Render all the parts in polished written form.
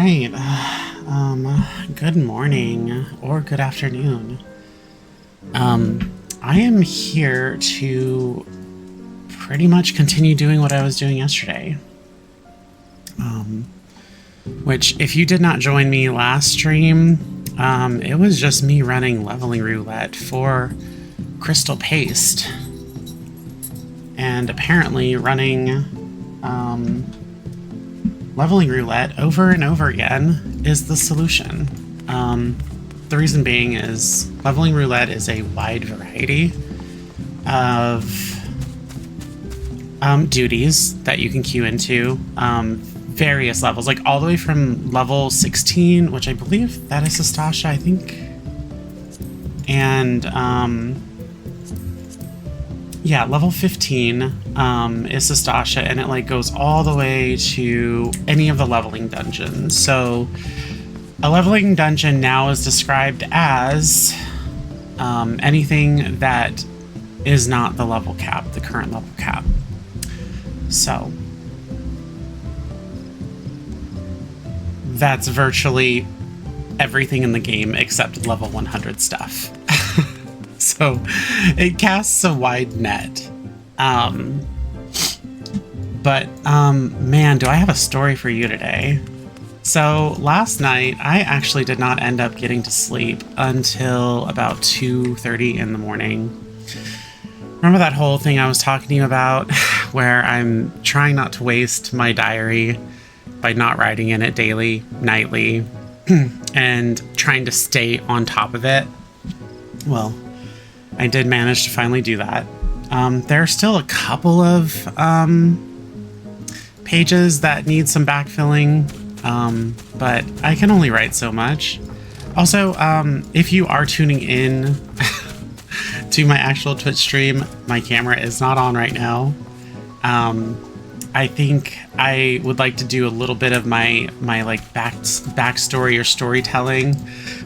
right. Good morning or good afternoon. I am here to pretty much continue doing what I was doing yesterday. Which, if you did not join me last stream, it was just me running leveling roulette for crystal paste. And apparently running leveling roulette over and over again is the solution. The reason being is leveling roulette is a wide variety of duties that you can queue into, various levels, like all the way from level 16, which I believe that is Sastasha, I think, and yeah, level 15 is Sastasha, and it like goes all the way to any of the leveling dungeons. So a leveling dungeon now is described as anything that is not the level cap, the current level cap. So that's virtually everything in the game except level 100 stuff. So it casts a wide net. But man, do I have a story for you today. So last night, I actually did not end up getting to sleep until about 2:30 in the morning. Remember that whole thing I was talking to you about where I'm trying not to waste my diary by not writing in it daily, nightly, and trying to stay on top of it? Well, I did manage to finally do that. There are still a couple of pages that need some backfilling, but I can only write so much. Also, if you are tuning in to my actual Twitch stream, my camera is not on right now. I think I would like to do a little bit of my like backstory or storytelling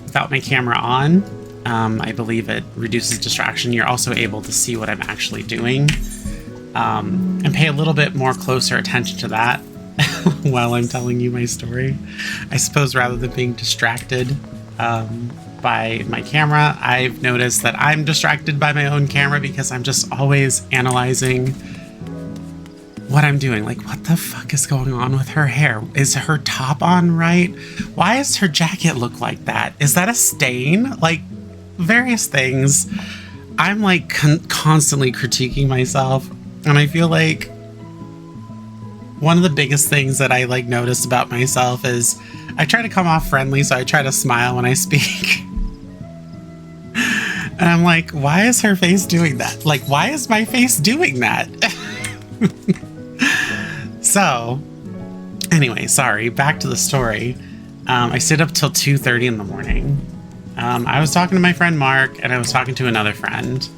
without my camera on. I believe it reduces distraction. You're also able to see what I'm actually doing, and pay a little bit more closer attention to that while I'm telling you my story. I suppose rather than being distracted by my camera, I've noticed that I'm distracted by my own camera because I'm just always analyzing what I'm doing. Like, what the fuck is going on with her hair? Is her top on right? Why does her jacket look like that? Is that a stain? Like, various things. I'm like constantly critiquing myself, and I feel like one of the biggest things that I like noticed about myself is I try to come off friendly, so I try to smile when I speak. And I'm like, why is her face doing that? Like, why is my face doing that? So anyway, sorry, back to the story. I stayed up till 2:30 in the morning. I was talking to my friend Mark, and I was talking to another friend.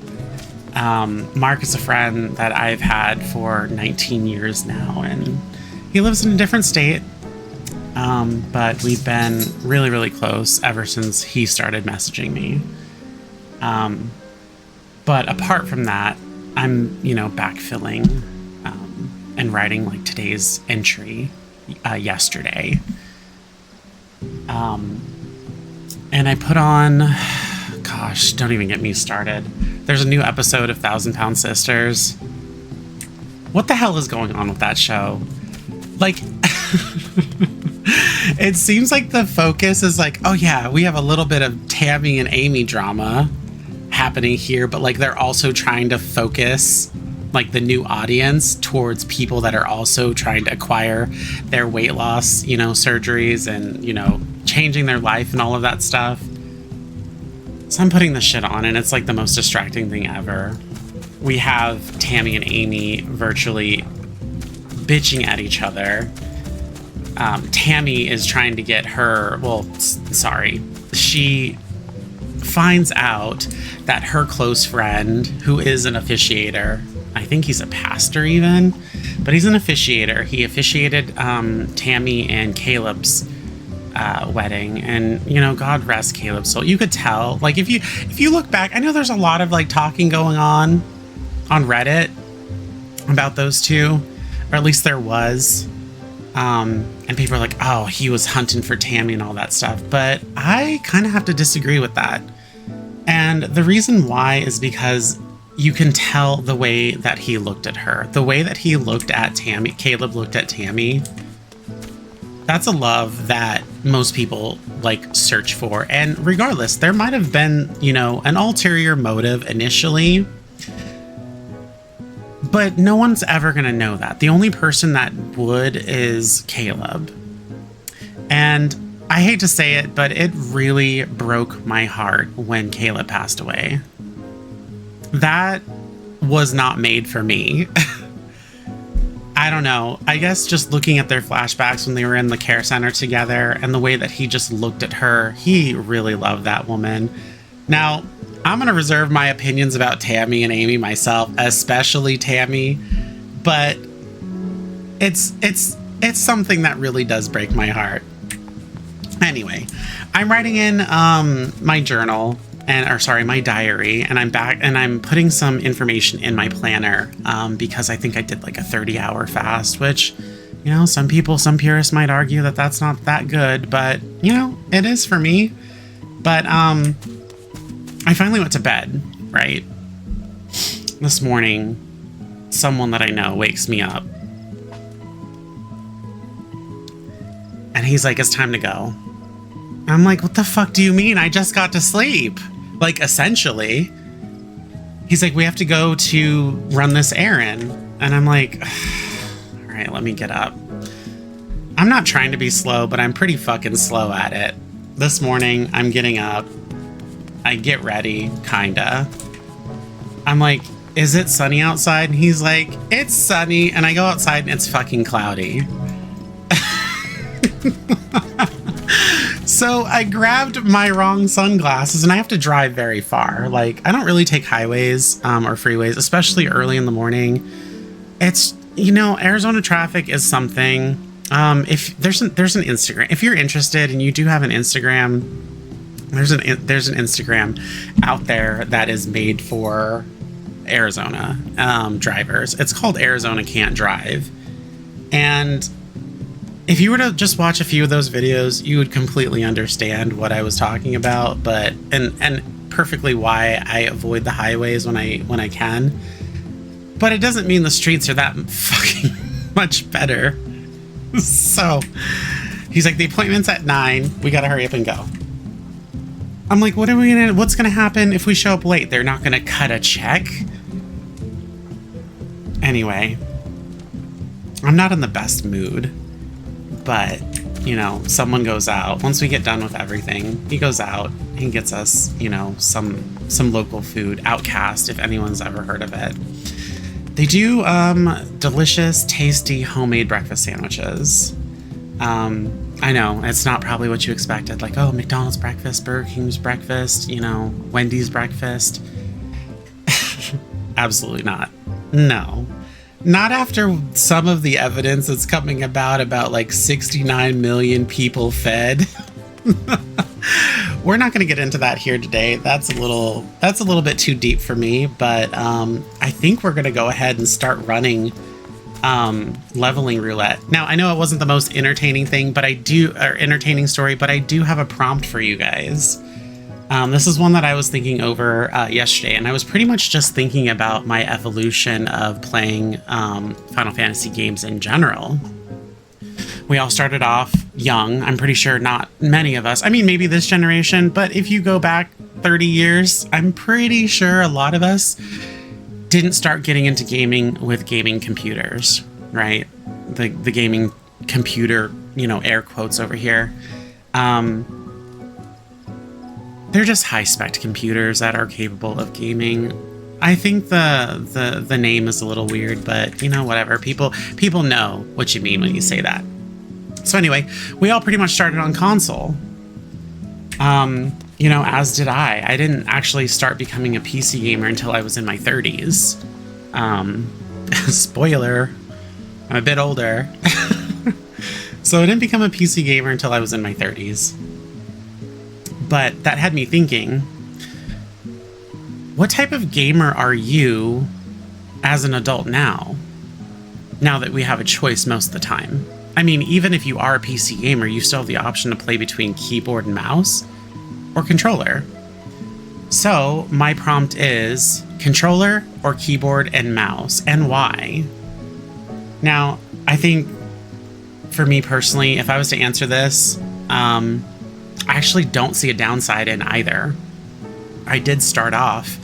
Mark is a friend that I've had for 19 years now, and he lives in a different state. But we've been really, really close ever since he started messaging me. But apart from that, I'm, backfilling and writing like today's entry yesterday. And I put on, gosh, don't even get me started. There's a new episode of 1,000-Pound Sisters. What the hell is going on with that show? Like, it seems like the focus is like, oh yeah, we have a little bit of Tammy and Amy drama happening here, but like they're also trying to focus like the new audience towards people that are also trying to acquire their weight loss, surgeries and, changing their life and all of that stuff. So I'm putting this shit on, and it's like the most distracting thing ever. We have Tammy and Amy virtually bitching at each other. Tammy is trying to get her, she finds out that her close friend, who is an officiator, I think he's a pastor even, but he's an officiator. He officiated Tammy and Caleb's wedding, and God rest Caleb's soul. You could tell, like, if you look back, I know there's a lot of like talking going on Reddit about those two, or at least there was. And people are like, oh, he was hunting for Tammy and all that stuff. But I kind of have to disagree with that. And the reason why is because you can tell the way that he looked at her, the way that he looked at Tammy, Caleb looked at Tammy. That's a love that most people like search for. And regardless, there might have been, you know, an ulterior motive initially, but no one's ever going to know that. The only person that would is Caleb. And I hate to say it, but it really broke my heart when Caleb passed away. That was not made for me. I don't know. I guess just looking at their flashbacks when they were in the care center together and the way that he just looked at her, he really loved that woman. Now, I'm going to reserve my opinions about Tammy and Amy myself, especially Tammy, but it's something that really does break my heart. Anyway, I'm writing in my journal my diary, and I'm back and I'm putting some information in my planner because I think I did like a 30-hour fast, which, you know, some purists might argue that that's not that good, but you know, it is for me. But I finally went to bed, right? This morning, someone that I know wakes me up. And he's like, it's time to go. I'm like, what the fuck do you mean? I just got to sleep. Like, essentially. He's like, we have to go to run this errand. And I'm like, all right, let me get up. I'm not trying to be slow, but I'm pretty fucking slow at it. This morning, I'm getting up. I get ready, kinda. I'm like, is it sunny outside? And he's like, it's sunny. And I go outside and it's fucking cloudy. So I grabbed my wrong sunglasses and I have to drive very far. Like, I don't really take highways or freeways, especially early in the morning. It's, you know, Arizona traffic is something. If there's an Instagram, if you're interested and you do have an Instagram, there's an Instagram out there that is made for Arizona drivers. It's called Arizona Can't Drive. And if you were to just watch a few of those videos, you would completely understand what I was talking about, but and perfectly why I avoid the highways when I can. But it doesn't mean the streets are that fucking much better. So he's like, the appointment's at 9. We gotta hurry up and go. I'm like, what's gonna happen if we show up late? They're not gonna cut a check? Anyway, I'm not in the best mood. But, you know, someone goes out. Once we get done with everything, he goes out and gets us, you know, some local food. Outcast, if anyone's ever heard of it. They do delicious, tasty, homemade breakfast sandwiches. I know, it's not probably what you expected. Like, oh, McDonald's breakfast, Burger King's breakfast, you know, Wendy's breakfast. Absolutely not. No. Not after some of the evidence that's coming about like 69 million people fed. We're not going to get into that here today. That's a little bit too deep for me, but I think we're going to go ahead and start running leveling roulette. Now, I know it wasn't the most entertaining thing, but entertaining story, but I do have a prompt for you guys. This is one that I was thinking over yesterday, and I was pretty much just thinking about my evolution of playing Final Fantasy games in general. We all started off young. I'm pretty sure not many of us. I mean, maybe this generation, but if you go back 30 years, I'm pretty sure a lot of us didn't start getting into gaming with gaming computers, right? The gaming computer, you know, air quotes over here. They're just high-spec computers that are capable of gaming. I think the name is a little weird, but you know, whatever. People know what you mean when you say that. So anyway, we all pretty much started on console. You know, as did I. I didn't actually start becoming a PC gamer until I was in my 30s. Spoiler, I'm a bit older. So I didn't become a PC gamer until I was in my 30s. But that had me thinking, what type of gamer are you as an adult now? Now that we have a choice most of the time. I mean, even if you are a PC gamer, you still have the option to play between keyboard and mouse or controller. So my prompt is controller or keyboard and mouse, and why? Now, I think for me personally, if I was to answer this, I actually don't see a downside in either. I did start off,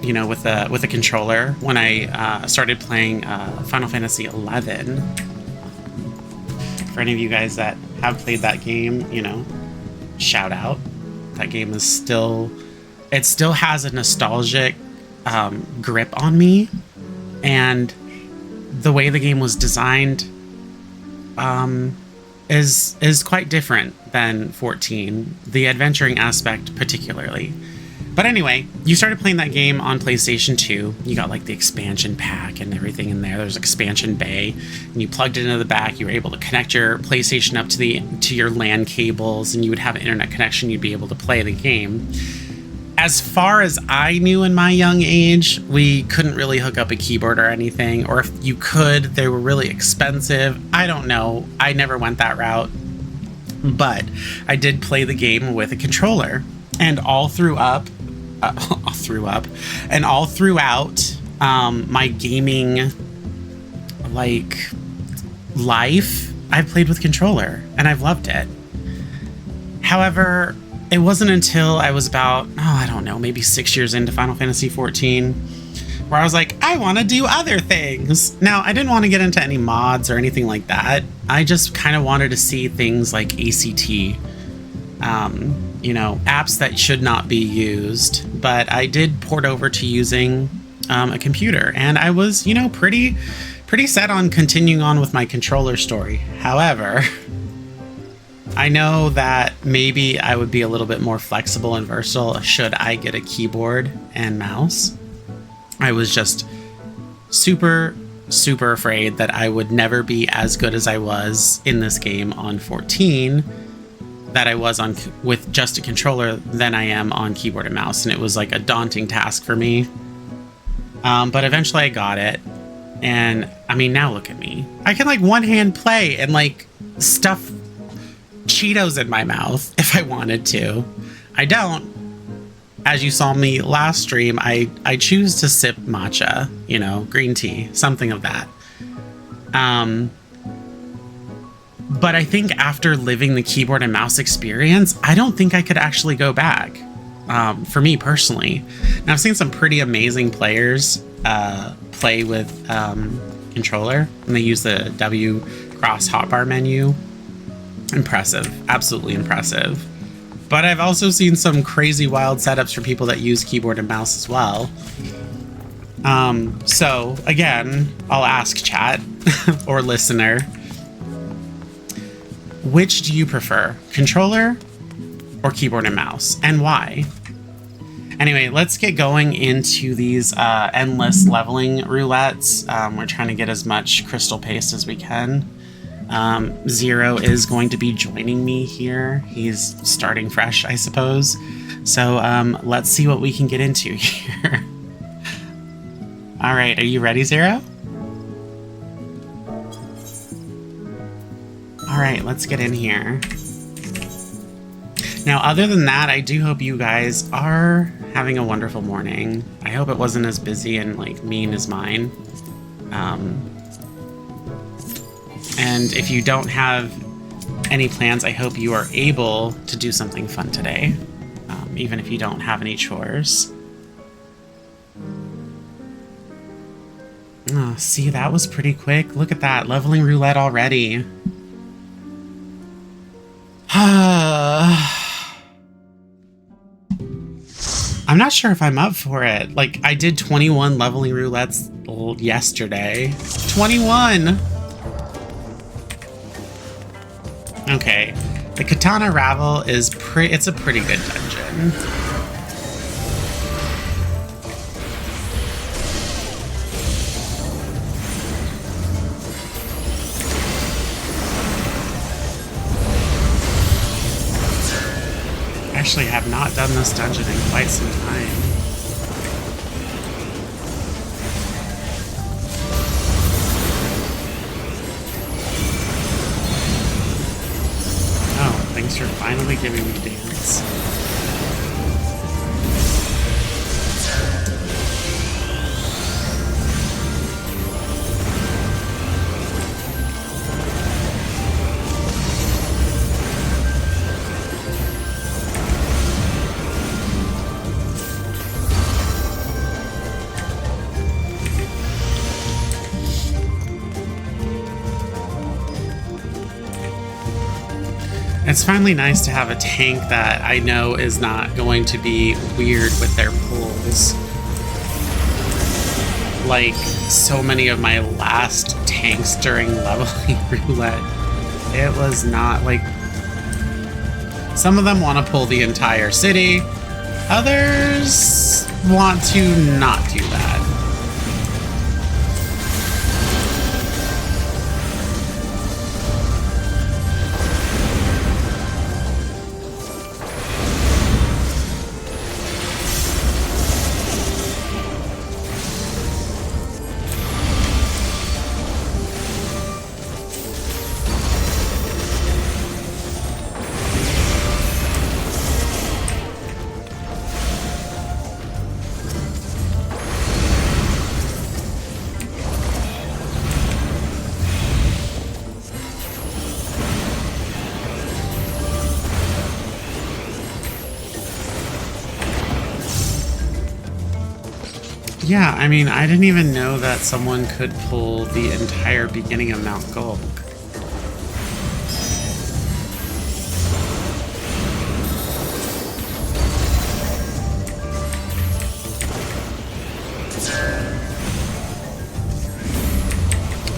you know, with a controller when I started playing Final Fantasy XI. For any of you guys that have played that game, you know, shout out. That game is still, it still has a nostalgic grip on me, and the way the game was designed is quite different than 14, the adventuring aspect particularly. But anyway, you started playing that game on PlayStation 2. You got like the expansion pack and everything in there. There's expansion bay, and you plugged it into the back. You were able to connect your PlayStation up to your LAN cables, and you would have an internet connection. You'd be able to play the game. As far as I knew in my young age, we couldn't really hook up a keyboard or anything, or if you could, they were really expensive. I don't know. I never went that route, but I did play the game with a controller, and all throughout my gaming like life, I've played with controller and I've loved it. However, it wasn't until I was about, I don't know, maybe 6 years into Final Fantasy XIV, where I was like, I want to do other things. Now, I didn't want to get into any mods or anything like that. I just kind of wanted to see things like ACT, you know, apps that should not be used. But I did port over to using a computer, and I was, you know, pretty set on continuing on with my controller story. However, I know that maybe I would be a little bit more flexible and versatile should I get a keyboard and mouse. I was just super afraid that I would never be as good as I was in this game on 14 that I was on with just a controller than I am on keyboard and mouse, and it was like a daunting task for me. But eventually I got it, and I mean, now look at me. I can like one hand play and like stuff Cheetos in my mouth if I wanted to. I don't. As you saw me last stream, I choose to sip matcha, you know, green tea, something of that. But I think after living the keyboard and mouse experience, I don't think I could actually go back. For me personally. Now, I've seen some pretty amazing players play with controller, and they use the W cross hotbar menu. Impressive, absolutely impressive. But I've also seen some crazy wild setups for people that use keyboard and mouse as well. So again, I'll ask chat or listener, which do you prefer, controller or keyboard and mouse, and why? Anyway, let's get going into these endless leveling roulettes. We're trying to get as much crystal paste as we can. Zero is going to be joining me here. He's starting fresh, I suppose. So let's see what we can get into here. All right, are you ready, Zero? All right, let's get in here. Now, other than that, I do hope you guys are having a wonderful morning. I hope it wasn't as busy and like mean as mine. And if you don't have any plans, I hope you are able to do something fun today, even if you don't have any chores. Oh, see, that was pretty quick. Look at that, leveling roulette already. I'm not sure if I'm up for it. Like, I did 21 leveling roulettes yesterday. 21! Okay, the Katana Ravel is it's a pretty good dungeon. Actually, have not done this dungeon in quite some time. Thanks for finally giving me dance. It's finally nice to have a tank that I know is not going to be weird with their pulls. Like so many of my last tanks during leveling roulette, it was not like... Some of them want to pull the entire city, others want to not do that. Yeah, I mean, I didn't even know that someone could pull the entire beginning of Mount Gulk.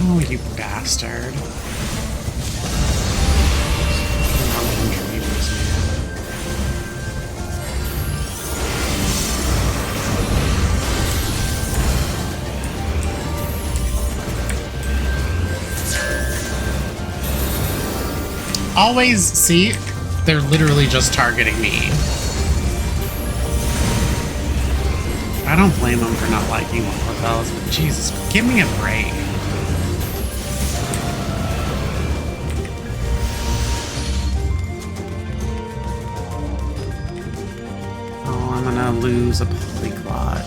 Oh, you bastard. Always, see, they're literally just targeting me. I don't blame them for not liking lapels, but Jesus, give me a break. Oh, I'm gonna lose a polyglot.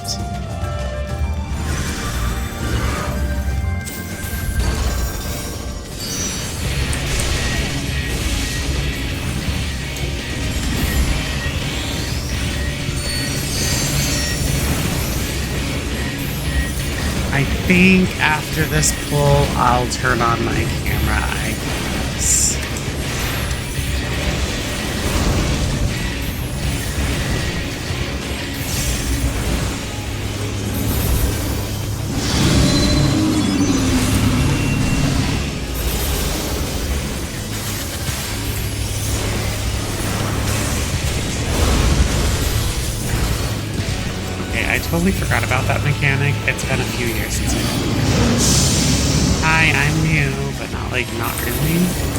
I think after this pull, I'll turn on my camera, I guess. I totally forgot about that mechanic. It's been a few years since I did it. Hi, I'm new, but not really.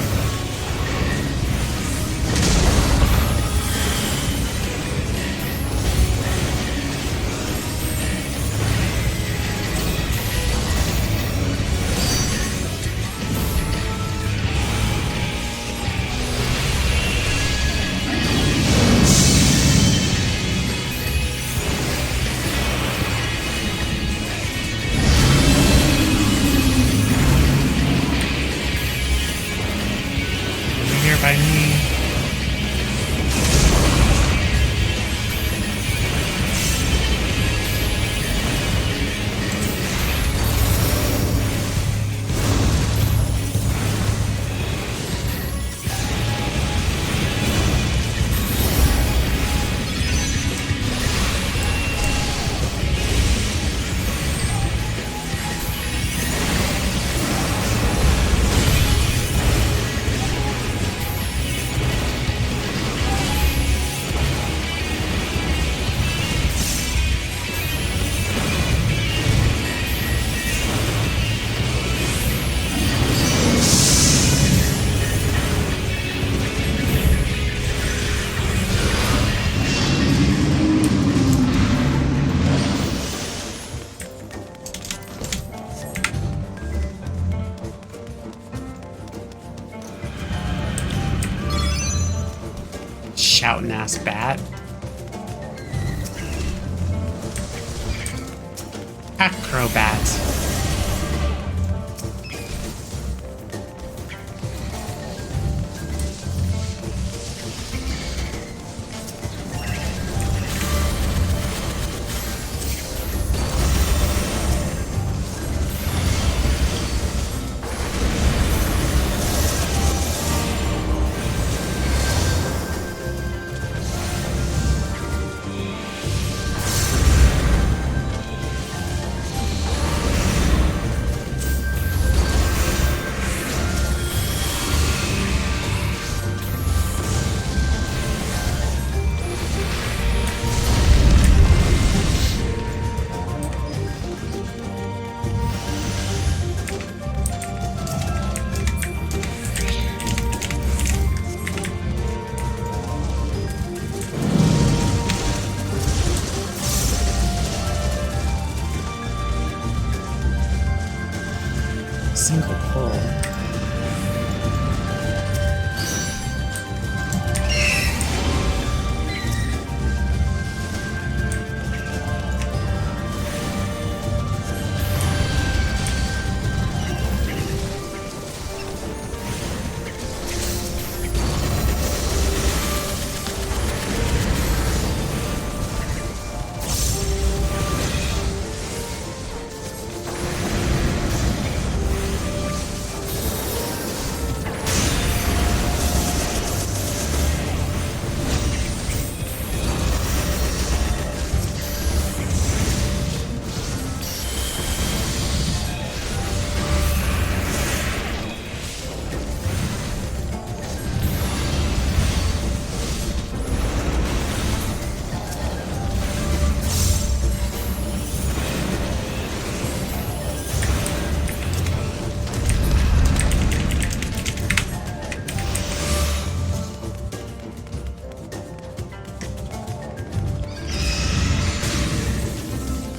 ass bat. Acrobat. Single pull.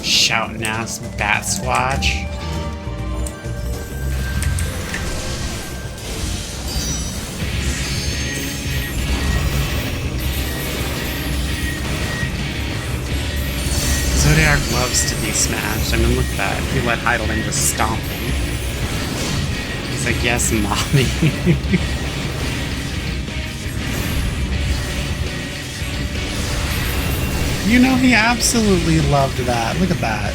Shouting ass bat swatch. Zodiac loves to be smashed. I mean, look at that. He let Heidelin just stomp him. He's like, yes, mommy. You know, he absolutely loved that. Look at that.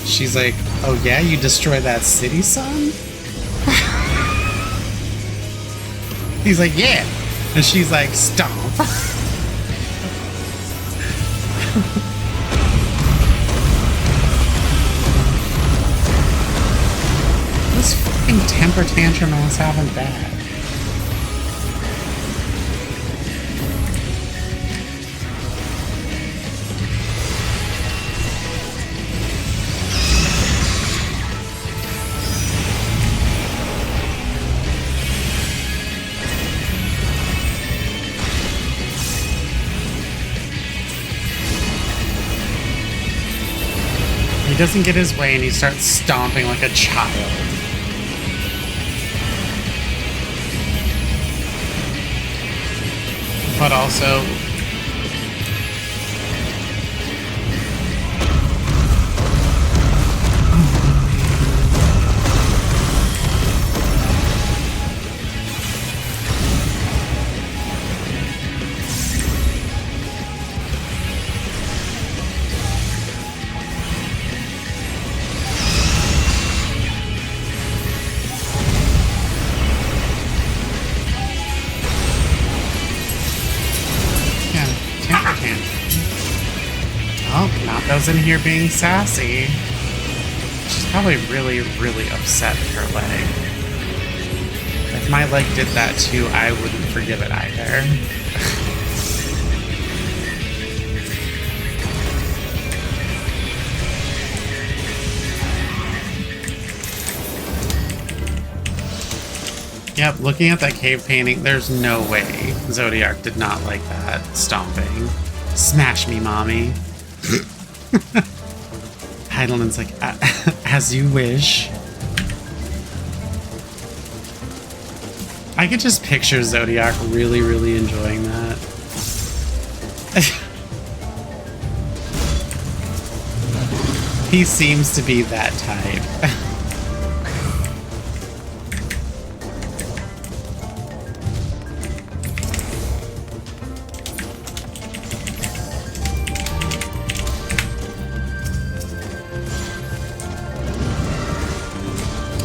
She's like, oh yeah, you destroy that city, son? He's like, yeah. And she's like, stomp. This fucking temper tantrum I was having bad. He doesn't get his way and he starts stomping like a child. But also, Nako's in here being sassy. She's probably really, really upset at her leg. If my leg did that too, I wouldn't forgive it either. Yep, looking at that cave painting, there's no way Zodiac did not like that stomping. Smash me, mommy. Heidelin's like, as you wish. I could just picture Zodiac really, really enjoying that. He seems to be that type.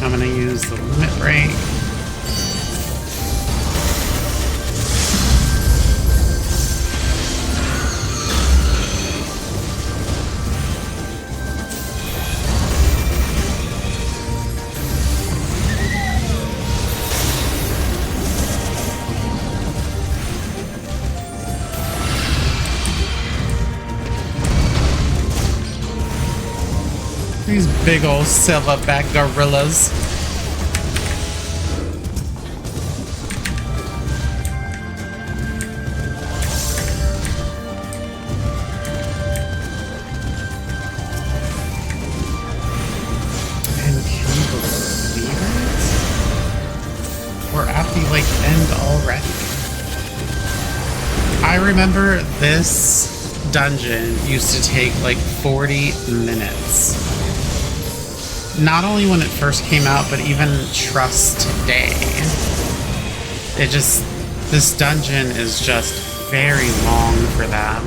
I'm gonna use the limit break. These big old silverback gorillas. And can you believe it? We're at the end already. I remember this dungeon used to take 40 minutes. Not only when it first came out, but even trust today. This dungeon is just very long for them.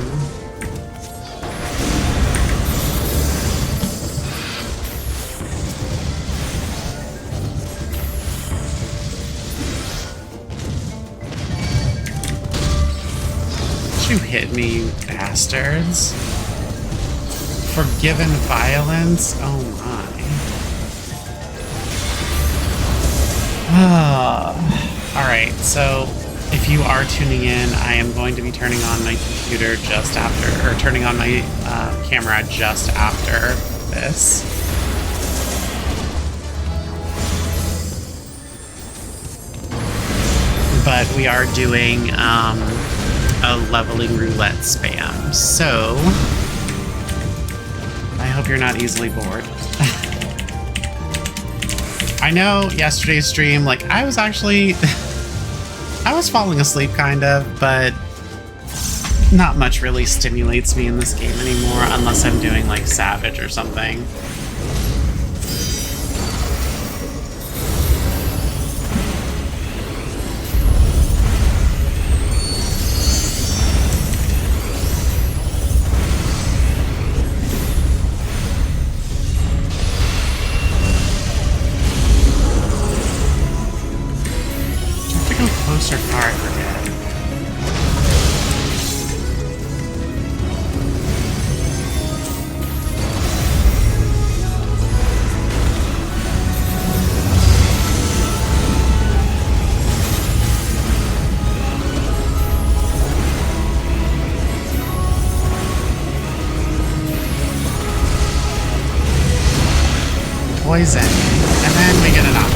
You hit me, you bastards. Forgiven violence? Oh my. Alright, so if you are tuning in, I am going to be turning on my computer just after, or turning on my camera just after this. But we are doing a leveling roulette spam, so I hope you're not easily bored. I know yesterday's stream, I was actually I was falling asleep kind of, but not much really stimulates me in this game anymore unless I'm doing Savage or something. Closer car, I forget. Poison. And then we get an knockback.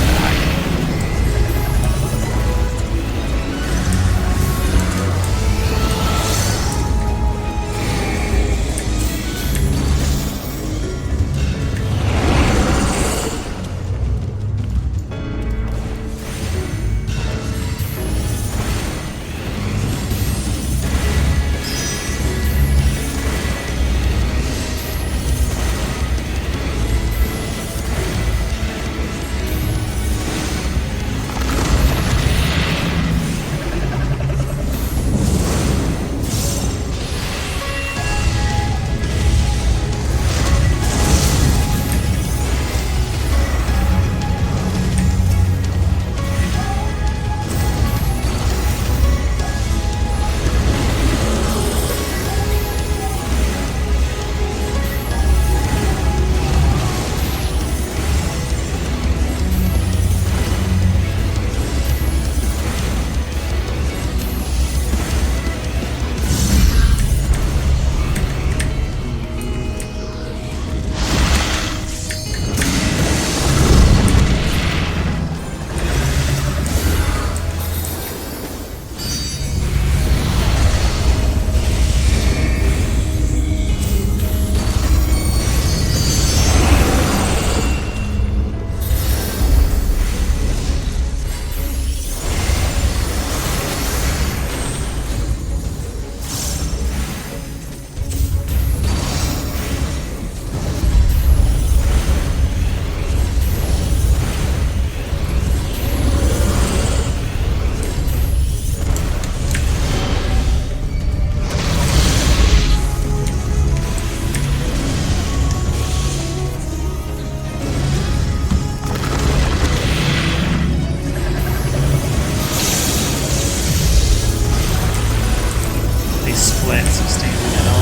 split, so stay in the middle.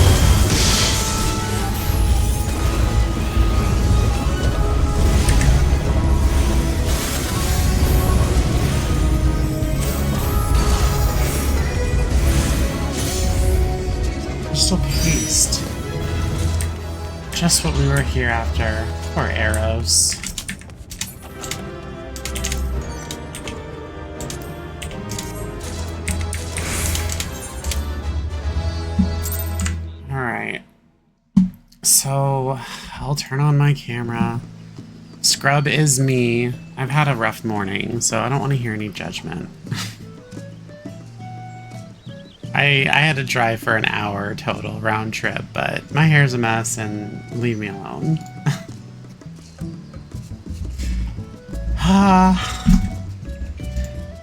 Crystal paste. Just what we were here after. Poor arrows. Alright. So, I'll turn on my camera. Scrub is me. I've had a rough morning, so I don't want to hear any judgment. I had to drive for an hour total round trip, but my hair's a mess and leave me alone.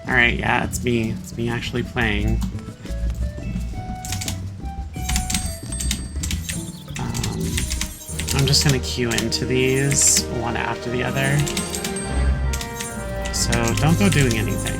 Alright, yeah, it's me. It's me actually playing. I'm just gonna queue into these one after the other. So don't go doing anything.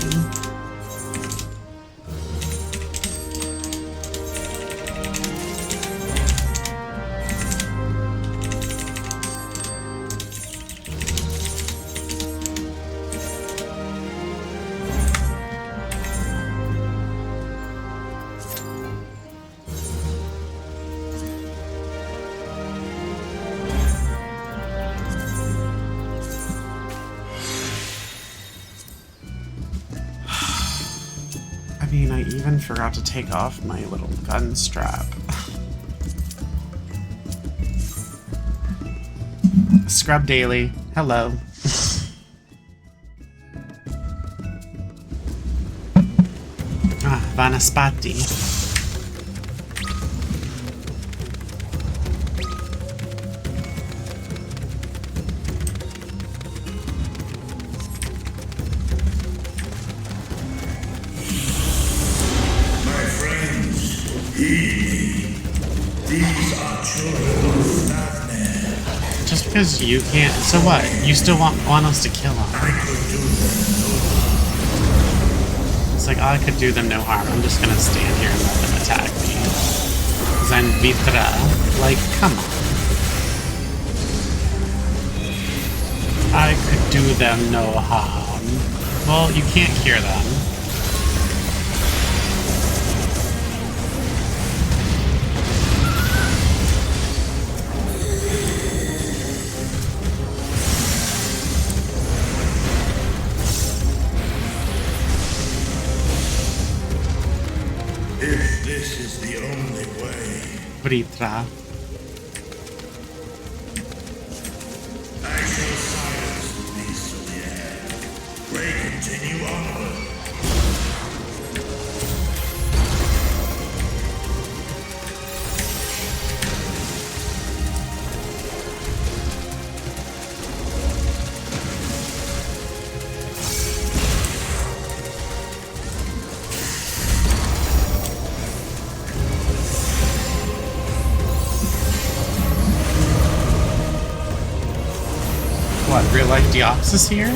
I mean, I even forgot to take off my little gun strap. Scrub Daily, hello. Vanaspati. Just because you can't, so what? You still want us to kill them? It's like, I could do them no harm. I'm just gonna stand here and let them attack me. Because I'm Vitra. Like, come on. I could do them no harm. Well, you can't cure them. If this is the only way, Vritra. I shall silence the beasts of the air. Pray continue onward. What, real life Deoxys here?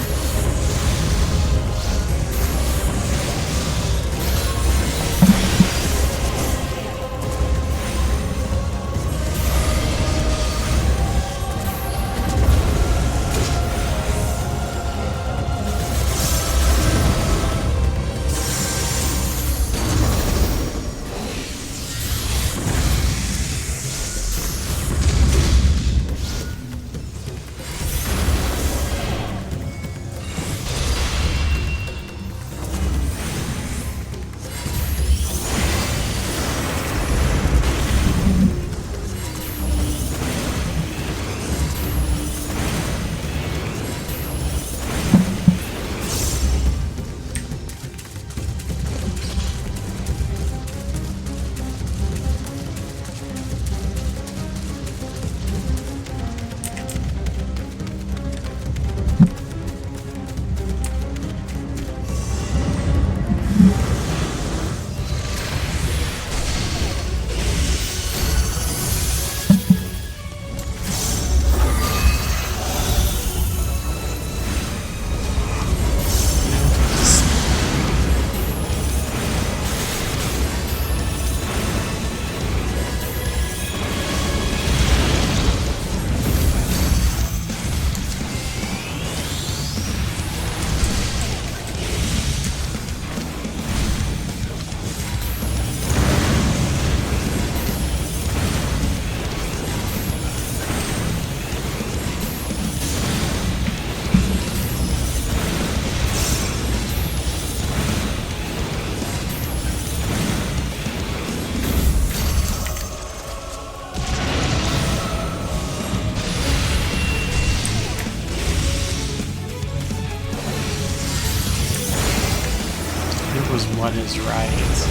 is right.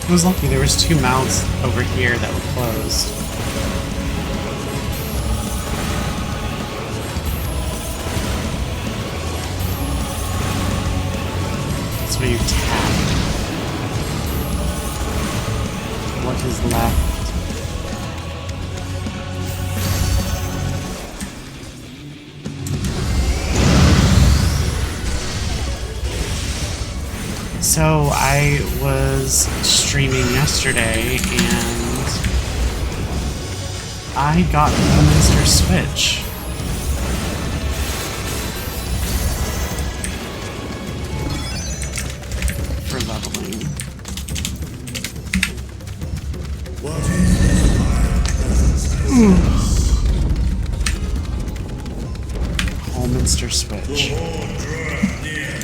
I was lucky, there was 2 mouths over here that were closed. So you tap. What is left? So I was streaming yesterday and I got the Monster Switch. For leveling. What is this wild presence? Holminster Switch. The whole draweth near.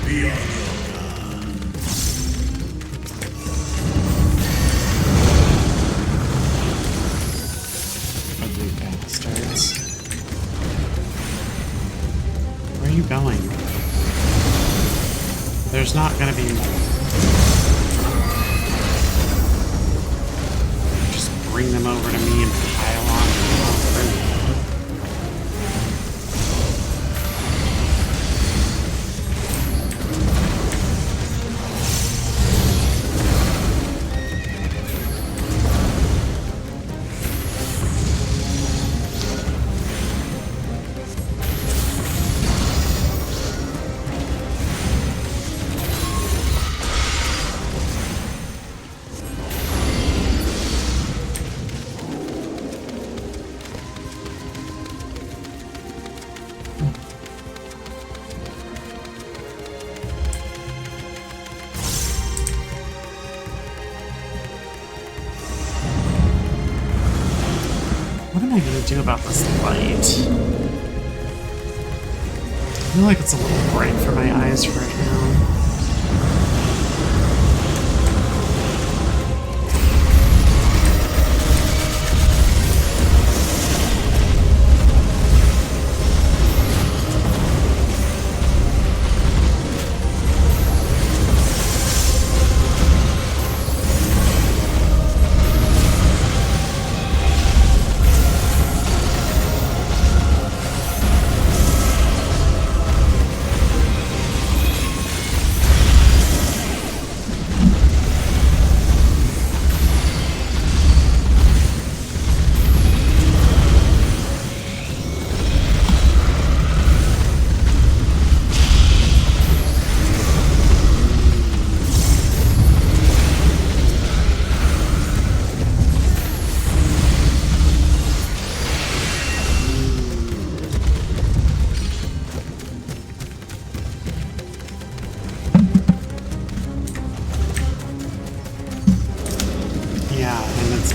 Be on your guard. Ugly bastards. Where are you going? There's not gonna be more. Just bring them over to me and pile on through. What am I gonna do about this light? I feel like it's a little bright for my eyes right now.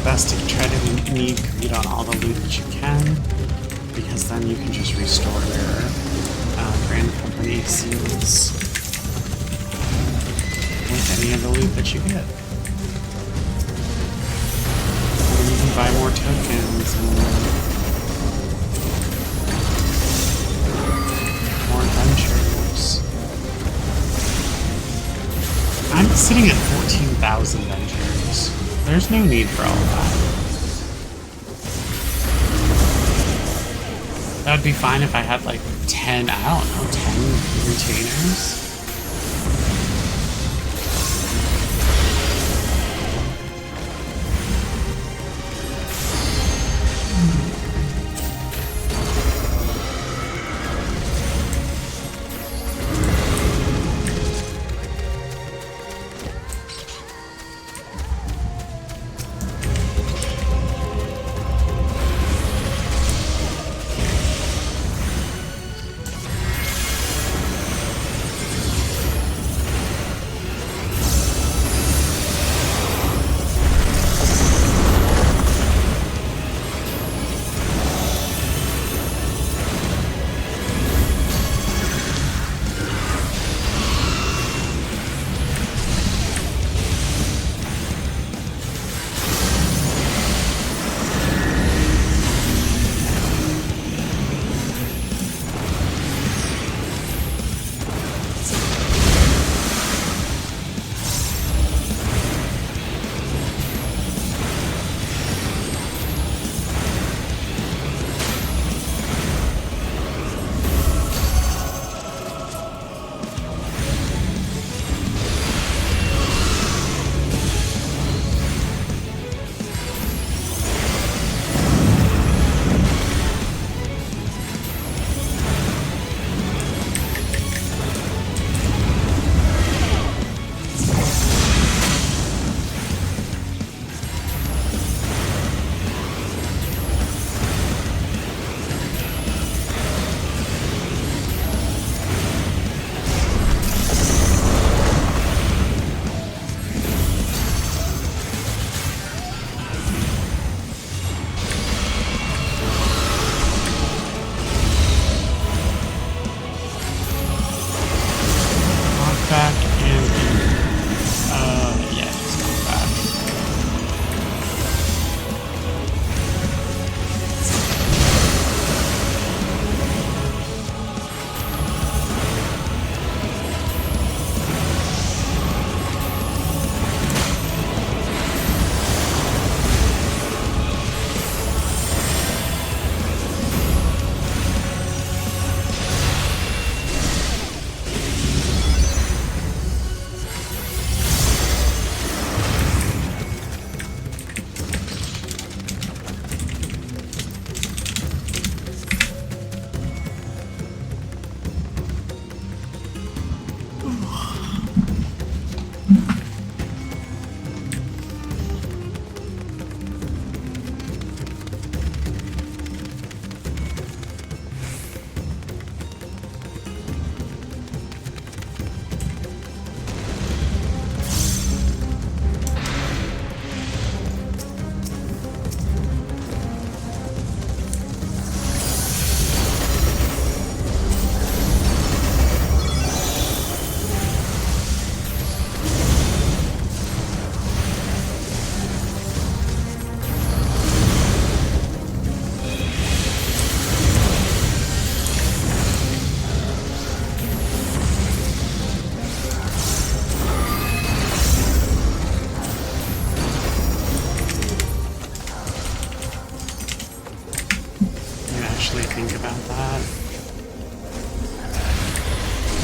Best to try to need greed on all the loot that you can, because then you can just restore your brand company seals with any of the loot that you get. And you can buy more tokens and more adventures. I'm sitting at 14,000 ventures. There's no need for all of that. That would be fine if I had like 10, I don't know, 10 retainers.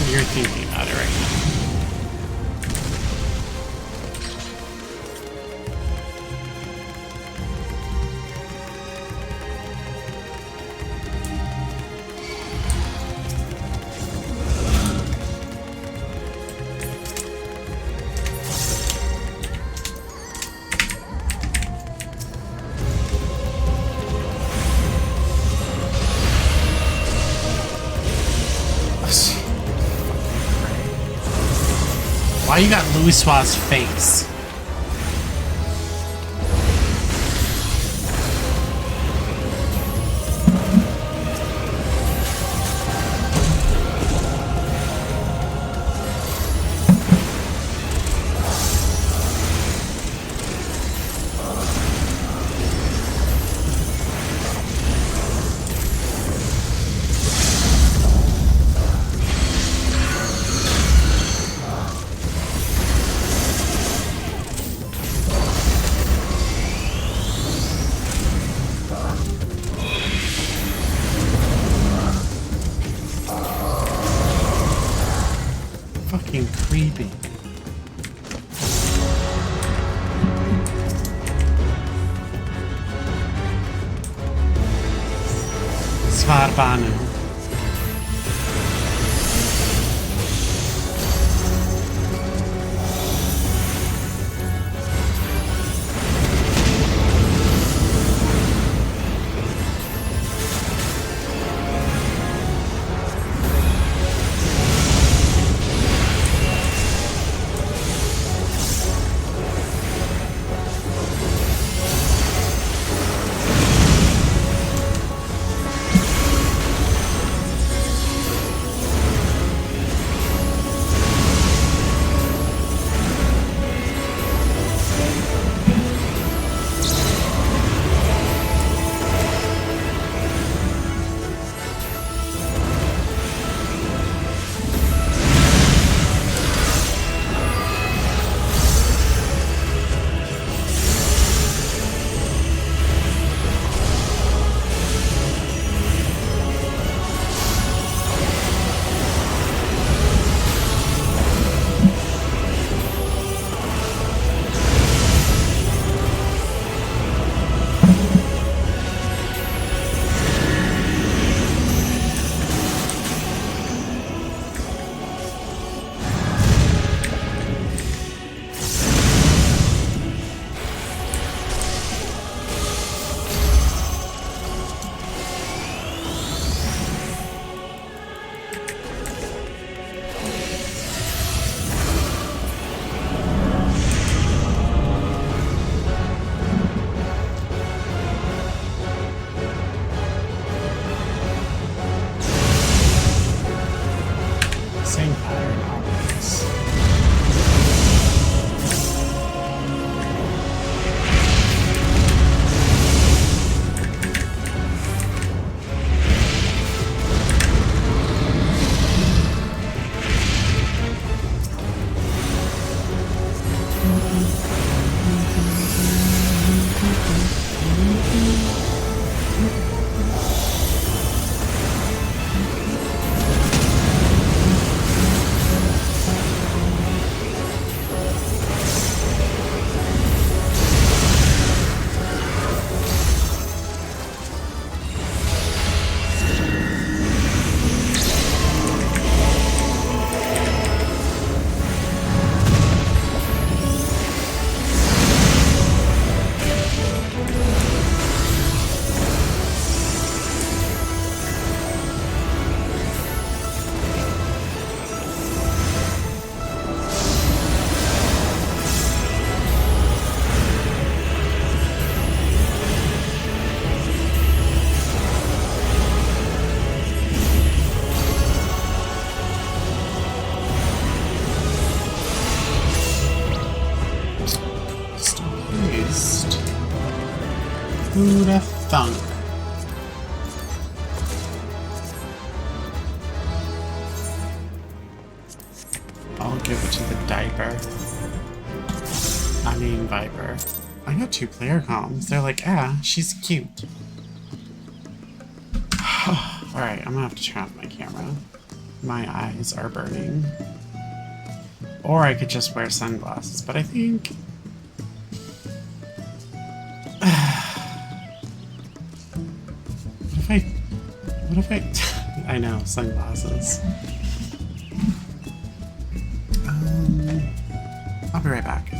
You're thinking about it right now. Why you got Louis' face? Fucking creepy. Svarbanu. Same pattern always. Who'da thunk? I'll give it to the diaper. I mean Viper. I got 2 player comms. They're like, ah, she's cute. Alright, I'm gonna have to turn off my camera. My eyes are burning. Or I could just wear sunglasses, but I think... What if I... I know, sunglasses. I'll be right back.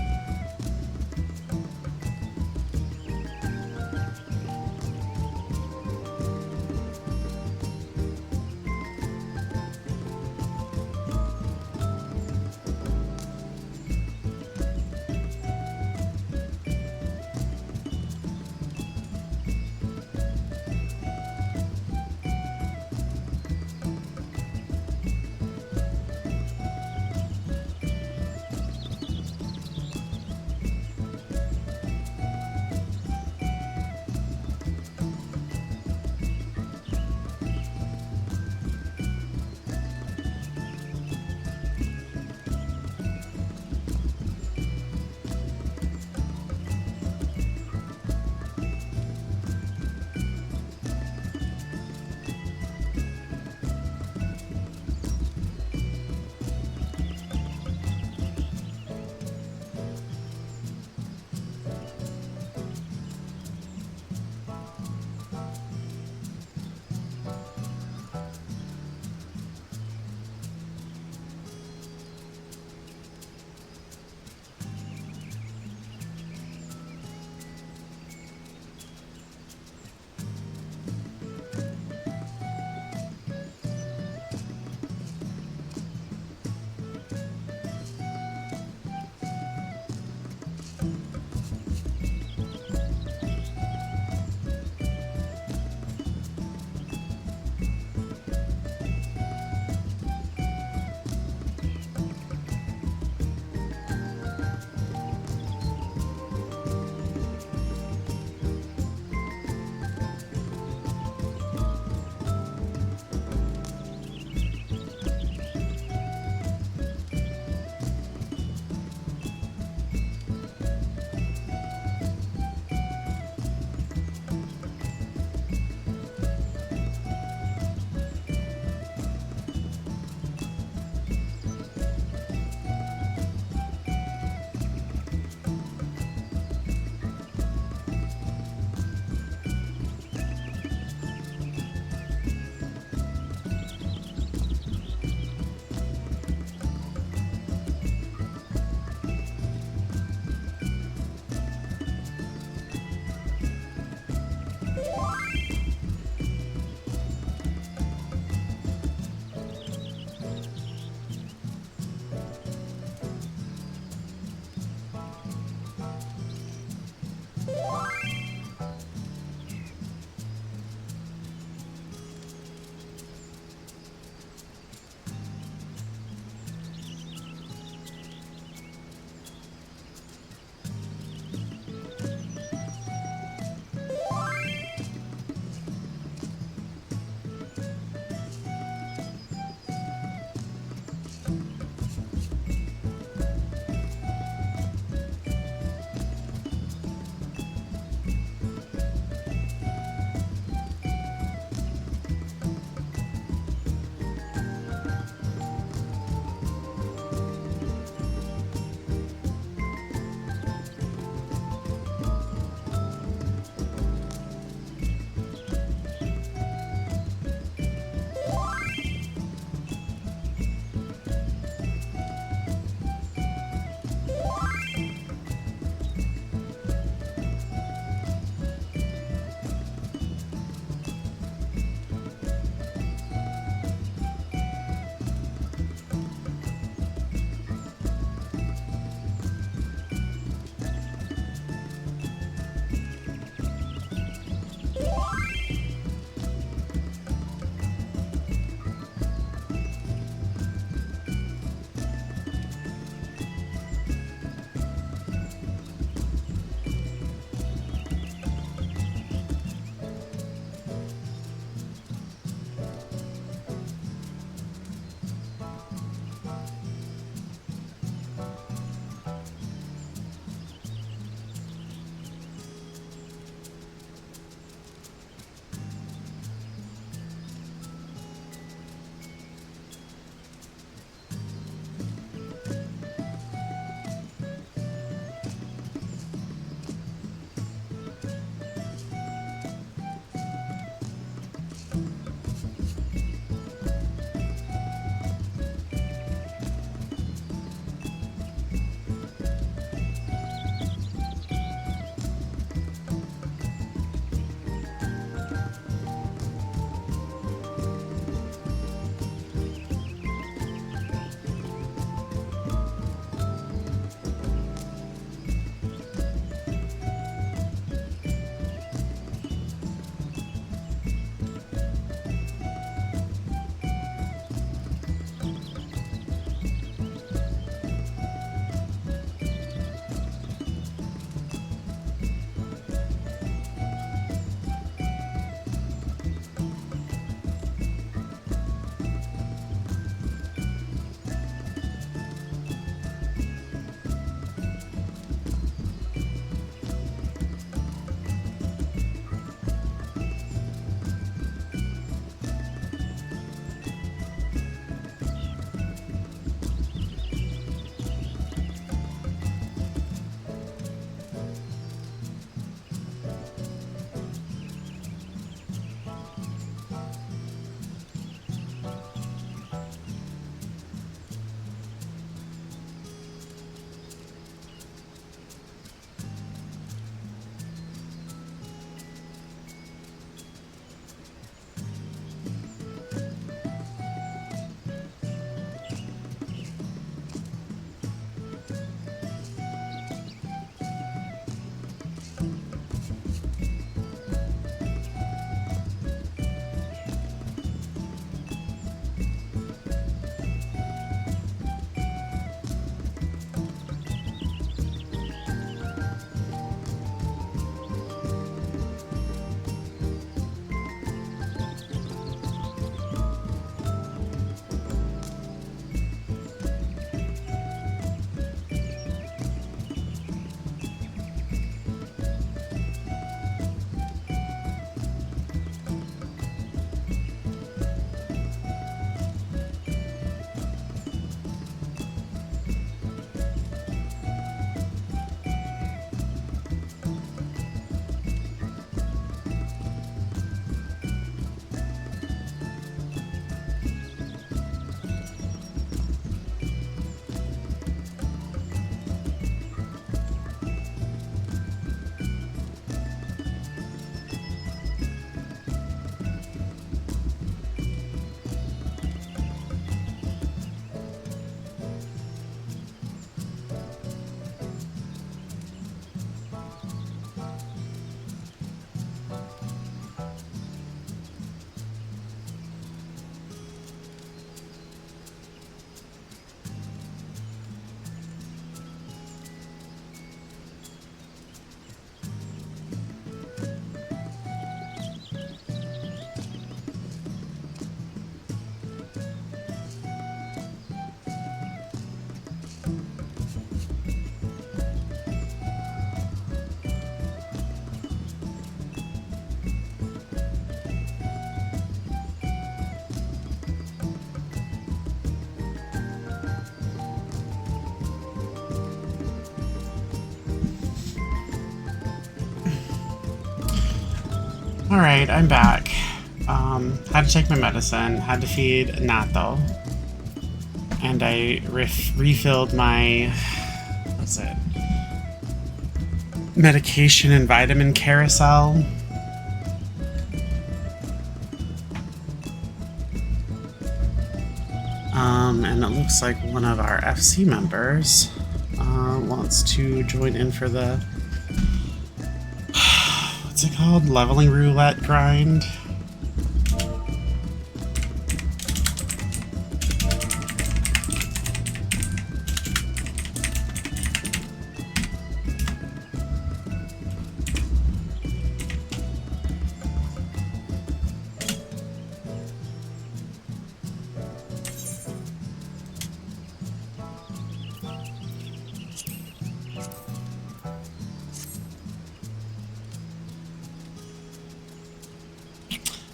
Alright, I'm back. Had to take my medicine, had to feed Nato. And I refilled my... what's it? Medication and vitamin carousel. And it looks like one of our FC members wants to join in for the... what's it called? Leveling roulette grind.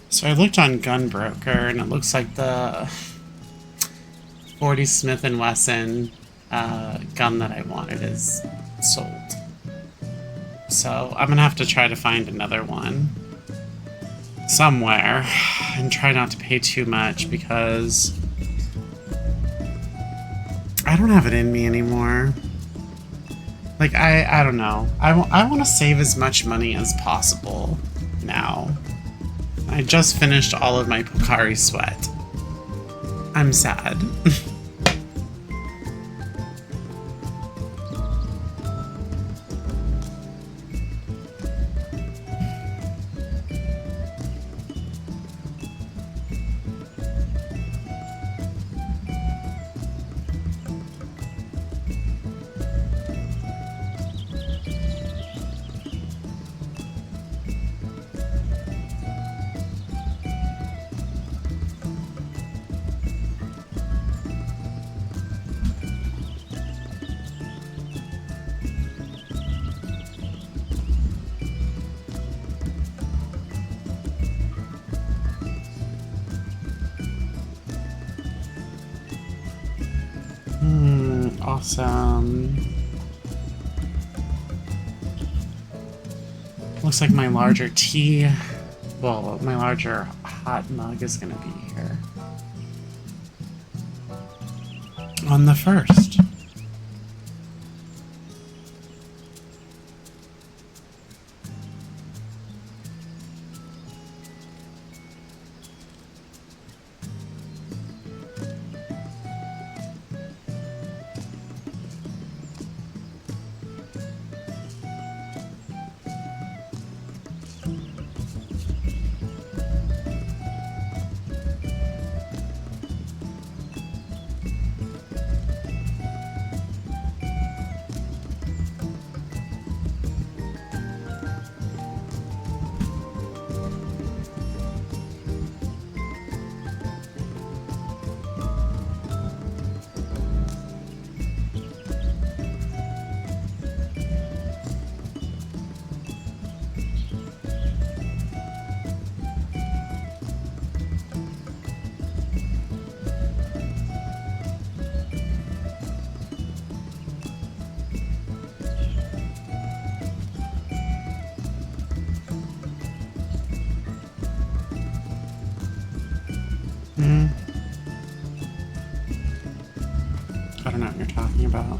So I looked on Gunbroker, and it looks like the 40 Smith & Wesson gun that I wanted is sold. So I'm gonna have to try to find another one somewhere and try not to pay too much because I don't have it in me anymore. Like, I don't know. I want to save as much money as possible now. I just finished all of my Pocari Sweat. I'm sad. Awesome. Looks like my larger tea, well, my larger hot mug is gonna be here on the 1st. I don't know what you're talking about.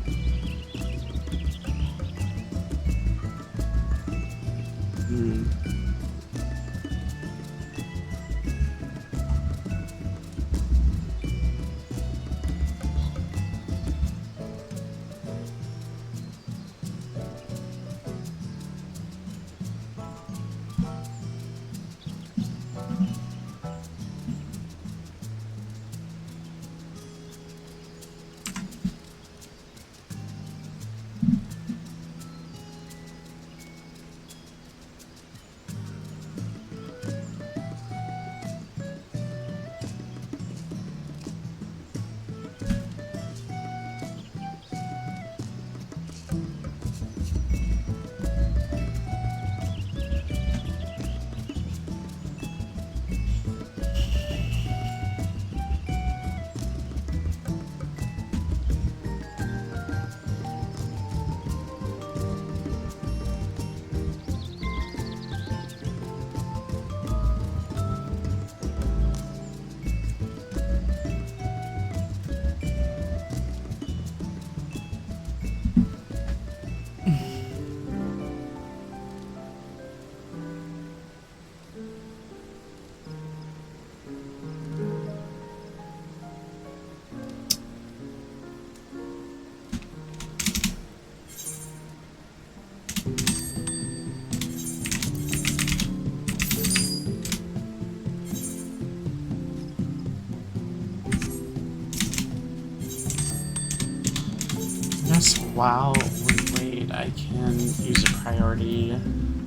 while we wait, I can use a priority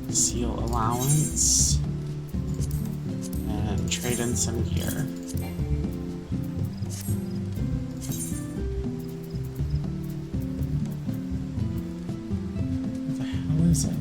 seal allowance and trade in some gear. What the hell is it?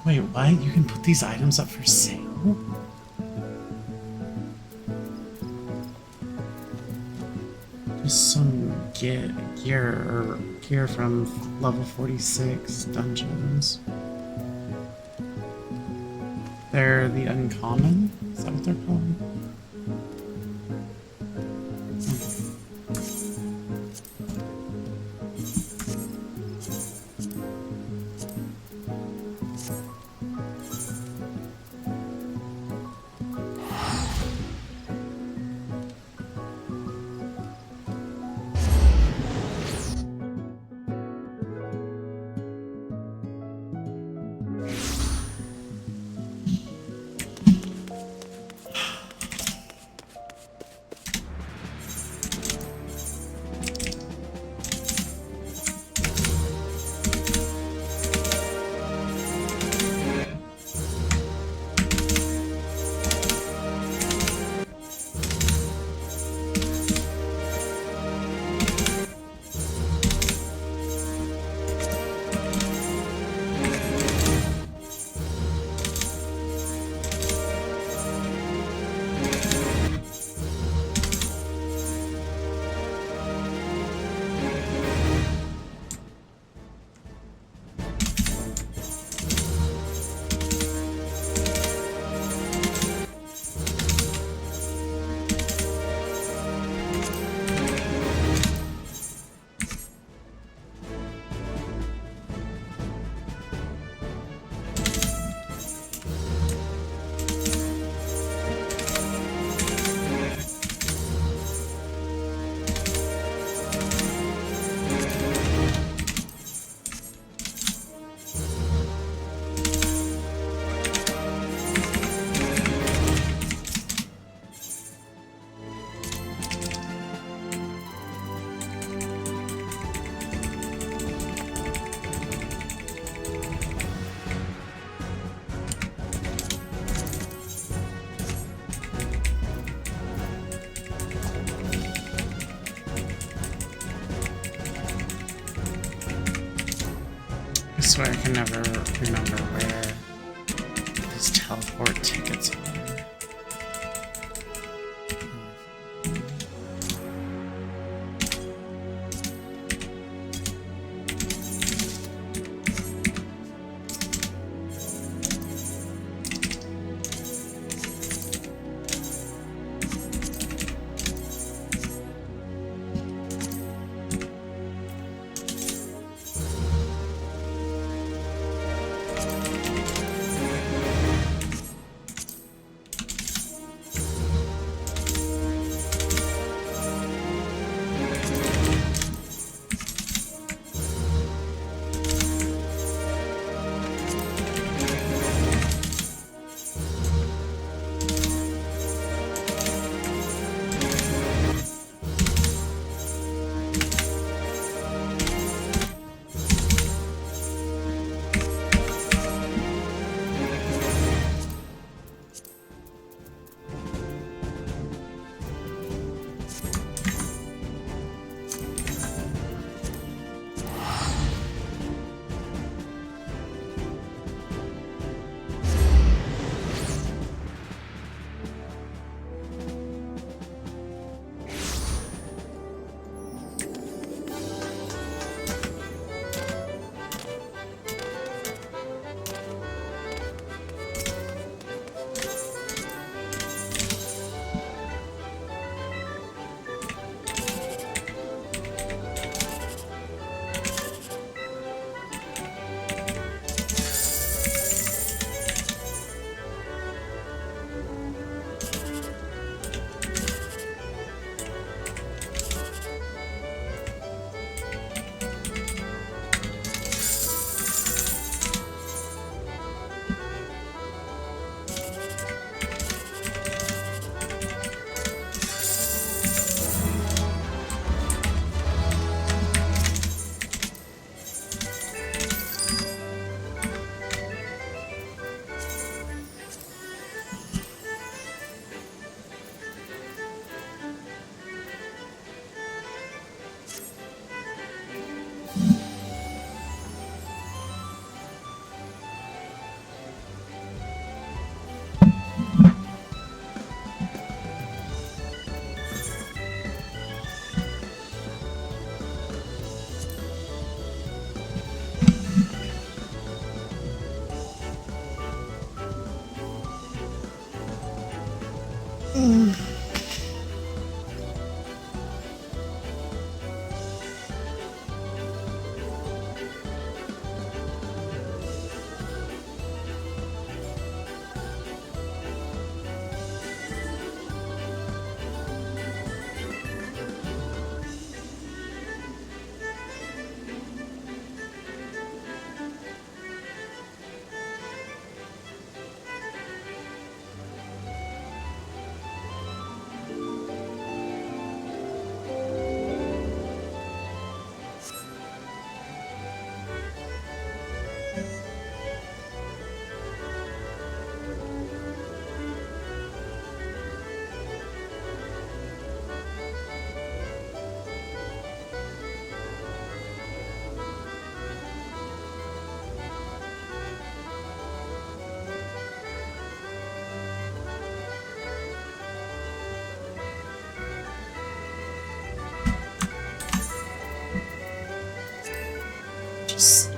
Wait, what? You can put these items up for sale? Just some gear from level 46 dungeons. They're the uncommon? Is that what they're called? I swear I can never remember where these teleport tickets are.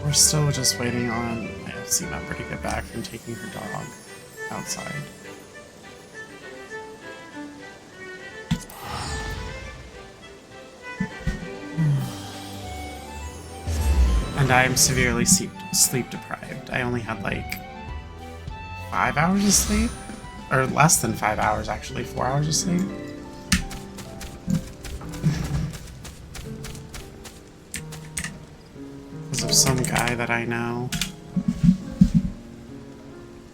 We're still just waiting on my FC member to get back from taking her dog outside. And I am severely sleep deprived. I only had like 5 hours of sleep, or less than 5 hours actually, 4 hours of sleep. Because of some guy that I know.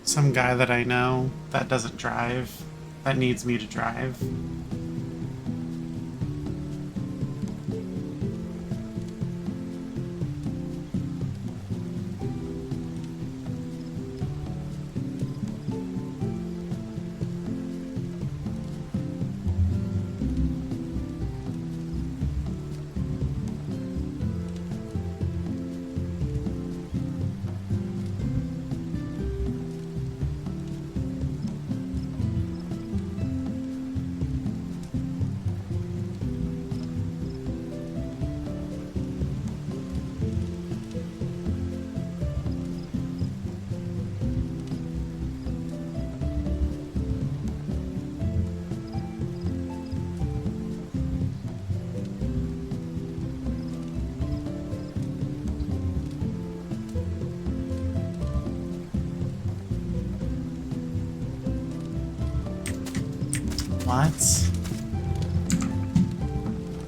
Some guy that I know that doesn't drive, that needs me to drive. What?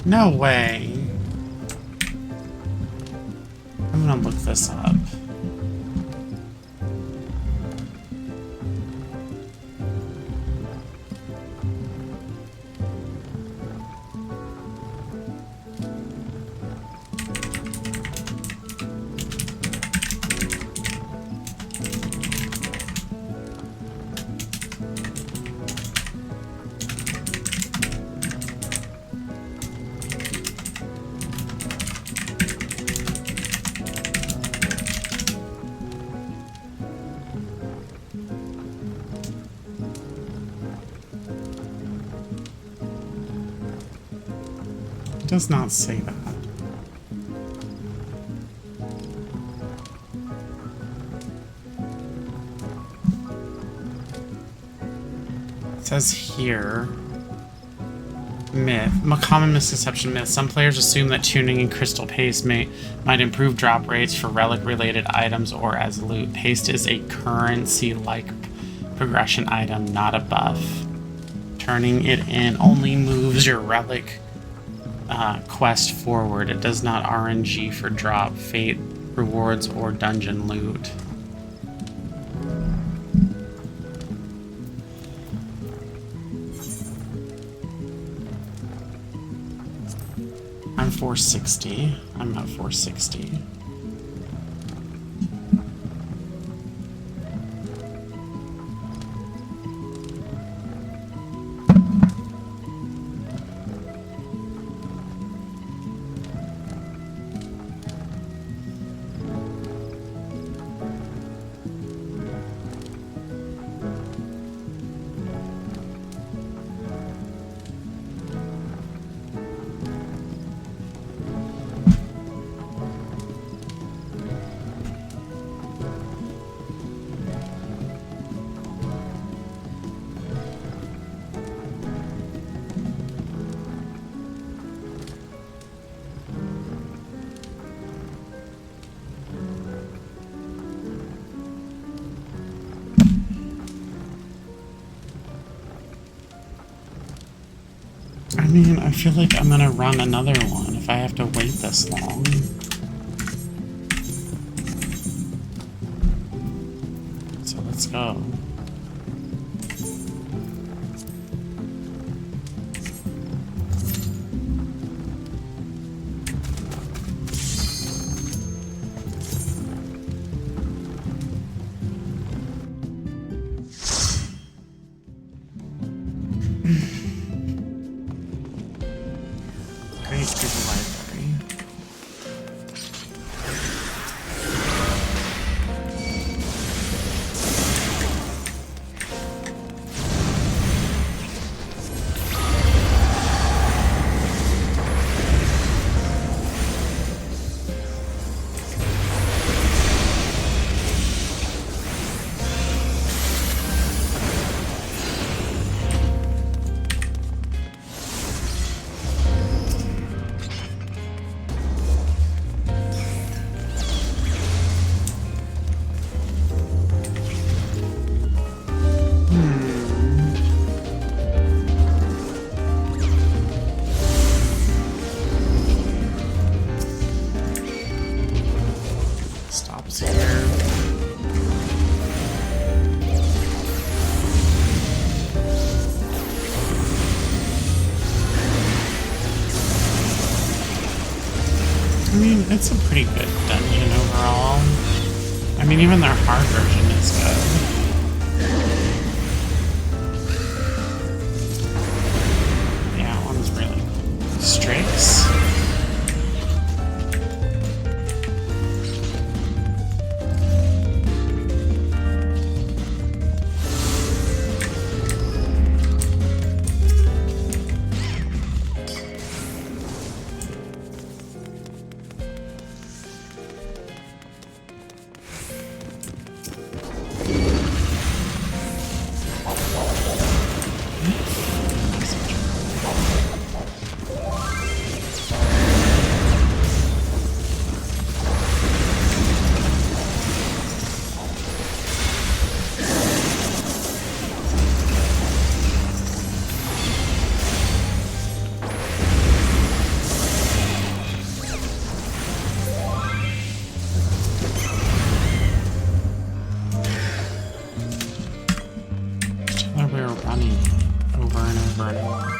No way. I'm gonna look this up. It does not say that. It says here, myth, a common misconception myth. Some players assume that tuning in crystal paste might improve drop rates for relic-related items or as loot. Paste is a currency-like progression item, not a buff. Turning it in only moves your relic quest forward. It does not RNG for drop, fate, rewards, or dungeon loot. I'm 460. I'm at 460. I mean, I feel like I'm gonna run another one if I have to wait this long. So let's go. Great to the library. I mean, it's a pretty good dungeon overall. I mean, even their hard version is good. Yeah, one's really cool. Strix. We were running over and over and over.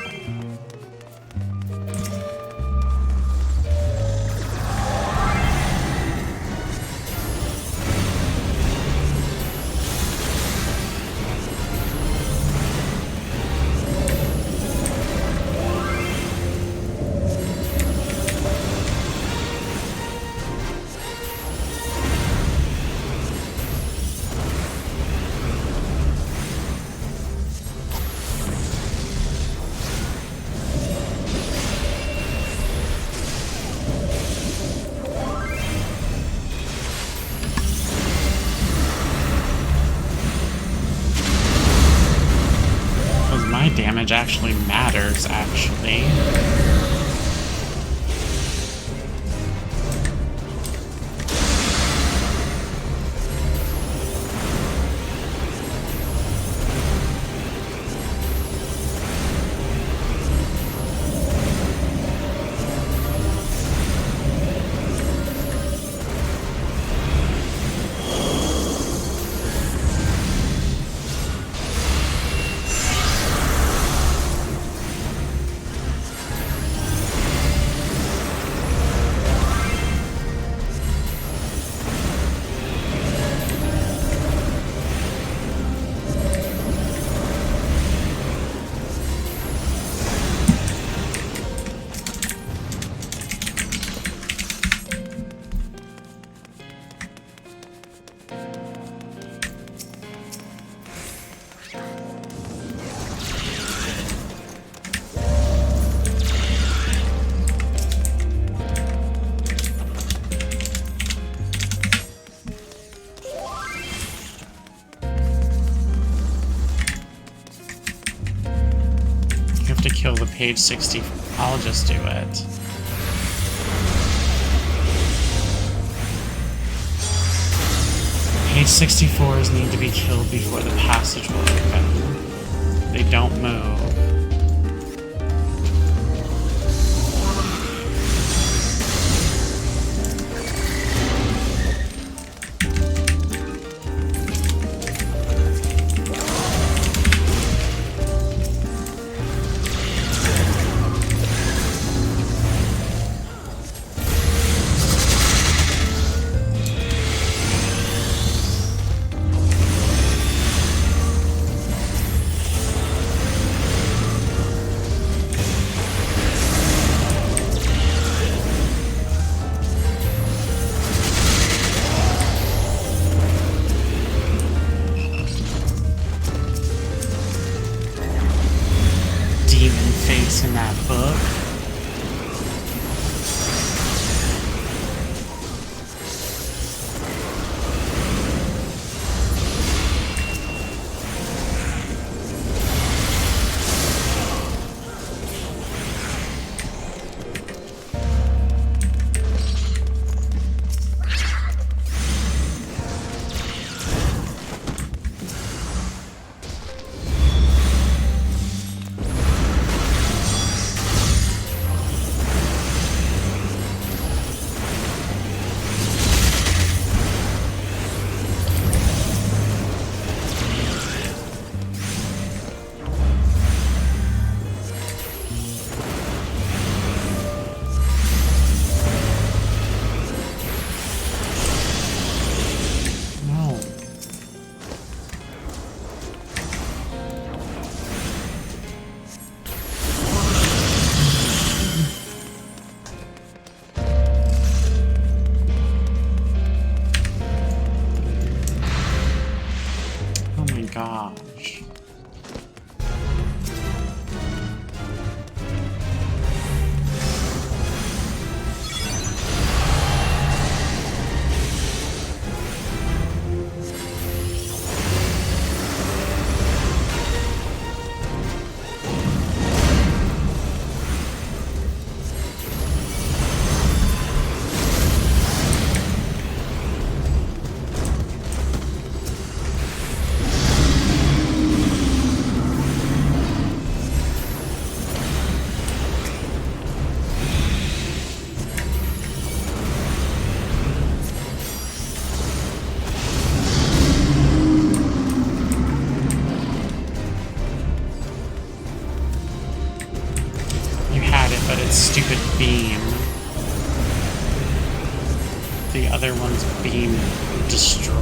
My damage actually matters, actually. To kill the page 60. I'll just do it. Page 64s need to be killed before the passage will open. They don't move. the other one's being destroyed.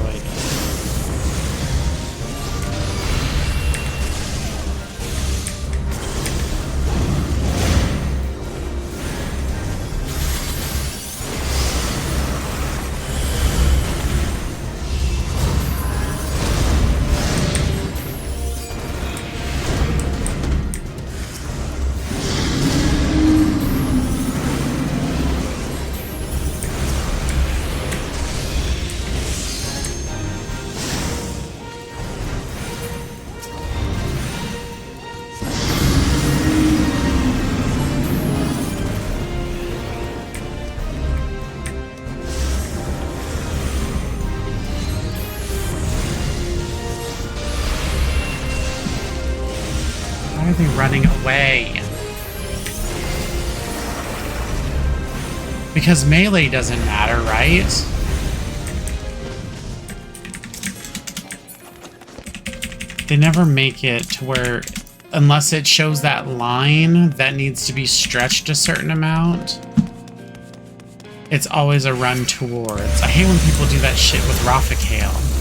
Why are they running away? Because melee doesn't matter, right? They never make it to where, unless it shows that line that needs to be stretched a certain amount, it's always a run towards. I hate when people do that shit with Rafikael.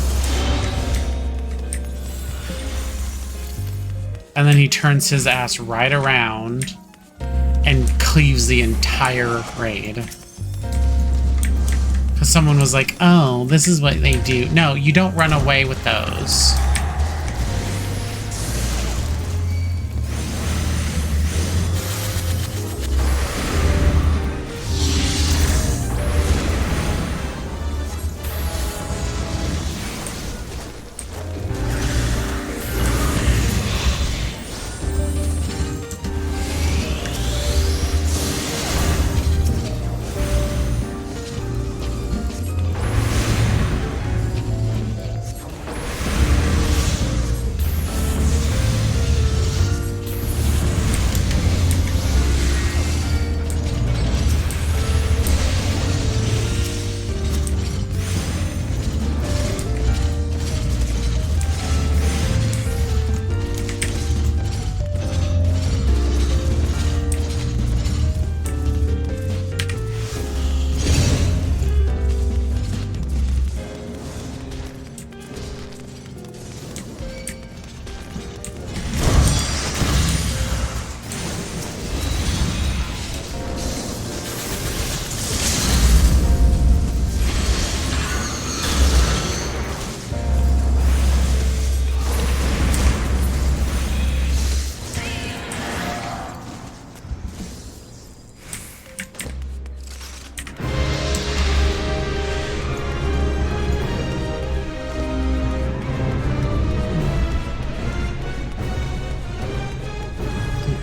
And then he turns his ass right around and cleaves the entire raid. Because someone was like, oh, this is what they do. No, you don't run away with those.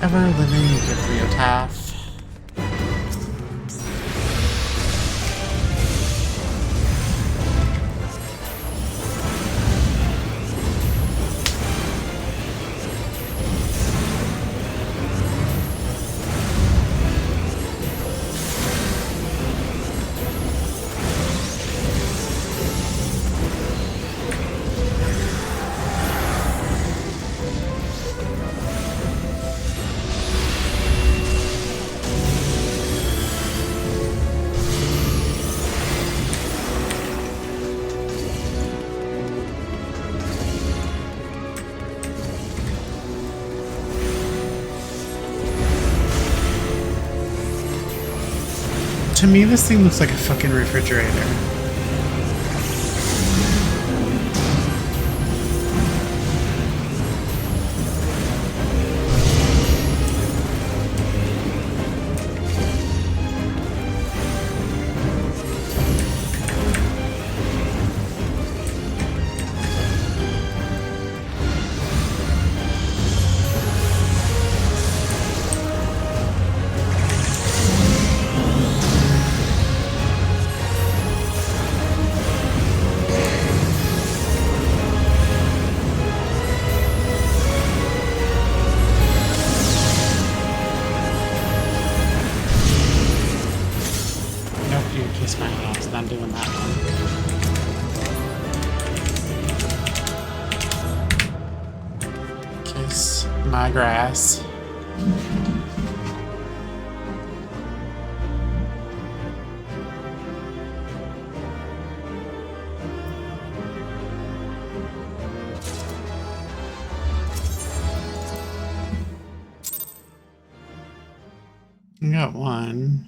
Ever-living Bibliotaph. To me, this thing looks like a fucking refrigerator. Kiss my ass, not doing that one. Kiss my grass. I got one.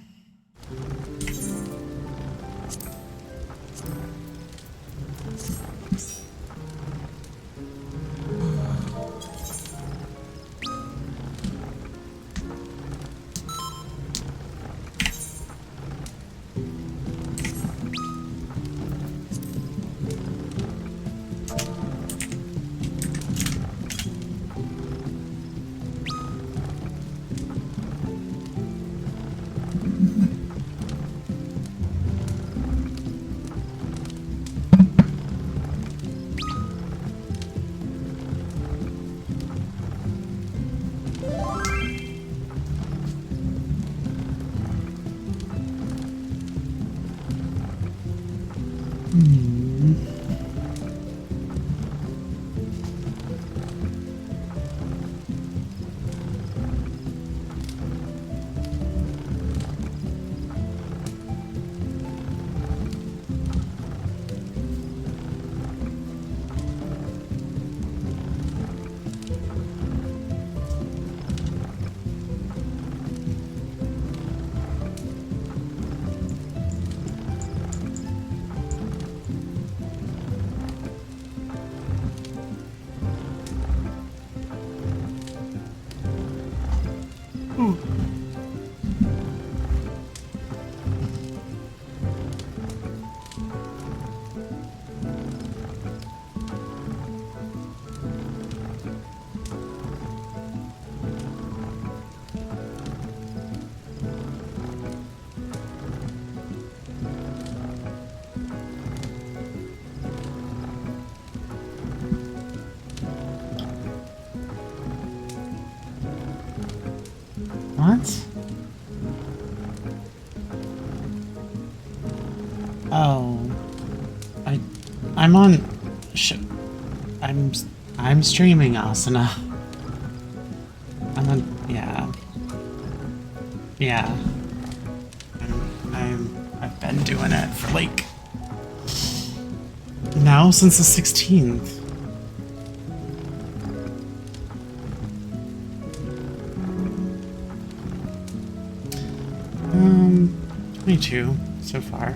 What? Oh, I'm on. I'm streaming Asana. I'm on. Yeah. Yeah. I've been doing it for like now since the 16th. 22 so far.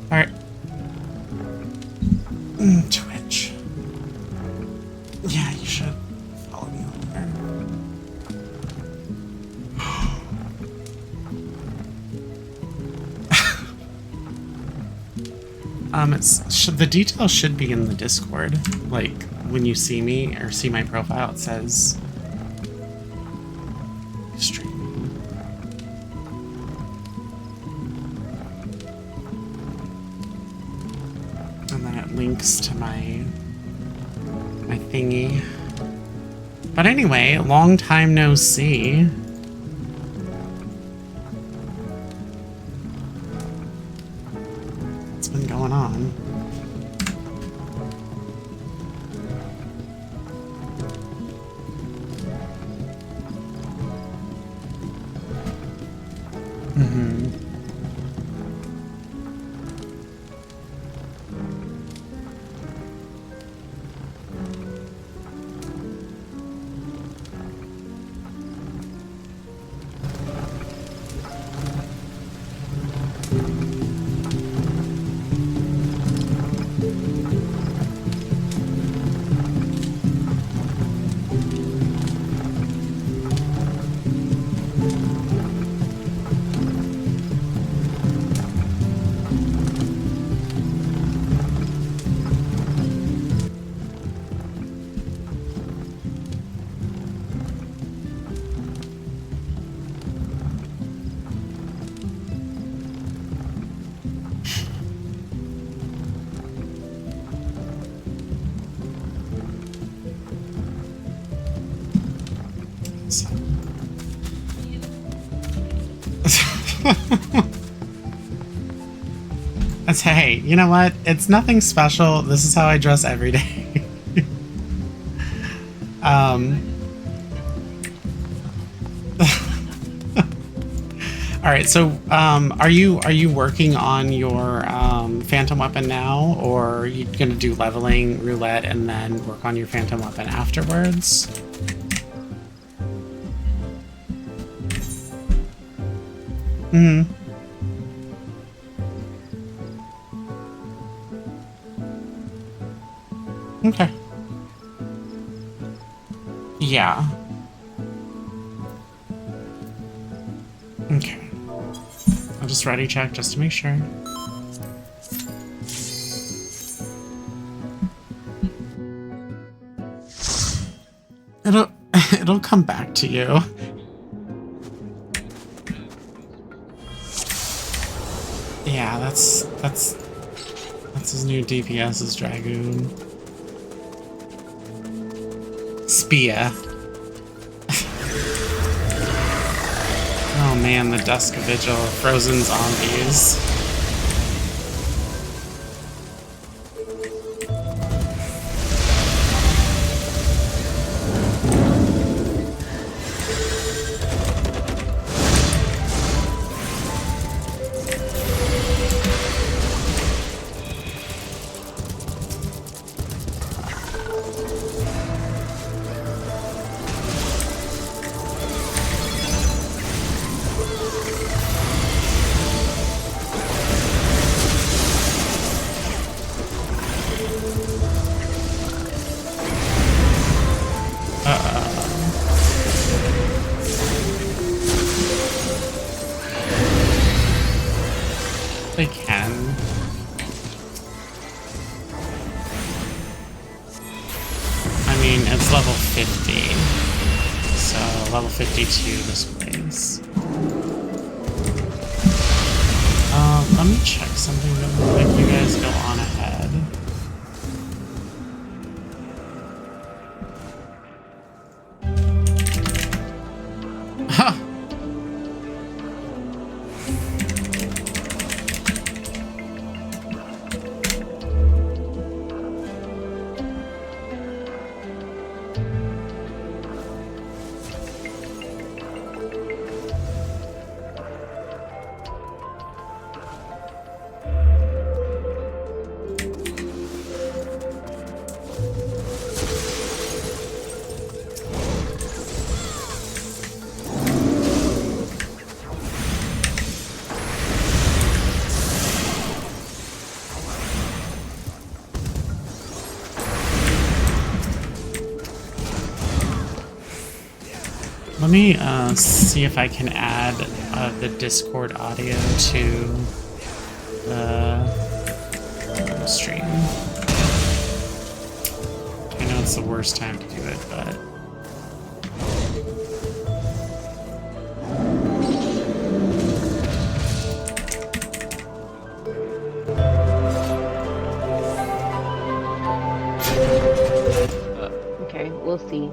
Alright. Twitch. Yeah, you should follow me on there. The details should be in the Discord. Like, when you see me or see my profile, it says stream. And then it links to my thingy. But anyway, long time no see. What's been going on? Hey, you know what? It's nothing special. This is how I dress every day. All right. So, are you working on your phantom weapon now, or are you gonna do leveling roulette and then work on your phantom weapon afterwards? Mm. Okay. Yeah. Okay. I'll just ready check just to make sure. It'll come back to you. Yeah, that's his new DPS's Dragoon. Spear. Oh man, the Dusk Vigil, frozen zombies. They can. I mean, it's level 50. So, level 52 this place. Let me check something real quick. You guys go on ahead. Huh! Let me see if I can add the Discord audio to the stream. I know it's the worst time to do it, but... Okay, we'll see.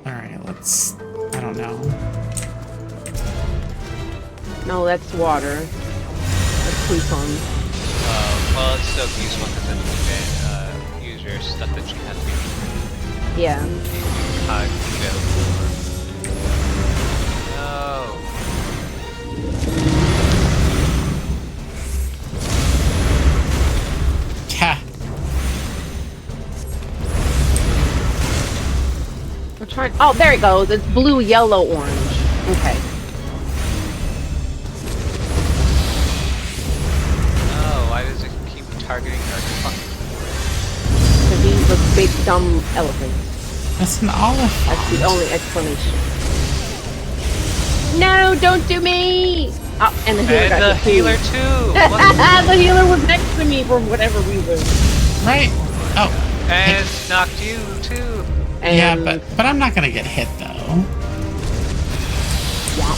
Alright, let's... I don't know. No, that's water. That's Pluton. Well, it's still useful because then you can use your stuff that you have to Yeah. No. Yeah. I'm trying. Oh, there it goes. It's blue, yellow, orange. Okay. Oh, why does it keep targeting our fuck? Because he's a big, dumb elephant. That's an olive. That's the only explanation. No, don't do me! Oh, and the healer got And the hit healer too. too! What? The healer was next to me for whatever reason. Right? Oh. And knocked you too! And Yeah, but I'm not gonna get hit though. yeah.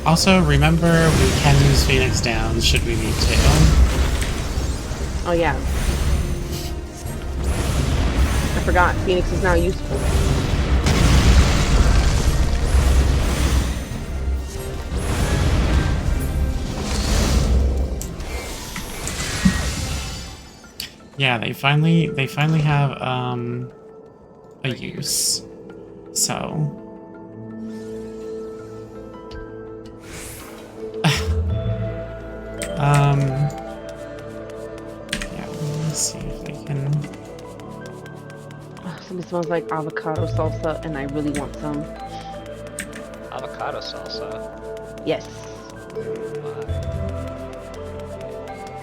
Also, remember we can use Phoenix Downs should we need to. Oh yeah. I forgot. Phoenix is now useful. Yeah, they finally have a use. So yeah, let me see if they can. Oh, some It smells like avocado salsa, and I really want some. Avocado salsa. Yes.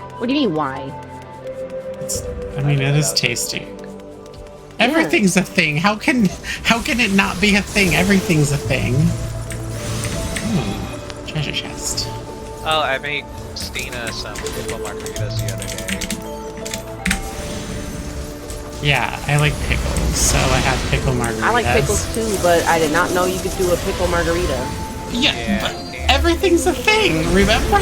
Why? What do you mean, why? I mean, it is tasty. Everything's a thing. How can it not be a thing? Everything's a thing. Ooh, treasure chest. Oh, I made Stina some pickle margaritas the other day. Yeah, I like pickles, so I had pickle margaritas. I like pickles too, but I did not know you could do a pickle margarita. Yeah, but everything's a thing, remember?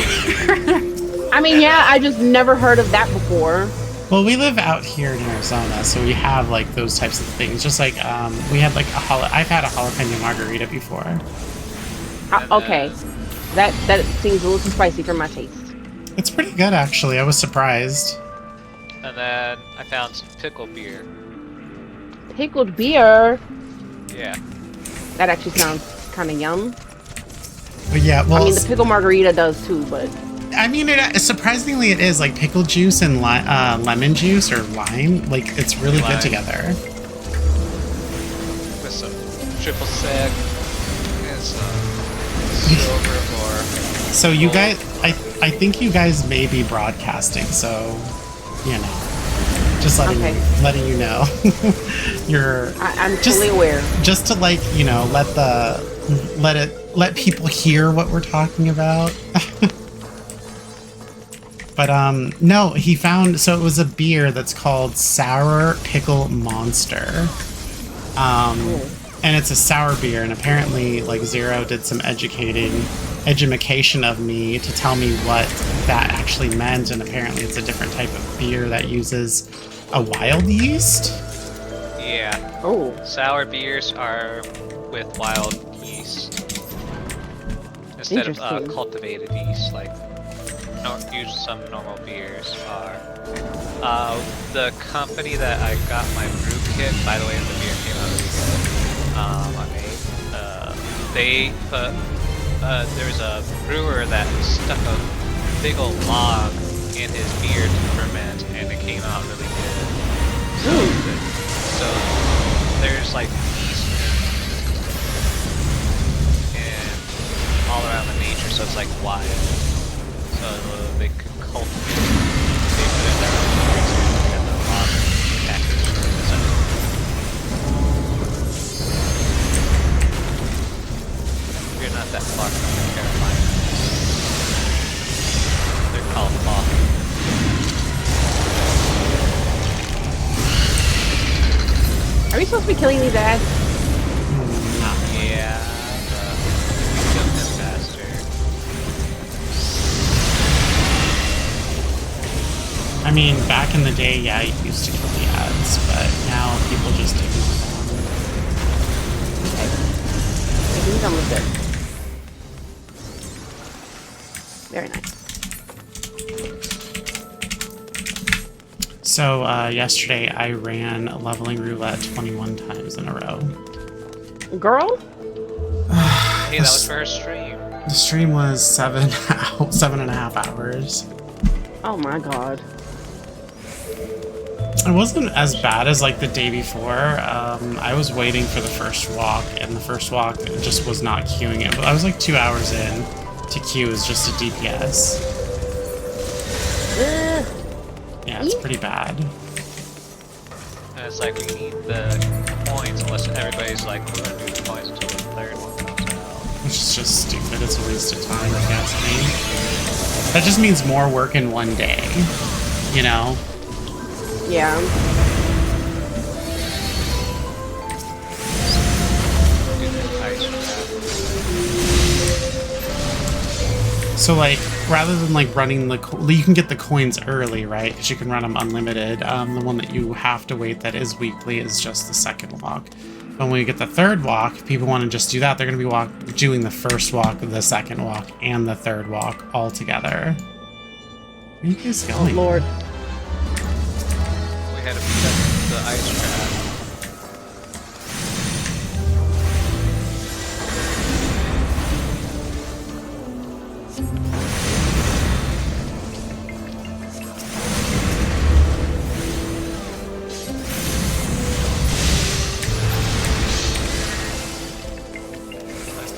I mean, yeah, I just never heard of that before. Well, we live out here in Arizona, so we have like those types of things. Just like we had like I've had a jalapeno margarita before. Okay, that seems a little too spicy for my taste. It's pretty good, actually. I was surprised. And then I found some pickle beer. Pickled beer. Yeah. That actually sounds kind of yum. But yeah, well, I mean, the pickle margarita does too, but I mean, surprisingly, it is like pickle juice and lemon juice or lime. Like, it's really good together. With some triple sec and some silver or. So you guys, I think you guys may be broadcasting. So, you know, just letting you know. I'm fully aware. Just to like, you know, let people hear what we're talking about. But no, he found, so it was a beer that's called Sour Pickle Monster. And it's a sour beer, and apparently like Zero did some education of me to tell me what that actually meant, and apparently it's a different type of beer that uses a wild yeast. Yeah. Oh. Sour beers are with wild yeast instead of cultivated yeast, like usually some normal beers are. The company that I got my brew kit, by the way, the beer came out really good. They put there's a brewer that stuck a big old log in his beer to ferment, and it came out really good. So there's like yeast and all around the nature, so it's like wild. So they could cultivate it. They put in their own research and the log package for the center. We're not that far from North Carolina. They're called coffee. Are we supposed to be killing these ads? Yeah, but we killed them faster. I mean, back in the day, yeah, you used to kill the ads, but now people just take them down. Okay. These almost good. Very nice. So yesterday I ran leveling roulette 21 times in a row. Girl? Hey, that was for her stream. The stream was 7.5 hours. Oh my god. It wasn't as bad as like the day before. I was waiting for the first walk, and the first walk just was not queuing it. But I was like 2 hours in to queue as just a DPS. Yeah, it's pretty bad. And it's like we need the coins unless everybody's like, we're gonna do the coins until the third one comes out. Which is just stupid. It's a waste of time, if you ask me. That just means more work in one day, you know? Yeah. So like, rather than like running you can get the coins early, right? Because you can run them unlimited. The one that you have to wait that is weekly is just the second walk. But when you get the third walk, if people want to just do that, they're going to be doing the first walk, the second walk, and the third walk all together. Where are you guys going? Oh, Lord. We had to beat up the ice trap.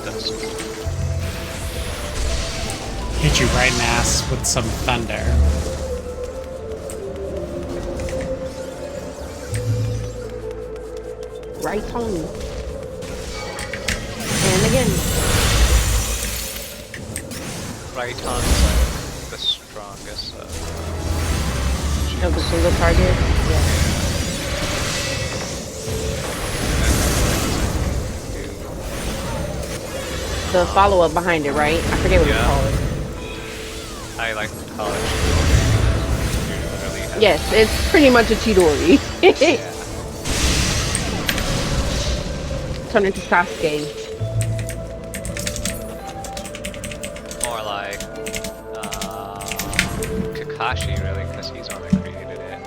dusk. Hit you right in the ass with some thunder. Right on. And again. Right on is like the strongest. Of the single target? Yeah. The follow-up behind it, right? I forget what it's called. I like to call it. Yes, it's pretty much a Chidori. Yeah. Turn into Sasuke. More like Kakashi, really, because he's the one that created it.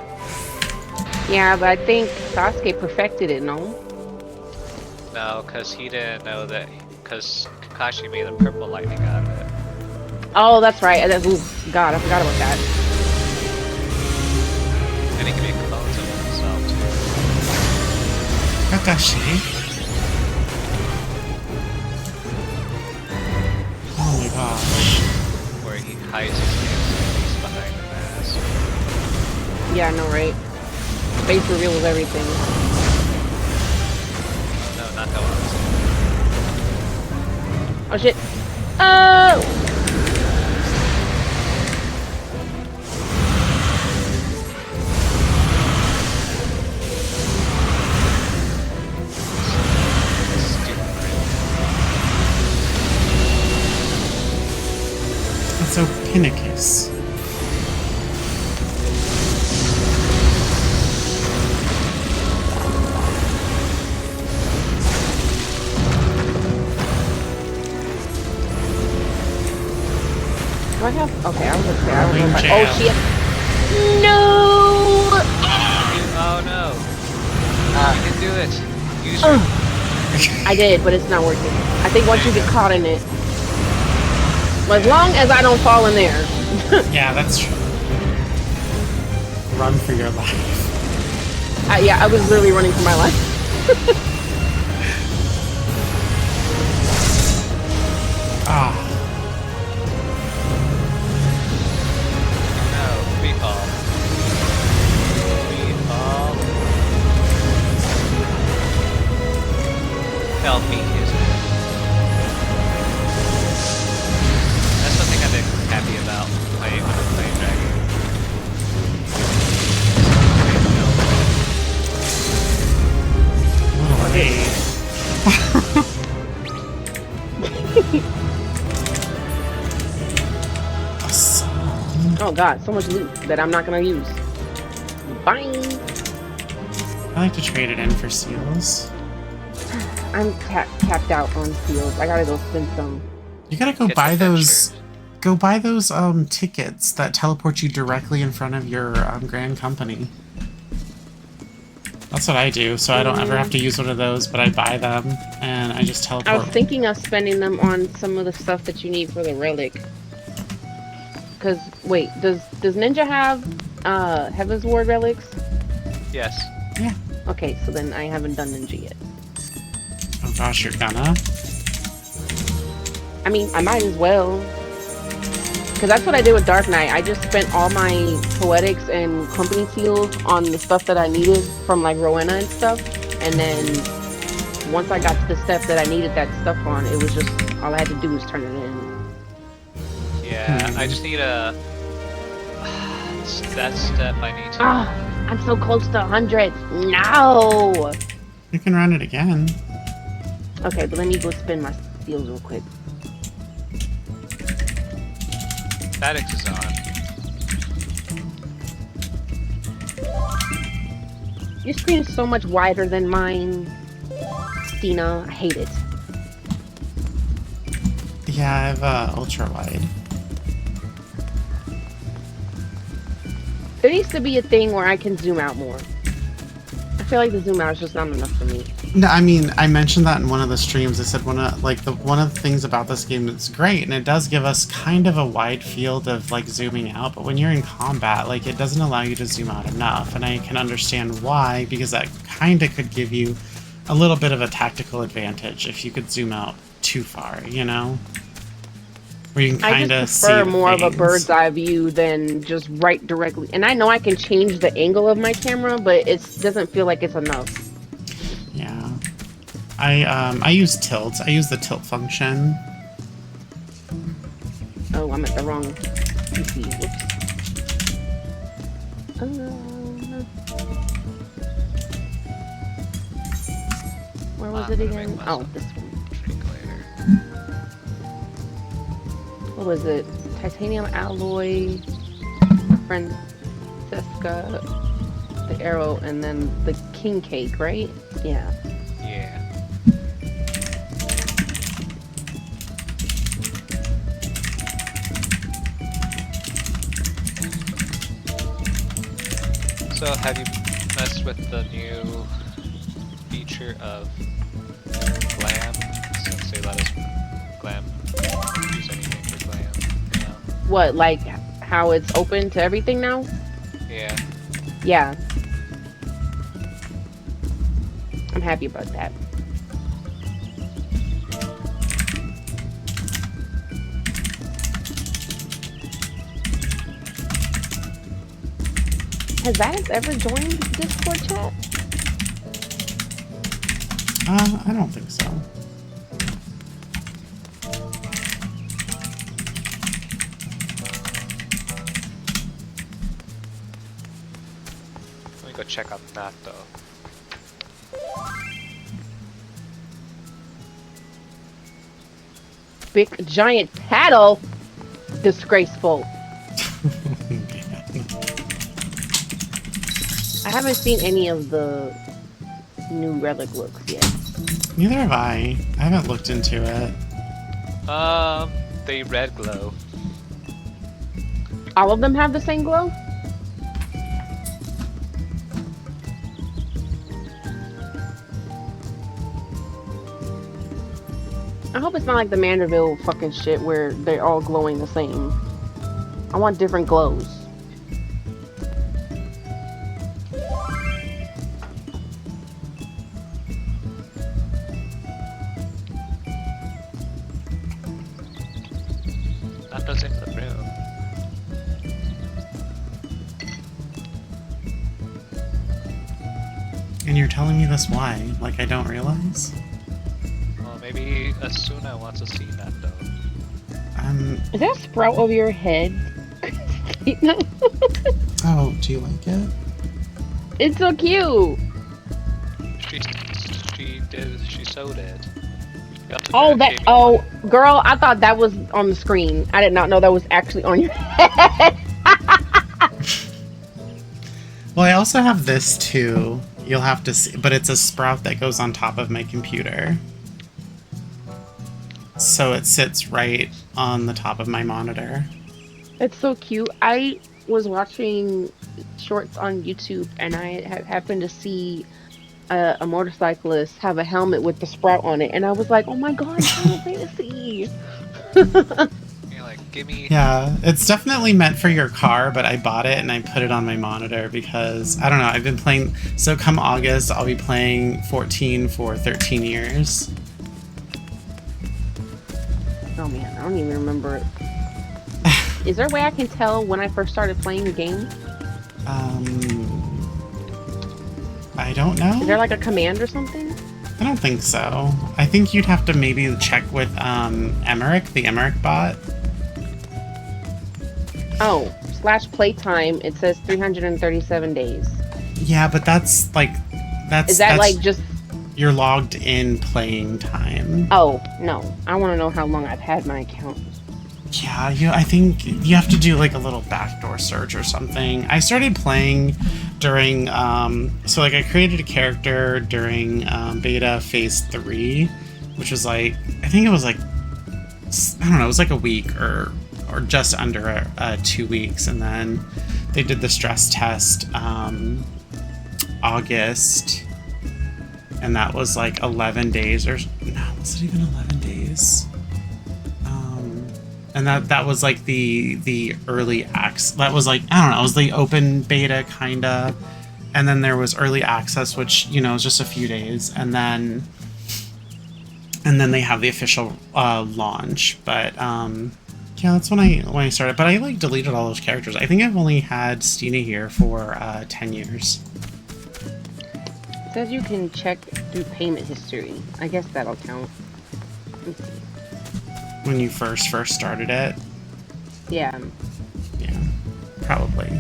Yeah, but I think Sasuke perfected it, no? No, because he didn't know that. Because Kakashi made the purple lightning out of it. Oh, that's right. Ooh, God, I forgot about that. And he can make clones of himself too. Kakashi. Oh my gosh. Where he hides his face behind the mask. Yeah, I know, right? Face reveals everything. No, not that one. Oh, shit. Oh! That's so Pinnacus. Do I have? Okay, I was gonna say, I don't know if I. Jail. Oh, shit. No! Oh no! You can do it! Use your... I did, but it's not working. I think once you get caught in it. As long as I don't fall in there. Yeah, that's true. Run for your life. Yeah, I was literally running for my life. Ah. No, free fall. Free fall. Help me, isn't it? That's one thing I've been happy about playing when I'm playing Dragon. Oh god, so much loot that I'm not gonna use. Bye! I like to trade it in for seals. I'm capped out on seals. I gotta go spend some. You gotta go Get buy the those. Go buy those tickets that teleport you directly in front of your grand company. That's what I do, so I don't ever have to use one of those, but I buy them and I just teleport. I was thinking of spending them on some of the stuff that you need for the relic. Cause wait, does Ninja have Heaven's Ward relics? Yes. Yeah. Okay, so then I haven't done Ninja yet. Oh gosh, you're gonna? I mean, I might as well. Because that's what I did with Dark Knight. I just spent all my poetics and company seals on the stuff that I needed from like Rowena and stuff. And then once I got to the step that I needed that stuff on, it was just, all I had to do was turn it in. Yeah, I just need a... that step I need to... Ah, I'm so close to 100. No! You can run it again. Okay, but let me go spin my seals real quick. Statics is on. Your screen is so much wider than mine, Stina. I hate it. Yeah, I have ultra wide. There needs to be a thing where I can zoom out more. I feel like the zoom out is just not enough for me. No, I mean, I mentioned that in one of the streams. I said one of the things about this game that's great, and it does give us kind of a wide field of like zooming out. But when you're in combat, like it doesn't allow you to zoom out enough, and I can understand why, because that kind of could give you a little bit of a tactical advantage if you could zoom out too far, you know? Where you can I kind of just prefer see more of a things. bird's eye view than just right directly. And I know I can change the angle of my camera, but it doesn't feel like it's enough. Yeah. I use tilt. I use the tilt function. Oh, I'm at the wrong PC. Where was it again? Oh, this one. Drink later. What was it? Titanium alloy, Francesca, the arrow, and then the king cake, right? Yeah. Yeah. So have you messed with the new feature of glam, since they let us glam use anything for glam, you know? What, like how it's open to everything now? Yeah. Yeah. I'm happy about that. Has Vax ever joined Discord chat? I don't think so. Let me go check out that though. Big giant paddle? Disgraceful. I haven't seen any of the new relic looks yet. Neither have I. I haven't looked into it. They red glow. All of them have the same glow? I hope it's not like the Manderville fucking shit where they're all glowing the same. I want different glows. That does in the room. And you're telling me this why? Like I don't realize? Well, maybe Asuna wants to see that though. Is that a sprout over your head? Oh, do you like it? It's so cute. She sewed it. Oh, that. Oh, girl, I thought that was on the screen. I did not know that was actually on your head. Well, I also have this too. You'll have to see, but it's a sprout that goes on top of my computer. So it sits right on the top of my monitor. It's so cute. I was watching shorts on YouTube and I happened to see a motorcyclist have a helmet with the sprout on it, and I was like, oh my god, Final Fantasy! You're like, gimme. Yeah, it's definitely meant for your car, but I bought it and I put it on my monitor because, I don't know, I've been playing, so come August, I'll be playing 14 for 13 years. Oh man, I don't even remember it. Is there a way I can tell when I first started playing the game? I don't know. Is there like a command or something? I don't think so. I think you'd have to maybe check with Emmerich, the Emmerich bot. Oh, /playtime, it says 337 days. Yeah, but that's like, Is that like just... You're logged in playing time. Oh, no. I want to know how long I've had my account. Yeah, I think you have to do like a little backdoor search or something. I started playing during, so like I created a character during beta phase 3, which was like, I think it was like, I don't know, it was like a week or just under 2 weeks. And then they did the stress test August, and that was like 11 days or, no, was it even 11 days? And that was like the early access. That was like, I don't know, it was the open beta kinda. And then there was early access, which, you know, was just a few days. And then and then they have the official launch. But yeah, that's when I started. But I like deleted all those characters. I think I've only had Stina here for 10 years. It says you can check through payment history. I guess that'll count. Let me see. When you first started it. Yeah. Yeah, probably.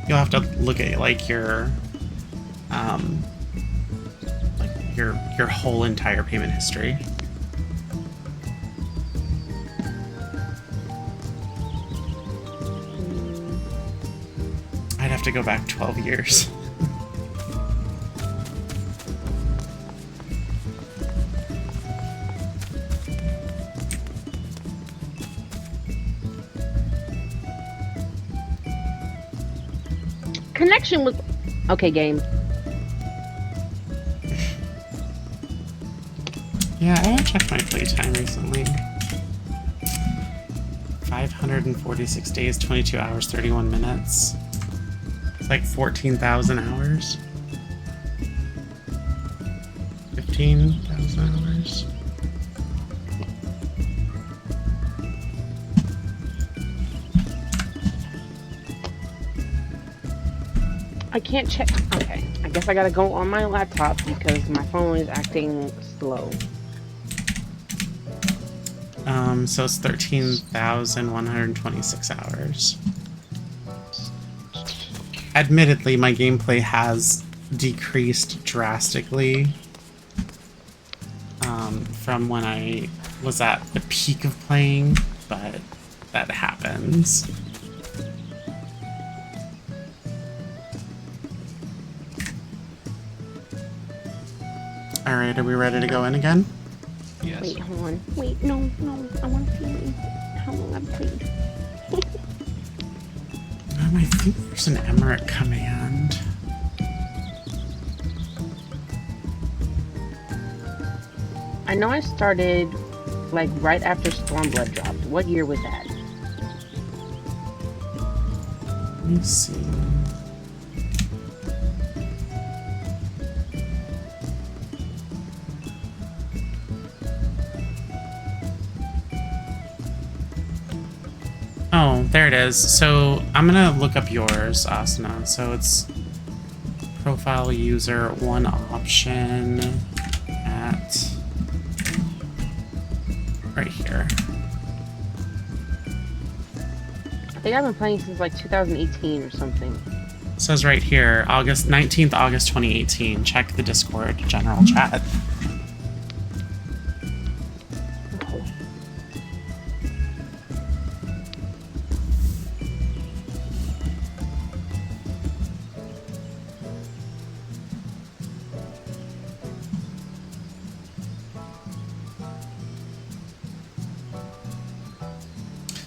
You'll have to look at like your whole entire payment history. I'd have to go back 12 years. Connection with... Okay, game. Yeah, I haven't checked my playtime recently. 546 days, 22 hours, 31 minutes. It's like 14,000 hours. 15,000 hours. I can't check. Okay, I guess I gotta go on my laptop because my phone is acting slow. So it's 13,126 hours. Admittedly, my gameplay has decreased drastically from when I was at the peak of playing, but that happens. Alright, are we ready to go in again? Yes. Wait, hold on. Wait, no. I want to see how long I've played. I think there's an Emmerich command. I know I started like right after Stormblood dropped. What year was that? Let me see. Oh, there it is. So I'm gonna look up yours, Asuna. So it's profile user one option at right here. I think I've been playing since like 2018 or something. It says right here, August 19th, August 2018. Check the Discord general chat. Okay.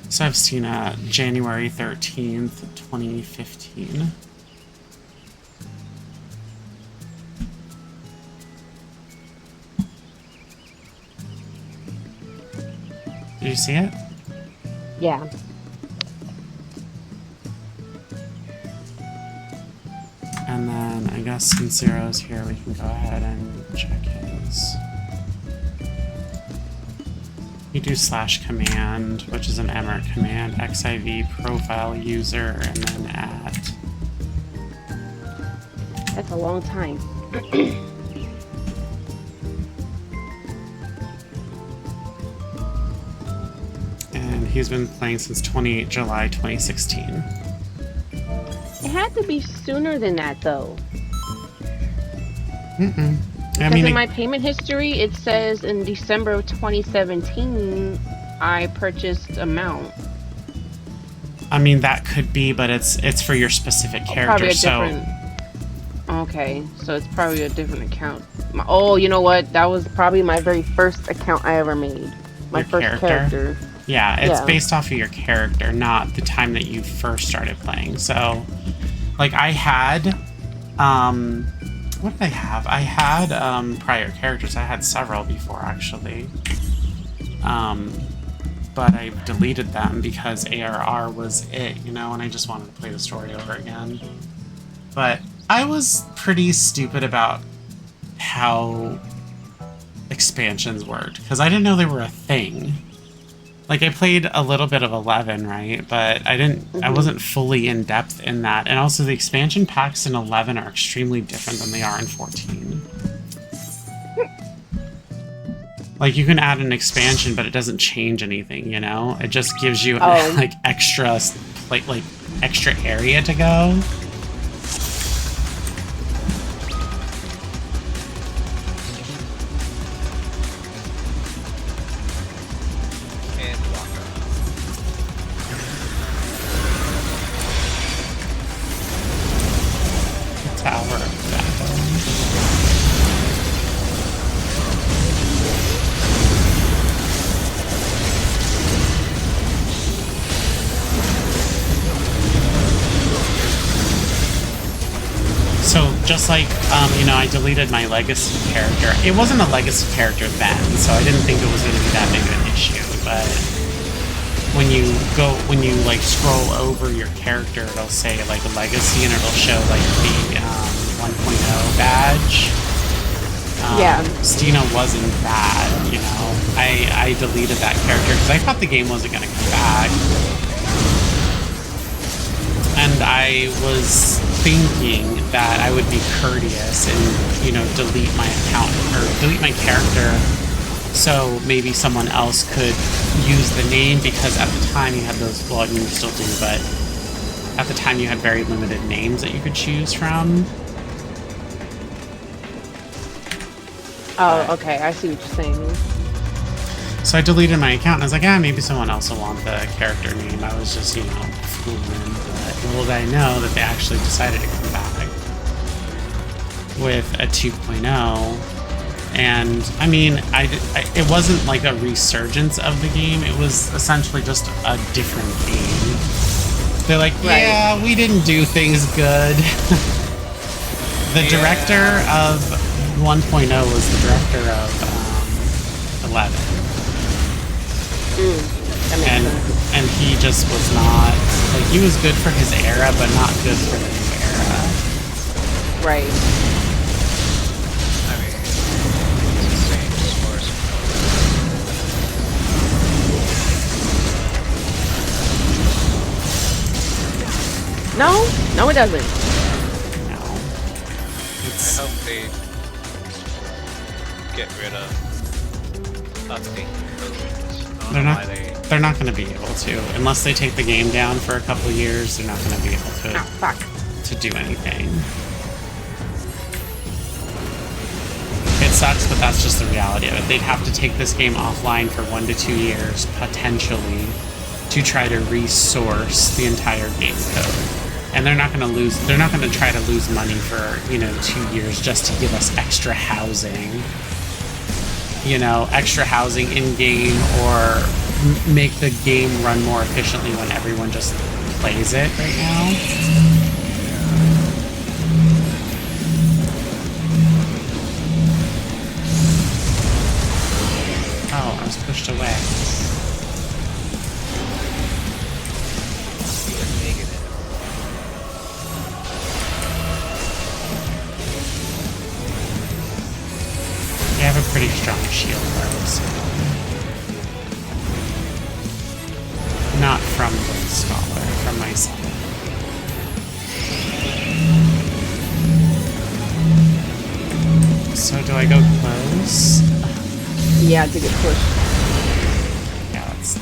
So I've seen January 13th, 2015. Did you see it? Yeah. And then I guess since Zero's here, we can go ahead and check his. You do /command, which is an Emmerich command, XIV profile user, and then at. That's a long time. And he's been playing since July 2016. It had to be sooner than that, though. Mm-mm. I Because mean, in my payment history, it says in December of 2017, I purchased a mount. I mean that could be, but it's for your specific character. Probably a so different. Okay, so it's probably a different account. Oh, you know what? That was probably my very first account I ever made. My Your first character. yeah, it's Yeah. based off of your character, not the time that you first started playing. So, like I had, what did I have? I had prior characters. I had several before actually. But I deleted them because ARR was it, you know, and I just wanted to play the story over again. But I was pretty stupid about how expansions worked, because I didn't know they were a thing. Like, I played a little bit of 11, right? But I wasn't fully in depth in that. And also the expansion packs in 11 are extremely different than they are in 14. Like, you can add an expansion, but it doesn't change anything, you know? It just gives you, like, extra area to go. Just like, you know, I deleted my legacy character. It wasn't a legacy character then, so I didn't think it was going to be that big of an issue. But when you like scroll over your character, it'll say like legacy, and it'll show like the 1.0 badge. Yeah. Stina wasn't bad, you know. I deleted that character because I thought the game wasn't going to come back. And I was thinking that I would be courteous and, you know, delete my account or delete my character so maybe someone else could use the name, because at the time you had those, well, I mean, you still do, but at the time you had very limited names that you could choose from. Oh, okay, I see what you're saying. So I deleted my account and I was like, maybe someone else will want the character name. I was just, you know, fooling. But little did I know that they actually decided to come back with a 2.0. And, I mean, it wasn't like a resurgence of the game. It was essentially just a different game. They're like, yeah, we didn't do things good. The director of 1.0 was the director of 11. And he just was not, like, he was good for his era, but not good for the new era. Right. I mean, it's the same source. No, it doesn't. No. I hope they get rid of update versions. They're not going to be able to. Unless they take the game down for a couple years, they're not going to be able to, to do anything. It sucks, but that's just the reality of it. They'd have to take this game offline for 1 to 2 years, potentially, to try to resource the entire game code. And they're not going to try to lose money for, you know, 2 years just to give us extra housing. You know, extra housing in-game, or make the game run more efficiently when everyone just plays it right now. Oh, I was pushed away. I have a pretty strong shield, though, so... Not from the scholar, from myself. So do I go close? Yeah, to get pushed. Yeah, that's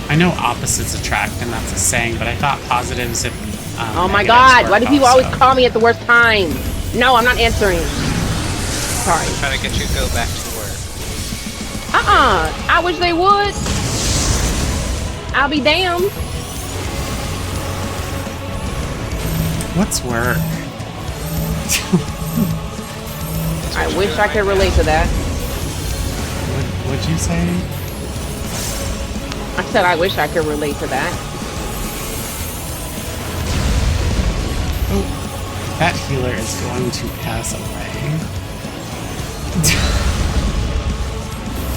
I know opposites attract, and that's a saying, but I thought positives if oh my god, why do people always call me at the worst time? No, I'm not answering. Sorry. I'm trying to get you to go back to work. I wish they would. I'll be damned. What's work? I wish I could relate to that. What'd you say? I said I wish I could relate to that. Oh, that healer is going to pass away.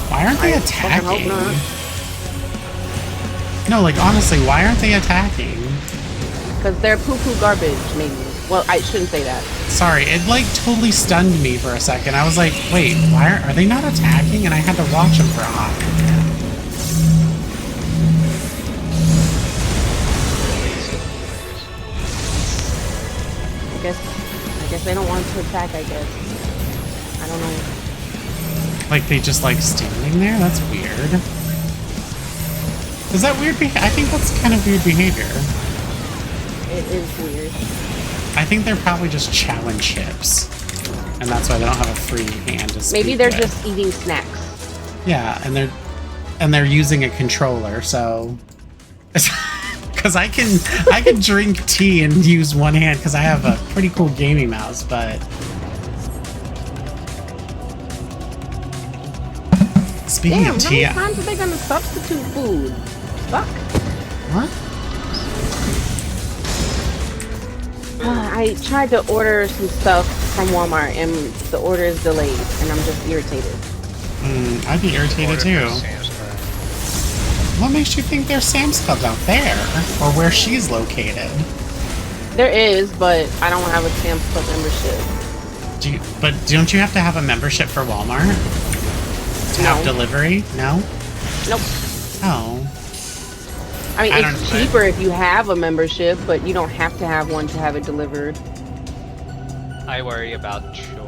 Why aren't they attacking? No, like, honestly, why aren't they attacking? Because they're poo-poo garbage, maybe. Well, I shouldn't say that. Sorry, it like totally stunned me for a second. I was like, wait, why are they not attacking? And I had to watch them for a hot minute. I guess they don't want to attack, I guess. I don't know. Like they just like standing there? That's weird. Is that weird I think that's kind of weird behavior. It is weird. I think they're probably just chowing chips. And that's why they don't have a free hand to speak Maybe they're with. just eating snacks. Yeah, and they're using a controller, so because I can drink tea and use one hand because I have a pretty cool gaming mouse, but speaking Damn, of how tea, many times are they gonna substitute food? Fuck. what? I tried to order some stuff from Walmart and the order is delayed and I'm just irritated. I'd be irritated too. What makes you think there's Sam's Club out there, or where she's located? There is, but I don't have a Sam's Club membership. But don't you have to have a membership for Walmart to have delivery? No. Nope. Oh. I mean, it's cheaper if you have a membership, but you don't have to have one to have it delivered. I worry about your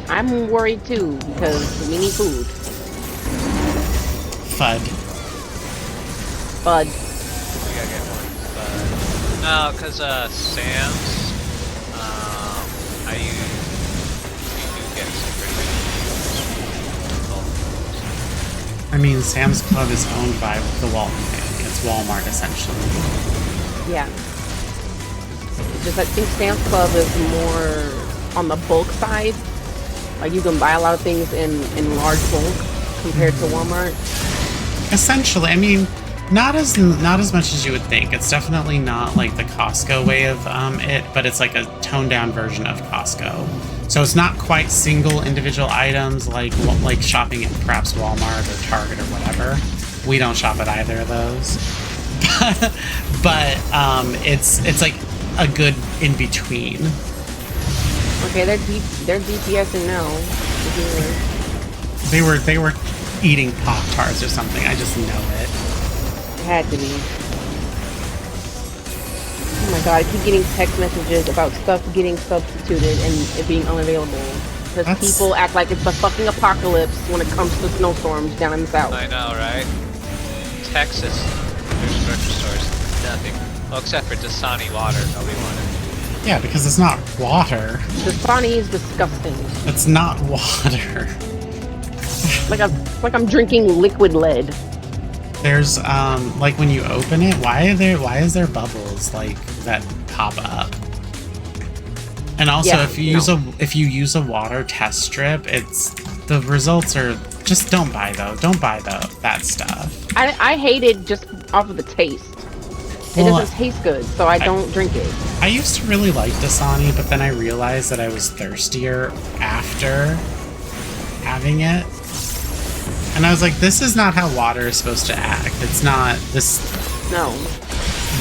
I'm worried too, because we need food. FUD. Bud. We gotta get more FUD. No, because Sam's, you do get some pretty good. I mean, Sam's Club is owned by the Walton family. It's Walmart, essentially. Yeah. Just I think Sam's Club is more on the bulk side. Like you can buy a lot of things in large bulk compared to Walmart. Essentially, I mean, not as much as you would think. It's definitely not like the Costco way of it, but it's like a toned down version of Costco. So it's not quite single individual items like shopping at perhaps Walmart or Target or whatever. We don't shop at either of those, but it's like a good in between. Okay, they're DPSing now. They were eating Pop-Tarts or something. I just know it. It had to be. Oh my god, I keep getting text messages about stuff getting substituted and it being unavailable. Because people act like it's the fucking apocalypse when it comes to snowstorms down in the south. I know, right? Texas, there's grocery stores, nothing. Well, except for Dasani water, nobody wanted. Yeah, because it's not water. Dasani is disgusting. It's not water. like I'm drinking liquid lead. There's like when you open it, why is there bubbles like that pop up? And also if you use a water test strip, the results are just don't buy that stuff. I hate it just off of the taste. It doesn't taste good, so I don't drink it. I used to really like Dasani, but then I realized that I was thirstier after having it. And I was like, this is not how water is supposed to act. It's not this. No.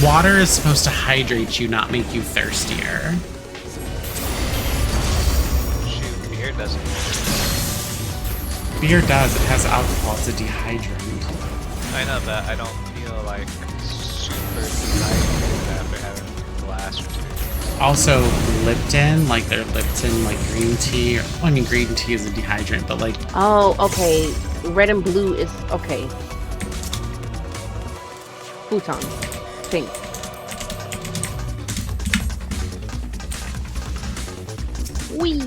Water is supposed to hydrate you, not make you thirstier. Shoot, beer doesn't. Beer does. It has alcohol. It's a dehydrant. I know, but I don't feel like super dehydrated after having a glass or two. Also, Lipton, like their Lipton, like green tea. I mean, green tea is a dehydrant, but like. Oh, okay. Red and blue is okay. Futon. Pink. Whee!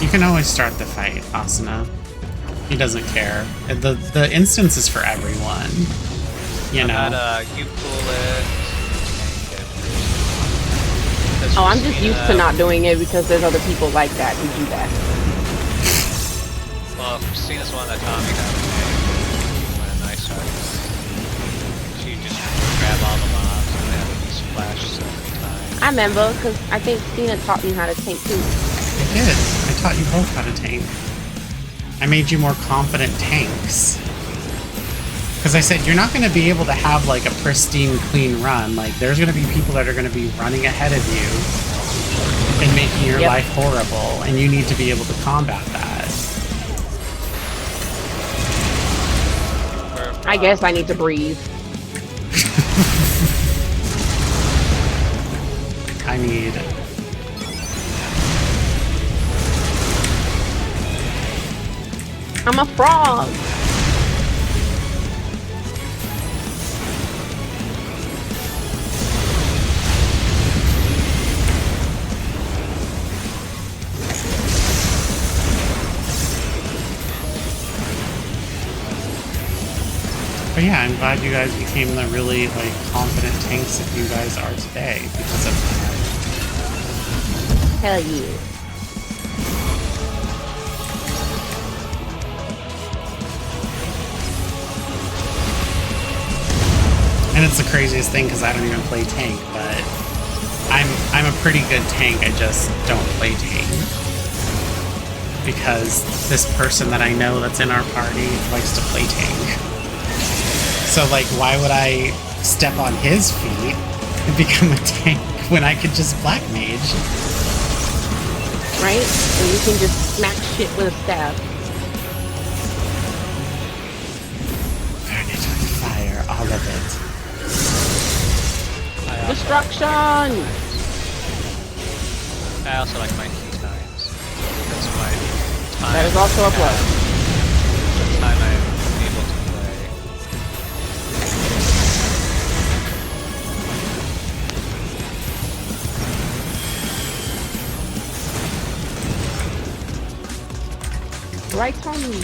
You can always start the fight, Asuna. He doesn't care. The instance is for everyone. You know. You pull it. Oh, I'm just used to not doing it because there's other people like that who do that. Well, Christina's one that taught me how to play when I started. She just grab all the mobs and they have to be splashed so many times. I remember, because I think Stina taught me how to tank too. I did. I taught you both how to tank. I made you more confident tanks. Because I said, you're not going to be able to have like a pristine, clean run. Like, there's going to be people that are going to be running ahead of you and making your life horrible, and you need to be able to combat that. I guess I need to breathe. I need... I'm a frog. But yeah, I'm glad you guys became the really like confident tanks that you guys are today because of that. Hell yeah. And it's the craziest thing because I don't even play tank, but I'm a pretty good tank. I just don't play tank because this person that I know that's in our party likes to play tank. So, like, why would I step on his feet and become a tank when I could just black mage? Right? And you can just smack shit with a staff. Fire, all of it. Destruction! I also like my key times. That's my time. That is also a plus. The time I'm able to play. Right, Tony?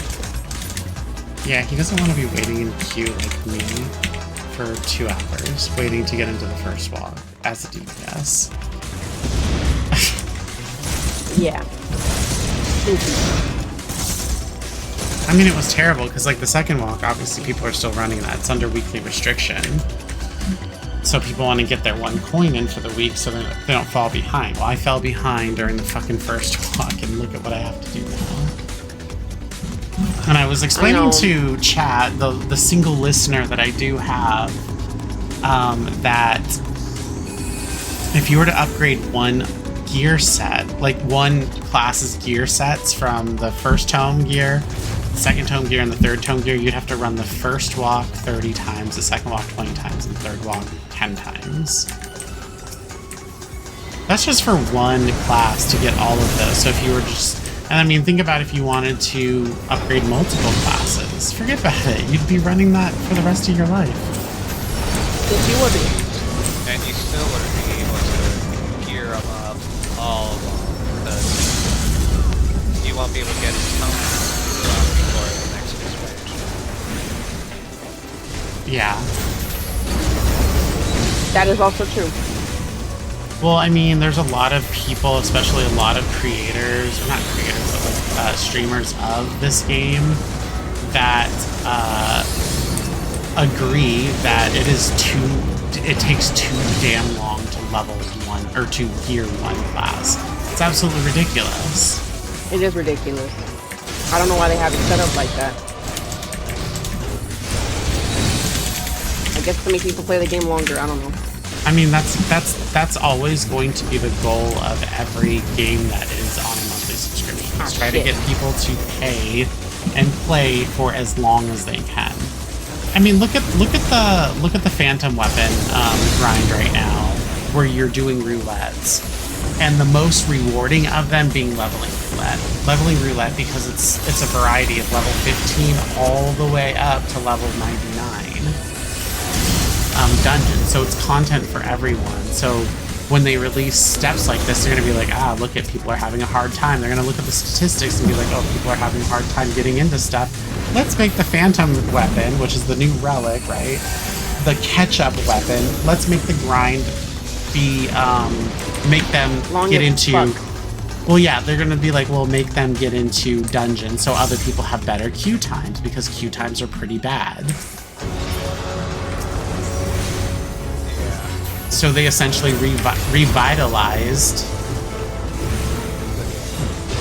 Yeah, he doesn't want to be waiting in queue like me for 2 hours, waiting to get into the first walk as a DPS. Yeah. I mean, it was terrible because, like, the second walk, obviously people are still running that. It's under weekly restriction. So people want to get their 1 coin in for the week so they don't fall behind. Well, I fell behind during the fucking first walk, and look at what I have to do now. And I was explaining to chat, the single listener that I do have, that if you were to upgrade 1 gear set, like 1 class's gear sets from the first tome gear, second tome gear, and the third tome gear, you'd have to run the first walk 30 times, the second walk 20 times, and the third walk 10 times. That's just for 1 class to get all of those. So if you were just... And I mean, think about if you wanted to upgrade multiple classes. Forget about it. You'd be running that for the rest of your life. Yes, you would be. And you still wouldn't be able to gear them up all along because you won't be able to get tons before the next expansion. Yeah. That is also true. Well, I mean, there's a lot of people, especially a lot of creators, not creators, but like streamers of this game that agree that it takes too damn long to level 1 or to gear 1 class. It's absolutely ridiculous. It is ridiculous. I don't know why they have it set up like that. I guess to make people play the game longer, I don't know. I mean, that's always going to be the goal of every game that is on a monthly subscription. Is try to get people to pay and play for as long as they can. I mean, look at the Phantom Weapon grind right now, where you're doing roulettes, and the most rewarding of them being leveling roulette because it's a variety of level 15 all the way up to level 99. Dungeon, so it's content for everyone. So when they release steps like this, they're gonna be like, look at people are having a hard time. They're gonna look at the statistics and be like, oh, people are having a hard time getting into stuff. Let's make the Phantom Weapon, which is the new relic, right? The catch-up weapon. Let's make the grind be make them get into. Well, yeah, they're gonna be like, well, make them get into dungeon so other people have better queue times because queue times are pretty bad. So they essentially revitalized,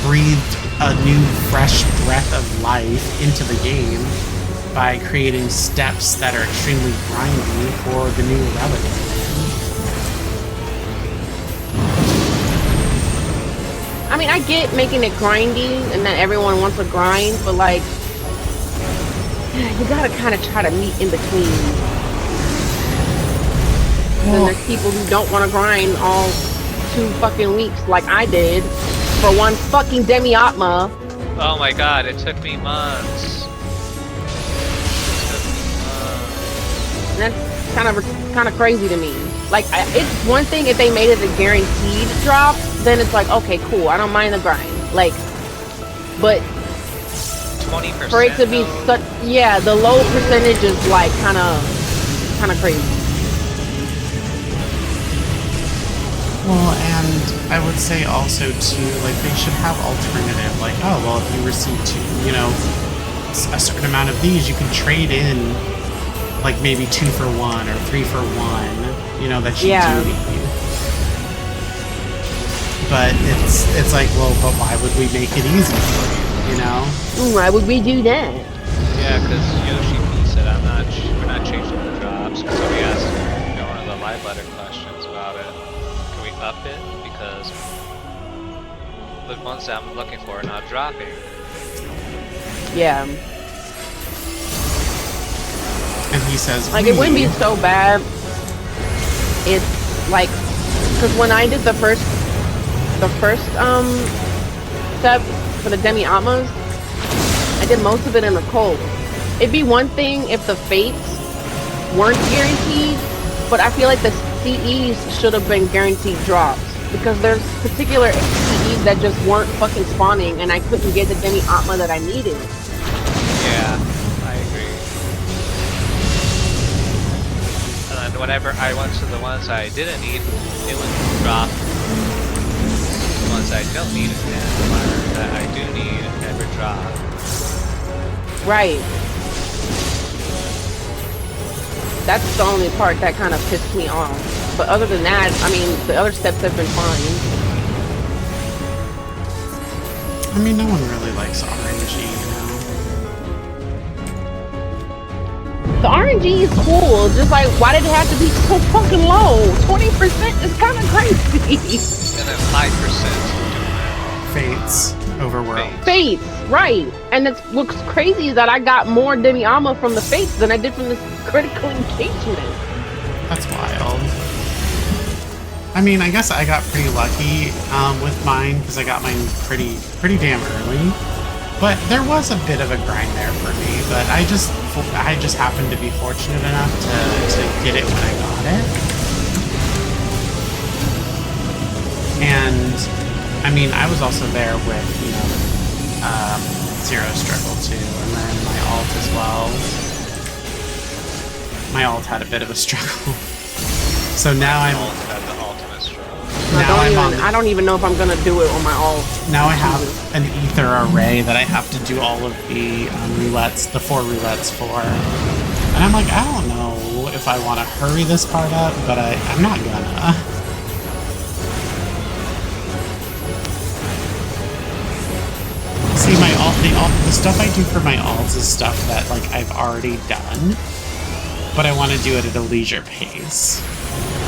breathed a new fresh breath of life into the game by creating steps that are extremely grindy for the new relic. I mean, I get making it grindy and that everyone wants to grind, but like, you gotta kind of try to meet in between. And there's people who don't want to grind all 2 fucking weeks like I did for one fucking demi-atma. Oh my god, it took me months. And that's kind of crazy to me. Like, it's one thing if they made it a guaranteed drop, then it's like, okay, cool, I don't mind the grind. Like, but 20% for it to be such, yeah, the low percentage is like kind of crazy. Well, and I would say also too, like they should have alternative. Like, oh well, if you receive a certain amount of these, you can trade in, like maybe 2 for 1 or 3 for 1. That you do need. But it's like, well, but why would we make it easy for you? Why would we do that? Yeah, because Yoshi said we're not changing the drops. Somebody asked one of the live letter questions about it. Can we up it? Because the ones that I'm looking for are not dropping. Yeah. And he says, like, it wouldn't be so bad. It's like, because when I did the first step for the demi-atmas, I did most of it in the cold. It'd be one thing if the fates weren't guaranteed, but I feel like the CEs should have been guaranteed drops, because there's particular CEs that just weren't fucking spawning, and I couldn't get the demi-atma that I needed. Yeah, I agree. And whenever I went to the ones I didn't need, it would drop. The ones I don't need, and the ones that I do need never drop. Right. That's the only part that kind of pissed me off. But other than that, I mean, the other steps have been fine. I mean, no one really likes RNG, The RNG is cool, just like, why did it have to be so fucking low? 20% is kind of crazy. And then 5%. Fates over world. Fates, right. And what's crazy is that I got more demi-atma from the Fates than I did from this critical engagement. That's wild. I mean, I guess I got pretty lucky with mine, because I got mine pretty damn early. But there was a bit of a grind there for me, but I just happened to be fortunate enough to get it when I got it. And I mean, I was also there with, Zero Struggle too, and then my alt as well. My alt had a bit of a struggle. So now I'm... I don't even know if I'm gonna do it on my alt. Now I have an ether array that I have to do all of the roulettes, the 4 roulettes for. And I'm like, I don't know if I want to hurry this part up, but I'm not gonna. See, my the stuff I do for my alts is stuff that like I've already done, but I want to do it at a leisure pace.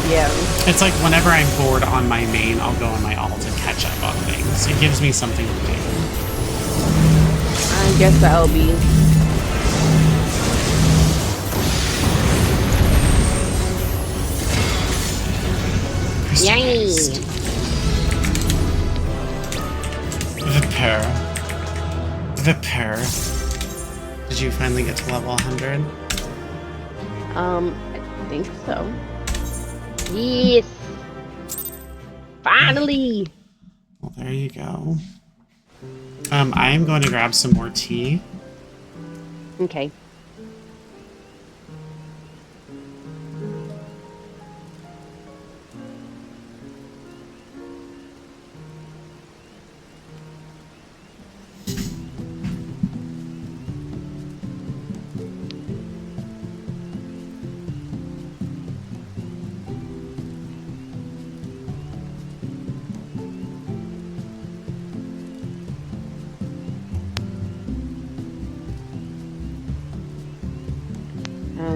Yeah. It's like whenever I'm bored on my main, I'll go on my alt and catch up on things. It gives me something to do. I guess that'll be. Yay! Vipper. Did you finally get to level 100? I think so. Yes! Finally! Well, there you go. I am going to grab some more tea. Okay.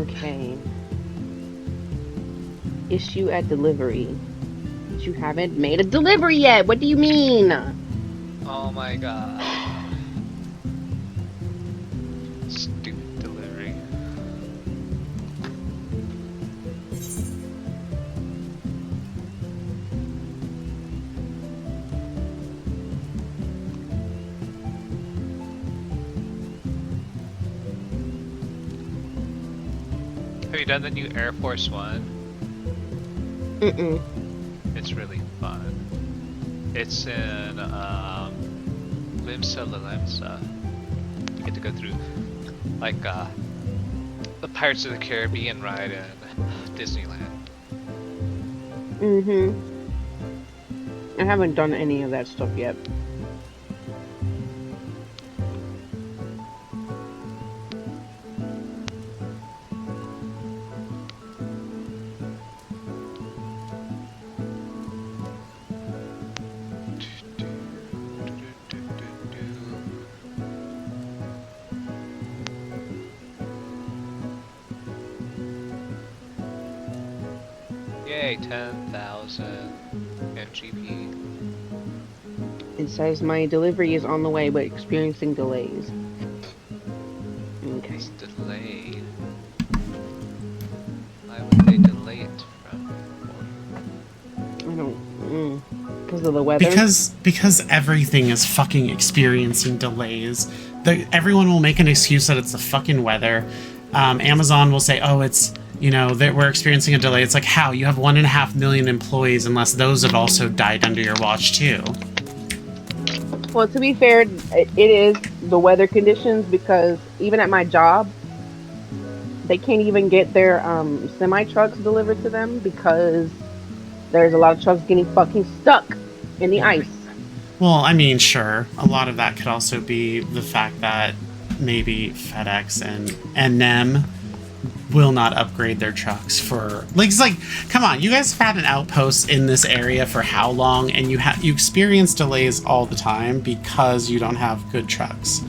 Okay. Issue at delivery. But you haven't made a delivery yet. What do you mean? Oh my god. Stupid delivery. Have you done the new Air Force One? Mm-mm. It's really fun. It's in Limsa La Limsa. You get to go through like the Pirates of the Caribbean ride in Disneyland. Mm-hmm. I haven't done any of that stuff yet. Yay, 10,000 MGP. It says my delivery is on the way, but experiencing delays. Okay. It's delayed. Why would they delay it from? I don't. Because of the weather. Because everything is fucking experiencing delays. Everyone will make an excuse that it's the fucking weather. Amazon will say, oh, it's, you know, that we're experiencing a delay. It's like, how? You have 1.5 million employees, unless those have also died under your watch too. Well, to be fair, it is the weather conditions, because even at my job, they can't even get their semi trucks delivered to them because there's a lot of trucks getting fucking stuck in the ice. Well, I mean, sure. A lot of that could also be the fact that maybe FedEx and them will not upgrade their trucks for like, it's like, come on, you guys have had an outpost in this area for how long, and you experience delays all the time because you don't have good trucks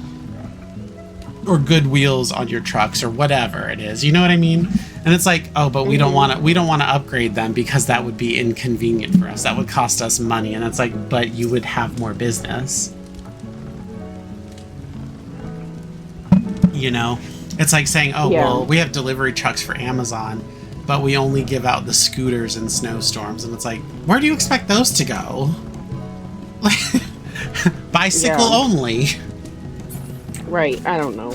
or good wheels on your trucks or whatever it is, you know what I mean? And it's like, oh, but we don't want to upgrade them because that would be inconvenient for us, that would cost us money. And it's like, but you would have more business, you know? It's like saying, oh, Yeah. well, we have delivery trucks for Amazon, but we only give out the scooters in snowstorms. And it's like, where do you expect those to go? Bicycle only. Right, I don't know.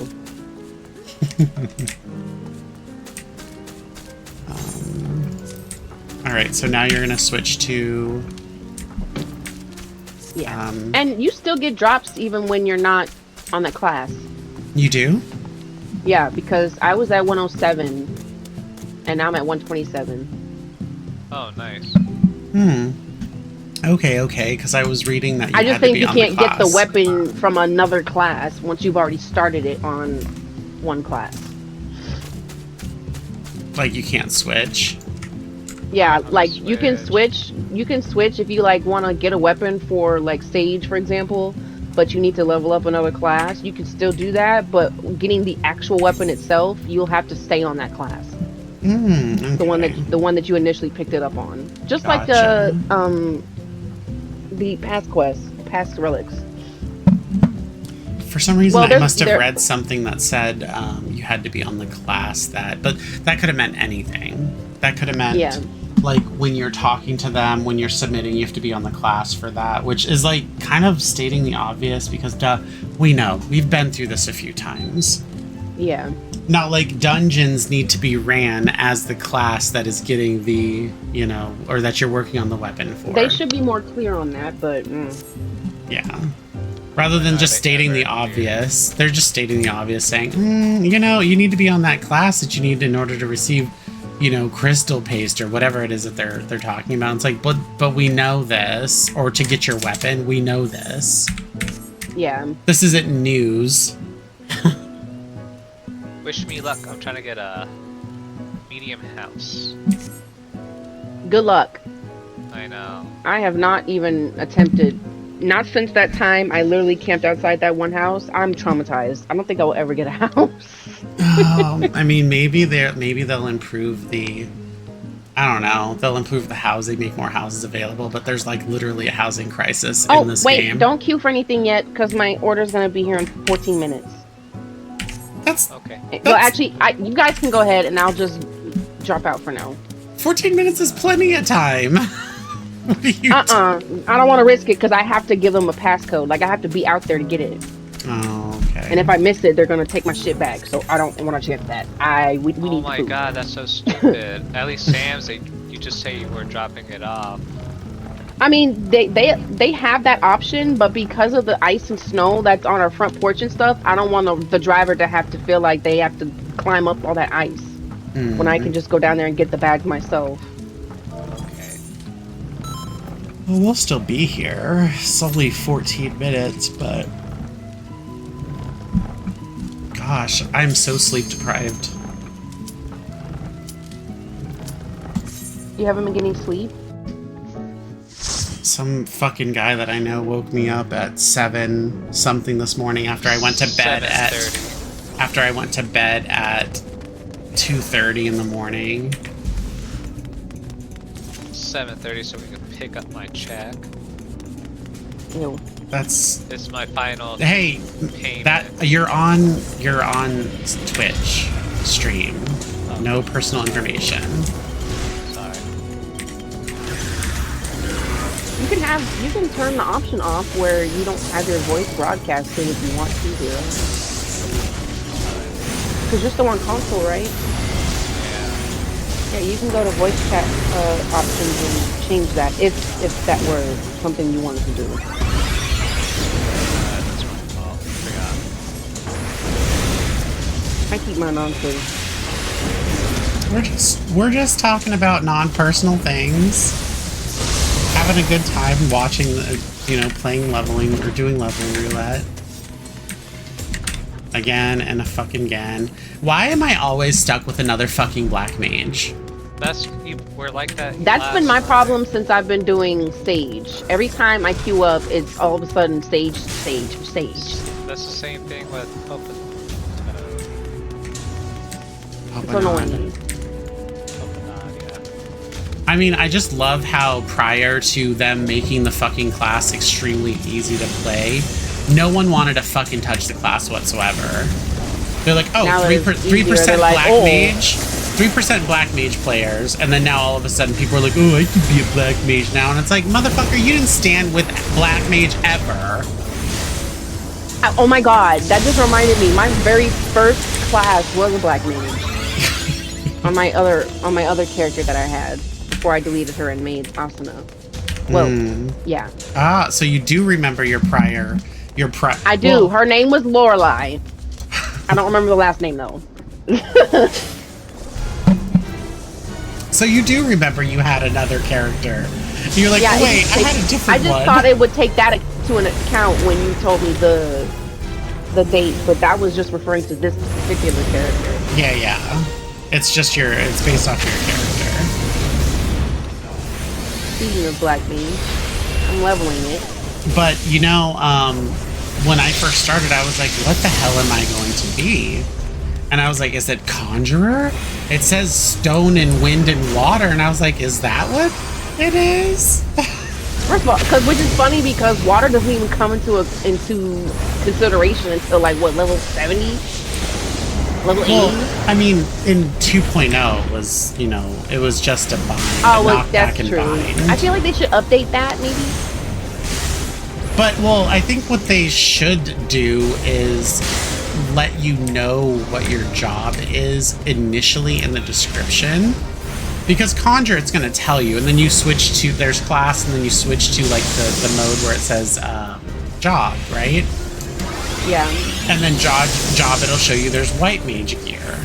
All right, so now you're going to switch to... Yeah. And you still get drops even when you're not on that class. You do? Yeah, because I was at 107 and now I'm at 127. Oh, nice. Okay, because I was reading that you I just had to think be you on can't the get the class. weapon from another class once you've already started it on one class. Like, you can't switch? Yeah, like you can switch if you like want to get a weapon for like Sage, for example, but you need to level up another class. You can still do that, but getting the actual weapon itself, you'll have to stay on that class. Okay. The one that you initially picked it up on. Just like Gotcha. the past relics. For some reason, Well, I must have read something that said you had to be on the class but that could have meant anything. That could have meant, like, when you're talking to them, when you're submitting, you have to be on the class for that, which is, like, kind of stating the obvious because, we know. We've been through this a few times. Yeah. Not like dungeons need to be ran as the class that is getting the, you know, or that you're working on the weapon for. They should be more clear on that, but... Yeah. Rather than just stating the obvious, they're just stating the obvious, saying, you know, you need to be on that class that you need in order to receive, you know, crystal paste or whatever it is that they're talking about. It's like, but we know this, or to get your weapon, we know this. Yeah. This isn't news. Wish me luck. I'm trying to get a medium house. Good luck. I know. I have not even attempted. Not since that time I literally camped outside that one house. I'm traumatized. I don't think I will ever get a house. I mean, maybe they'll improve the. I don't know. They'll improve the housing, make more houses available, but there's like literally a housing crisis in this game. Don't queue for anything yet, because my order's gonna be here in 14 minutes. That's Okay. Well, actually, you guys can go ahead, and I'll just drop out for now. 14 minutes is plenty of time. What are you I don't want to risk it because I have to give them a passcode. Like I have to be out there to get it. Oh, okay. And if I miss it, they're gonna take my shit back. So I don't want to chance that. We need Oh my food. god, that's so stupid. At least Sam's, you just say you were dropping it off. I mean, they have that option, but because of the ice and snow that's on our front porch and stuff, I don't want the driver to have to feel like they have to climb up all that ice when I can just go down there and get the bag myself. Okay. Well, we'll still be here. It's only 14 minutes, but gosh, I'm so sleep deprived. You haven't been getting sleep? Some fucking guy that I know woke me up at 7 something this morning after I went to bed at 2:30 in the morning. 7:30, so we can pick up my check. Ew. It's my final. Hey, payment. that you're on Twitch stream. No personal information. Sorry. You can turn the option off where you don't have your voice broadcasted if you want to here. Because you're still on console, right? Yeah, you can go to voice chat options and change that if that were something you wanted to do. That's my fault. Forgot. I keep mine on too. We're just talking about non-personal things, having a good time watching, playing leveling or doing leveling roulette. Again and a fucking again. Why am I always stuck with another fucking black mage? We're like that. That's been my problem since I've been doing Sage. Every time I queue up, it's all of a sudden Sage. That's the same thing with Open. It's annoying. I mean, I just love how prior to them making the fucking class extremely easy to play, no one wanted to fucking touch the class whatsoever. They're like, oh, 3% like, black mage, 3% black mage players, and then now all of a sudden people are like, oh, I could be a black mage now, and it's like, motherfucker, you didn't stand with black mage ever. Oh my god, that just reminded me. My very first class was a black mage on my other character that I had before I deleted her and made Asuna. Well, yeah. Ah, so you do remember your prior. I do. Well, her name was Lorelei. I don't remember the last name though. So you do remember you had another character. You're like, yeah, wait, I had a different one. I just thought it would take that to an account when you told me the date, but that was just referring to this particular character. Yeah. It's based off your character. Speaking of black mage, I'm leveling it. But when I first started, I was like, what the hell am I going to be? And I was like, is it Conjurer? It says stone and wind and water, and I was like, is that what it is? First of all, which is funny because water doesn't even come into consideration until like what, level 70? Level 80? Well, I mean, in 2.0 it was just a bind. Oh, well, that's true. Bind. I feel like they should update that maybe. But, well, I think what they should do is let you know what your job is initially in the description. Because Conjure, it's going to tell you, and then you switch to, there's class, and then you switch to, like, the mode where it says job, right? Yeah. And then job, it'll show you there's white mage gear.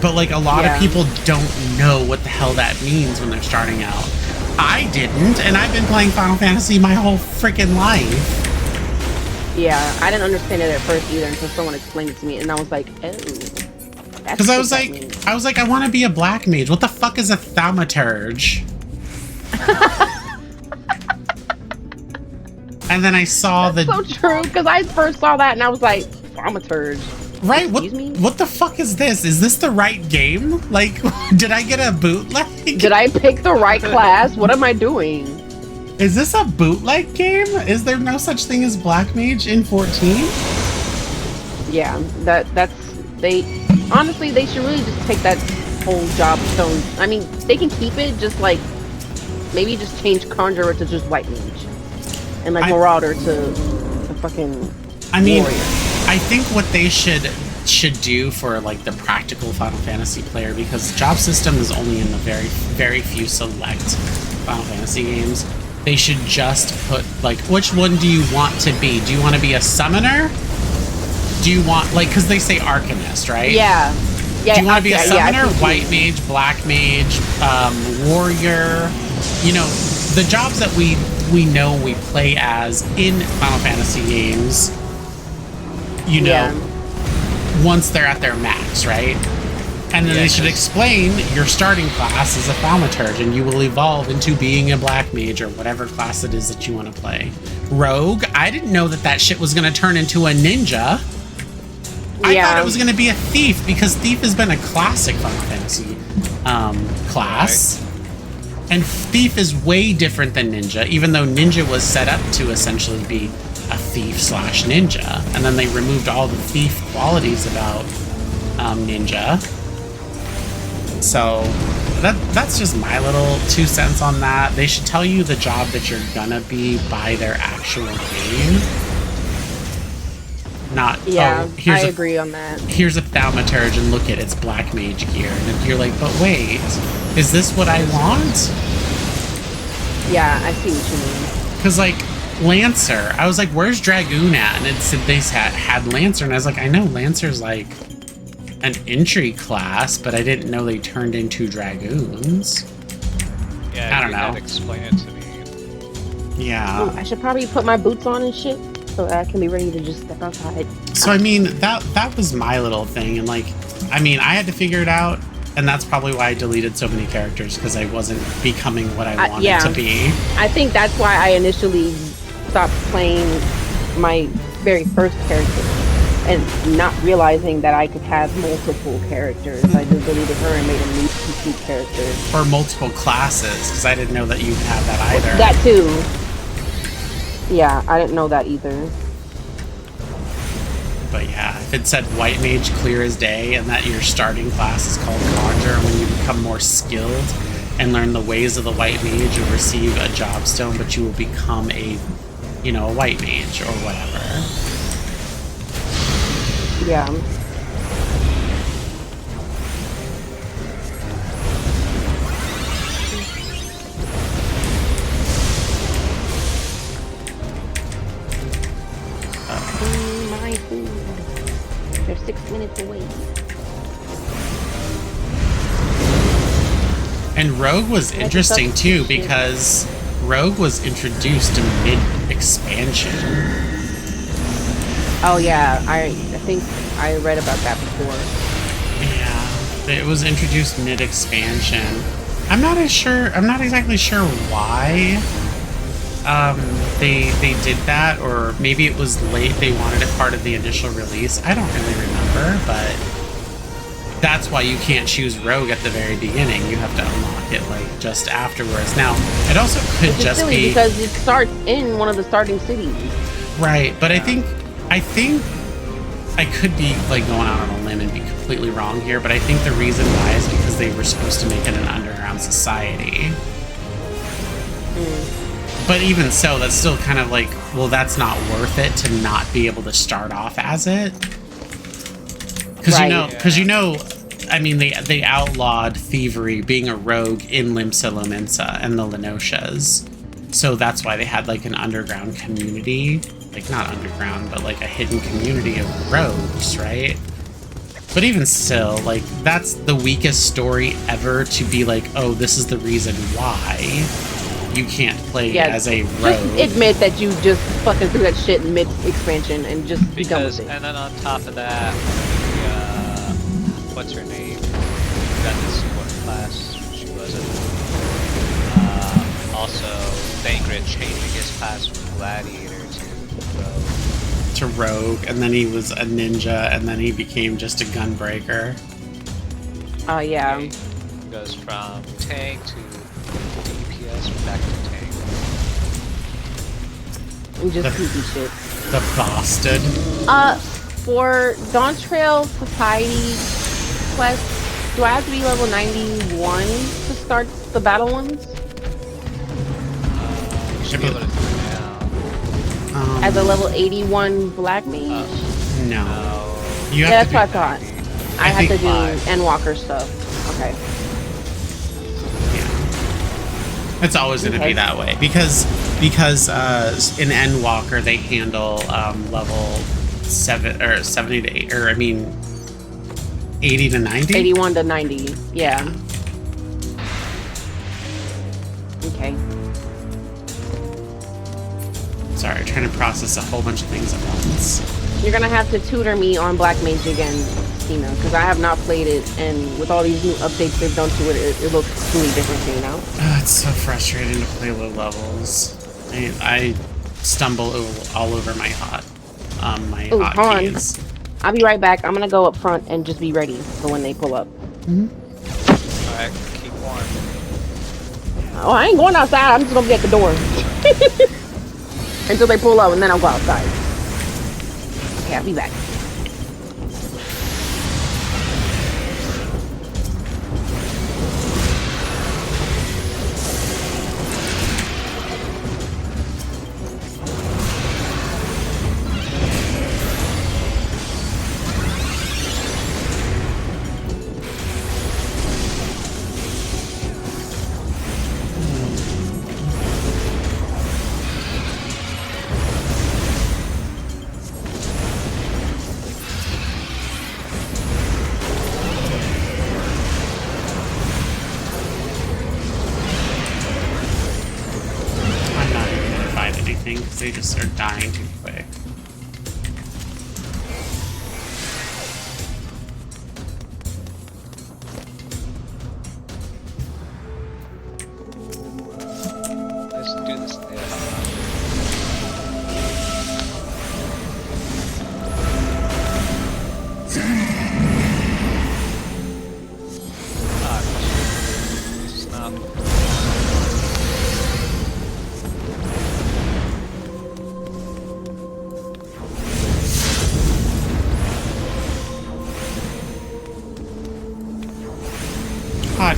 But, like, a lot of people don't know what the hell that means when they're starting out. I didn't, and I've been playing Final Fantasy my whole freaking life. Yeah, I didn't understand it at first either until someone explained it to me, and I was like, oh. Because I was like, I want to be a black mage. What the fuck is a thaumaturge? And then I saw That's so true, because I first saw that and I was like, thaumaturge. Right, Excuse me? what the fuck is this? Is this the right game? Like, did I get a bootleg? Did I pick the right class? What am I doing? Is this a bootleg game? Is there no such thing as Black Mage in 14? Yeah, that's they honestly they should really just take that whole job stone. I mean, they can keep it, just like maybe just change Conjurer to just White Mage, and like Marauder to a fucking warrior. I think what they should do for like the practical Final Fantasy player, because job system is only in the very few select Final Fantasy games, they should just put like, which one do you want to be? Do you want to be a summoner? Do you want, like, because they say Arcanist, right? Yeah. Do you want to be a summoner, yeah, White Mage, Black Mage, warrior? You know, the jobs that we know we play as in Final Fantasy games, you know, once they're at their max, right? And then they should explain your starting class is a thaumaturge, and you will evolve into being a Black Mage or whatever class it is that you want to play. Rogue, I didn't know that shit was going to turn into a ninja. I thought it was going to be a thief, because thief has been a classic Final Fantasy class. Right. And thief is way different than ninja, even though ninja was set up to essentially be a thief/ninja, and then they removed all the thief qualities about ninja. So that's just my little 2 cents on that. They should tell you the job that you're gonna be by their actual game. Not, I agree on that. Here's a thaumaturge and look at its Black Mage gear, and you're like, but wait, is this what I want? Yeah, I see what you mean. Because like Lancer, I was like, where's Dragoon at? And it said they had Lancer, and I was like, I know Lancer's like an entry class, but I didn't know they turned into Dragoons. Yeah, I don't know. Explain it to me. Yeah. Oh, I should probably put my boots on and shit, so I can be ready to just step outside. So I mean, that was my little thing, and like, I mean, I had to figure it out, and that's probably why I deleted so many characters, because I wasn't becoming what I wanted to be. I think that's why I initially stopped playing my very first character, and not realizing that I could have multiple characters. I just deleted her and made a new two characters. Or multiple classes, because I didn't know that you could have that either. That too. Yeah, I didn't know that either. But yeah, if it said White Mage clear as day, and that your starting class is called Conjure, and when you become more skilled and learn the ways of the White Mage, you'll receive a job stone, but you will become a, you know, a White Mage or whatever. Yeah. My food. They're 6 minutes away. And Rogue was interesting too, because Rogue was introduced in mid-expansion. Oh yeah, I think I read about that before. Yeah, it was introduced mid-expansion. I'm not exactly sure why they did that, or maybe it was late, they wanted it part of the initial release. I don't really remember, but that's why you can't choose Rogue at the very beginning. You have to unlock it like just afterwards. Now, it also could just be because it starts in one of the starting cities. Right, but I think I could be like going out on a limb and be completely wrong here, but I think the reason why is because they were supposed to make it an underground society. But even so, that's still kind of like, well, that's not worth it to not be able to start off as it. Because you know, I mean, they outlawed thievery, being a rogue in Limsa Lominsa and the Lenotias. So that's why they had like an underground community, like not underground, but like a hidden community of rogues, right? But even still, like, that's the weakest story ever to be like, oh, this is the reason why you can't play as a rogue. Just admit that you just fucking threw that shit in mid-expansion and just be done with it. And then on top of that, what's her name? Got this what class she was in. Also, Vangrid changing his class from Gladiator to Rogue. to rogue, and then he was a ninja, and then he became just a gunbreaker. Oh yeah. Okay. Goes from tank to DPS back to tank. And just creepy shit. The bastard. For Dawn Trail Society quest, do I have to be level 91 to start the battle ones? You should be able to do it now. As a level 81 black mage? No. No. You Yeah, have that's to what I do thought. I have think to do five. Endwalker stuff. Okay. Yeah. It's always going to Okay. be that way because in Endwalker they handle level 70 to 8, or I mean 80 to 90. 81 to 90. Yeah. Okay. Sorry, trying to process a whole bunch of things at once. You're gonna have to tutor me on Black Mage again, Stina, because I have not played it, and with all these new updates they've done to it, it looks completely different to me now. It's so frustrating to play low levels. I stumble all over my my Ooh, hold on. hotkeys. I'll be right back. I'm gonna go up front and just be ready for when they pull up. Alright, keep warm. Oh, I ain't going outside. I'm just gonna be at the door until they pull up, and then I'll go outside. Okay, I'll be back. I'm not even gonna fight anything because they just are dying too quick. Let's do this there. Stop. Hot.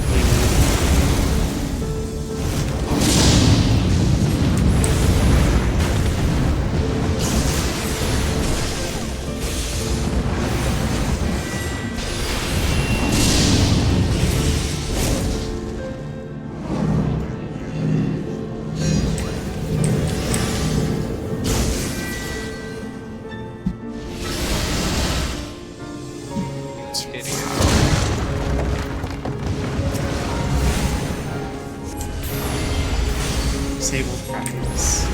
It's hitting. Disable practice.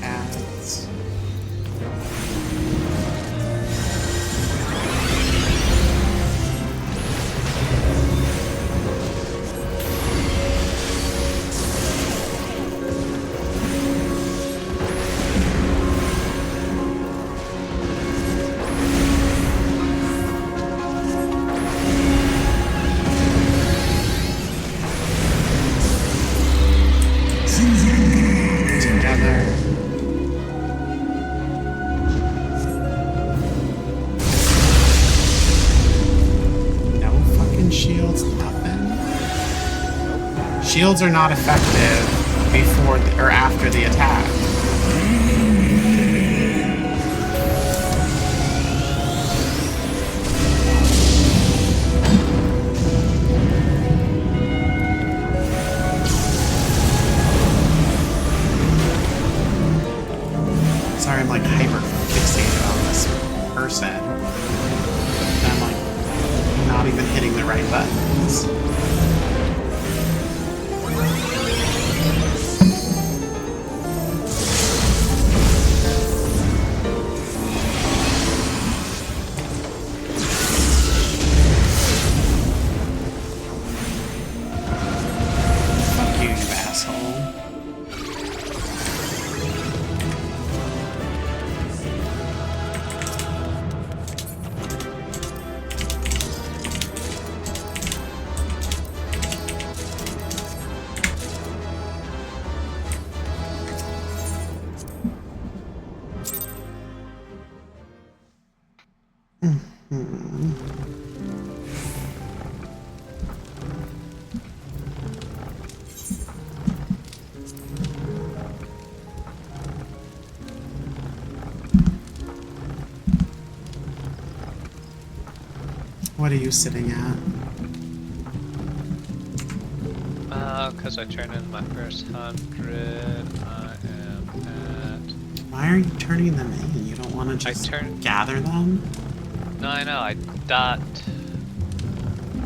Ads. Together. No fucking shields, nothing. Shields are not effective before or after the attack. Sorry, I'm like hyper fixated on this person. And I'm like not even hitting the right buttons. Fuck you, you asshole. What are you sitting at? Because I turned in my first 100, I am at... Why are you turning them in? You don't want to just gather them? No, I know, I thought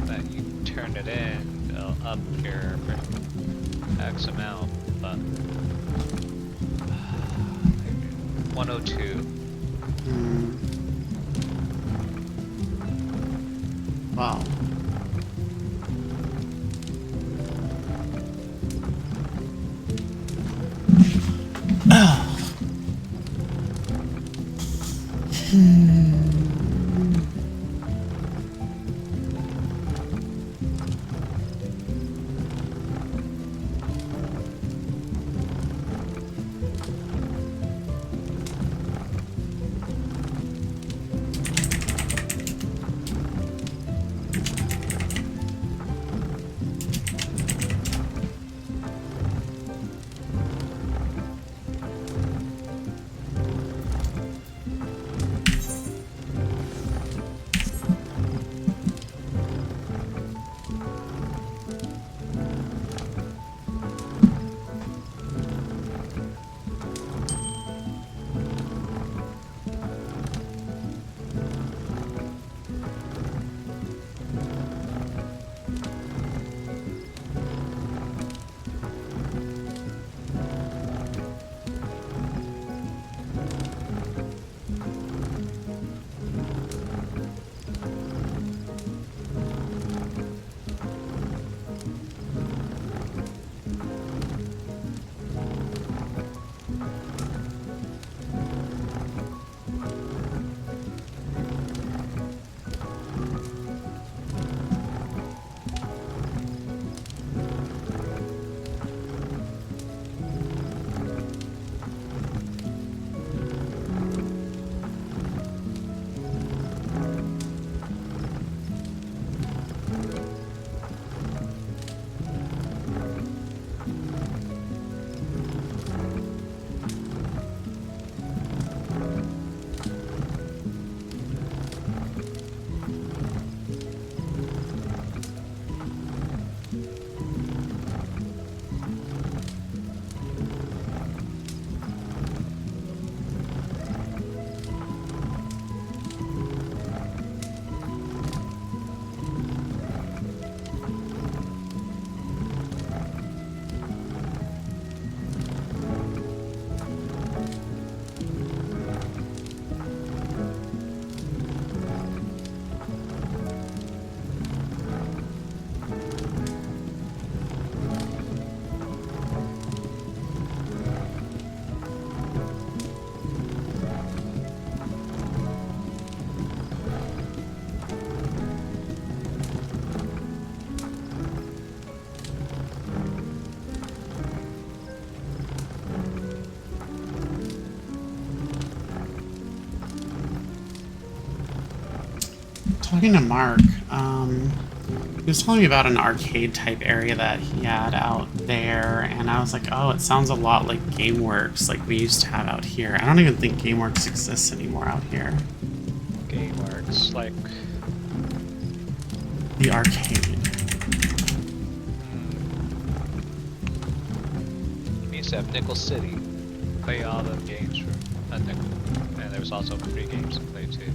that you turned it in, they'll up your X amount, but... 102. Wow. Talking to Mark, he was telling me about an arcade type area that he had out there, and I was like, oh, it sounds a lot like GameWorks, like we used to have out here. I don't even think GameWorks exists anymore out here. GameWorks, like... The arcade. We used to have Nickel City. Play all the games for a nickel. And there was also free games to play too.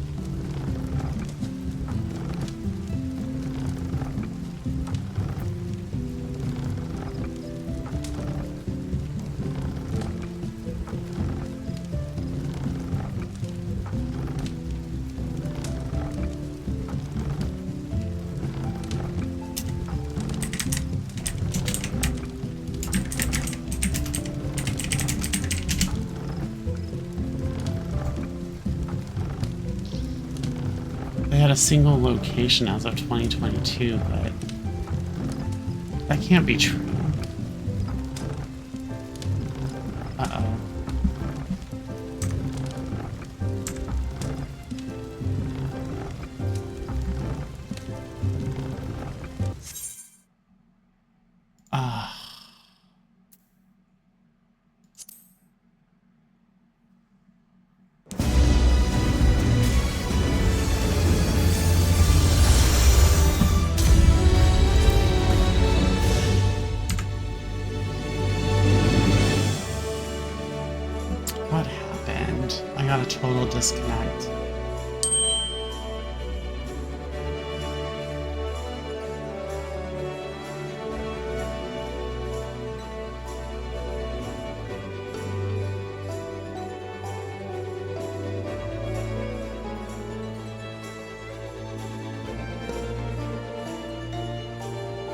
They had a single location as of 2022, but that can't be true. Uh-oh. Ah. What happened? I got a total disconnect.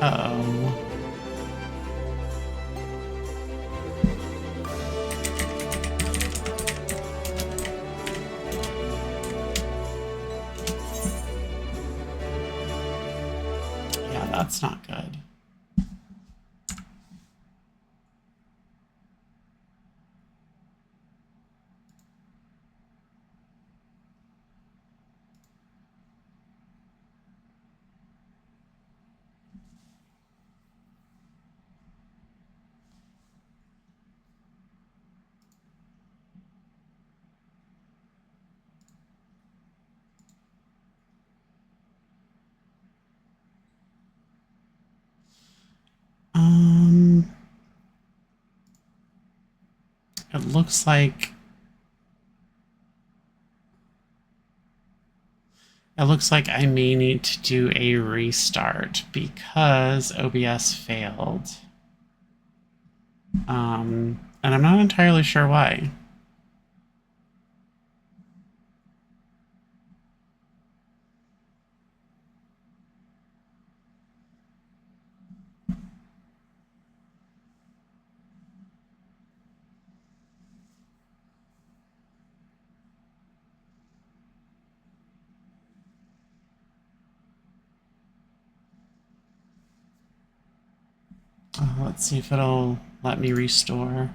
Uh-oh. Yeah, that's not good. Um, it looks like I may need to do a restart because OBS failed. And I'm not entirely sure why. Let's see if it'll let me restore.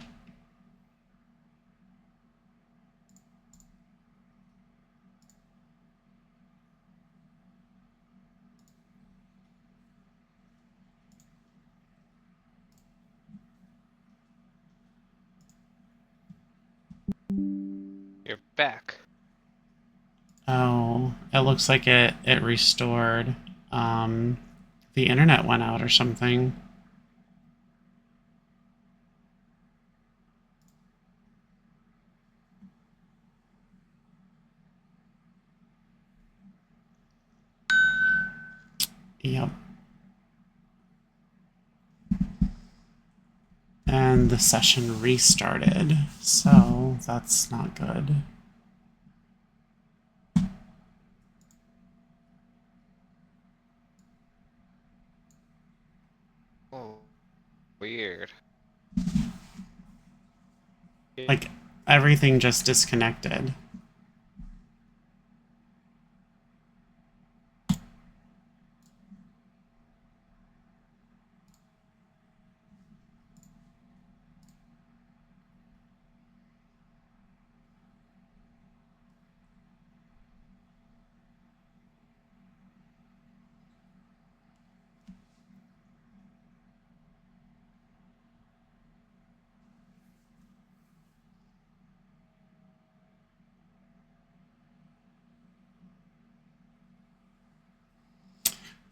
You're back. Oh, it looks like it restored. The internet went out or something. Yep. And the session restarted, so that's not good. Oh, weird. Like, everything just disconnected.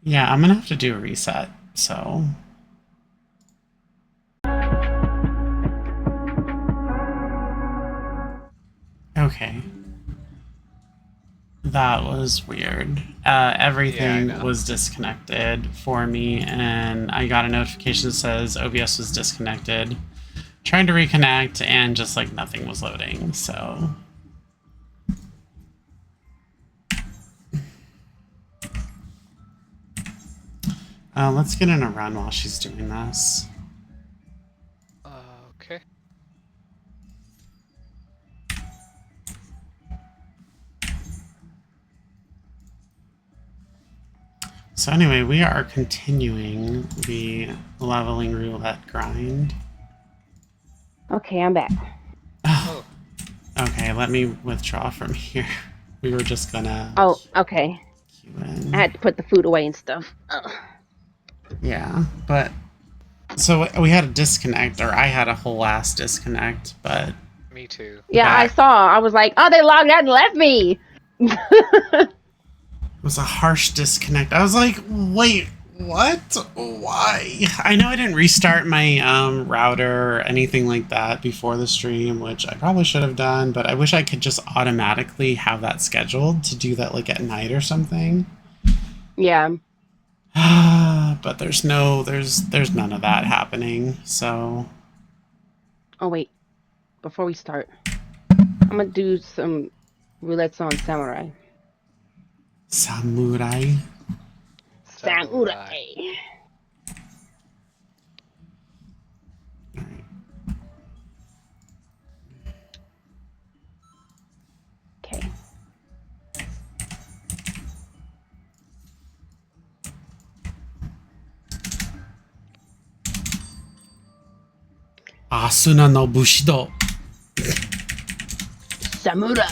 Yeah, I'm gonna have to do a reset, so... Okay. That was weird. Everything was disconnected for me, and I got a notification that says OBS was disconnected. Trying to reconnect, and just like nothing was loading, so... let's get in a run while she's doing this. Okay. So anyway, we are continuing the leveling roulette grind. Okay, I'm back. Oh. Okay, let me withdraw from here. We were just gonna Oh, okay. queue in. I had to put the food away and stuff. Ugh. Yeah, but so we had a disconnect, or I had a whole ass disconnect, but Me too. Yeah, I back. saw. I was like, oh, they logged out and left me. It was a harsh disconnect. I was like, wait, what? Why? I know I didn't restart my router or anything like that before the stream, which I probably should have done, but I wish I could just automatically have that scheduled to do that like at night or something. Yeah. But there's none of that happening, so. Oh, wait. Before we start, I'm going to do some roulettes on Samurai. Samurai? Samurai. Okay. Asuna no Bushido. Samurai.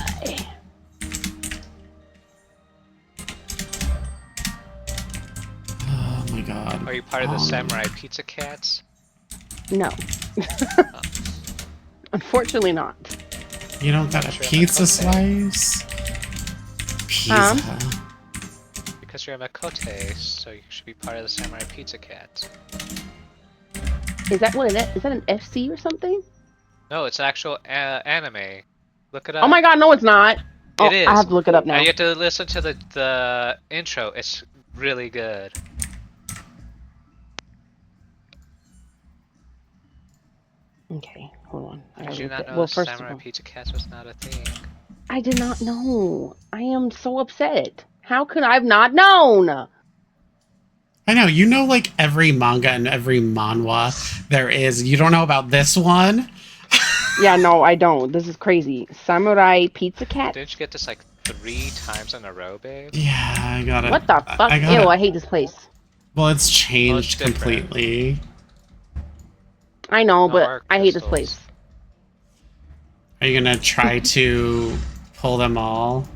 Oh my god. Are you part of the Samurai Pizza Cats? No. Unfortunately not. You don't got a pizza slice? Pizza. Because you're a Makote, so you should be part of the Samurai Pizza Cats. Is that what it is? Is that an FC or something? No, it's actual anime. Look it up. Oh my god, no it's not. It is. I have to look it up now. And you have to listen to the intro. It's really good. Okay, hold on. Did you not know well, first Samurai of all, Pizza Cats was not a thing? I did not know. I am so upset. How could I have not known? I know, you know like every manga and every manhwa there is. You don't know about this one? Yeah, no, I don't. This is crazy. Samurai Pizza Cat? Didn't you get this like 3 times in a row, babe? Yeah, I got it. What the fuck? Ew, I hate this place. Well, it's changed Well, it's completely. I know, No but arc I hate this crystals. place. Are you gonna try to pull them all?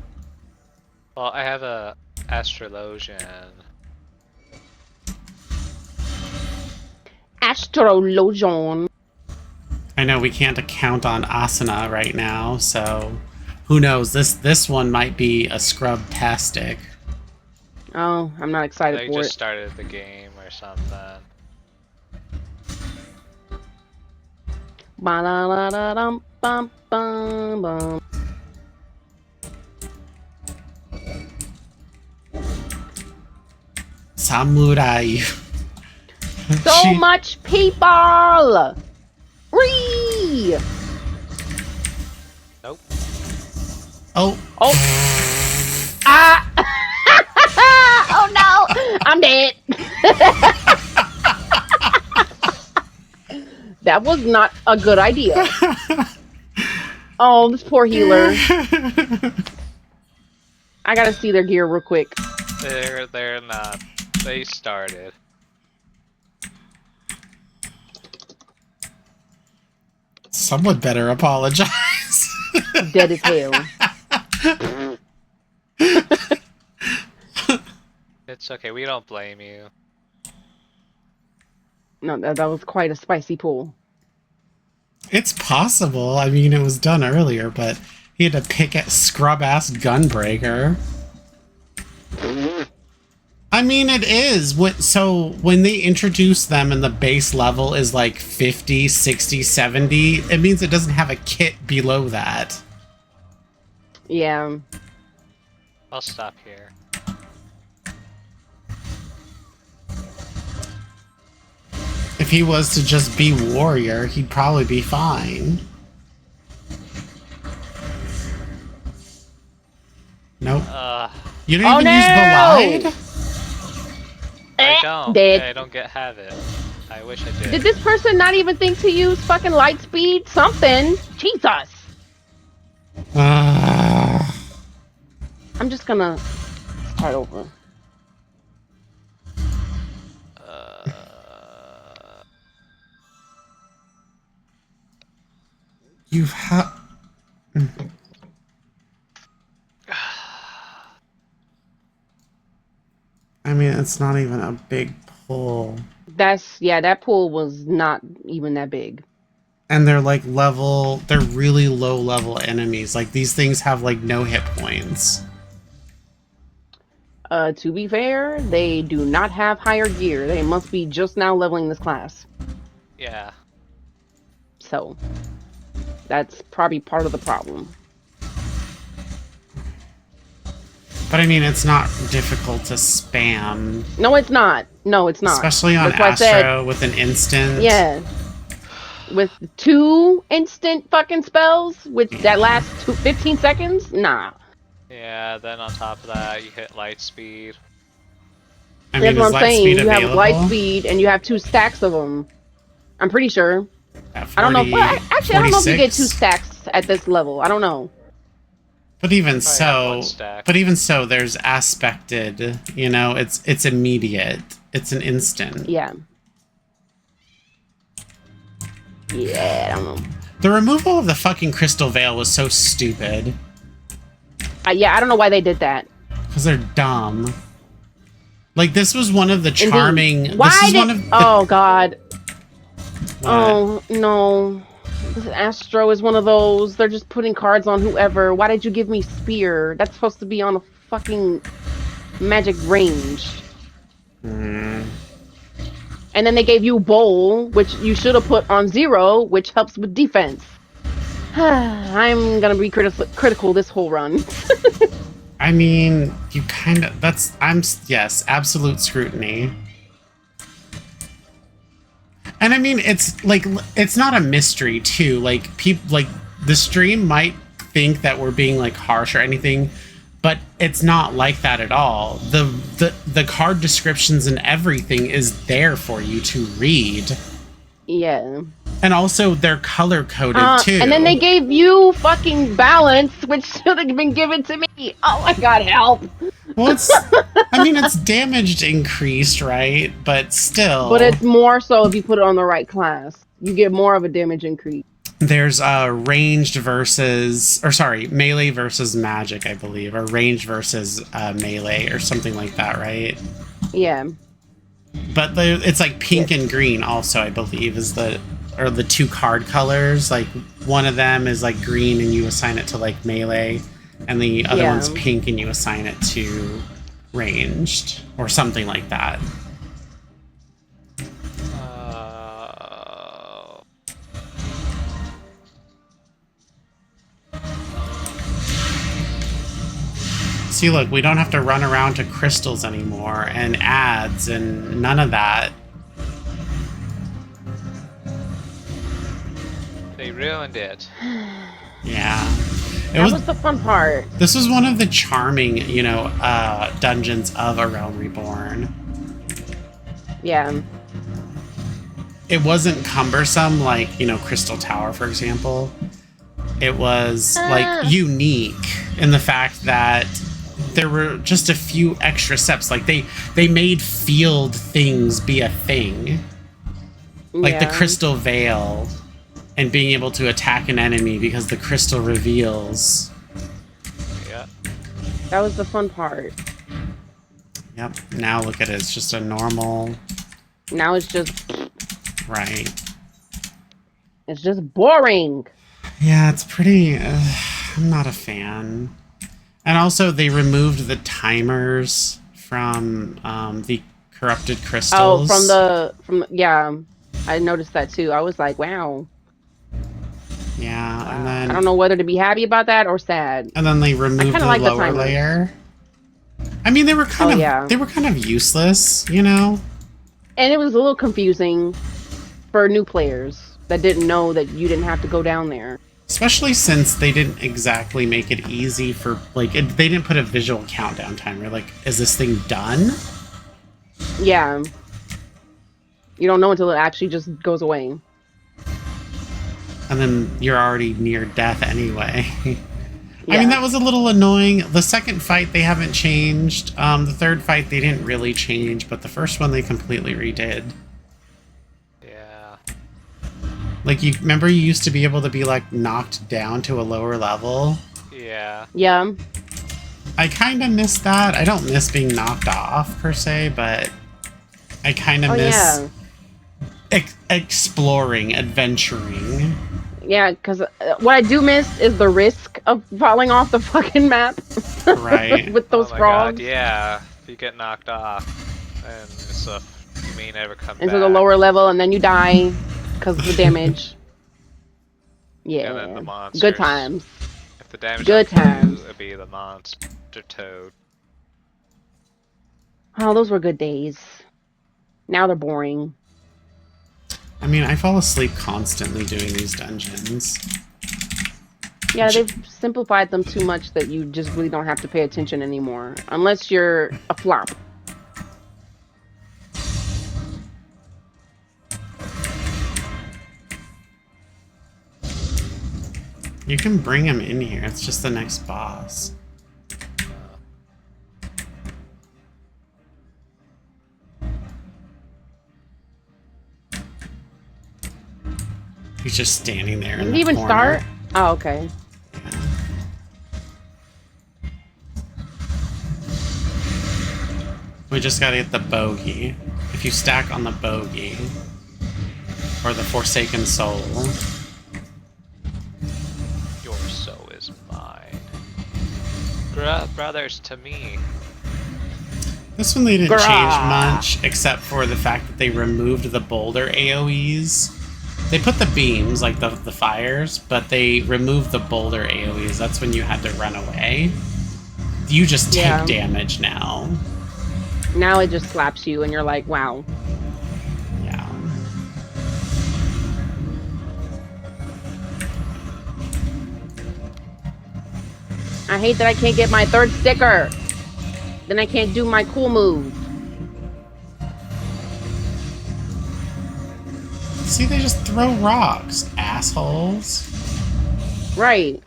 Well, I have a astrologian. Astrologian. I know we can't account on Asuna right now, so who knows? This one might be a scrub-tastic. Oh, I'm not excited They for just it. started the game or something. Ba-la-la-da-dum-bum-bum-bum. Samurai. So much people! Whee! Nope. Oh. Oh. Ah! Oh no! I'm dead! That was not a good idea. Oh, this poor healer. I gotta see their gear real quick. They're not. They started. Someone better apologize. Dead as hell. It's okay, we don't blame you. No, that was quite a spicy pull. It's possible. I mean, it was done earlier, but he had to pick at scrub-ass Gunbreaker. I mean, it is. So when they introduce them and the base level is like 50, 60, 70, it means it doesn't have a kit below that. Yeah. I'll stop here. If he was to just be warrior, he'd probably be fine. Nope. You don't even use Belied? I Dead. I don't have it. I wish I did. Did this person not even think to use fucking light speed? Something. Jesus. I'm just gonna start over. You've had... I mean, it's not even a big pull. That pool was not even that big. And they're like they're really low level enemies. Like these things have like no hit points. To be fair, they do not have higher gear. They must be just now leveling this class. Yeah. So, that's probably part of the problem. But I mean, it's not difficult to spam. No, it's not. No, it's not. Especially on Astro with an instant. Yeah. With 2 instant fucking spells, that last 15 seconds? Nah. Yeah, then on top of that, you hit light speed. I mean, that's what I'm saying. You available? have light speed, and you have 2 stacks of them. I'm pretty sure. 40, I don't know. Well, actually, 46? I don't know if you get 2 stacks at this level. I don't know. But even so, there's aspected. You know, it's immediate. It's an instant. Yeah. Yeah, I don't know. The removal of the fucking crystal veil was so stupid. Yeah, I don't know why they did that. Because they're dumb. Like, this was one of the charming... Oh, God. What? Oh, no. This Astro is one of those. They're just putting cards on whoever. Why did you give me Spear? That's supposed to be on a fucking magic range. And then they gave you Bowl, which you should have put on 0, which helps with defense. I'm gonna be critical this whole run. I mean, you kind of... yes, absolute scrutiny. And I mean, it's like, it's not a mystery too. Like, people, like, the stream might think that we're being like harsh or anything, but it's not like that at all. The card descriptions and everything is there for you to read. Yeah. And also, they're color coded too. And then they gave you fucking balance, which should have been given to me. Oh my God, help! Well, I mean, it's damaged increased, right? But still. But it's more so if you put it on the right class. You get more of a damage increase. There's ranged versus, or sorry, melee versus magic, I believe, or ranged versus melee, or something like that, right? Yeah. But it's like pink and green also, I believe, is the 2 card colors. Like, one of them is like green and you assign it to like melee, and the other one's pink and you assign it to ranged, or something like that. See, look, we don't have to run around to crystals anymore, and ads, and none of that. They ruined it. Yeah. That was the fun part. This was one of the charming, you know, dungeons of A Realm Reborn. Yeah. It wasn't cumbersome like, you know, Crystal Tower, for example. It was, like, unique in the fact that there were just a few extra steps. Like, they made field things be a thing. Like the Crystal Veil, and being able to attack an enemy because the crystal reveals. Yeah. That was the fun part. Yep. Now look at it. It's just a normal... Now it's just... Right. It's just boring. Yeah, it's pretty... I'm not a fan. And also, they removed the timers from the corrupted crystals. Oh, yeah. I noticed that too. I was like, wow. Yeah, and then... I don't know whether to be happy about that or sad. And then they removed the lower layer. I mean, they were kind of useless, you know? And it was a little confusing for new players that didn't know that you didn't have to go down there. Especially since they didn't exactly make it easy for, like, they didn't put a visual countdown timer. Like, is this thing done? Yeah. You don't know until it actually just goes away. And then you're already near death anyway. Yeah. I mean, that was a little annoying. The second fight, they haven't changed. The third fight, they didn't really change, but the first one, they completely redid. Yeah. Like, you remember you used to be able to be, like, knocked down to a lower level? Yeah. Yeah. I kind of miss that. I don't miss being knocked off, per se, but I kind of miss exploring, adventuring. Yeah, because what I do miss is the risk of falling off the fucking map. Right. With those Oh my frogs. god, yeah. If you get knocked off, and it's you may never come Into back. the lower level, and then you die because of the damage. Yeah. And then the monsters. Good times. If the damage Good don't kill times. you, it'd be the monster toad. Oh, those were good days. Now they're boring. I mean, I fall asleep constantly doing these dungeons. Yeah, they've simplified them too much that you just really don't have to pay attention anymore. Unless you're a flop. You can bring him in here. It's just the next boss. He's just standing there in Did the it even corner. start? Oh, okay. Yeah. We just gotta get the bogey. If you stack on the bogey, or the Forsaken Soul. Your soul is mine. Brothers to me. This one they didn't Grah. change much, except for the fact that they removed the boulder AoEs. They put the beams, like the fires, but they removed the boulder AoEs. That's when you had to run away. You just take damage now. Now it just slaps you and you're like, wow. Yeah. I hate that I can't get my third sticker. Then I can't do my cool move. See, they just throw rocks, assholes. Right.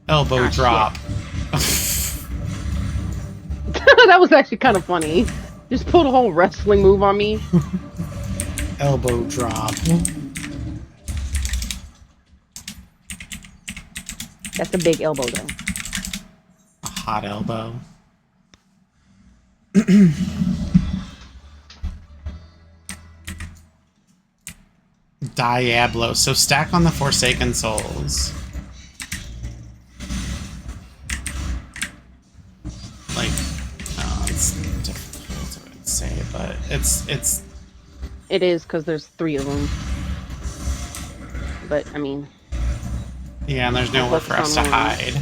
Elbow drop. That was actually kind of funny. Just pulled a whole wrestling move on me. Elbow drop. That's a big elbow, though. A hot elbow. Diablo. So stack on the Forsaken Souls. Like, it's difficult to say, but it's It is, because there's 3 of them. But, I mean... yeah, and there's nowhere for us to hide.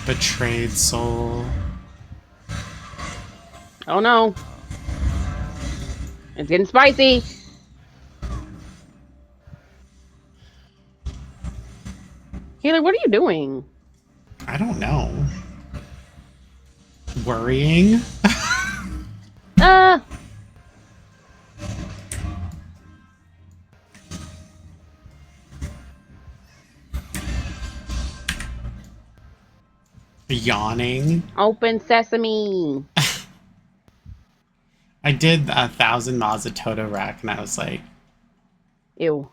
Betrayed soul. Oh no. It's getting spicy. Haley, what are you doing? I don't know. Worrying? Yawning. Open sesame. I did 1,000 mods of Toto Rack, and I was like, Ew.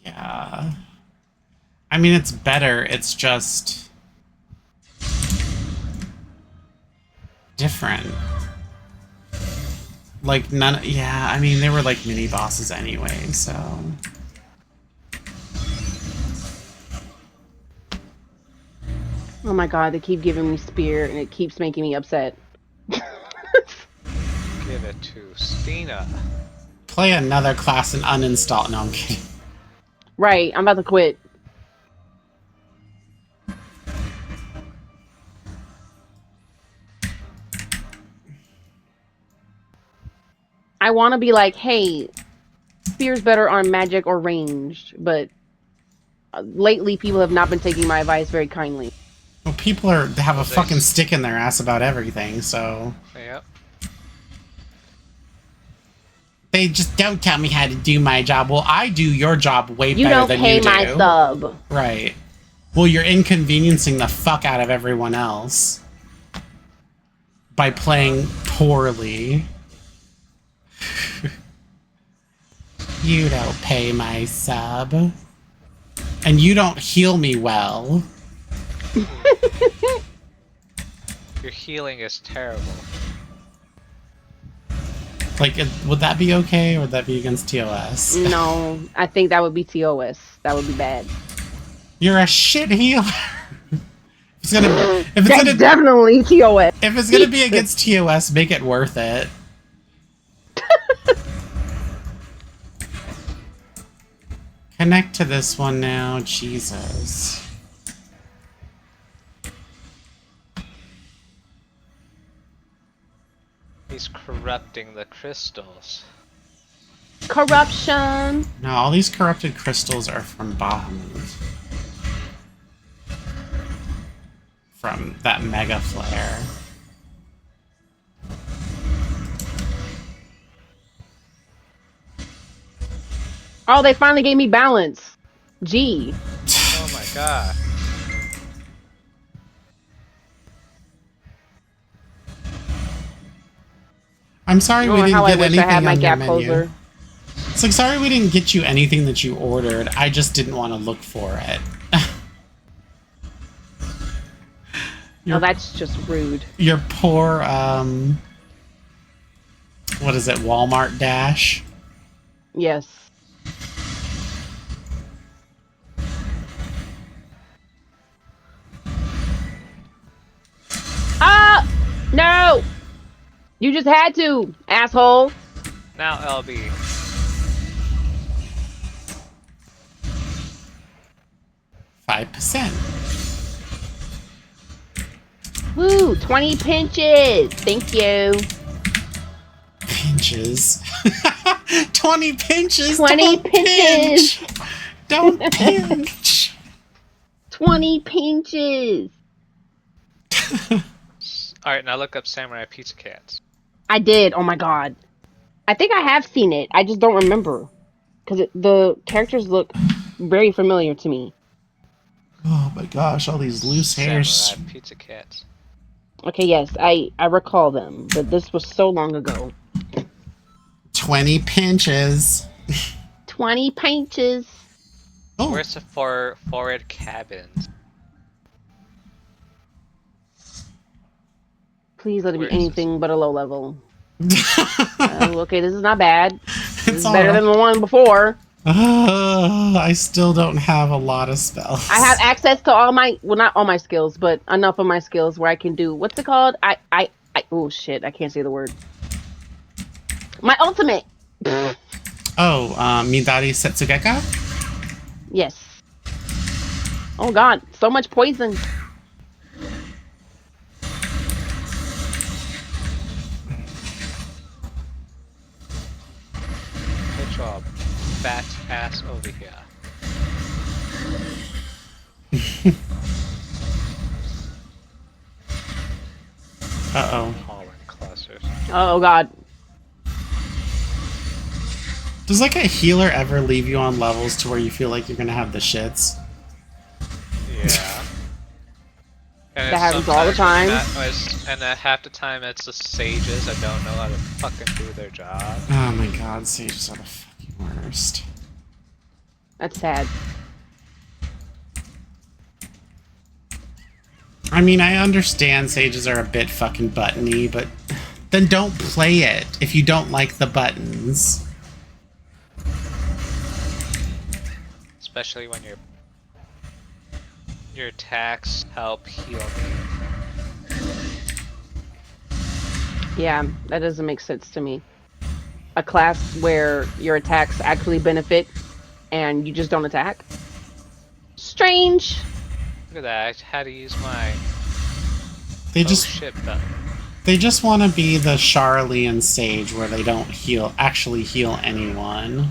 yeah. I mean, it's better. It's just different. Like, none... yeah, I mean, they were like mini bosses anyway, so... Oh my god, they keep giving me spear, and it keeps making me upset. Give it to Stina. Play another class and uninstall... no, I'm kidding. Right, I'm about to quit. I want to be like, hey, spear's better on magic or ranged, but lately people have not been taking my advice very kindly. Well, people have a fucking stick in their ass about everything, so... Yep. They just don't tell me how to do my job. Well, I do your job way You better don't than pay you do. my sub. Right. Well, you're inconveniencing the fuck out of everyone else by playing poorly. You don't pay my sub. And you don't heal me well. Your healing is terrible. Like, would that be okay, or would that be against TOS? No, I think that would be TOS. That would be bad. You're a shit healer. That's definitely TOS. If it's gonna be against TOS, make it worth it. Connect to this one now, Jesus. He's corrupting the crystals. Corruption. No, all these corrupted crystals are from Bahamut. From that mega flare. Oh, they finally gave me balance. Gee. Oh my god. I'm sorry we didn't how I get wish anything I had my on your gap menu. closer. It's like, sorry we didn't get you anything that you ordered. I just didn't want to look for it. Oh, that's just rude. Your poor, what is it, Walmart Dash? Yes. Ah! No! You just had to, asshole. Now LB. 5%. Woo, 20 pinches. Thank you. Pinches. 20 pinches. 20 Don't pinches. Pinch. Don't pinch. 20 pinches. Alright, now look up Samurai Pizza Cats. I did. Oh my god. I think I have seen it. I just don't remember. Because the characters look very familiar to me. Oh my gosh, all these loose hairs. Samurai Pizza Cats. Okay, yes, I recall them. But this was so long ago. 20 pinches. 20 pinches. Oh. Where's the forward cabins? Please let it Where be is anything but a low level. Okay, this is not bad. This It's is better alright. than the one before. I still don't have a lot of spells. I have access to all my, well, not all my skills, but enough of my skills where I can do, what's it called? Oh shit, I can't say the word. My ultimate. Oh, Midari Setsugeka? Yes. Oh god, so much poison. Good job. Fat ass over here. Uh-oh. Holland clusters. Oh god. Does like a healer ever leave you on levels to where you feel like you're gonna have the shits? Yeah. And That happens all the time. And half the time it's the sages that don't know how to fucking do their job. Oh my god, sages are the fucking worst. That's sad. I mean, I understand sages are a bit fucking buttony, but then don't play it if you don't like the buttons. Especially when your attacks help heal me. Yeah, that doesn't make sense to me. A class where your attacks actually benefit and you just don't attack? Strange. Look at that, I had to use my They oh just shit button. they just want to be the Charlie Sage where they don't actually heal anyone.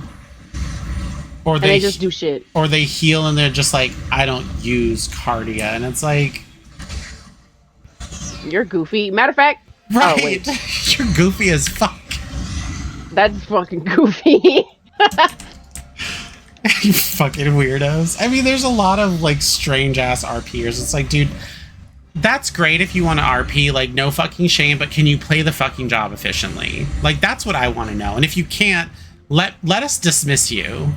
Or And they just do shit. Or they heal and they're just like, I don't use Cardia, and it's like, You're goofy. Matter of fact, right, oh, wait. you're goofy as fuck. That's fucking goofy. You fucking weirdos. I mean, there's a lot of like strange ass RPers. It's like, dude, that's great if you want to RP, like no fucking shame, but can you play the fucking job efficiently? Like that's what I want to know. And if you can't, let us dismiss you.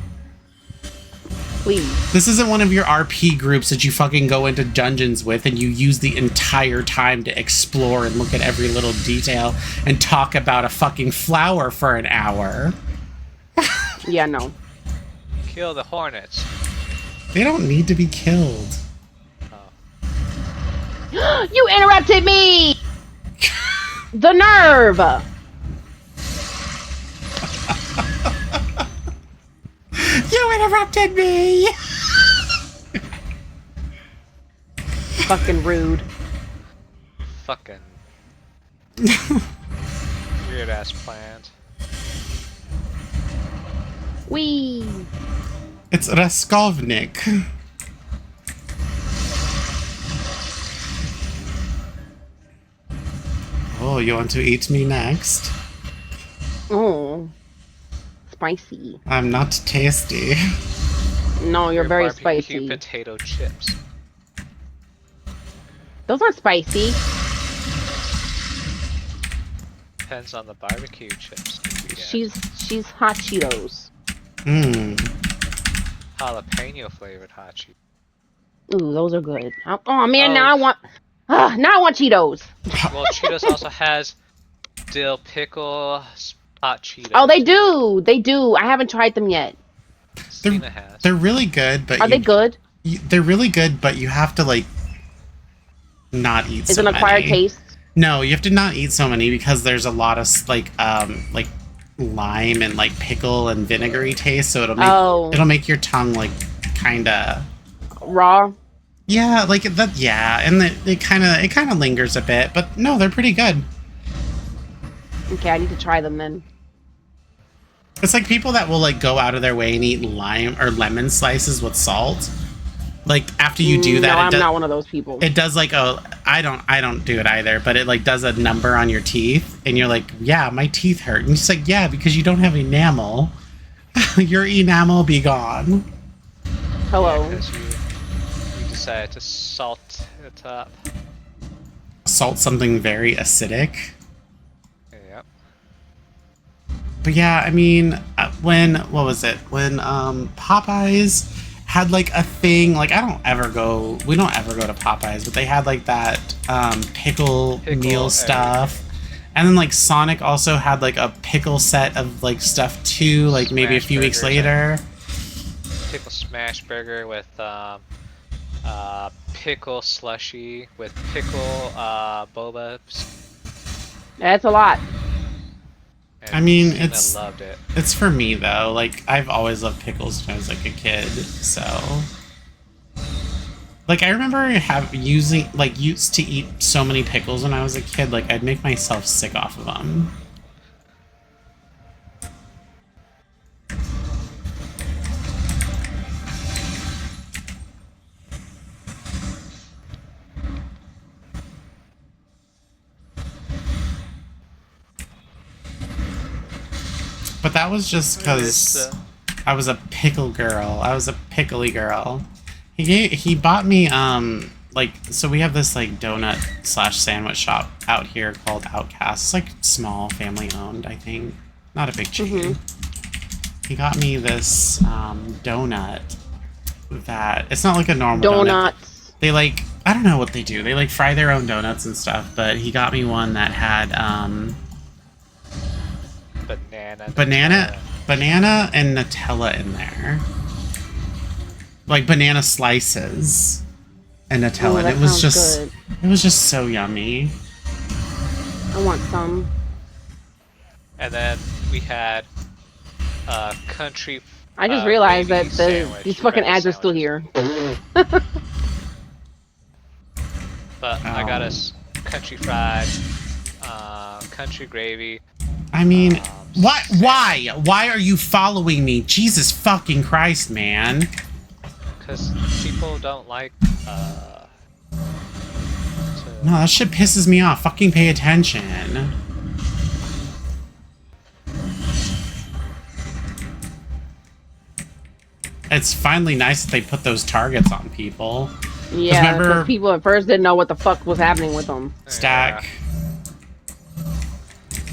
Please. This isn't one of your RP groups that you fucking go into dungeons with and you use the entire time to explore and look at every little detail and talk about a fucking flower for an hour. Yeah, no. Kill the hornets. They don't need to be killed. Oh. You interrupted me! The nerve! You interrupted me! Fucking rude. Fucking weird ass plant. Wee. It's Raskovnik. Oh, you want to eat me next? Oh. Spicy. I'm not tasty. No, you're very barbecue spicy. potato chips. Those aren't spicy. Depends on the barbecue chips. She's hot Cheetos. Mmm. Jalapeno flavored hot Cheetos. Ooh, those are good. Oh man, Oh. now I want Cheetos. Well, Cheetos also has dill pickle hot Cheetos. Oh, they do. They do. I haven't tried them yet. Cena has. They're really good, but Are they good? They're really good, but you have to like not eat Is so it an acquired many. taste? No, you have to not eat so many because there's a lot of like lime and like pickle and vinegary taste, so it'll make your tongue like kind of Raw. yeah, like that. Yeah, and it kind of lingers a bit, but no, they're pretty good. Okay, I need to try them then. It's like people that will like go out of their way and eat lime or lemon slices with salt. Like after you do that, no, I'm not one of those people. It does like I don't do it either, but it like does a number on your teeth, and you're like, yeah, my teeth hurt, and it's like, yeah, because you don't have enamel. Your enamel be gone. Hello. Because you decided to salt it up. Salt something very acidic. Yep. But yeah, I mean, when Popeyes had like a thing, like we don't ever go to Popeyes, but they had like that pickle meal stuff. And then like Sonic also had like a pickle set of like stuff too, like maybe a few weeks later. Pickle smash burger with pickle slushy with pickle boba. That's a lot. And I mean, Cena it's loved it. It's for me though. Like I've always loved pickles when I was like a kid. So, like I remember used to eat so many pickles when I was a kid. Like I'd make myself sick off of them. But that was just because I was a pickle girl. I was a pickly girl. He bought me so we have this like donut / sandwich shop out here called Outcast. It's like small, family owned, I think. Not a big chain. He got me this donut that it's not like a normal donut. They like I don't know what they do. They like fry their own donuts and stuff, but he got me one that had banana and Nutella in there. Like banana slices and Nutella. Ooh, And that it was sounds just good. it was just so yummy. I want some. And then we had country. I just realized that sandwich, these fucking ads are still sandwiches. here. But I got us country fried, country gravy. I mean, why are you following me? Jesus fucking Christ, man. Because people don't like. No, that shit pisses me off. Fucking pay attention. it's finally nice that they put those targets on people. Yeah, remember- because people at first didn't know what the fuck was happening with them. Stack.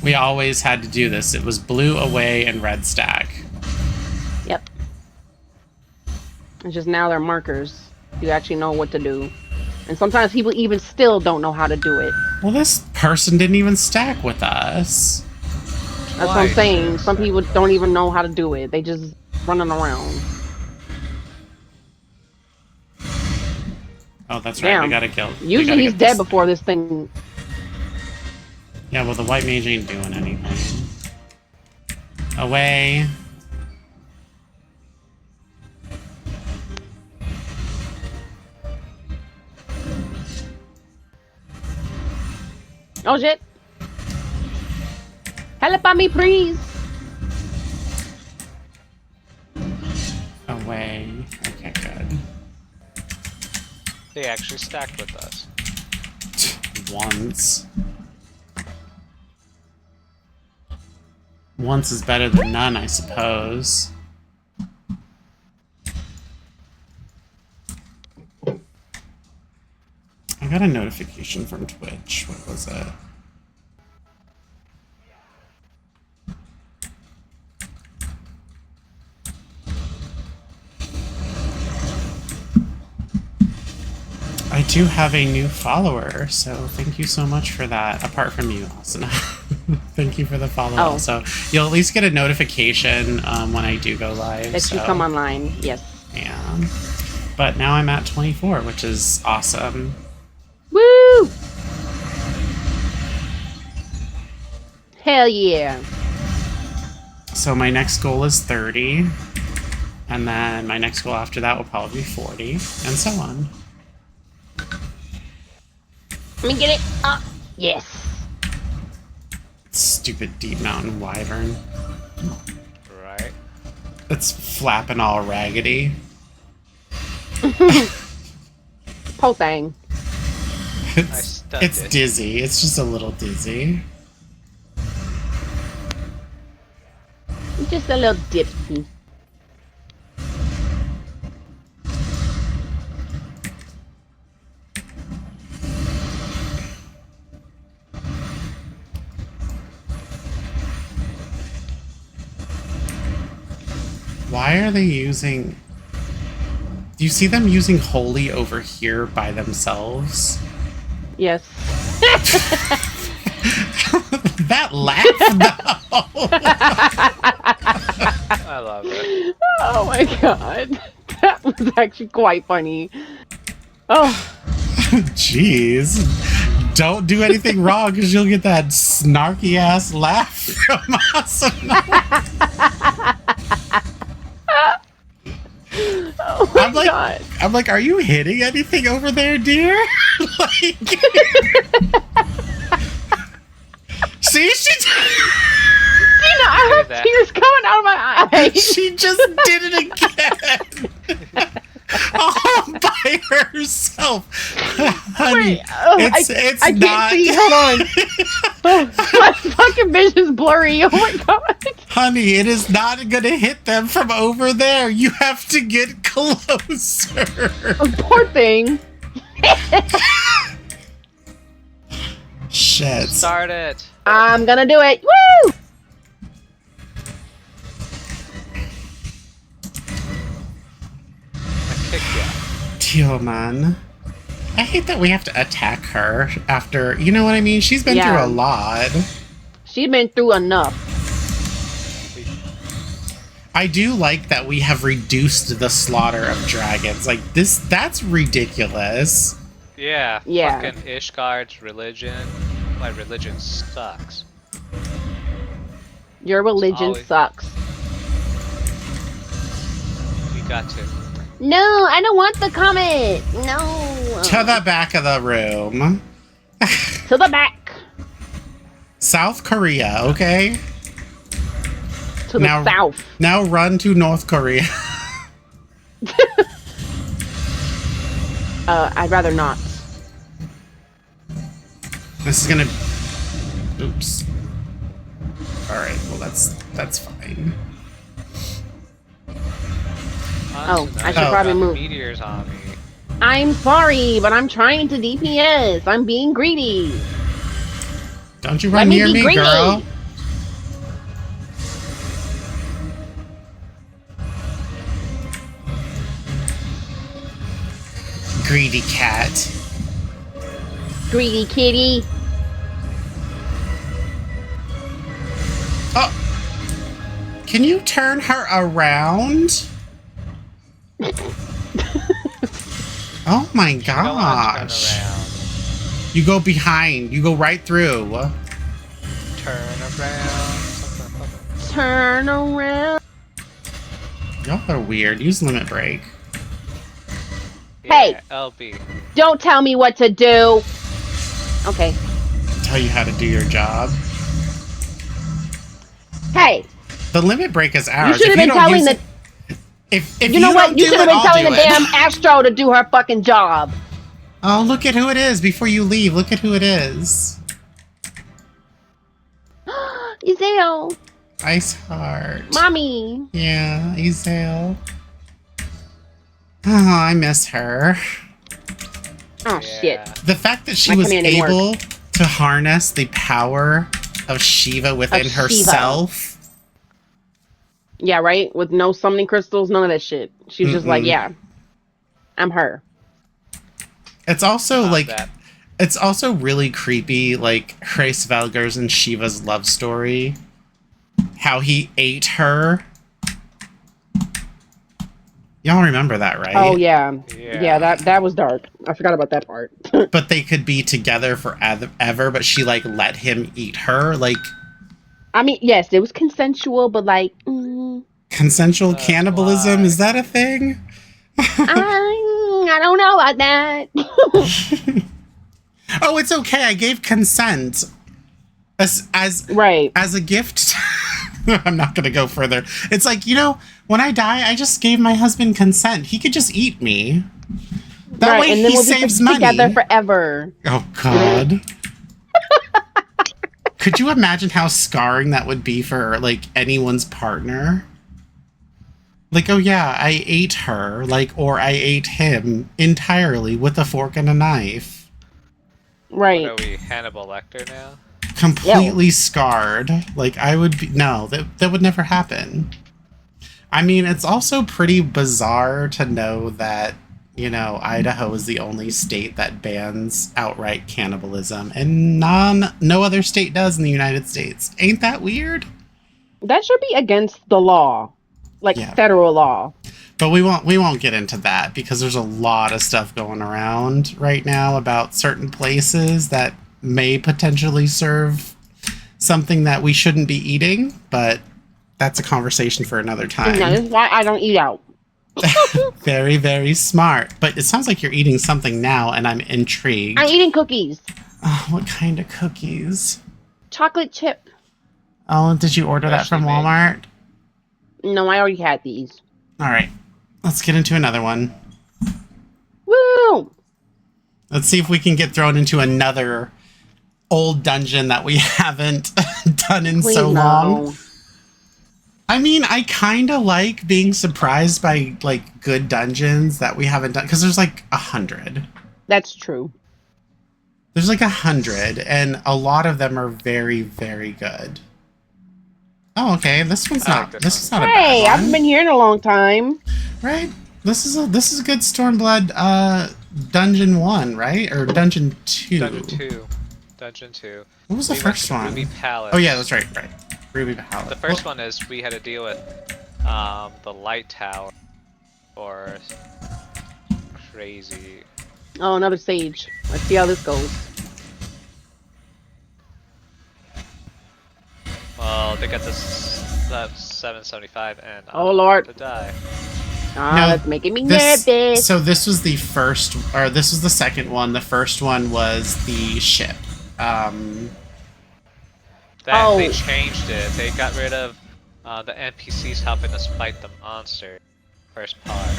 We always had to do this. It was blue away and red stack. Yep. It's just now they're markers. You actually know what to do. And sometimes people even still don't know how to do it. Well, this person didn't even stack with us. That's what I'm saying. Some people don't even know how to do it. They just running around. Oh, that's right. Damn. We gotta kill. we Usually gotta he's get dead this- before this thing. Yeah, well, the white mage ain't doing anything. Away. Oh shit! Help on me, please! Away. Okay, good. They actually stacked with us. Once. Once is better than none, I suppose. I got a notification from Twitch. What was it? I do have a new follower, so thank you so much for that. Apart from you, Asuna. Thank you for the follow. Oh. So you'll at least get a notification when I do go live. That you come online, yes. Yeah. But now I'm at 24, which is awesome. Woo! Hell yeah. So my next goal is 30. And then my next goal after that will probably be 40. And so on. Let me get it up. Yes. Stupid deep mountain wyvern. Right. It's flapping all raggedy. Po thing. stunned It's it. dizzy. It's just a little dizzy. Just a little dipsy. Why are they using... Do you see them using holy over here by themselves? Yes. That laugh, though! I love it. Oh my god. That was actually quite funny. Oh. Jeez. Don't do anything wrong because you'll get that snarky ass laugh from Asuna. Oh my god. I'm like, are you hitting anything over there, dear? Like, see, I have that. tears coming out of my eyes. she just did it again. All by herself. Honey, Wait, oh, it's I not. can't see. Hold on. Oh, my fucking vision's blurry. Oh my god. Honey, it is not gonna hit them from over there. You have to get closer. Poor thing. Shit. Start it. I'm gonna do it. Woo! I kicked you. Teal man. I hate that we have to attack her after, you know what I mean? She's been Yeah. through a lot. She's been through enough. I do like that we have reduced the slaughter of dragons. Like this, that's ridiculous. Yeah. Yeah. Fucking Ishgard's religion. My religion sucks. Your religion Ollie. sucks. You got to. No, I don't want the comment. No. To the back of the room. To the back. South Korea, okay? To Now- the south. Now run to North Korea. I'd rather not. This is gonna... Oops. Alright, well that's fine. Oh, I should I've probably got move. meteors on me. I'm sorry, but I'm trying to DPS. I'm being greedy. Don't you Let run me near be me, greedy. girl. Greedy cat. Greedy kitty. Oh, can you turn her around? Oh my You don't want to gosh. turn around. You go behind. You go right through. Turn around. Something. Turn around. Y'all are weird. Use limit break. Hey. Yeah, LB. Don't tell me what to do. Okay. Tell you how to do your job. Hey. The limit break is ours. You should have If been don't telling use the. it- If You know what? don't You do should have it, been I'll telling do the it. damn Astro to do her fucking job. Oh, look at who it is before you leave. Look at who it is. Iseo. Ice Heart. Mommy. Yeah, Isale. Oh, I miss her. Oh, shit. The fact that she My was command didn't work. able to harness the power of Shiva within Shiva. herself. Yeah, right? With no summoning crystals, none of that shit. She's just like, yeah, I'm her. It's also like, That. it's also really creepy, like Hraesvelgur's and Shiva's love story. How he ate her. Y'all remember that, right? Oh, yeah. Yeah. Yeah, that was dark. I forgot about that part. But they could be together forever, but she, like, let him eat her. Like, I mean, yes, it was consensual, but like, consensual That's cannibalism, why. is that a thing? I don't know about that. Oh, it's okay. I gave consent as Right. as a gift. I'm not gonna go further. It's like, you know, when I die, I just gave my husband consent. He could just eat me. That Right, way and then he we'll be saves money. together forever. Oh God. Could you imagine how scarring that would be for like anyone's partner? Like, oh yeah, I ate her, like, or I ate him entirely with a fork and a knife. Right. What are we, Hannibal Lecter now? Completely scarred. Like, I would be, no, that would never happen. I mean, it's also pretty bizarre to know that, you know, Idaho is the only state that bans outright cannibalism, and no other state does in the United States. Ain't that weird? That should be against the law. Like federal law. But we won't get into that because there's a lot of stuff going around right now about certain places that may potentially serve something that we shouldn't be eating, but that's a conversation for another time. No, this is why I don't eat out. Very, very smart. But it sounds like you're eating something now, and I'm intrigued. I'm eating cookies. Oh, what kind of cookies? Chocolate chip. Oh, did you order that from Freshly made. Walmart? No, I already had these. All right, let's get into another one. Woo! Let's see if we can get thrown into another old dungeon that we haven't done in so long. I mean, I kind of like being surprised by, like, good dungeons that we haven't done, because there's, like, 100. That's true. There's, like, 100, and a lot of them are very, very good. Oh, okay, this one's I not, like this this is one. not a Hey, bad I one. haven't been here in a long time. Right? This is a good Stormblood, Dungeon 1, right? Or Dungeon 2. Dungeon 2. What was the We went first to one? Ruby Palace. Oh, yeah, that's right. Ruby Palace. The first one is we had to deal with the light tower, or crazy. Oh, another sage. Let's see how this goes. Well, they got this 775 and Oh, Lord. to die. That's making me nervous. So this was the first, or this was the second one. The first one was the ship. They changed it. They got rid of the NPCs helping us fight the monster. First part.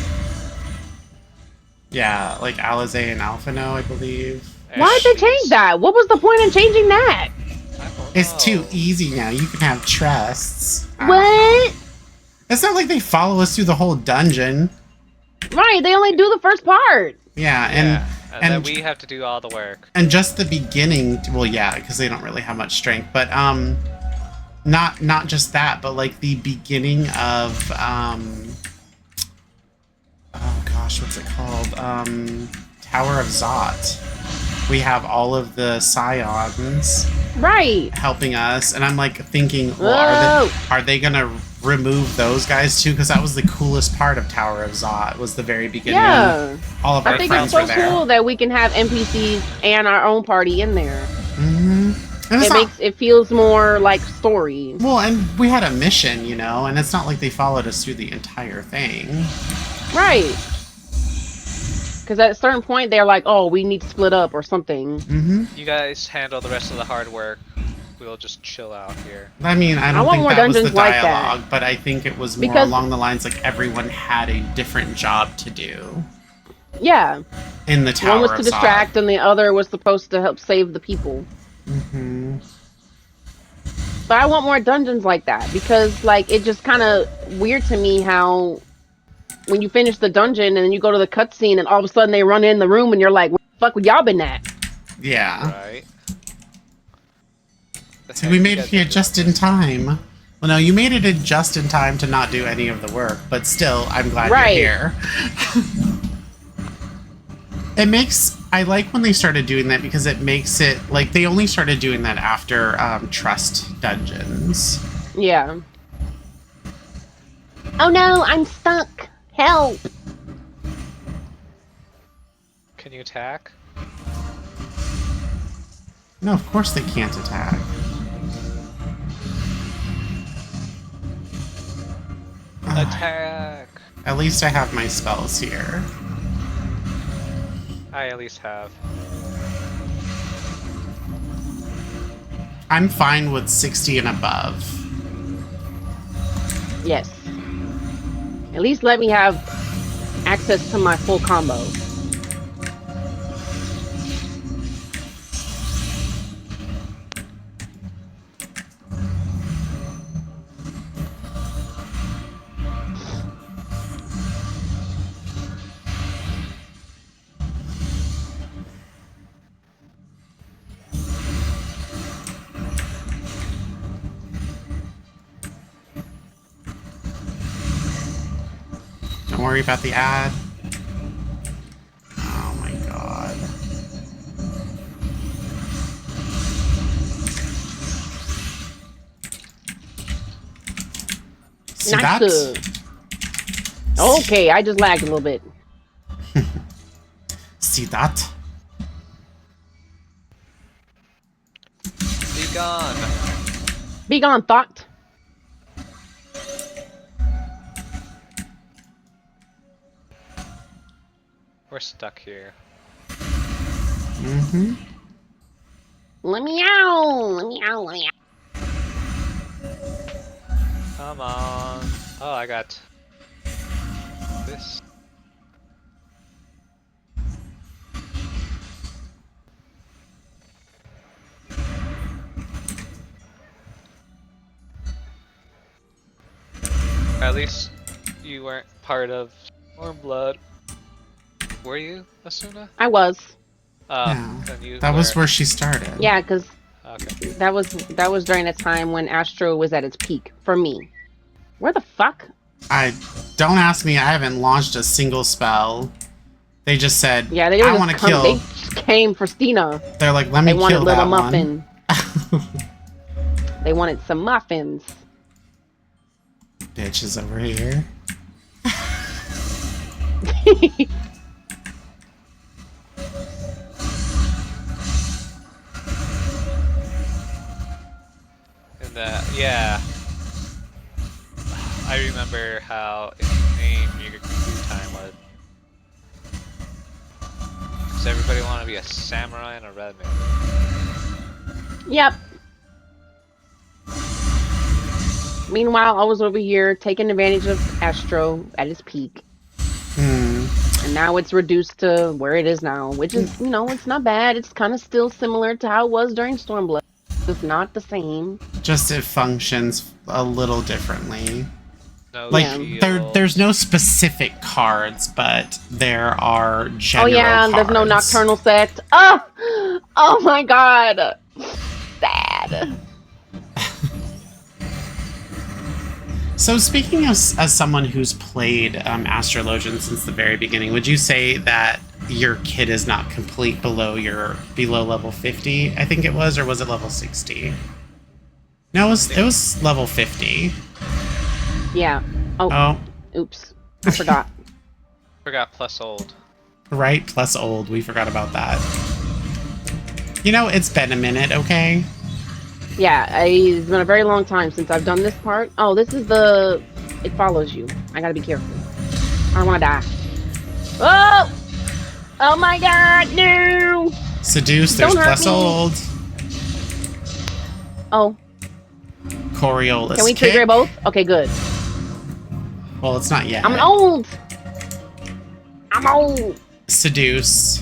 Yeah, like Alizé and Alphino, I believe. Why'd they change that? What was the point in changing that? It's too easy now. You can have chests. What? It's not like they follow us through the whole dungeon. Right, they only do the first part. Yeah, and then we have to do all the work. And just the beginning, well, yeah, because they don't really have much strength, but not just that, but like the beginning of oh gosh, what's it called? Tower of Zot. We have all of the Scions Right. helping us, and I'm like thinking, well, are they gonna remove those guys too? Because that was the coolest part of Tower of Zot, was the very beginning. Yeah. All of our I think friends it's so were there. cool that we can have NPCs and our own party in there. And It feels more like story. Well, and we had a mission, you know, and it's not like they followed us through the entire thing. Right. Because at a certain point, they're like, oh, we need to split up or something. You guys handle the rest of the hard work. We'll just chill out here. I mean, I don't want think more that was the dungeons like that. dialogue, but I think it was more along the lines like everyone had a different job to do. Yeah. In the Tower of One was to distract, and the other was supposed to help save the people. But I want more dungeons like that, because like it just kind of weird to me how when you finish the dungeon and then you go to the cutscene and all of a sudden they run in the room and you're like, where the fuck would y'all been at? Yeah. Right. So we made it here just in time. Well, no, you made it in just in time to not do any of the work, but still, I'm glad you're here. I like when they started doing that, because it makes it, like, they only started doing that after Trust Dungeons. Yeah. Oh no, I'm stuck. Help. Can you attack? No, of course they can't attack. Attack! At least I have my spells here. I at least have. I'm fine with 60 and above. Yes. At least let me have access to my full combo. Don't worry about the ad. Oh my god. See Not that? good. Okay, I just lagged a little bit. See that? Be gone! Be gone, thought. We're stuck here. Let me out. Let me out. Let me out. Come on. Oh, I got this. At least you weren't part of Stormblood. Were you, Asuna? I was. Yeah. Then you That was where she started. Yeah, because Okay. that was during a time when Astro was at its peak for me. Where the fuck? Don't ask me. I haven't launched a single spell. They just said, Yeah, they I just want to kill. They just came for Stina. They're like, let me They wanted kill little that muffin. one. They wanted some muffins. Bitches over here. And yeah. I remember how insane your queue time was. Does everybody want to be a samurai and a red man? Yep. Meanwhile, I was over here taking advantage of Astro at his peak. And now it's reduced to where it is now, which is, you know, it's not bad. It's kind of still similar to how it was during Stormblood. It's not the same. Just it functions a little differently. no Like shield. there's no specific cards, but there are Oh general yeah, cards. there's no nocturnal sect. Oh my god. Sad. So speaking of as someone who's played Astrologian since the very beginning, would you say that your kit is not complete below level 50? I think it was, or was it level 60? No, it was level 50. Yeah. Oh. Oops. I forgot. Forgot plus old. Right, plus old. We forgot about that. You know, it's been a minute, okay? Yeah, it's been a very long time since I've done this part. Oh, this is the... It follows you. I gotta be careful. I don't wanna die. Oh! Oh my god, no! Seduce, there's Don't hurt plus me. old. Oh. Coriolis Can we kick. trigger both? Okay, good. Well, it's not yet. I'm old! I'm old! Seduce.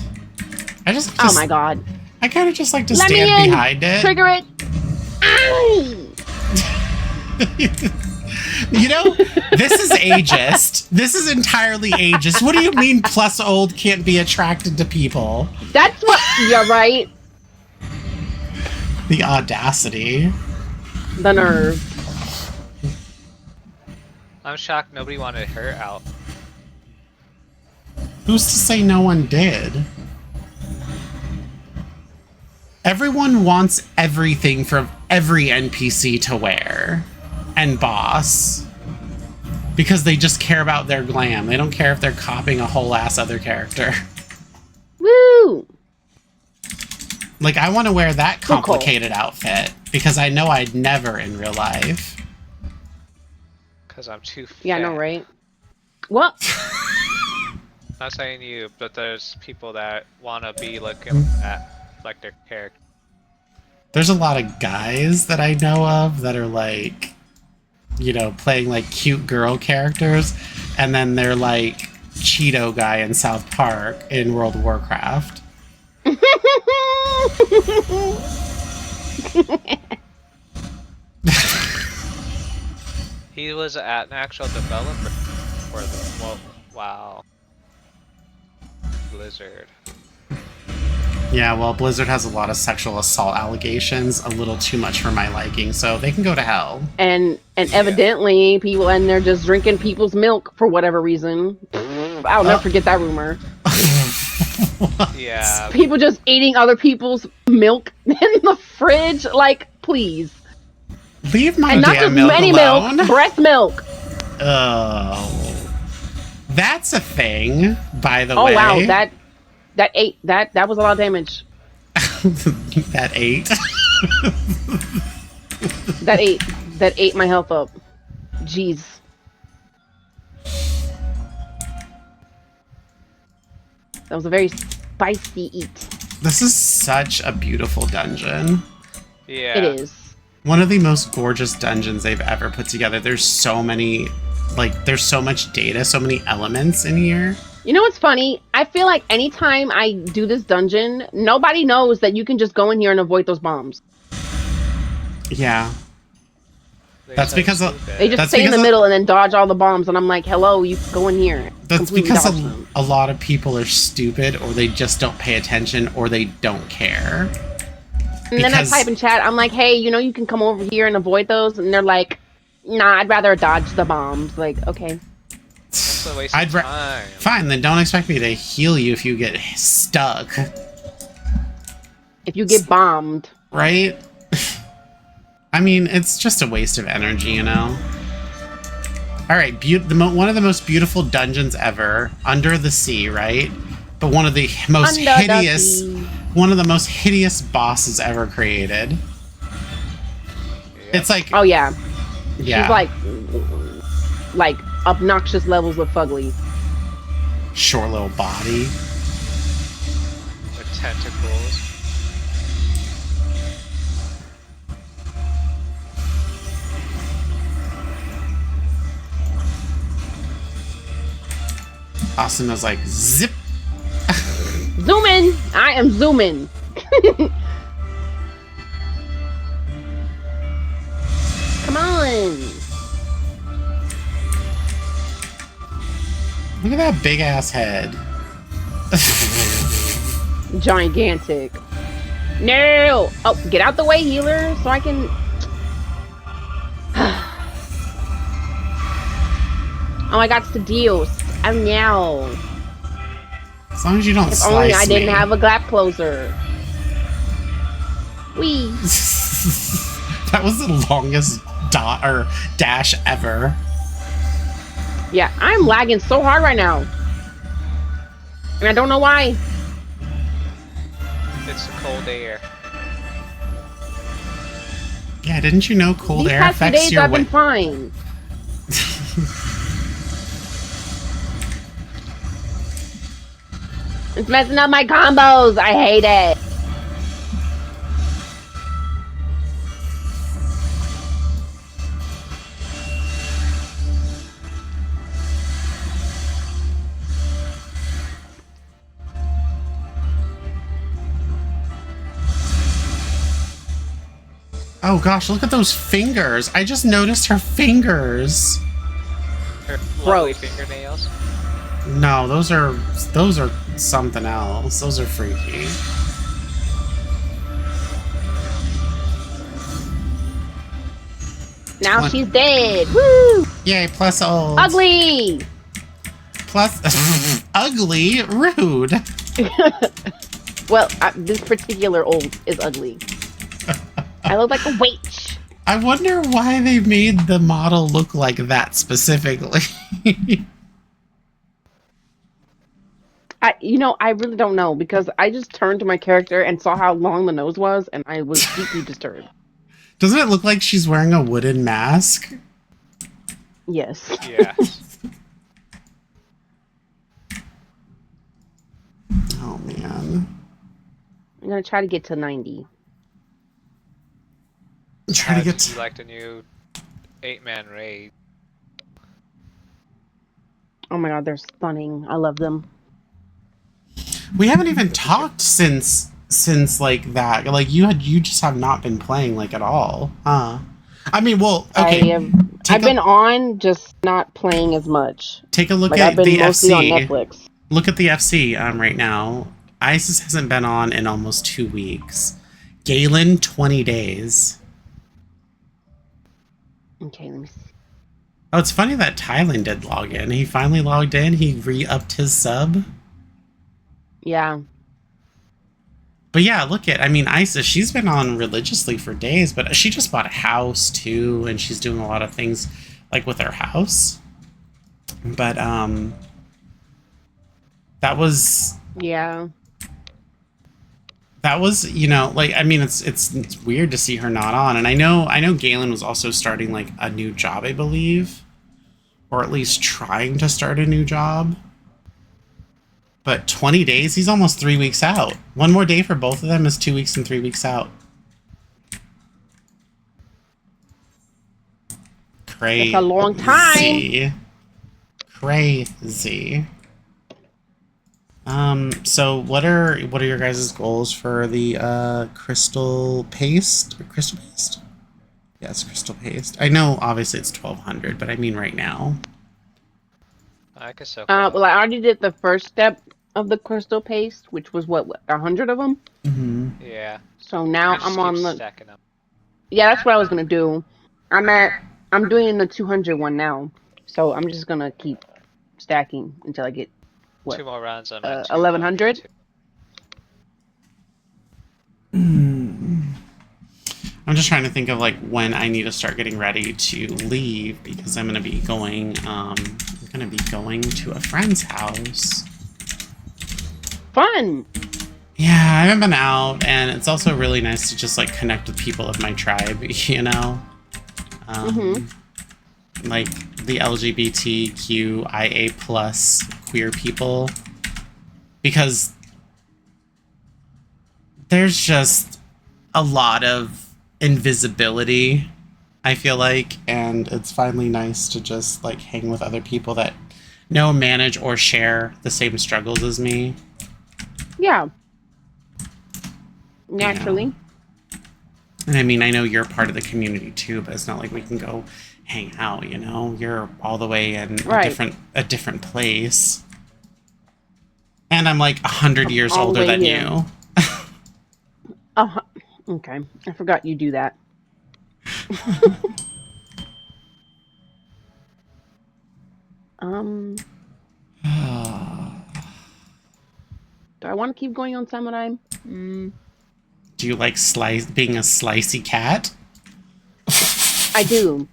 Oh my god. I kind of just like to Let me stand in! behind it. Trigger it! Ow! You know, this is ageist. This is entirely ageist. What do you mean plus old can't be attracted to people? That's what... You're right. The audacity. The nerve. I'm shocked nobody wanted her out. Who's to say no one did? Everyone wants everything from every NPC to wear. And boss. Because they just care about their glam. They don't care if they're copying a whole ass other character. Woo! Like, I want to wear that Cool. complicated outfit. Because I know I'd never in real life. Because I'm too fat. Yeah, I know, right? What? Not saying you, but there's people that want to be looking at like their character. There's a lot of guys that I know of that are like, you know, playing like cute girl characters, and then they're like Cheeto guy in South Park in World of Warcraft. He was an actual developer for the... Well, wow. Blizzard. Yeah, well, Blizzard has a lot of sexual assault allegations, a little too much for my liking, so they can go to hell. And evidently people, and they're just drinking people's milk for whatever reason. I'll never forget that rumor. Yeah. People just eating other people's milk in the fridge. Like, please. Leave my And not damn just milk any alone. milk, breast milk. Oh, that's a thing. By the Oh way. wow, that was a lot of damage. That ate. That ate my health up. Jeez. That was a very spicy eat. This is such a beautiful dungeon. Yeah. It is. One of the most gorgeous dungeons they've ever put together. There's so many, like, there's so much data, so many elements in here. You know what's funny? I feel like anytime I do this dungeon, nobody knows that you can just go in here and avoid those bombs. Yeah. That's because of- They just That's stay in because the of- middle and then dodge all the bombs, and I'm like, hello, you can go in here. That's Completely because dodge them. a lot of people are stupid, or they just don't pay attention, or they don't care. And then I because- type in chat, I'm like, hey, you know you can come over here and avoid those? And they're like, nah, I'd rather dodge the bombs. Like, okay. That's a waste of time. Fine, then don't expect me to heal you if you get stuck. If you get bombed. Right? I mean, it's just a waste of energy, you know? Alright, one of the most beautiful dungeons ever, under the sea, right? But one of the most Under the hideous... sea. One of the most hideous bosses ever created. Yep. It's like... Oh, yeah. yeah. She's like obnoxious levels of fugly. Short little body. With tentacles. Austin was like, zip! Zooming! I am zooming. Come on. Look at that big ass head. Gigantic. No! Oh, get out the way, healer, so I can... Oh, I got the deals. Oh, no. As long as you don't If slice only I didn't me. have a gap closer. Wee. That was the longest dot or dash ever. Yeah, I'm lagging so hard right now. And I don't know why. It's the cold air. Yeah, didn't you know cold These air past few affects days your I've been weight? fine. It's messing up my combos. I hate it. Oh gosh, look at those fingers. I just noticed her fingers. Her lovely Gross. fingernails. No, those are something else. Those are freaky. Now What? she's dead. Woo! Yay, plus old. Ugly. Plus ugly, rude. Well, this particular old is ugly. I look like a witch. I wonder why they made the model look like that specifically. I really don't know because I just turned to my character and saw how long the nose was, and I was deeply disturbed. Doesn't it look like she's wearing a wooden mask? Yes. Yeah. Oh man. I'm gonna try to get to 90. Try to get You like the new 8-man raid. Oh my god, they're stunning. I love them. We haven't even talked since like that. Like you just have not been playing like at all. Huh. I mean, well, okay. I've been on, just not playing as much. Take a look Like at I've been the mostly on FC. Netflix. Look at the FC right now. ISIS hasn't been on in almost 2 weeks. Galen, 20 days. Okay, let me see. Oh, it's funny that Thailand did log in. He finally logged in. He re-upped his sub. Yeah. But yeah, look at, I mean, Isis, she's been on religiously for days, but she just bought a house too, and she's doing a lot of things like with her house. But that was Yeah. like, I mean, it's weird to see her not on. And I know Galen was also starting like a new job, I believe, or at least trying to start a new job. But 20 days, he's almost 3 weeks out. One more day for both of them is 2 weeks and 3 weeks out. Crazy. That's a long time. Crazy. So what are your guys' goals for the crystal paste? Crystal paste? Yes, crystal paste. I know obviously it's 1200, but I mean right now. I guess so. Well, I already did the first step of the crystal paste, which was what 100 of them. Mm-hmm. Yeah. So now Just I'm on keep the. stacking up. Yeah, that's what I was gonna do. I'm doing the 200 one now, so I'm just gonna keep stacking until I get what 2 more rounds on my 1100. I'm just trying to think of like when I need to start getting ready to leave because I'm gonna be going to a friend's house. Fun. Yeah, I haven't been out, and it's also really nice to just like connect with people of my tribe, you know? Like the LGBTQIA plus queer people. Because there's just a lot of invisibility, I feel like, and it's finally nice to just like hang with other people that know, manage, or share the same struggles as me. Yeah. Naturally. And I mean, I know you're part of the community too, but it's not like we can go hang out, you know? You're all the way in Right. a different place. And I'm like 100 years all the older way than here. you. Uh-huh. Okay. I forgot you do that. Do I want to keep going on samurai? Do you like being a slicey cat? I do.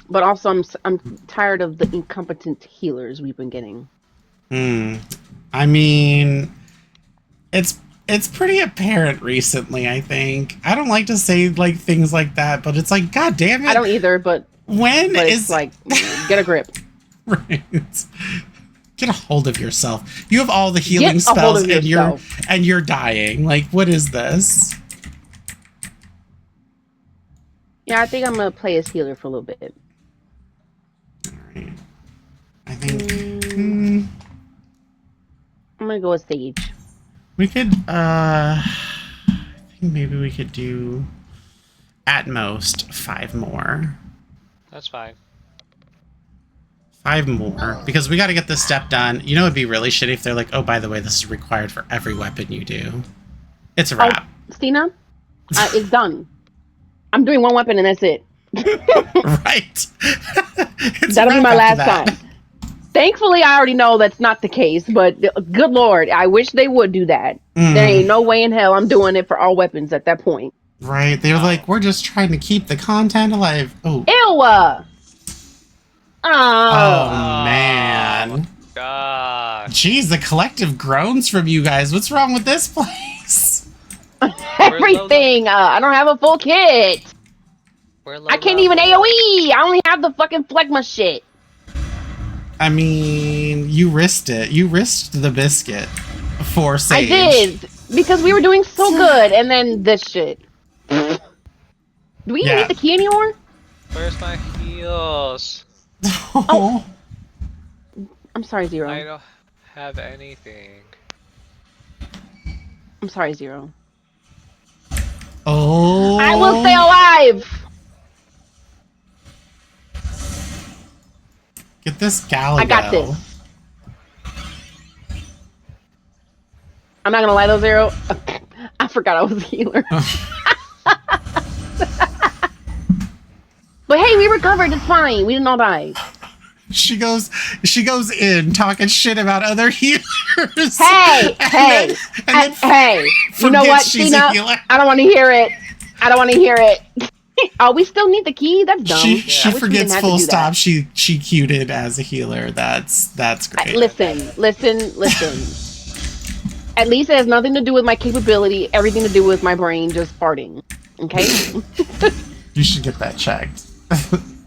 But also, I'm tired of the incompetent healers we've been getting. I mean, it's pretty apparent recently, I think. I don't like to say like things like that, but it's like, God damn it. I don't either, but it's like, get a grip. Right. Get a hold of yourself. You have all the healing spells and you're dying. Like, what is this? Yeah, I think I'm gonna play as healer for a little bit. Alright. I think I'm gonna go with Sage. we could I think maybe we could do at most 5 more. That's fine. 5 more. Because we gotta get this step done. You know it'd be really shitty if they're like, oh, by the way, this is required for every weapon you do. It's a wrap. Oh, Stina, it's done. I'm doing 1 weapon and that's it. Right. That'll be my last time. Thankfully, I already know that's not the case, but good Lord, I wish they would do that. There ain't no way in hell I'm doing it for all weapons at that point. Right. They're like, we're just trying to keep the content alive. Oh. Ew! Oh, man. God. Jeez, the collective groans from you guys. What's wrong with this place? Everything. I don't have a full kit. I can't even AoE. I only have the fucking phlegma shit. I mean, you risked it. You risked the biscuit for Sage. I did. Because we were doing so good. And then this shit. Do we even need the key anymore? Where's my heals? Oh. I'm sorry, Zero. I don't have anything. I'm sorry, Zero. Oh. I will stay alive! Get this Galago. I got this. I'm not gonna lie though, Zero. I forgot I was a healer. But hey, we recovered. It's fine. We didn't all die. She goes in talking shit about other healers. Hey, hey, hey. You know what, Tina? I don't want to hear it. I don't want to hear it. Oh, we still need the key? That's dumb. She forgets full stop. She queued it as a healer. That's great. Listen. At least it has nothing to do with my capability, everything to do with my brain just farting. Okay? You should get that checked.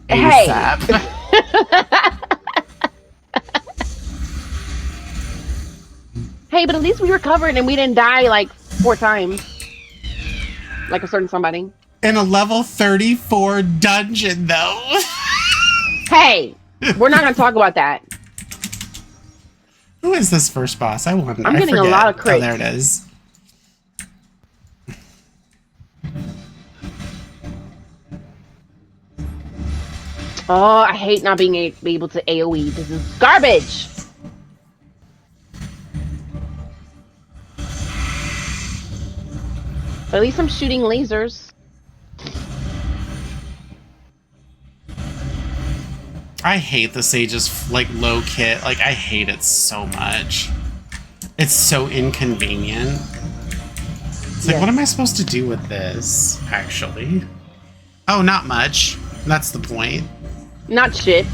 Hey. Hey, but at least we recovered and we didn't die like 4 times. Like a certain somebody. In a level 34 dungeon, though. Hey, we're not going to talk about that. Who is this first boss? I wonder. I'm getting a lot of crits. Oh, there it is. Oh, I hate not being able to AoE. This is garbage. But at least I'm shooting lasers. I hate the Sage's like low kit. Like, I hate it so much. It's so inconvenient. It's like, what am I supposed to do with this, actually? Oh, not much. That's the point. Not shit.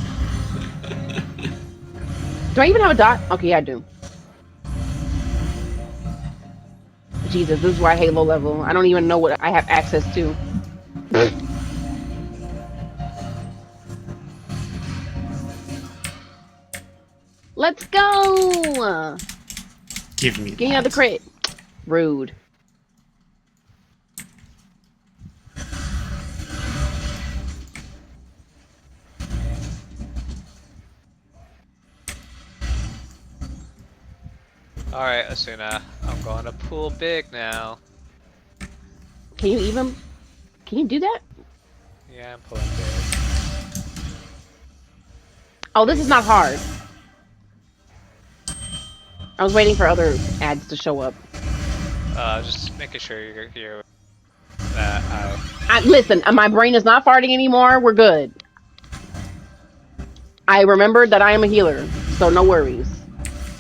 Do I even have a dot? Okay, yeah, I do. Jesus, this is why I hate low level. I don't even know what I have access to. Let's go! Give me Give me the crit. Rude. Alright, Asuna. I'm going to pool big now. Can you do that? Yeah, I'm pulling big. Oh, this is not hard. I was waiting for other ads to show up. Just making sure you're Listen, my brain is not farting anymore. We're good. I remembered that I am a healer, so no worries.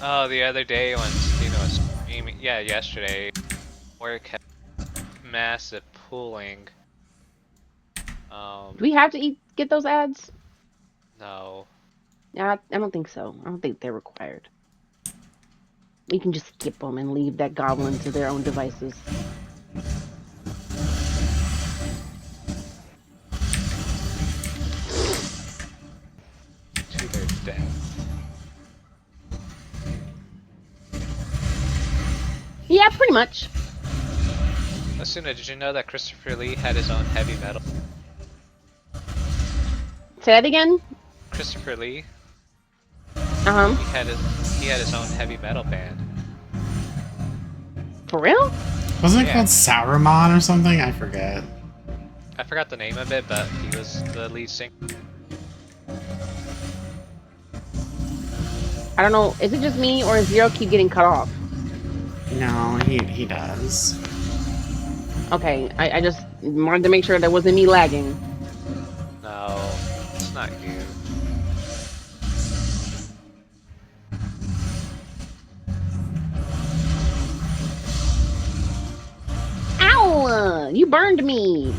Oh, the other day when Stina was streaming, yeah, yesterday, work had massive pooling. Do we have to get those ads? No. Yeah, I don't think so. I don't think they're required. We can just skip them and leave that goblin to their own devices. To their death. Yeah, pretty much. Asuna, did you know that Christopher Lee had his own heavy metal? Say that again? Christopher Lee? Uh-huh. He had his own heavy metal band. For real? Wasn't it called Sauron or something? I forget. I forgot the name of it, but he was the lead singer. I don't know. Is it just me or is Zero keep getting cut off? No, he does. Okay, I just wanted to make sure that wasn't me lagging. No, it's not you. Ow! You burned me!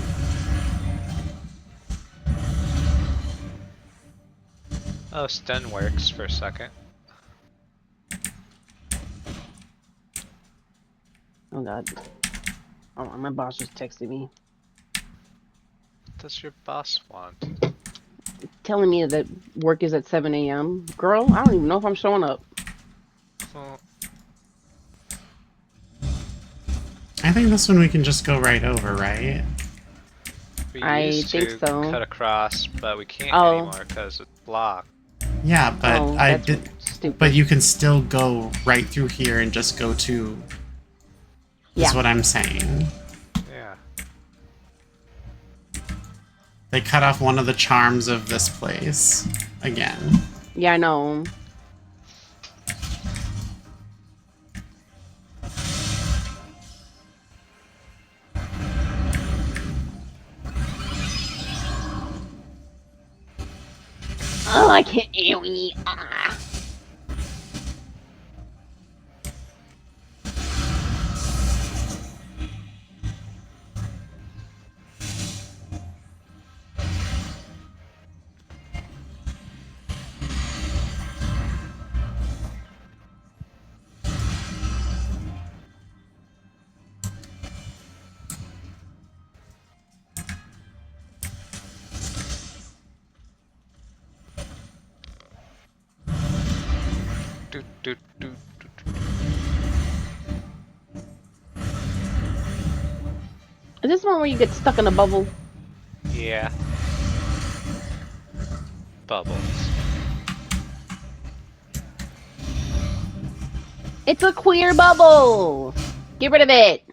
Oh, stun works for a second. Oh god. Oh, my boss just texted me. What does your boss want? Telling me that work is at 7 a.m. Girl, I don't even know if I'm showing up. Well, I think this one we can just go right over, right? we I used think to so. cut across, but we can't Oh. anymore because it's blocked. Yeah, but I that's did. stupid. But you can still go right through here and just go to. Is what I'm saying. Yeah. They cut off one of the charms of this place again. Yeah, I know. Oh, I can't. Ah. Do, do, do, do, do. Is this one where you get stuck in a bubble? Yeah. Bubbles. It's a queer bubble! Get rid of it!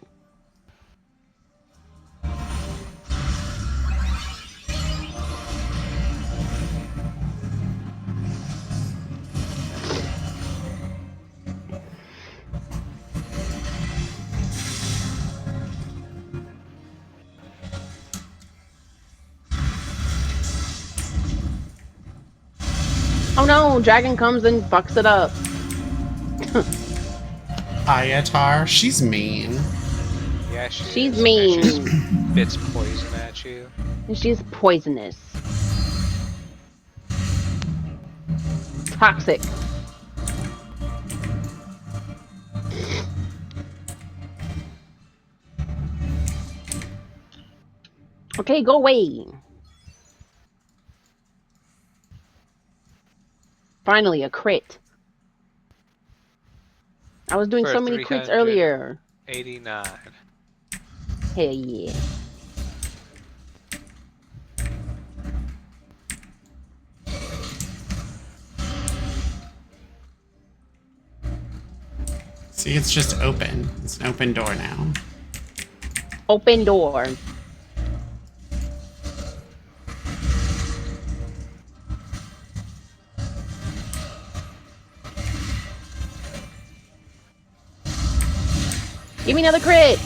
Oh no, Dragon comes and fucks it up. Ayatar, she's mean. Yeah, she She's is, mean. and she spits poison at you. And she's poisonous. Toxic. Okay, go away. Finally, a crit. I was doing For so many crits earlier. 89. Hell yeah. See, it's just open. It's an open door now. Open door. Give me another crit.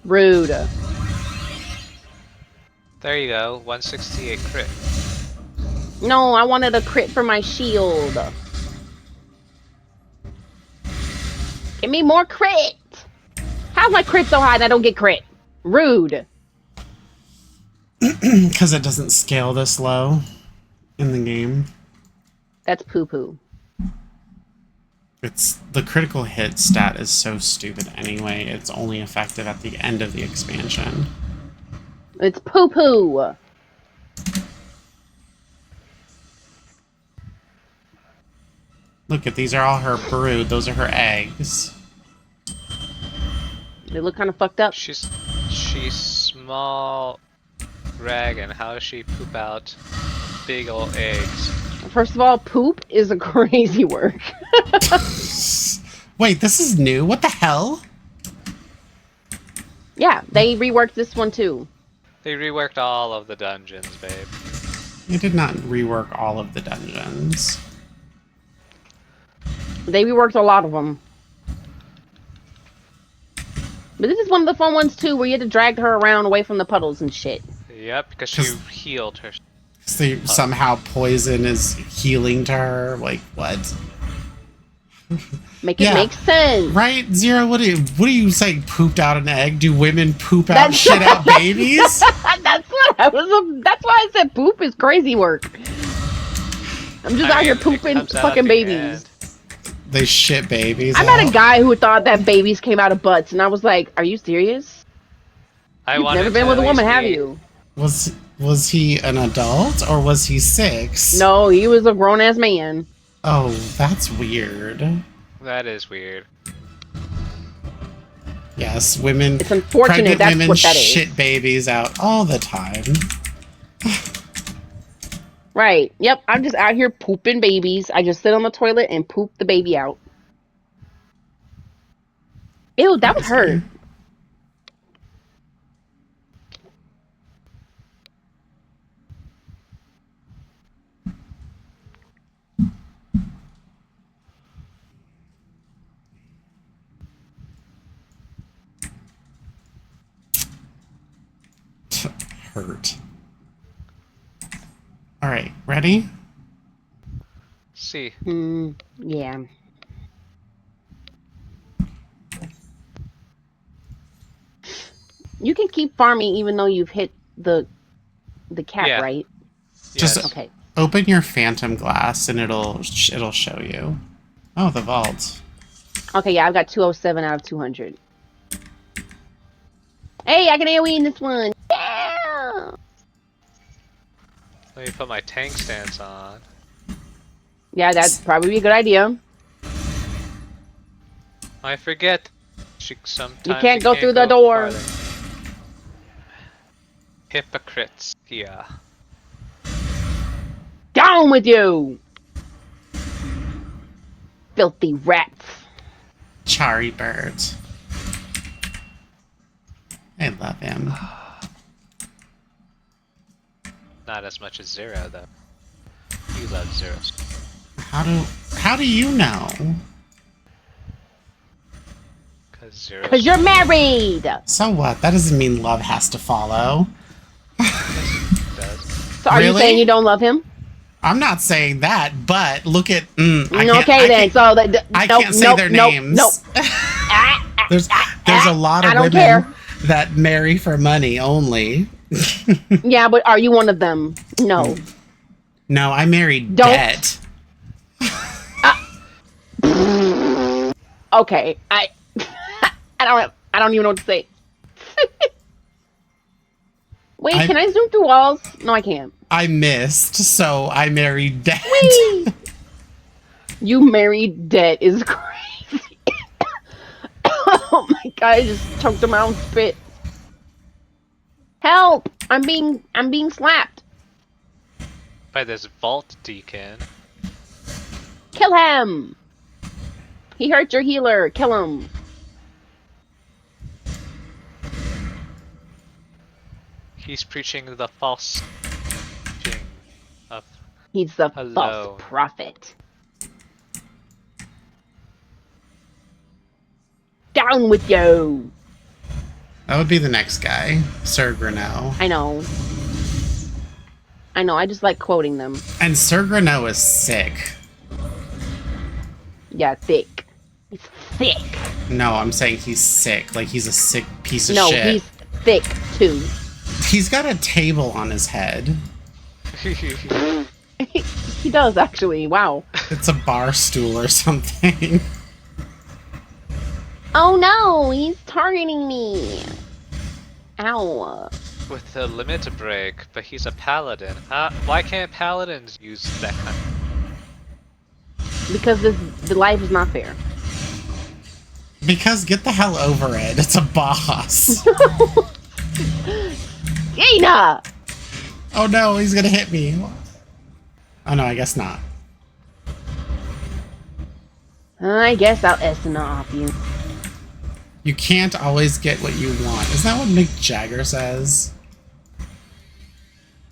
Rude. There you go, 168 crit. No, I wanted a crit for my shield. Give me more crit. How's my crit so high and I don't get crit? Rude. Because it doesn't scale this low in the game. That's poo-poo. It's the critical hit stat is so stupid anyway. It's only effective at the end of the expansion. It's poo-poo. Look at these are all her brood. Those are her eggs. They look kind of fucked up. She's small dragon. How does she poop out big old eggs? First of all, poop is a crazy word. Wait, this is new? What the hell? Yeah, they reworked this one too. They reworked all of the dungeons, babe. They did not rework all of the dungeons. They reworked a lot of them. But this is one of the fun ones too, where you had to drag her around away from the puddles and shit. Yep, because she healed her. So somehow poison is healing to her. Like what? Make it make sense, right? Zero. What do you say? Pooped out an egg? Do women poop out shit out babies? That's what I was. That's why I said poop is crazy work. I'm just out here pooping fucking babies. They shit babies. I met a guy who thought that babies came out of butts, and I was like, "Are you serious? You've never been with a woman, have you?" Was he an adult or was he 6? No, he was a grown ass man. Oh, that's weird. That is weird. Yes, women. It's unfortunate. That's women what that is. Shit babies out all the time. Right. Yep. I'm just out here pooping babies. I just sit on the toilet and poop the baby out. Ew, that would hurt. Hurt. All right, ready? See. Yeah. You can keep farming even though you've hit the cap, right? Just okay. Open your phantom glass and it'll show you. Oh, the vault. Okay, yeah, I've got 207 out of 200. Hey, I can AoE in this one. Yeah. Let me put my tank stance on. Yeah, that's probably a good idea. I forget. Sometimes you can't go through the door. Farther. Hypocrites. Yeah. Down with you! Filthy rats. Chari birds. I love him. Not as much as Zero, though. You love Zeros. How do you know? Because you're married! So what? That doesn't mean love has to follow. It does. So are you saying you don't love him? I'm not saying that, but look at... okay then, so... I can't say their names. Nope. There's a lot of women that marry for money only. Yeah, but are you one of them? No. No, I married debt. Okay, I don't even know what to say. Wait, can I zoom through walls? No, I can't. I missed, so I married debt. Whee! You married debt is crazy. Oh my god, I just choked him out and spit. Help! I'm being slapped. By this vault deacon. Kill him! He hurt your healer. Kill him. He's preaching the false teaching of... He's the false prophet. Down with you. That would be the next guy, Sir Greneau. I know. I just like quoting them. And Sir Greneau is sick. Yeah, thick. He's thick. No, I'm saying he's sick. Like, he's a sick piece of No, shit. he's thick, too. He's got a table on his head. He does, actually. Wow. It's a bar stool or something. Oh, no. He's targeting me. Ow. With a limit break, but he's a paladin. Why can't paladins use that kind of... Because the life is not fair. Because get the hell over it. It's a boss. Jaina! Oh no, he's gonna hit me. Oh no, I guess not. I guess I'll S off you. You can't always get what you want. Isn't that what Mick Jagger says?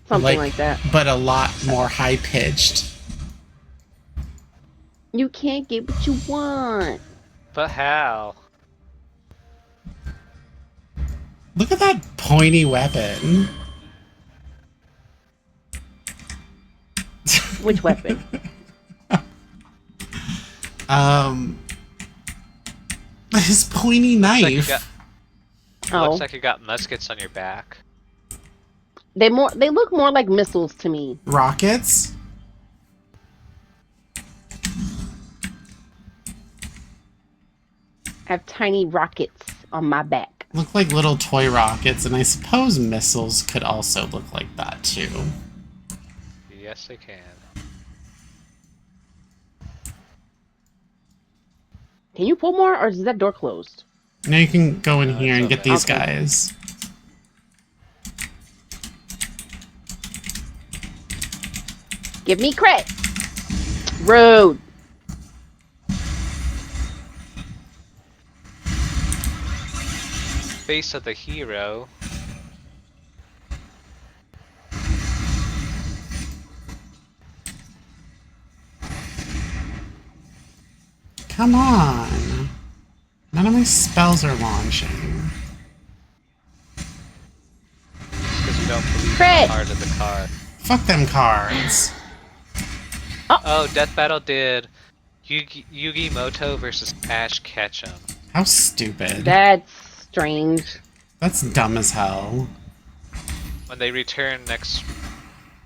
Something like that. But a lot more high-pitched. You can't get what you want. But how? Look at that pointy weapon. Which weapon? His pointy knife. Looks like you got muskets on your back. They look more like missiles to me. Rockets? I have tiny rockets on my back. Look like little toy rockets, and I suppose missiles could also look like that too. Yes, they can. Can you pull more, or is that door closed? Now you can go in here and get okay. these Okay. guys. Give me crit. Rude. Face of the hero. Come on. None of my spells are launching. Because you don't believe Crit. the heart of the card. Fuck them cards. Oh, Death Battle did Yugi Moto versus Ash Ketchum. How stupid. That's strange. That's dumb as hell. When they return next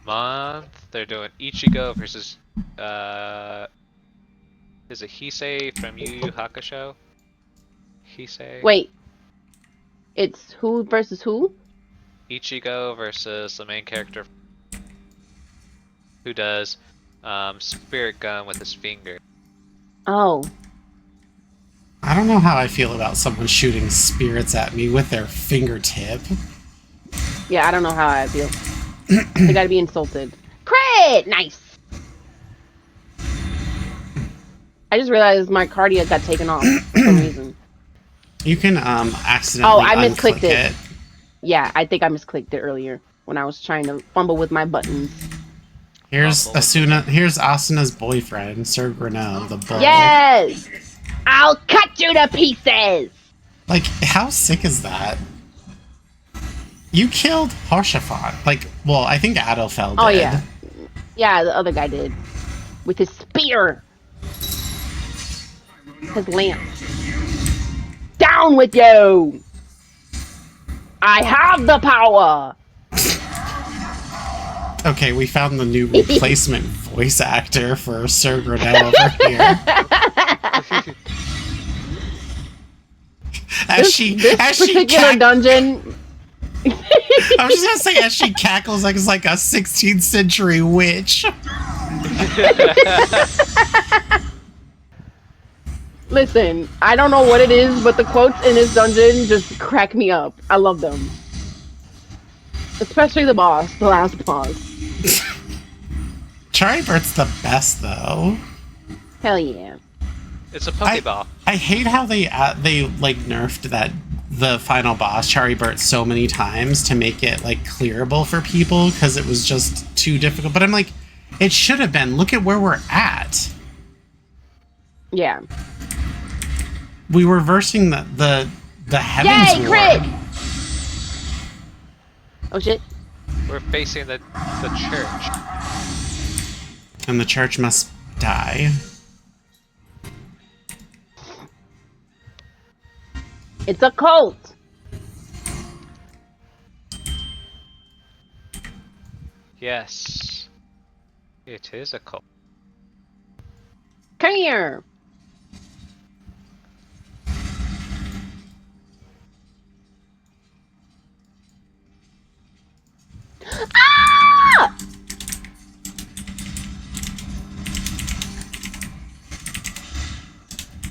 month, they're doing Ichigo versus is it Hisei from Yu Yu Hakusho? Hisei? Wait. It's who versus who? Ichigo versus the main character who does spirit gun with his finger. Oh. I don't know how I feel about someone shooting spirits at me with their fingertip. Yeah, I don't know how I feel. They gotta be insulted. Crit! Nice! I just realized my cardia got taken off for some reason. You can accidentally I misclicked unclick it. Yeah, I think I misclicked it earlier when I was trying to fumble with my buttons. Here's Asuna's boyfriend, Sir Greneau, the bull. Yes! I'll cut you to pieces! Like, how sick is that? You killed Hoshafat. Like, well, I think Adelfeld did. Oh, yeah. Yeah, the other guy did. With his spear. His lance. Down with you! I have the power! Okay, we found the new replacement voice actor for Sir Greneau over here. This particular dungeon... I was just gonna say, as she cackles like it's like a 16th century witch. Listen, I don't know what it is, but the quotes in this dungeon just crack me up. I love them. Especially the boss, the last boss. Charibert's the best, though. Hell yeah. It's a Pokeball. I hate how they like nerfed the final boss, Charibert, so many times to make it like clearable for people because it was just too difficult. But I'm like, it should have been. Look at where we're at. Yeah. we were versing the heavens Yay, ward. crit! Oh shit. We're facing the church. And the church must die. It's a cult. Yes. It is a cult. Come here. Ah!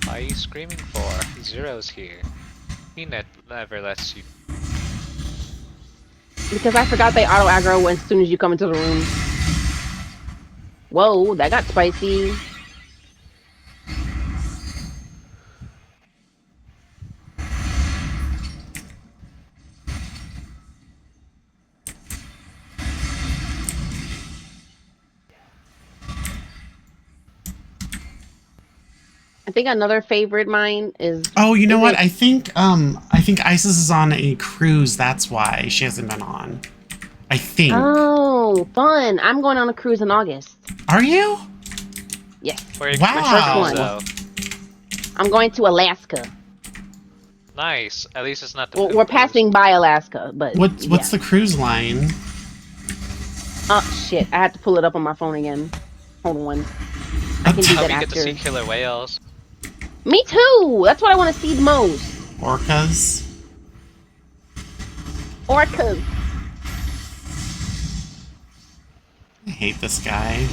Why are you screaming for? Zero's here. He never lets you. Because I forgot they auto aggro as soon as you come into the room. Whoa, that got spicy. I think another favorite mine is. Oh, you know what? it- I think Isis is on a cruise. That's why she hasn't been on. I think. Oh, fun! I'm going on a cruise in August. Are you? Yes, Where Wow. one. though? I'm going to Alaska. Nice. At least it's not the. Well, poop we're cruise. passing by Alaska, but What's the cruise line? Oh shit! I have to pull it up on my phone again. Hold on. I can do Oh, that we get to after. see killer whales. Me too. That's what I want to see the most. Orcas. Orcas. I hate this guy.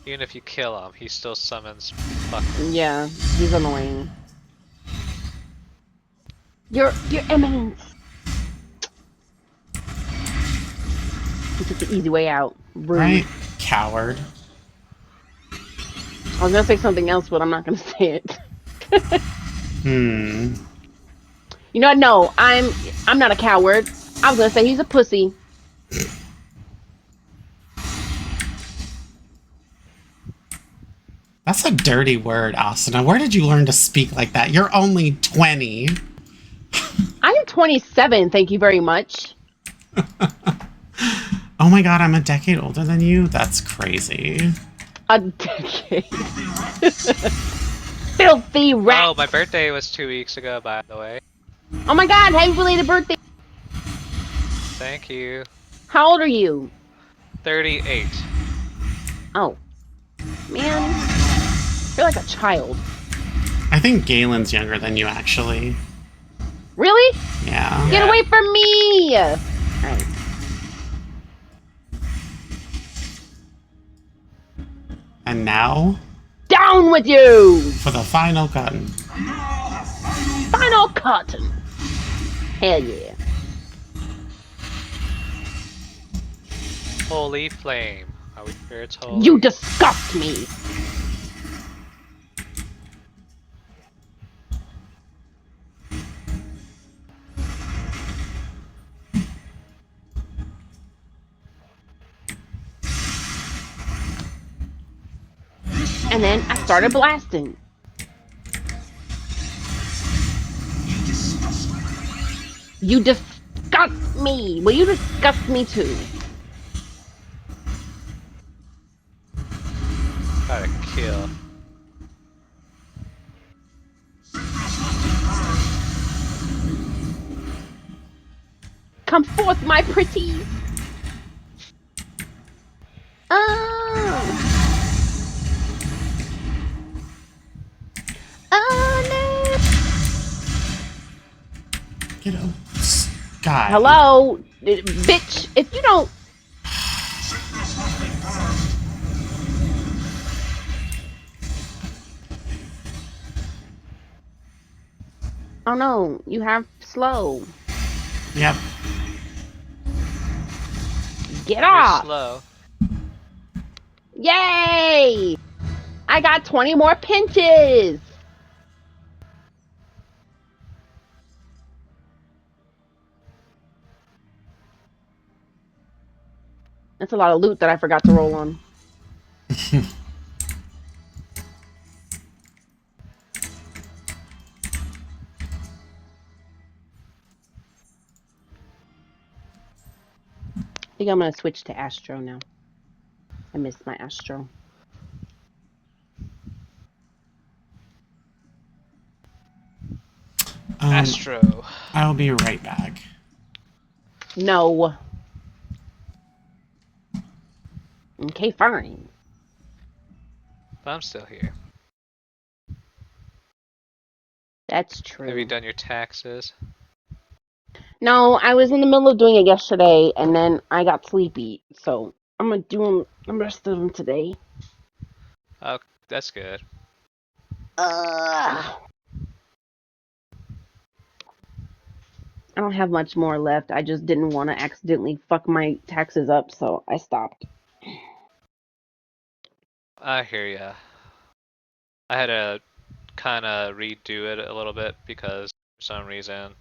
Even if you kill him, he still summons fuckers. Yeah, he's annoying. Your eminence. He took the easy way out. Rude. Right? Coward. I was gonna say something else, but I'm not gonna say it. Hmm. You know what? No, I'm not a coward. I was gonna say he's a pussy. That's a dirty word, Asuna. Where did you learn to speak like that? You're only 20. I am 27. Thank you very much. Oh my god, I'm a decade older than you? That's crazy. A decade. Filthy rat. Oh, my birthday was 2 weeks ago, by the way. Oh my god, happy belated birthday. Thank you. How old are you? 38. Oh. Man. You're like a child. I think Galen's younger than you, actually. Really? Yeah. Get away from me! Alright. And now, Down with you! for the final gun. Final cotton. Hell yeah. Holy flame. Are we sure it's holy? You disgust me. And then I started blasting. You disgust me. Well, you disgust me too. Gotta kill. Come forth, my pretties. Oh. Oh no. Get a sky. Hello, bitch. If you don't. Oh no, you have slow. Yep. Get You're off. slow. Yay! I got 20 more pinches. That's a lot of loot that I forgot to roll on. think I'm gonna switch to Astro now. I missed my Astro. Astro. I'll be right back. No. Okay, fine. But I'm still here. That's true. Have you done your taxes? No, I was in the middle of doing it yesterday, and then I got sleepy. So I'm gonna do them, the rest of them today. Oh, that's good. I don't have much more left. I just didn't want to accidentally fuck my taxes up, so I stopped. I hear ya. I had to kind of redo it a little bit because for some reason,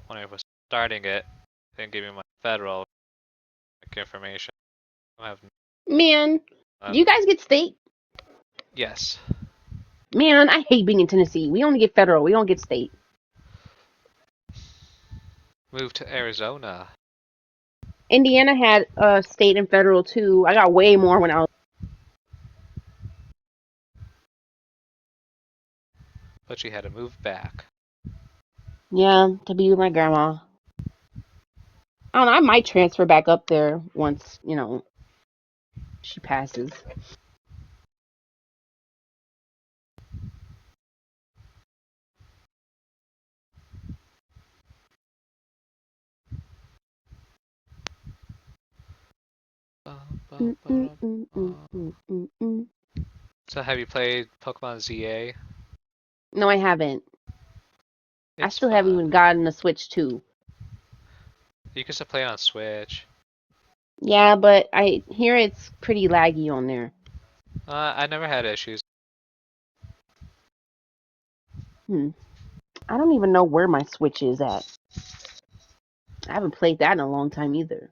when I was starting it, it didn't give me my federal information. I have Man, do you guys get state? yes. Man, I hate being in Tennessee. We only get federal. We don't get state. Moved to Arizona. Indiana had state and federal too. I got way more when I was. But you had to move back. Yeah, to be with my grandma. I don't know. I might transfer back up there once, she passes. So have you played Pokemon ZA? No, I haven't. I It's still haven't fun. even gotten a Switch 2. You can still play on Switch. Yeah, but I hear it's pretty laggy on there. I never had issues. I don't even know where my Switch is at. I haven't played that in a long time either.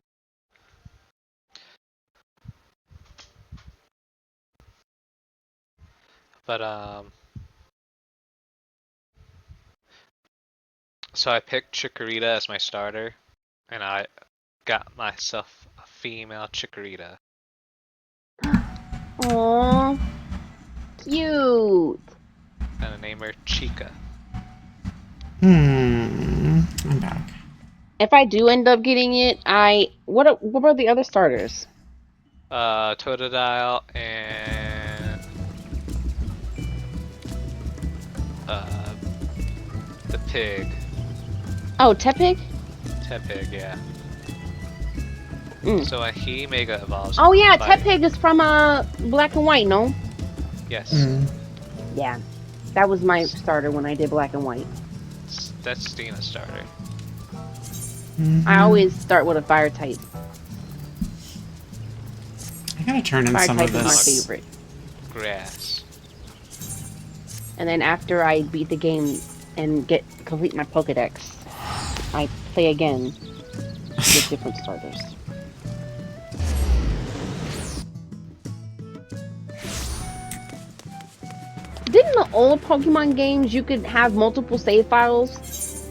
But so I picked Chikorita as my starter, and I got myself a female Chikorita. Aww, cute. And I named her Chica. I'm back. If I do end up getting it, what were the other starters? Totodile and the pig. Oh, Tepig? Tepig, yeah. Mm. So he Mega Evolves. Oh yeah, Tepig is from Black and White, no? Yes. Yeah, that was my starter when I did Black and White. That's Stina's starter. I always start with a fire type. I gotta turn in Fire some type of is my this. favorite. Grass. And then after I beat the game and complete my Pokedex, I play again with different starters. Didn't the old Pokemon games you could have multiple save files?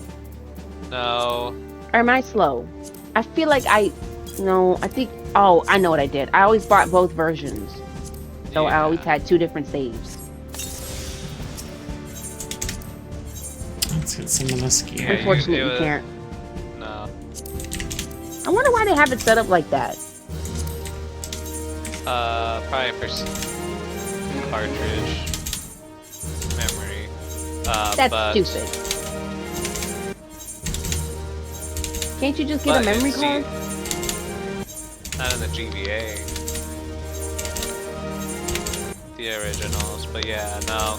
No. Or am I slow? I feel like oh, I know what I did. I always bought both versions. So I always had 2 different saves. Let's get some of this gear. Unfortunately, you can't. No. I wonder why they have it set up like that. Probably for cartridge memory. That's stupid. Can't you just get a memory card? Not in the GBA. The originals, but yeah, no.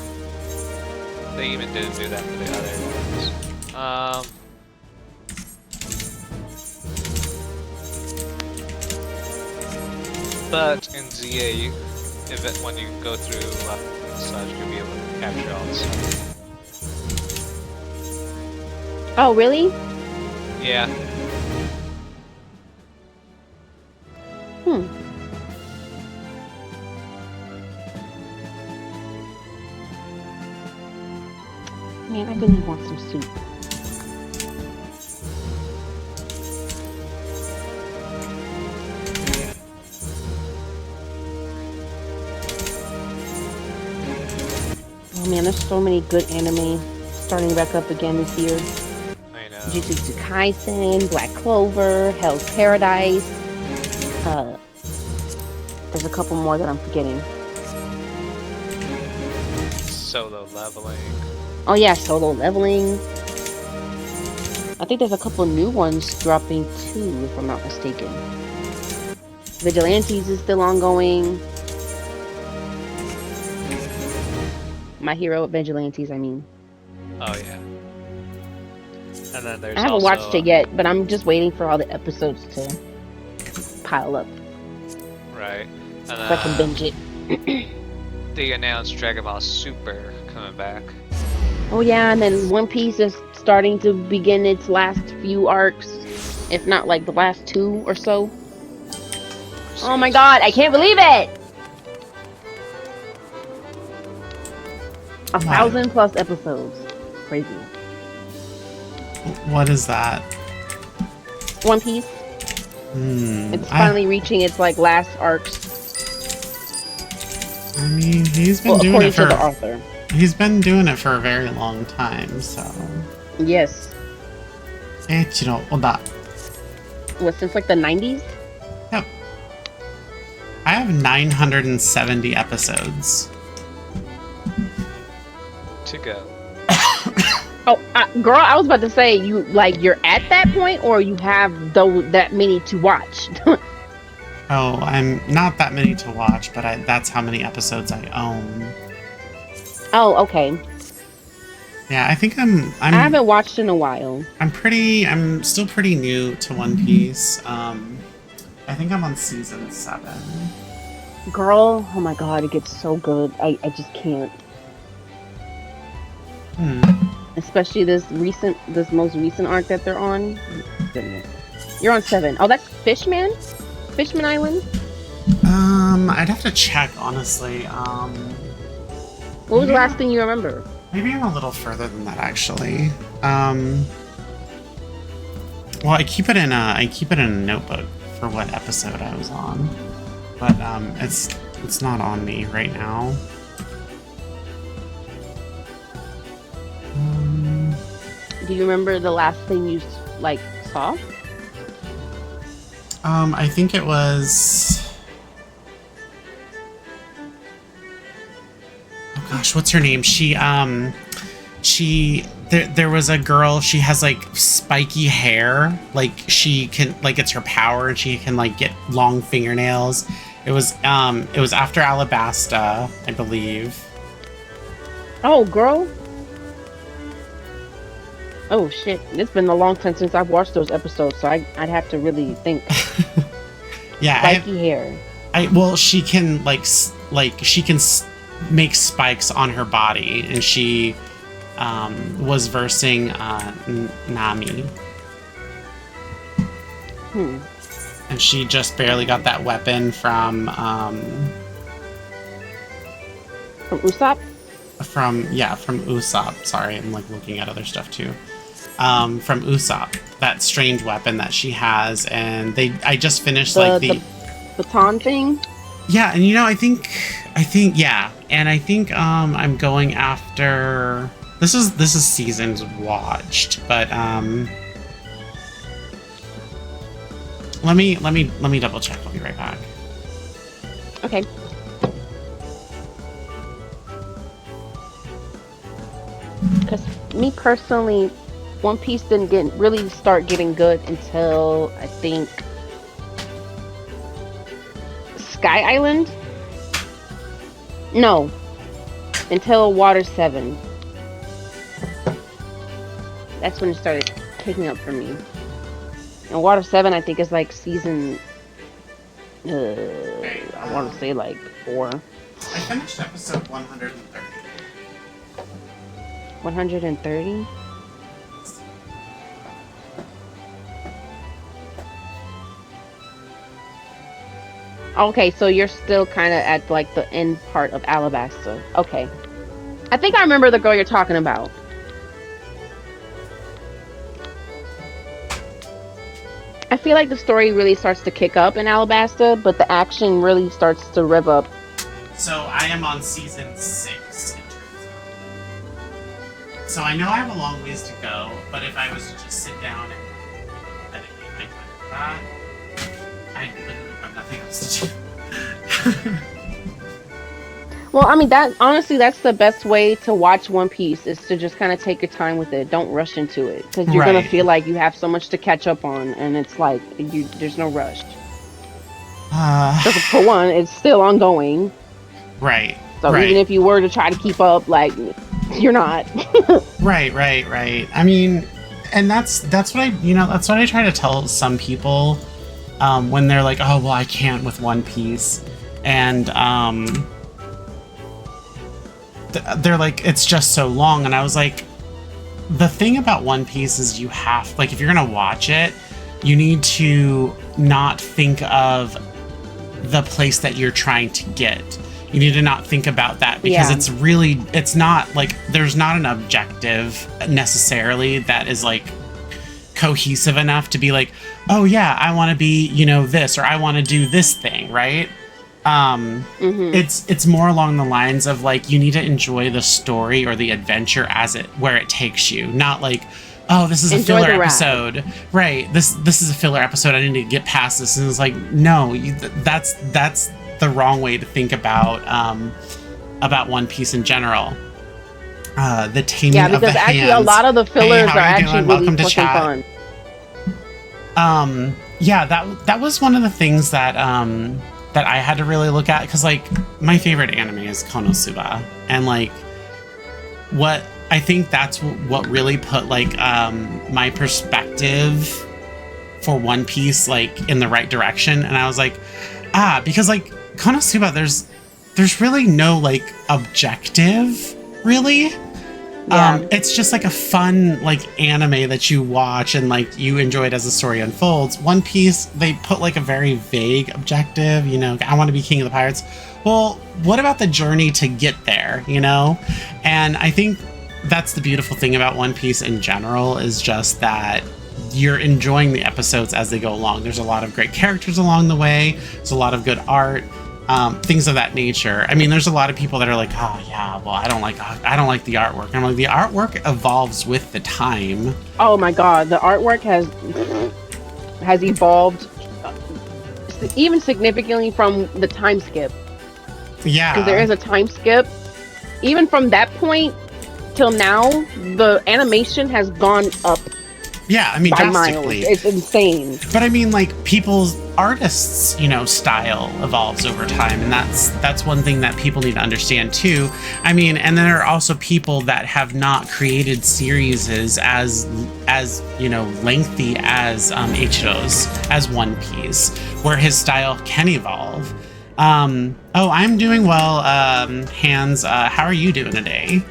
They even didn't do that for the other ones. But in ZA, when you go through such, you'll be able to capture all the stuff. Oh, really? Yeah. Man, I really want some soup. Man, there's so many good anime starting back up again this year. I know. Jujutsu Kaisen, Black Clover, Hell's Paradise. There's a couple more that I'm forgetting. Solo leveling. Oh yeah, Solo Leveling. I think there's a couple new ones dropping too, if I'm not mistaken. Vigilantes is still ongoing. My Hero Vigilantes, I mean. Oh yeah. And then there's I haven't also, watched it yet, but I'm just waiting for all the episodes to pile up Right. And so I can binge it. they announced Dragon Ball Super coming back. Oh yeah, and then One Piece is starting to begin its last few arcs, if not like the last 2 or so. Oh my god, I can't believe it! 1,000+ episodes. Crazy. What is that? One Piece. It's finally reaching its like last arcs. I mean, he's been doing according it for to the author. He's been doing it for a very long time, so. Yes. Eiichiro Oda. What, since like the 90s? Yep. I have 970 episodes To go. Oh, girl, I was about to say you're at that point, or you have that many to watch. Oh, I'm not that many to watch, but that's how many episodes I own. Oh, okay. Yeah, I think I haven't watched in a while. I'm still pretty new to One Piece. I think I'm on season 7. Girl, oh my god, it gets so good. I just can't. Especially this most recent arc that they're on. Goodness. You're on 7. Oh, that's Fishman Island? I'd have to check, honestly. What was the last thing you remember? Maybe I'm a little further than that, actually. Well, I keep it in a notebook for what episode I was on, but it's not on me right now. Do you remember the last thing you saw? I think it was. Oh gosh, what's her name? There was a girl, she has like spiky hair, like she can, like it's her power, and she can like get long fingernails. It was after Alabasta, I believe. Oh, girl. Oh shit, it's been a long time since I've watched those episodes, so I'd have to really think. Yeah, spiky hair. Well, she can make spikes on her body, and she was versing Nami. And she just barely got that weapon from Usopp? From Usopp. Sorry, I'm like looking at other stuff too. From Usopp, that strange weapon that she has, and I just finished the baton thing. Yeah, and I think yeah, and I think I'm going after this is seasons watched, but let me double check. I'll be right back. Okay. Because me personally, One Piece didn't really start getting good until I think Sky Island? No. Until Water 7. That's when it started picking up for me. And Water 7 I think is like season I want to say like 4. I finished episode 130. 130? Okay, so you're still kind of at like the end part of Alabasta. Okay. I think I remember the girl you're talking about. I feel like the story really starts to kick up in Alabasta, but the action really starts to rev up. So I am on season 6. It turns out. So I know I have a long ways to go, but if I was to just sit down and dedicate my time to that, I literally have nothing else to do. Well, I mean, that honestly, that's the best way to watch One Piece is to just kind of take your time with it. Don't rush into it because you're gonna Right. feel like you have so much to catch up on, and it's like there's no rush. Because for one, it's still ongoing. Right. So right. even if you were to try to keep up, like you're not. Right. I mean, and that's what I try to tell some people when they're like, oh well, I can't with One Piece, and they're like, it's just so long. And I was like, the thing about One Piece is you have, like, if you're gonna watch it, you need to not think of the place that you're trying to get. You need to not think about that because it's not like, there's not an objective necessarily that is like cohesive enough to be like, oh yeah, I want to be, this, or I want to do this thing, right? It's more along the lines of like, you need to enjoy the story or the adventure where it takes you, not like, oh, this is a filler episode, right? This is a filler episode, I need to get past this. And it's like, no, that's the wrong way to think about One Piece in general. The taming of the because actually hands. a lot of the fillers are actually really Welcome to fucking fun. Yeah, that was one of the things that that I had to really look at, because like my favorite anime is Konosuba, and like what I think that's what really put like my perspective for One Piece like in the right direction. And I was like, because like Konosuba, there's really no like objective really. It's just like a fun like anime that you watch and like you enjoy it as the story unfolds. One Piece, they put like a very vague objective, I want to be king of the pirates. Well, what about the journey to get there, And I think that's the beautiful thing about One Piece in general, is just that you're enjoying the episodes as they go along. There's a lot of great characters along the way. There's a lot of good art. Things of that nature. I mean, there's a lot of people that are like, oh yeah, well, I don't like the artwork. And I'm like, the artwork evolves with the time. Oh my god, the artwork has evolved even significantly from the time skip. Yeah, because there is a time skip. Even from that point till now, the animation has gone up. Yeah, I mean, drastically. Miles. It's insane. But I mean, like, people's artists, style evolves over time, and that's one thing that people need to understand too. I mean, and there are also people that have not created series as lengthy as Ichiro's, as One Piece, where his style can evolve. I'm doing well, Hans. How are you doing today?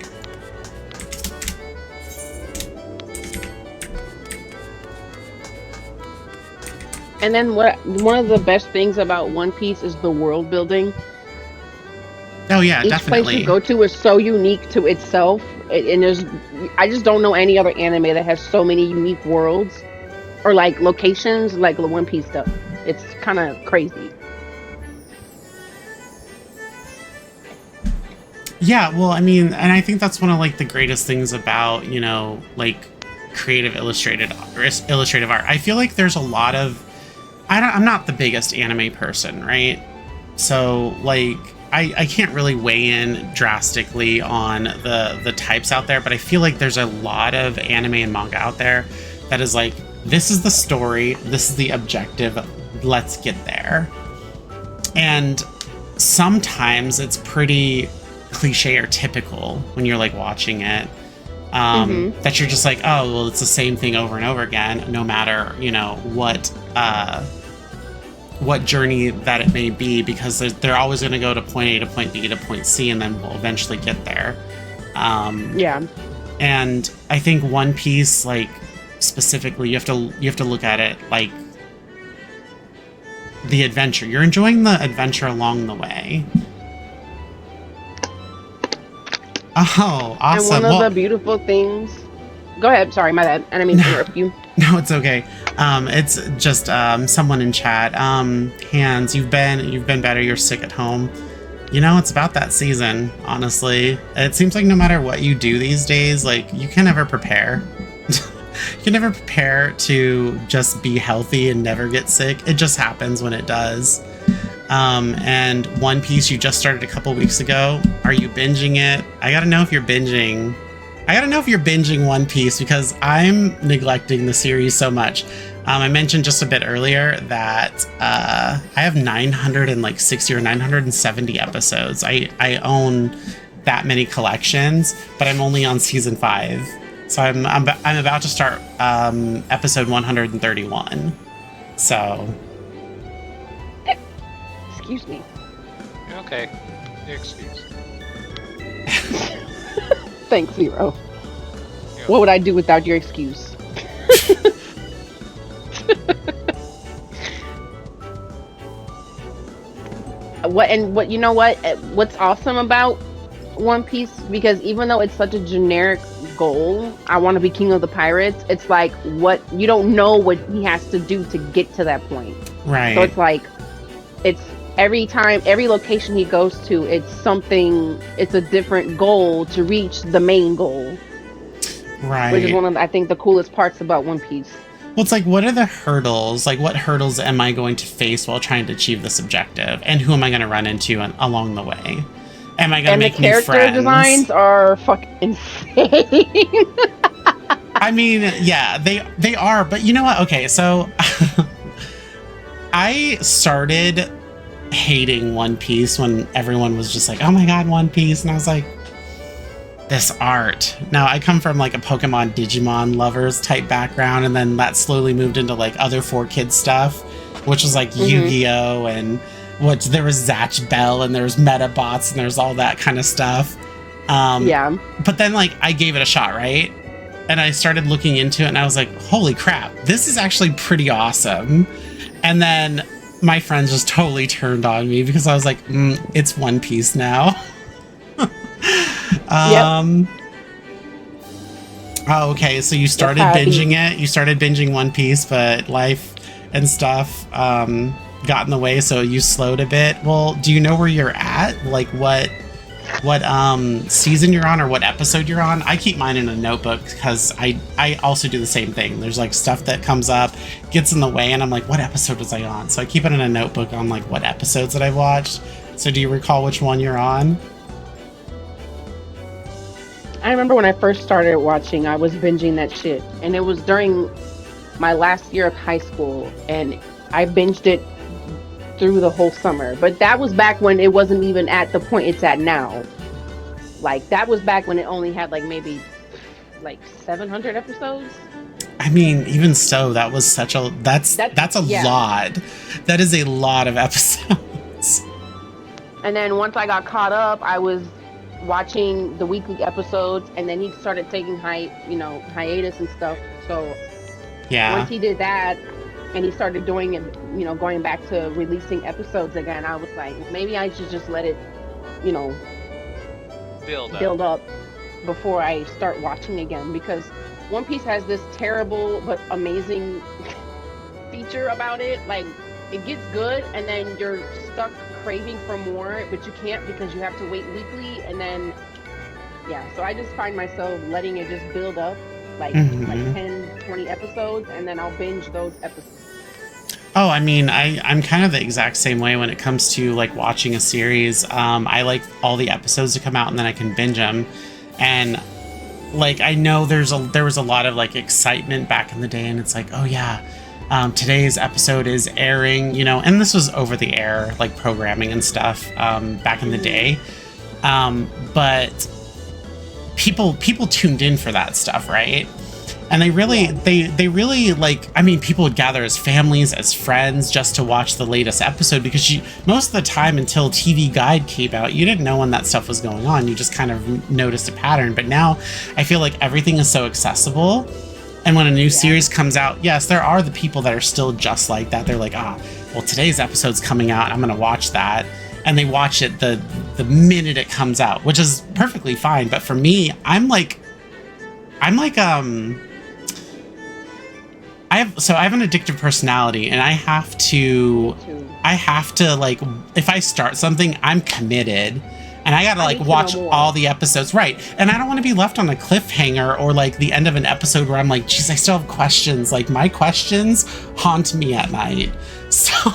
And then one of the best things about One Piece is the world building. Oh yeah, Each definitely. place you go to is so unique to itself, and I just don't know any other anime that has so many unique worlds or like locations like the One Piece stuff. It's kind of crazy. Yeah, well, I mean, and I think that's one of like the greatest things about like creative illustrative art. I feel like there's a lot of I'm not the biggest anime person, right? So like I can't really weigh in drastically on the types out there, but I feel like there's a lot of anime and manga out there that is like, this is the story, this is the objective, let's get there. And sometimes it's pretty cliche or typical when you're like watching it, that you're just like, oh well, it's the same thing over and over again, no matter what journey that it may be, because they're always going to go to point A to point B to point C, and then we'll eventually get there. And I think One Piece, like specifically, you have to look at it like the adventure. You're enjoying the adventure along the way. Oh, awesome. And one of the beautiful things... Go ahead. Sorry, my bad. I didn't mean to interrupt you. No, it's okay. It's just someone in chat. Hans, you've been better. You're sick at home. You know, it's about that season, honestly. It seems like no matter what you do these days, like, you can never prepare. You can never prepare to just be healthy and never get sick. It just happens when it does. And One Piece, you just started a couple weeks ago. Are you binging it? I gotta know if you're binging. I gotta know if you're binging One Piece, because I'm neglecting the series so much. I mentioned just a bit earlier that I have 960 or 970 episodes. I own that many collections, but I'm only on season 5. So I'm about to start episode 131. So. Excuse me. You're okay. You're excused. Thanks, Zero. What would I do without your excuse? What you know what's awesome about One Piece, because even though it's such a generic goal, I want to be king of the pirates, it's like, what you don't know what he has to do to get to that point. Right. So it's like, it's every time, every location he goes to, it's a different goal to reach the main goal. Right. Which is one of, I think, the coolest parts about One Piece. Well, it's like, what are the hurdles? Like, what hurdles am I going to face while trying to achieve this objective? And who am I going to run into along the way? Am I going to make new friends? And the character designs are fucking insane. I mean, yeah, they are. But you know what? Okay, so I started hating One Piece when everyone was just like, oh my god, One Piece. And I was like, this art. Now, I come from like a Pokemon Digimon lovers type background, and then that slowly moved into like other 4Kids stuff, which was like Yu-Gi-Oh! And there was Zatch Bell, and there was Metabots, and there's all that kind of stuff. Yeah. But then like I gave it a shot, right? And I started looking into it, and I was like, holy crap, this is actually pretty awesome. And then my friends just totally turned on me because I was like, it's One Piece now. Yep. Oh, okay, so you started binging it. You started binging One Piece, but life and stuff got in the way, so you slowed a bit. Well, do you know where you're at? Like what season you're on or what episode you're on? I keep mine in a notebook because I also do the same thing. There's like stuff that comes up, gets in the way, and I'm like, what episode was I on? So I keep it in a notebook on like what episodes that I've watched. So do you recall which one you're on? I remember when I first started watching, I was binging that shit. And it was during my last year of high school, and I binged it through the whole summer. But that was back when it wasn't even at the point it's at now. Like, that was back when it only had like maybe like 700 episodes. I mean, even so, that was such a that's a lot. That is a lot of episodes. And then once I got caught up, I was watching the weekly episodes, and then he started taking hiatus and stuff. So yeah, once he did that and he started doing it, going back to releasing episodes again, I was like, maybe I should just let it build up before I start watching again, because One Piece has this terrible but amazing feature about it. Like, it gets good and then you're stuck craving for more, but you can't because you have to wait weekly. And then so I just find myself letting it just build up like 10, 20 episodes, and then I'll binge those episodes. Oh, I mean, I'm kind of the exact same way when it comes to like watching a series. I like all the episodes to come out and then I can binge them. And like, I know there was a lot of like excitement back in the day, and it's like, oh yeah, today's episode is airing, and this was over the air, like programming and stuff back in the day. But people tuned in for that stuff, right? And they really like, I mean, people would gather as families, as friends, just to watch the latest episode, because most of the time until TV Guide came out, you didn't know when that stuff was going on. You just kind of noticed a pattern. But now I feel like everything is so accessible. And when a new series comes out, yes, there are the people that are still just like that. They're like, well, today's episode's coming out, I'm going to watch that. And they watch it the minute it comes out, which is perfectly fine. But for me, I'm like I have an addictive personality, and I have to like, if I start something, I'm committed, and I gotta like watch all the episodes, right? And I don't want to be left on a cliffhanger or like the end of an episode where I'm like, geez, I still have questions. Like my questions haunt me at night. So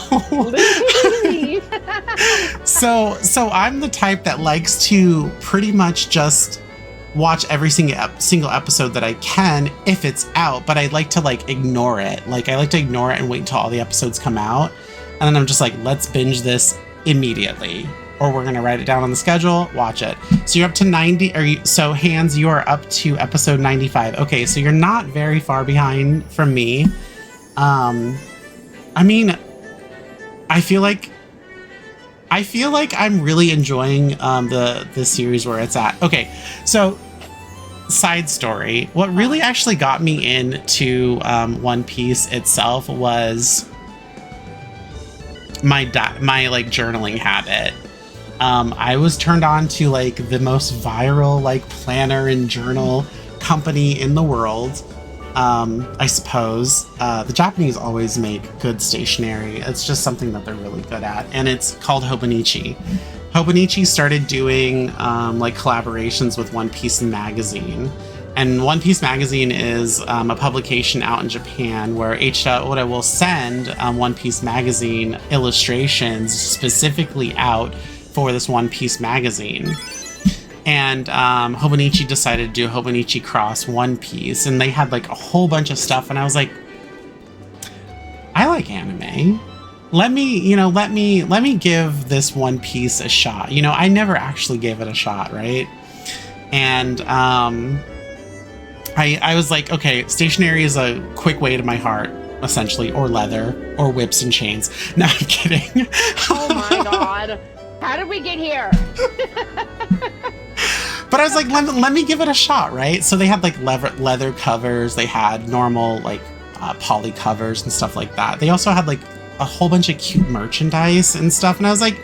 so I'm the type that likes to pretty much just watch every single episode that I can if it's out, but I like to like ignore it. Like I like to ignore it and wait until all the episodes come out. And then I'm just like, let's binge this immediately, or we're going to write it down on the schedule, watch it. So you're up to 90, so Hans, you are up to episode 95. Okay. So you're not very far behind from me. I mean, I feel like I'm really enjoying the series where it's at. Okay, so side story. What really actually got me into One Piece itself was my like journaling habit. I was turned on to like the most viral like planner and journal company in the world. I suppose the Japanese always make good stationery. It's just something that they're really good at, and it's called Hobonichi. Hobonichi started doing like collaborations with One Piece magazine, and One Piece magazine is a publication out in Japan where Oda will send One Piece magazine illustrations specifically out for this One Piece magazine. And Hobonichi decided to do Hobonichi Cross One Piece, and they had like a whole bunch of stuff, and I was like, I like anime. Let me give this One Piece a shot. You know, I never actually gave it a shot, right? And I was like, okay, stationery is a quick way to my heart, essentially, or leather, or whips and chains. No, I'm kidding. Oh my god. How did we get here? But I was like, let me give it a shot, right? So they had like leather covers, they had normal like poly covers and stuff like that. They also had like a whole bunch of cute merchandise and stuff, and I was like,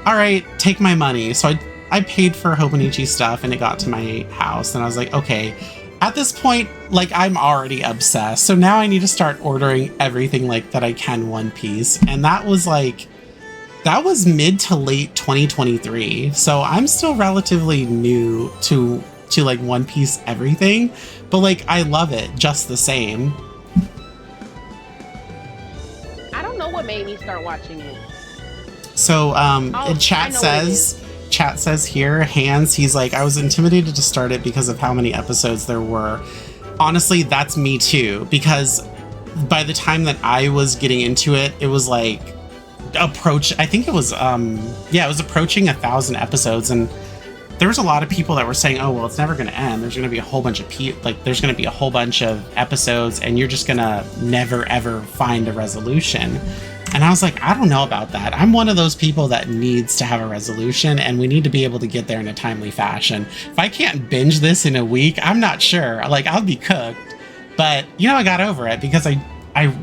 all right, take my money. So I paid for Hobonichi stuff, and it got to my house, and I was like, okay, at this point, like I'm already obsessed, so now I need to start ordering everything like that I can One Piece. And that was mid to late 2023, so I'm still relatively new to like One Piece everything, but like I love it just the same. I don't know what made me start watching it. So chat says here, Hans, he's like, I was intimidated to start it because of how many episodes there were. Honestly, that's me too, because by the time that I was getting into it, it was like it was approaching 1,000 episodes, and there was a lot of people that were saying, oh well, it's never going to end, there's going to be a whole bunch of there's going to be a whole bunch of episodes, and you're just going to never ever find a resolution. And I was like, I don't know about that. I'm one of those people that needs to have a resolution, and we need to be able to get there in a timely fashion. If I can't binge this in a week, I'm not sure, like I'll be cooked. But you know, I got over it because I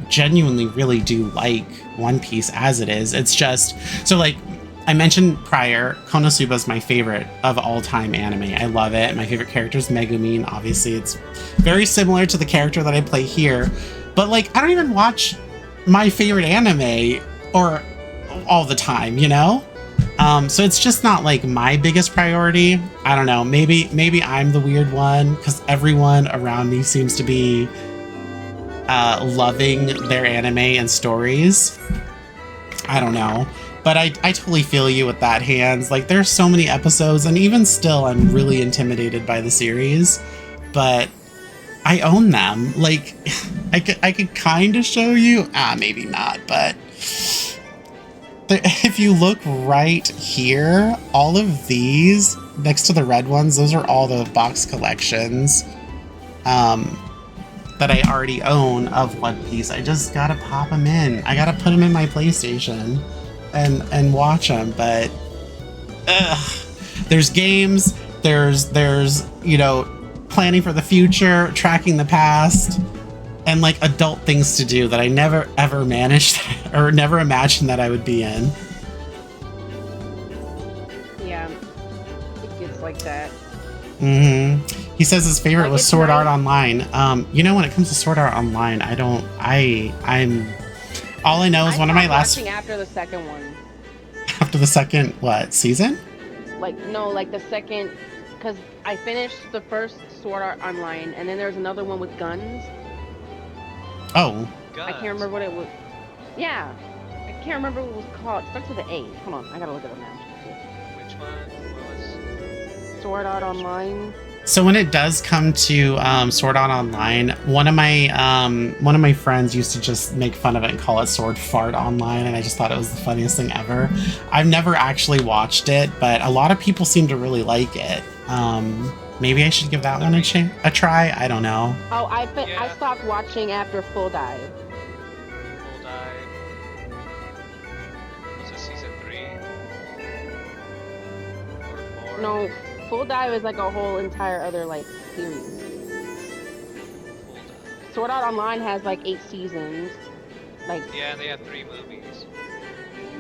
genuinely really do like One Piece as it is. It's just, so like I mentioned prior, Konosuba is my favorite of all time anime. I love it. My favorite character is Megumin. Obviously, it's very similar to the character that I play here. But like, I don't even watch my favorite anime or all the time, you know? So it's just not like my biggest priority. I don't know. Maybe I'm the weird one because everyone around me seems to be loving their anime and stories. I don't know, but I totally feel you with that, Hans. Like there's so many episodes, and even still I'm really intimidated by the series, but I own them. Like I could kind of show you, maybe not, but if you look right here, all of these next to the red ones, those are all the box collections that I already own of One Piece. I just gotta pop them in. I gotta put them in my PlayStation and watch them. But there's games, there's you know, planning for the future, tracking the past, and like adult things to do that I never ever managed or never imagined that I would be in. Yeah, it gets like that. He says his favorite Like, was it's Sword Art nice. Online. You know, when it comes to Sword Art Online, I'm all I know is I one of my stopped last watching after the second one. after the second what season? Like, no, like the second, because I finished the first Sword Art Online, and then there's another one with guns. Oh, I can't remember what it was. Yeah, I can't remember what it was called. It starts with an A. Hold on, I gotta look it up now. Which one? What was? Sword Art Online. so when it does come to Sword Art Online, one of my friends used to just make fun of it and call it Sword Fart Online, and I just thought it was the funniest thing ever. I've never actually watched it, but a lot of people seem to really like it. Maybe I should give that one a try. I don't know. Oh, I Yeah. stopped watching after Full Dive. Full Dive. Was it season 3? Or 4? No, Full Dive is like a whole entire other like series. Full Dive. Sword Art Online has like 8 seasons. Like, Yeah, they have 3 movies.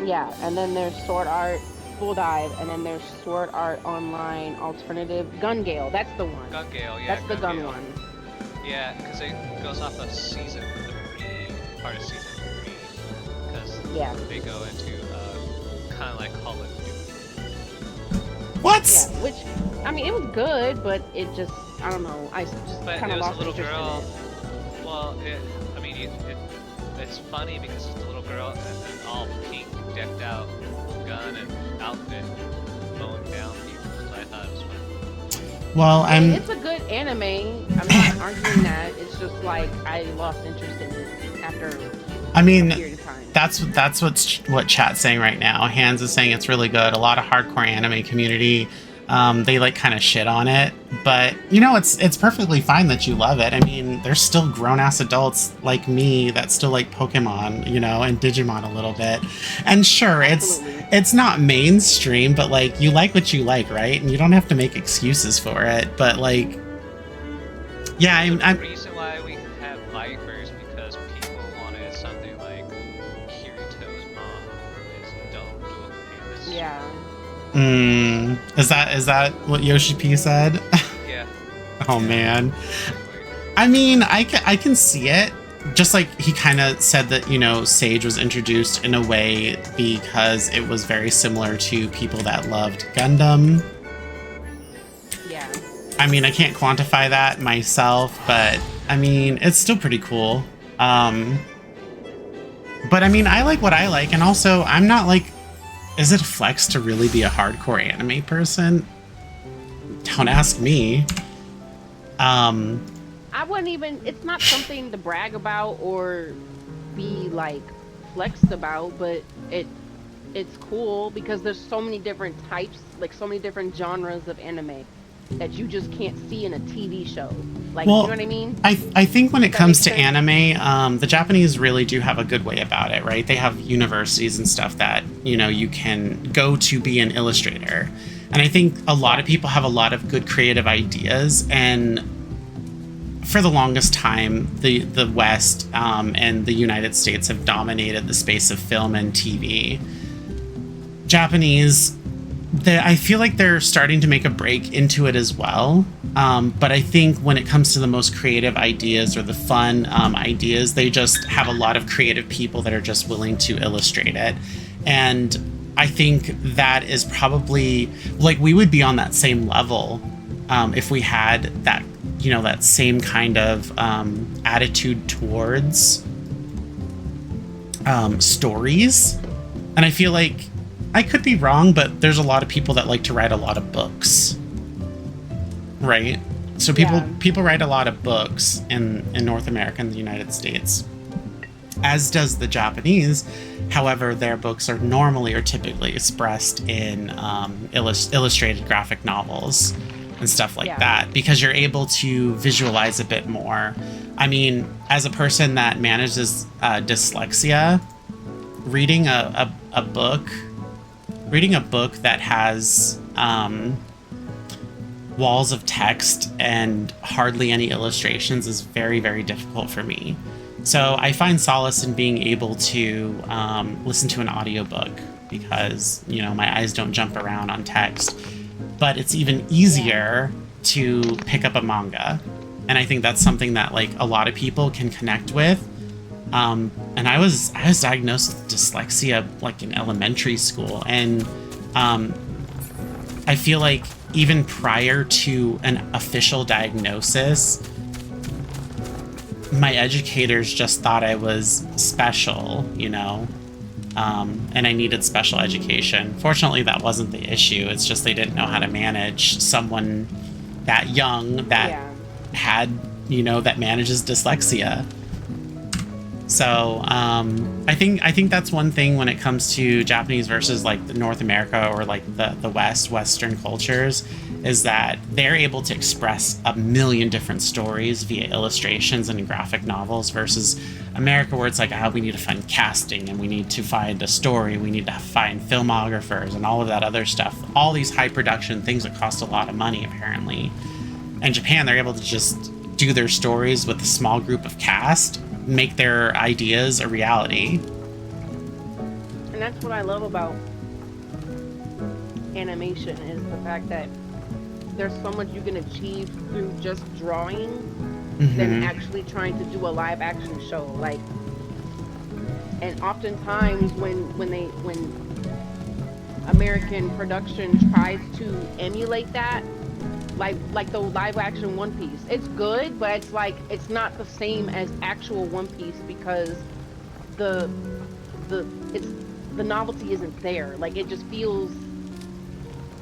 yeah, and then there's Sword Art Full Dive, and then there's Sword Art Online Alternative Gun Gale. That's the one. Gun Gale, yeah. That's the gun Gale. one. Yeah, because it goes off of season 3, part of season 3. Because Yeah. they go into kind of like Call of Duty. What? Yeah, which, I mean, it was good, but it just, I don't know, I just But kind it of was lost a little interest girl. in it. Well, it's funny because it's a little girl and an all pink, decked out gun and outfit mowing down people. So I thought it was funny. Well, I'm It's a good anime. I'm not arguing that. It's just like I lost interest in it after I a mean, period of time. that's what chat's saying right now. Hans is saying it's really good. A lot of hardcore anime community, they like kind of shit on it, but you know, it's perfectly fine that you love it. I mean, there's still grown ass adults like me that still like Pokemon, you know, and Digimon a little bit. And sure, Absolutely. it's not mainstream, but like you like what you like, right? And you don't have to make excuses for it. But like, yeah, I'm The reason why we have Vipers because people wanted something like Kirito's mom is don't do it. Yeah. Is that what Yoshi P said? Yeah. Oh man. I mean, I can see it. Just like he kind of said that, you know, Sage was introduced in a way because it was very similar to people that loved Gundam. Yeah. I mean, I can't quantify that myself, but I mean, it's still pretty cool. But I mean, I like what I like, and also I'm not like, is it a flex to really be a hardcore anime person? Don't ask me. I wouldn't even, it's not something to brag about or be like flexed about, but it's cool because there's so many different types, like so many different genres of anime that you just can't see in a TV show. Like, Well, you know what I mean? I think when it That comes to makes sense. anime, the Japanese really do have a good way about it, right? They have universities and stuff that, you know, you can go to be an illustrator. And I think a lot of people have a lot of good creative ideas, and for the longest time, the West and the United States have dominated the space of film and TV. Japanese, I feel like they're starting to make a break into it as well. But I think when it comes to the most creative ideas or the fun ideas, they just have a lot of creative people that are just willing to illustrate it. And I think that is probably, like, we would be on that same level if we had that, you know, that same kind of attitude towards stories. And I feel like, I could be wrong, but there's a lot of people that like to write a lot of books, right? So people write a lot of books in North America and the United States, as does the Japanese. However, their books are normally or typically expressed in illustrated graphic novels and stuff like that, because you're able to visualize a bit more. I mean, as a person that manages dyslexia, reading a book that has walls of text and hardly any illustrations is very, very difficult for me. So I find solace in being able to listen to an audiobook because, you know, my eyes don't jump around on text. But it's even easier to pick up a manga. And I think that's something that like a lot of people can connect with. And I was diagnosed with dyslexia like in elementary school, and I feel like even prior to an official diagnosis, my educators just thought I was special, you know, and I needed special education. Fortunately, that wasn't the issue. It's just they didn't know how to manage someone that young that had, you know, that manages dyslexia. So I think that's one thing when it comes to Japanese versus like the North America or like the Western cultures, is that they're able to express a million different stories via illustrations and graphic novels, versus America, where it's like, we need to find casting and we need to find a story, we need to find filmographers and all of that other stuff, all these high production things that cost a lot of money apparently. In Japan, they're able to just do their stories with a small group of cast, make their ideas a reality. And that's what I love about animation, is the fact that there's so much you can achieve through just drawing than actually trying to do a live action show. Like, and oftentimes when American production tries to emulate that, like the live action One Piece, it's good, but it's like it's not the same as actual One Piece, because the novelty isn't there. Like, it just feels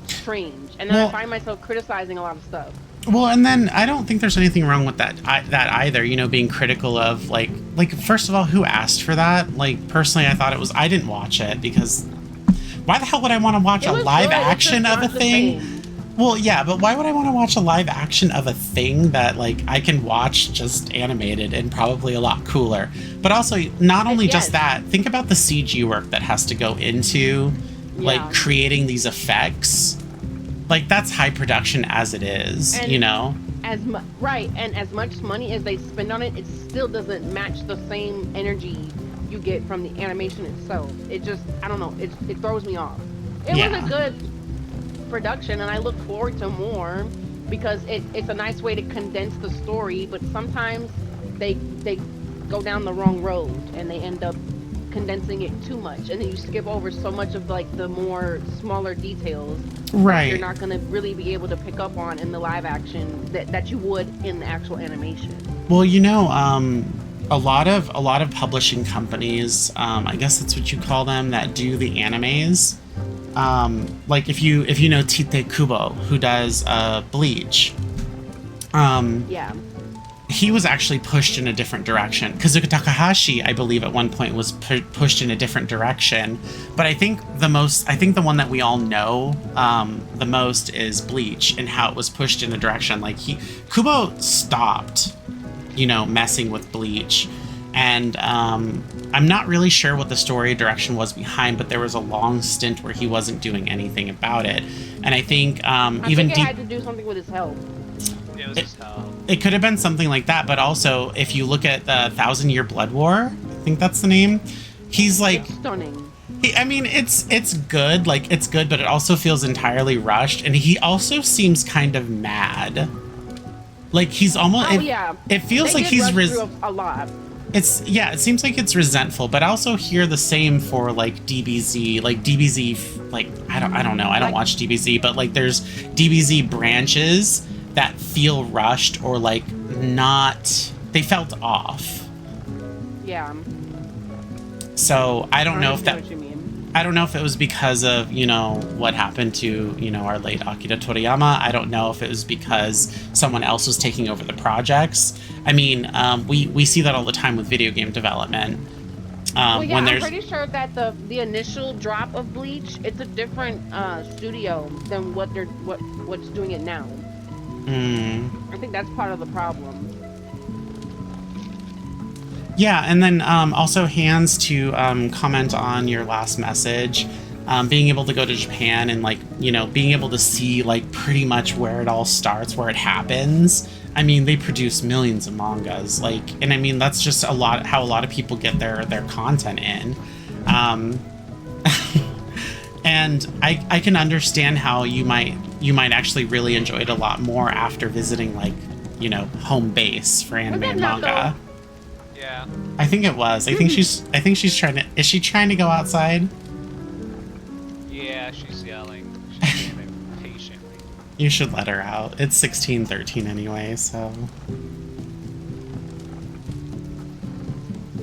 strange, and then I find myself criticizing a lot of stuff. Well, and then I don't think there's anything wrong with that either, you know, being critical of like first of all, who asked for that? Like, personally, I thought I didn't watch it because why the hell would I want to watch a live action of a thing? Well, yeah, but why would I want to watch a live action of a thing that like I can watch just animated and probably a lot cooler? But also, not only just that, think about the CG work that has to go into like creating these effects. Like, that's high production as it is, and you know? Right, and as much money as they spend on it, it still doesn't match the same energy you get from the animation itself. It just, I don't know, it throws me off. It was a good production, and I look forward to more, because it's a nice way to condense the story, but sometimes they go down the wrong road, and they end up condensing it too much, and then you skip over so much of like the more smaller details that you're not going to really be able to pick up on in the live action that you would in the actual animation. Well, you know, a lot of publishing companies, I guess that's what you call them, that do the animes, like if you know Tite Kubo, who does Bleach, he was actually pushed in a different direction. Kazuka Takahashi, I believe, at one point was pushed in a different direction. But I think the one that we all know the most is Bleach, and how it was pushed in a direction. Like, Kubo stopped, you know, messing with Bleach. And I'm not really sure what the story direction was behind, but there was a long stint where he wasn't doing anything about it. And I think it had to do something with his health. It could have been something like that, but also if you look at the 1,000-Year Blood War, I think that's the name. He's like, it's stunning. I mean, it's good, like it's good, but it also feels entirely rushed, and he also seems kind of mad. Like, he's almost. It feels like he's a lot. It seems like it's resentful, but I also hear the same for like DBZ. Like DBZ, like I don't know. I don't watch DBZ, but like there's DBZ branches that feel rushed or like not, they felt off. Yeah. So I don't know if that, I don't know if it was because of, you know, what happened to, you know, our late Akira Toriyama. I don't know if it was because someone else was taking over the projects. I mean, we see that all the time with video game development. When I'm pretty sure that the initial drop of Bleach, it's a different studio than what's doing it now. I think that's part of the problem. Yeah, and then also hands to comment on your last message. Being able to go to Japan and like, you know, being able to see like pretty much where it all starts, where it happens. I mean, they produce millions of mangas, like, and I mean, that's just how a lot of people get their content in. And I can understand how you might you might actually really enjoy it a lot more after visiting, like, you know, home base for anime and manga. Yeah. I think it was. I think she's trying to. Is she trying to go outside? Yeah, she's yelling. She's being impatient. You should let her out. It's 16:13 anyway, so.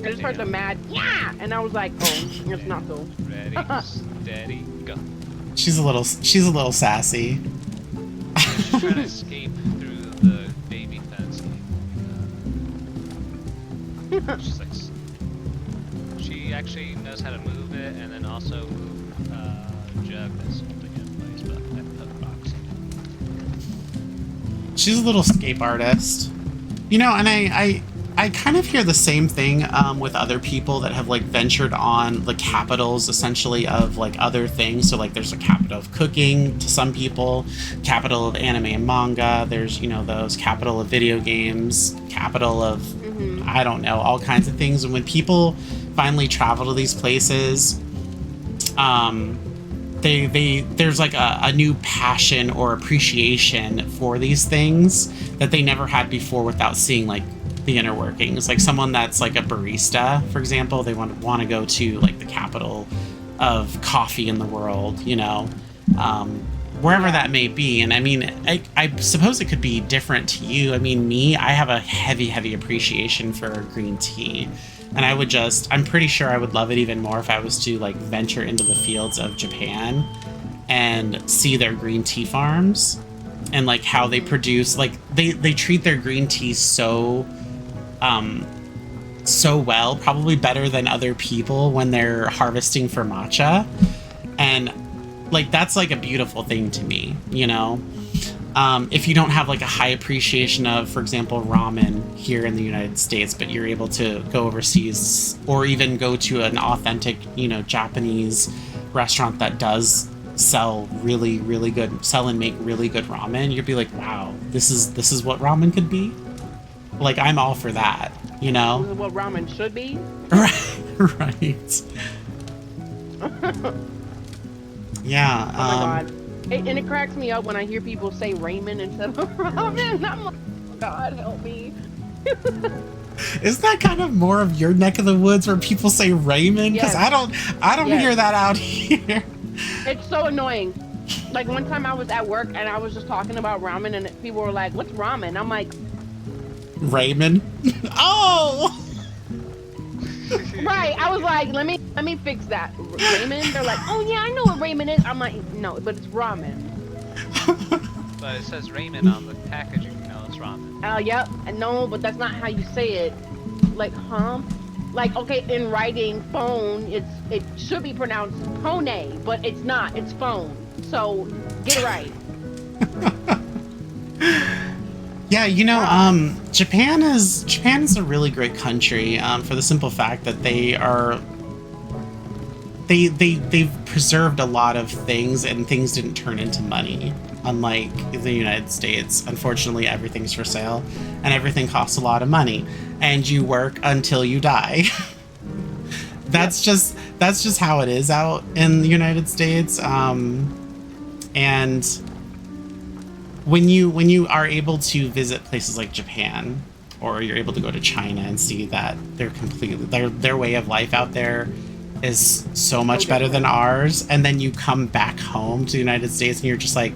I just heard the mad yeah, and I was like, oh, it's not so. Ready, steady, go. She's a little sassy. She's trying to escape through the baby fence. She's like, she actually knows how to move it, and then also move jug that's holding it in place, but I put rocks in it. She's a little escape artist, you know, and I kind of hear the same thing with other people that have like ventured on the capitals essentially of like other things. So like there's a capital of cooking to some people, capital of anime and manga. There's, you know, those capital of video games, capital of I don't know, all kinds of things. And when people finally travel to these places, there's like a new passion or appreciation for these things that they never had before without seeing like the inner workings. Like someone that's like a barista, for example, they want to go to like the capital of coffee in the world, you know, wherever that may be. And I mean, I suppose it could be different to you. I mean, I have a heavy appreciation for green tea. And I'm pretty sure I would love it even more if I was to like venture into the fields of Japan and see their green tea farms and like how they produce, like they treat their green tea so well, probably better than other people when they're harvesting for matcha. And like, that's like a beautiful thing to me, you know? If you don't have like a high appreciation of, for example, ramen here in the United States, but you're able to go overseas or even go to an authentic, you know, Japanese restaurant that does sell and make really good ramen, you'd be like, wow, this is what ramen could be. Like, I'm all for that, you know? This is what ramen should be. Right. Yeah. Oh my god. And it cracks me up when I hear people say ramen instead of ramen. I'm like, oh god, help me. Isn't that kind of more of your neck of the woods where people say ramen? Because yes. I don't hear that out here. It's so annoying. Like one time I was at work and I was just talking about ramen and people were like, what's ramen? I'm like, ramen. Oh. Right. I was like, let me fix that. Ramen? They're like, oh yeah, I know what ramen is. I'm like, no, but it's ramen. But it says ramen on the packaging, you know it's ramen. Yep. No, but that's not how you say it. Like, huh? Like, okay, in writing, phone, it should be pronounced pone, but it's not. It's phone. So get it right. Yeah, you know, Japan is a really great country for the simple fact that they've preserved a lot of things and things didn't turn into money. Unlike the United States, unfortunately, everything's for sale and everything costs a lot of money, and you work until you die. That's just how it is out in the United States, and when you are able to visit places like Japan, or you're able to go to China and see that their way of life out there is so much better than ours, and then you come back home to the United States and you're just like,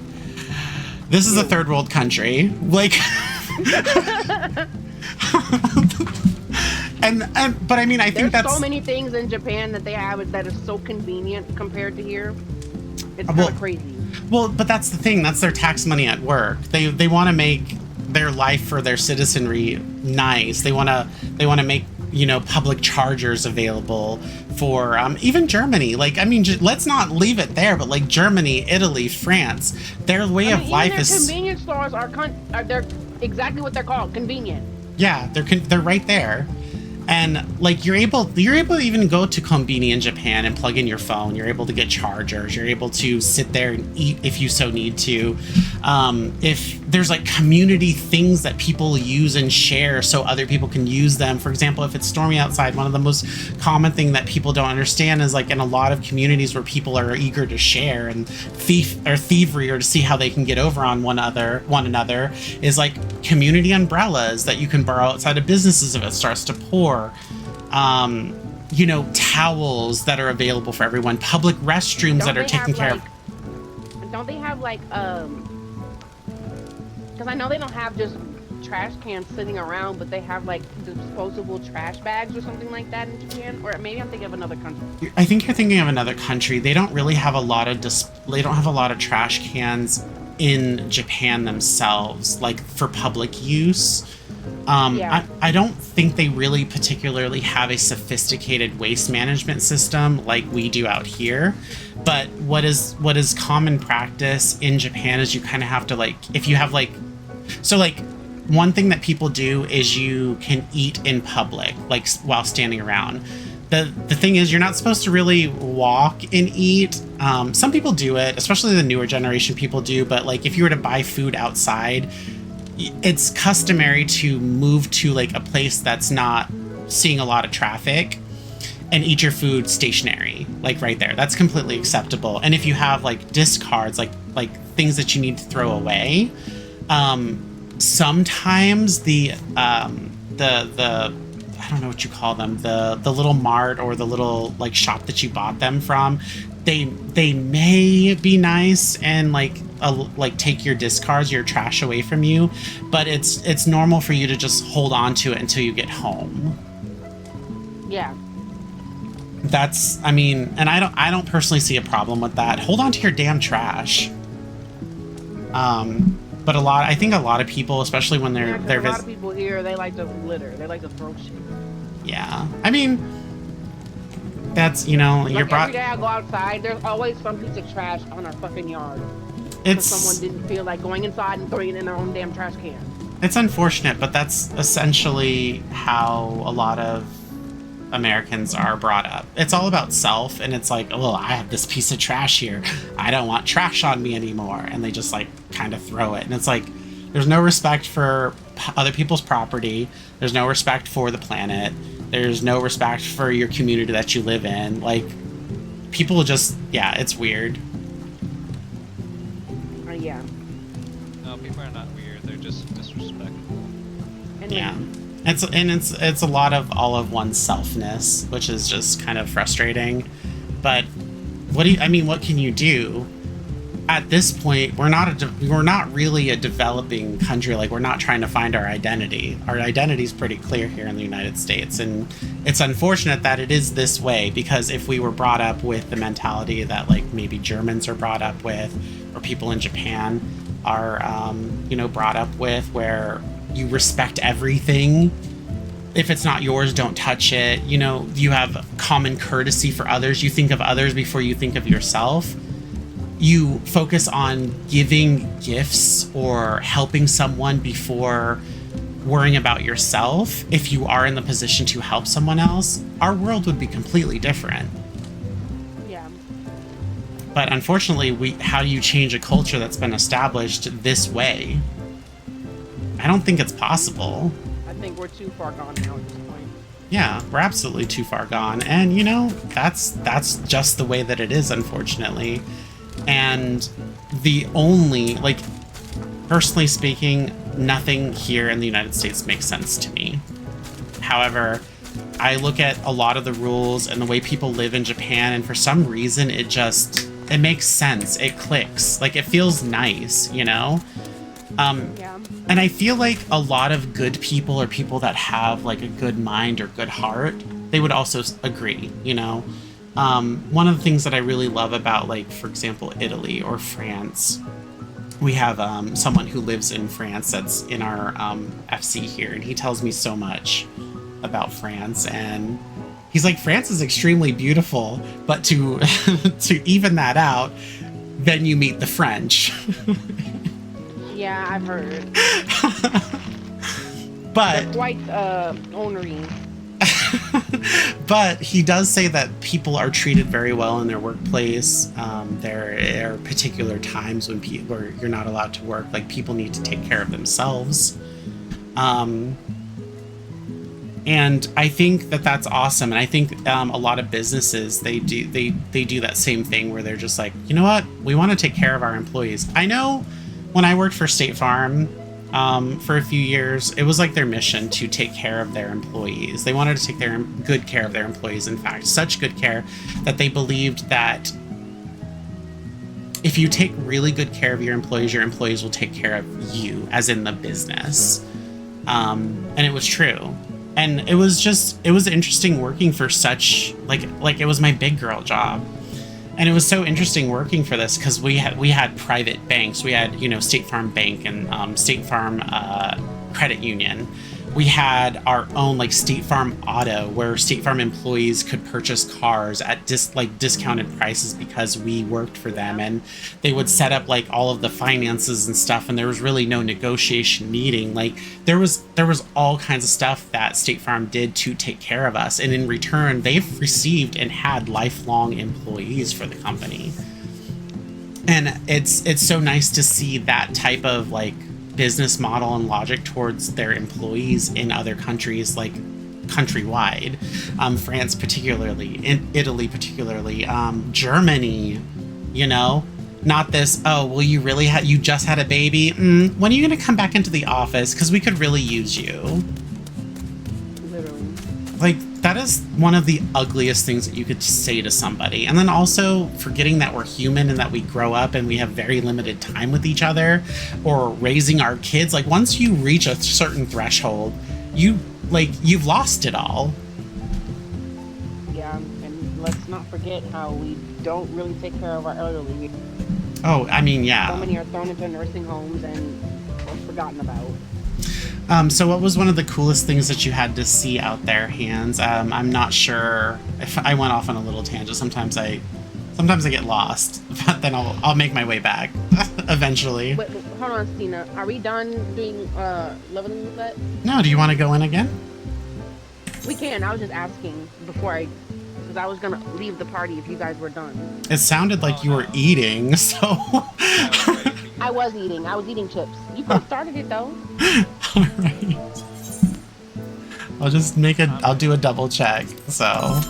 this is a third world country, like. But I mean, I think there's so many things in Japan that they have that is so convenient compared to here. It's kind of crazy. Well, but that's the thing. That's their tax money at work. They want to make their life for their citizenry nice. They want to make, you know, public chargers available for even Germany. Like, I mean, let's not leave it there, but like Germany, Italy, France, their way of life is. Convenience stores are they're exactly what they're called, convenient. Yeah, they're right there. And like you're able to even go to Konbini in Japan and plug in your phone. You're able to get chargers. You're able to sit there and eat if you so need to. If there's like community things that people use and share so other people can use them. For example, if it's stormy outside, one of the most common thing that people don't understand is like in a lot of communities where people are eager to share and thievery or to see how they can get over on one another is like community umbrellas that you can borrow outside of businesses if it starts to pour. You know, towels that are available for everyone, public restrooms that are taken care of. Don't they have like because I know they don't have just trash cans sitting around, but they have like disposable trash bags or something like that in Japan. Or maybe I'm thinking of another country. I think you're thinking of another country. They don't really have a lot of trash cans in Japan themselves, like for public use. I don't think they really particularly have a sophisticated waste management system like we do out here. But what is common practice in Japan is you kind of have to like, if you have like, so like one thing that people do is you can eat in public, like while standing around. The thing is, you're not supposed to really walk and eat. Some people do it, especially the newer generation people do. But like if you were to buy food outside, it's customary to move to like a place that's not seeing a lot of traffic and eat your food stationary, like right there. That's completely acceptable. And if you have like discards, like things that you need to throw away, sometimes the I don't know what you call them, the little mart or the little like shop that you bought them from, they may be nice and like take your discards, your trash away from you, but it's normal for you to just hold on to it until you get home. Yeah. That's, I mean, and I don't personally see a problem with that. Hold on to your damn trash. But I think a lot of people, especially when they're a lot of people here, they like to litter. They like to throw shit. Yeah, I mean, that's, you know, like every day I go outside, there's always some piece of trash on our fucking yard. Because someone didn't feel like going inside and throwing it in their own damn trash can. It's unfortunate, but that's essentially how a lot of Americans are brought up. It's all about self, and it's like, oh, I have this piece of trash here. I don't want trash on me anymore. And they just like kind of throw it. And it's like, there's no respect for other people's property. There's no respect for the planet. There's no respect for your community that you live in. Like, people just, yeah, it's weird. Yeah. No, people are not weird. They're just disrespectful. Yeah. It's a lot of all of one's selfness, which is just kind of frustrating. But what can you do? At this point, we're not really a developing country. Like, we're not trying to find our identity. Our identity is pretty clear here in the United States, and it's unfortunate that it is this way, because if we were brought up with the mentality that like maybe Germans are brought up with, or people in Japan are brought up with, where you respect everything. If it's not yours, don't touch it. You know, you have common courtesy for others. You think of others before you think of yourself. You focus on giving gifts or helping someone before worrying about yourself. If you are in the position to help someone else, our world would be completely different. Yeah. But unfortunately, how do you change a culture that's been established this way? I don't think it's possible. I think we're too far gone now at this point. Yeah, we're absolutely too far gone. And, you know, that's just the way that it is, unfortunately. And the only, like, personally speaking, nothing here in the United States makes sense to me. However, I look at a lot of the rules and the way people live in Japan, and for some reason, it makes sense. It clicks. Like, it feels nice, you know? Yeah. And I feel like a lot of good people, or people that have like a good mind or good heart, they would also agree, you know? One of the things that I really love about, like, for example, Italy or France, we have someone who lives in France that's in our FC here, and he tells me so much about France, and he's like, France is extremely beautiful, but to even that out, then you meet the French. Yeah, I've heard. But they're quite ornery. But he does say that people are treated very well in their workplace. There are particular times when where you're not allowed to work. Like, people need to take care of themselves. And I think that that's awesome. And I think a lot of businesses, they do that same thing where they're just like, you know what? We want to take care of our employees. I know when I worked for State Farm for a few years, it was like their mission to take care of their employees. They wanted to take good care of their employees. In fact, such good care that they believed that if you take really good care of your employees will take care of you, as in the business. And it was true. And it was interesting working for such, like it was my big girl job. And it was so interesting working for this because we had private banks. We had, State Farm Bank and State Farm Credit Union. We had our own State Farm Auto, where State Farm employees could purchase cars at discounted prices because we worked for them, and they would set up all of the finances and stuff, and there was really no negotiation needing. There was all kinds of stuff that State Farm did to take care of us, and in return they've received and had lifelong employees for the company. And it's so nice to see that type of business model and logic towards their employees in other countries, countrywide. France particularly, in Italy particularly, Germany, not this, oh, well, you just had a baby, when are you going to come back into the office, because we could really use you. Literally. That is one of the ugliest things that you could say to somebody. And then also forgetting that we're human and that we grow up and we have very limited time with each other, or raising our kids. Once you reach a certain threshold, you've lost it all. Yeah, and let's not forget how we don't really take care of our elderly. Oh, I mean, yeah. So many are thrown into nursing homes and forgotten about. So what was one of the coolest things that you had to see out there, Hands? I'm not sure if I went off on a little tangent. Sometimes I get lost, but then I'll make my way back eventually. Wait, hold on, Stina. Are we done doing leveling roulette? No, do you want to go in again? We can. I was just asking because I was gonna leave the party if you guys were done. It sounded like you were eating, so. I was eating. I was eating chips. You could have started it though. All right. I'll do a double check. So.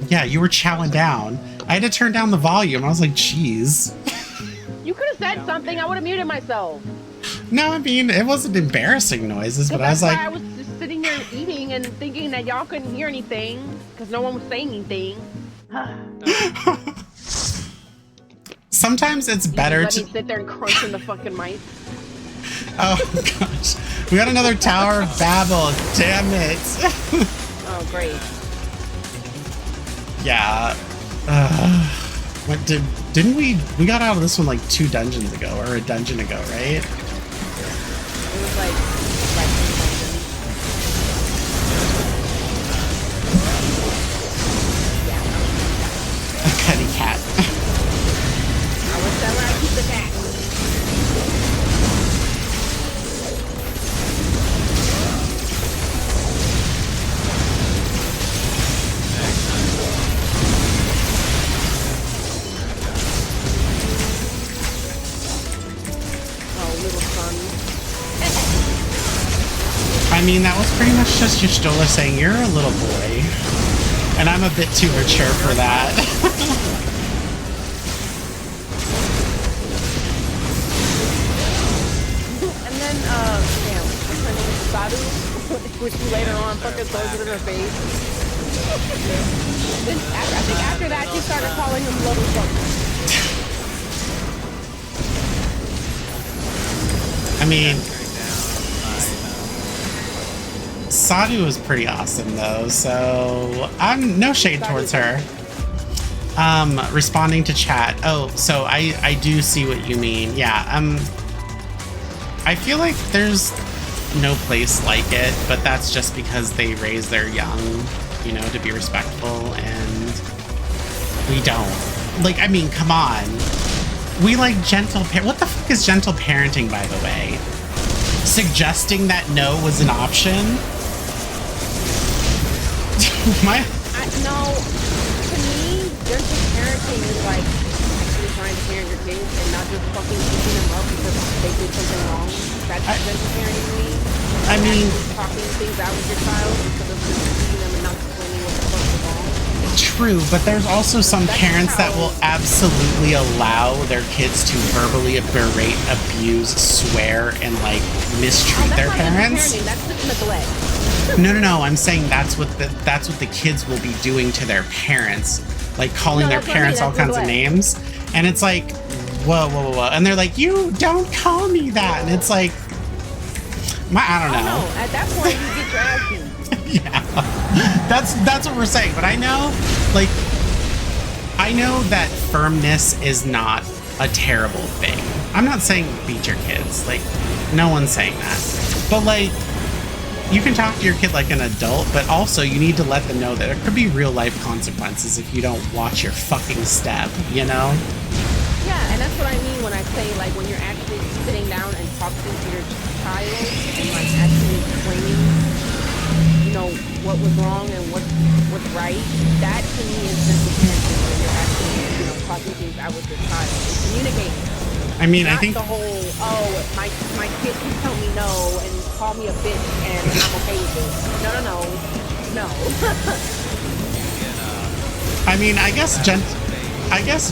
Yeah, you were chowing down. I had to turn down the volume. I was like, jeez. You could have said something. I would have muted myself. No, I mean, it wasn't embarrassing noises, but I was like. I was just sitting there eating and thinking that y'all couldn't hear anything because no one was saying anything. Sometimes it's better to sit there and crunch in the fucking mic. Oh gosh, we got another Tower of Babel. Damn it! Oh great. Yeah. What didn't we got out of this one 2 dungeons ago, or a dungeon ago, right? It was like a cutty cat. I would tell her I keep the cat. Oh, little son. I mean, that was pretty much just your Stola saying you're a little boy, and I'm a bit too mature for that. And then, damn, her name is Sadu, which she later on fucking throws it in her face. Then I think after that, she started calling him little fucker. I mean, Sadu was pretty awesome though, so I'm no shade towards her. Responding to chat. Oh, so I do see what you mean. Yeah, I feel like there's no place like it, but that's just because they raise their young, to be respectful, and we don't. I mean, come on. We like gentle what the fuck is gentle parenting, by the way? suggesting that no was an option. No, to me, gentle parenting is like actually trying to parent your kids and not just fucking keeping them up because they did something wrong. That's gentle parenting to me. I mean, talking things out with your child instead of just teaching them and not explaining what the fuck is wrong. True, but there's also some parents that will absolutely allow their kids to verbally berate, abuse, swear, and like mistreat their parents. That's just neglect. No. I'm saying that's what the kids will be doing to their parents, like calling their parents all kinds of names, and it's like, whoa, and they're like, you don't call me that, and it's like, I don't know. No, at that point you get your ass beat. Yeah, that's what we're saying. But I know that firmness is not a terrible thing. I'm not saying beat your kids. Like, no one's saying that. But like, you can talk to your kid like an adult, but also you need to let them know that there could be real life consequences if you don't watch your fucking step, you know? Yeah, and that's what I mean when I say, like, when you're actually sitting down and talking to your child and like actually explaining, you know, what was wrong and what's right, that to me is gentle parenting, when you're actually, you know, talking things out with your child and communicating. I mean, Not I think the whole, my kid can tell me no and call me a bitch and I'm okay with it. No. I mean, I guess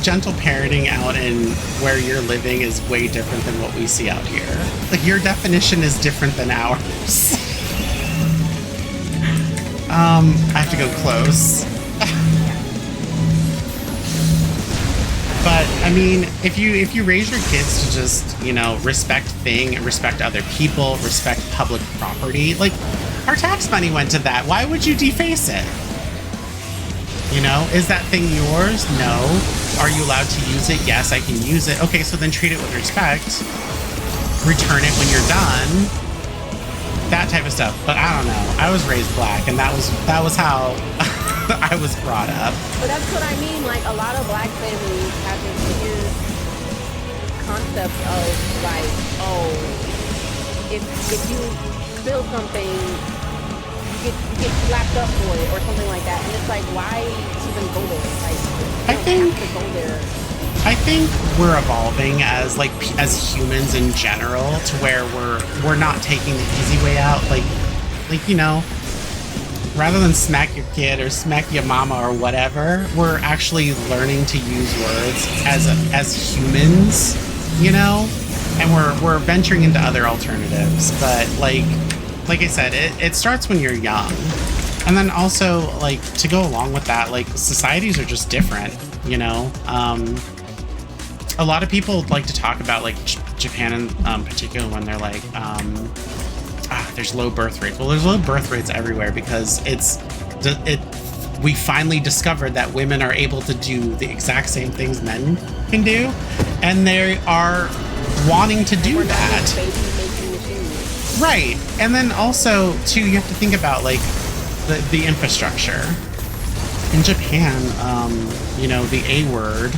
gentle parenting out in where you're living is way different than what we see out here. Like, your definition is different than ours. I have to go close. But I mean, if you raise your kids to just, you know, respect other people, respect public property, like, our tax money went to that. Why would you deface it? You know, is that thing yours? No. Are you allowed to use it? Yes, I can use it. Okay, so then treat it with respect. Return it when you're done. That type of stuff. But I don't know. I was raised black, and that was how I was brought up. But that's what I mean. Like, a lot of black families have this weird concept of like, oh, if you spill something, you get slapped up for it or something like that, and it's like, why even go there? Like, you don't have to go there. I think we're evolving as humans in general to where we're not taking the easy way out. Like you know, rather than smack your kid or smack your mama or whatever, we're actually learning to use words as humans, you know, and we're venturing into other alternatives. But like I said, it starts when you're young. And then also, like, to go along with that, like, societies are just different, you know? A lot of people like to talk about, like, Japan in particular when they're like, there's low birth rates. Well, there's low birth rates everywhere because we finally discovered that women are able to do the exact same things men can do, and they are wanting to do that. Right. And then also, too, you have to think about, like, the infrastructure. In Japan, you know, the A word,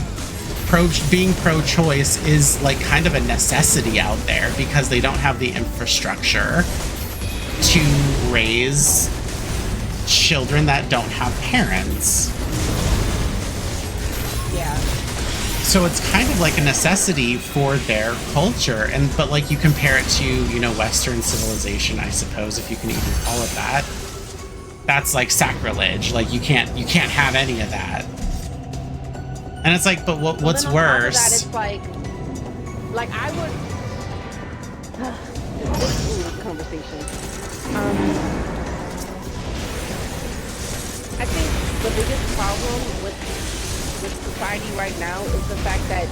being pro-choice is like kind of a necessity out there because they don't have the infrastructure to raise children that don't have parents. Yeah. So it's kind of like a necessity for their culture. But like, you compare it to, you know, Western civilization, I suppose, if you can even call it that. That's like sacrilege. Like, you can't have any of that. And it's like, but what's worse? That, it's like I would. This conversation. I think the biggest problem with society right now is the fact that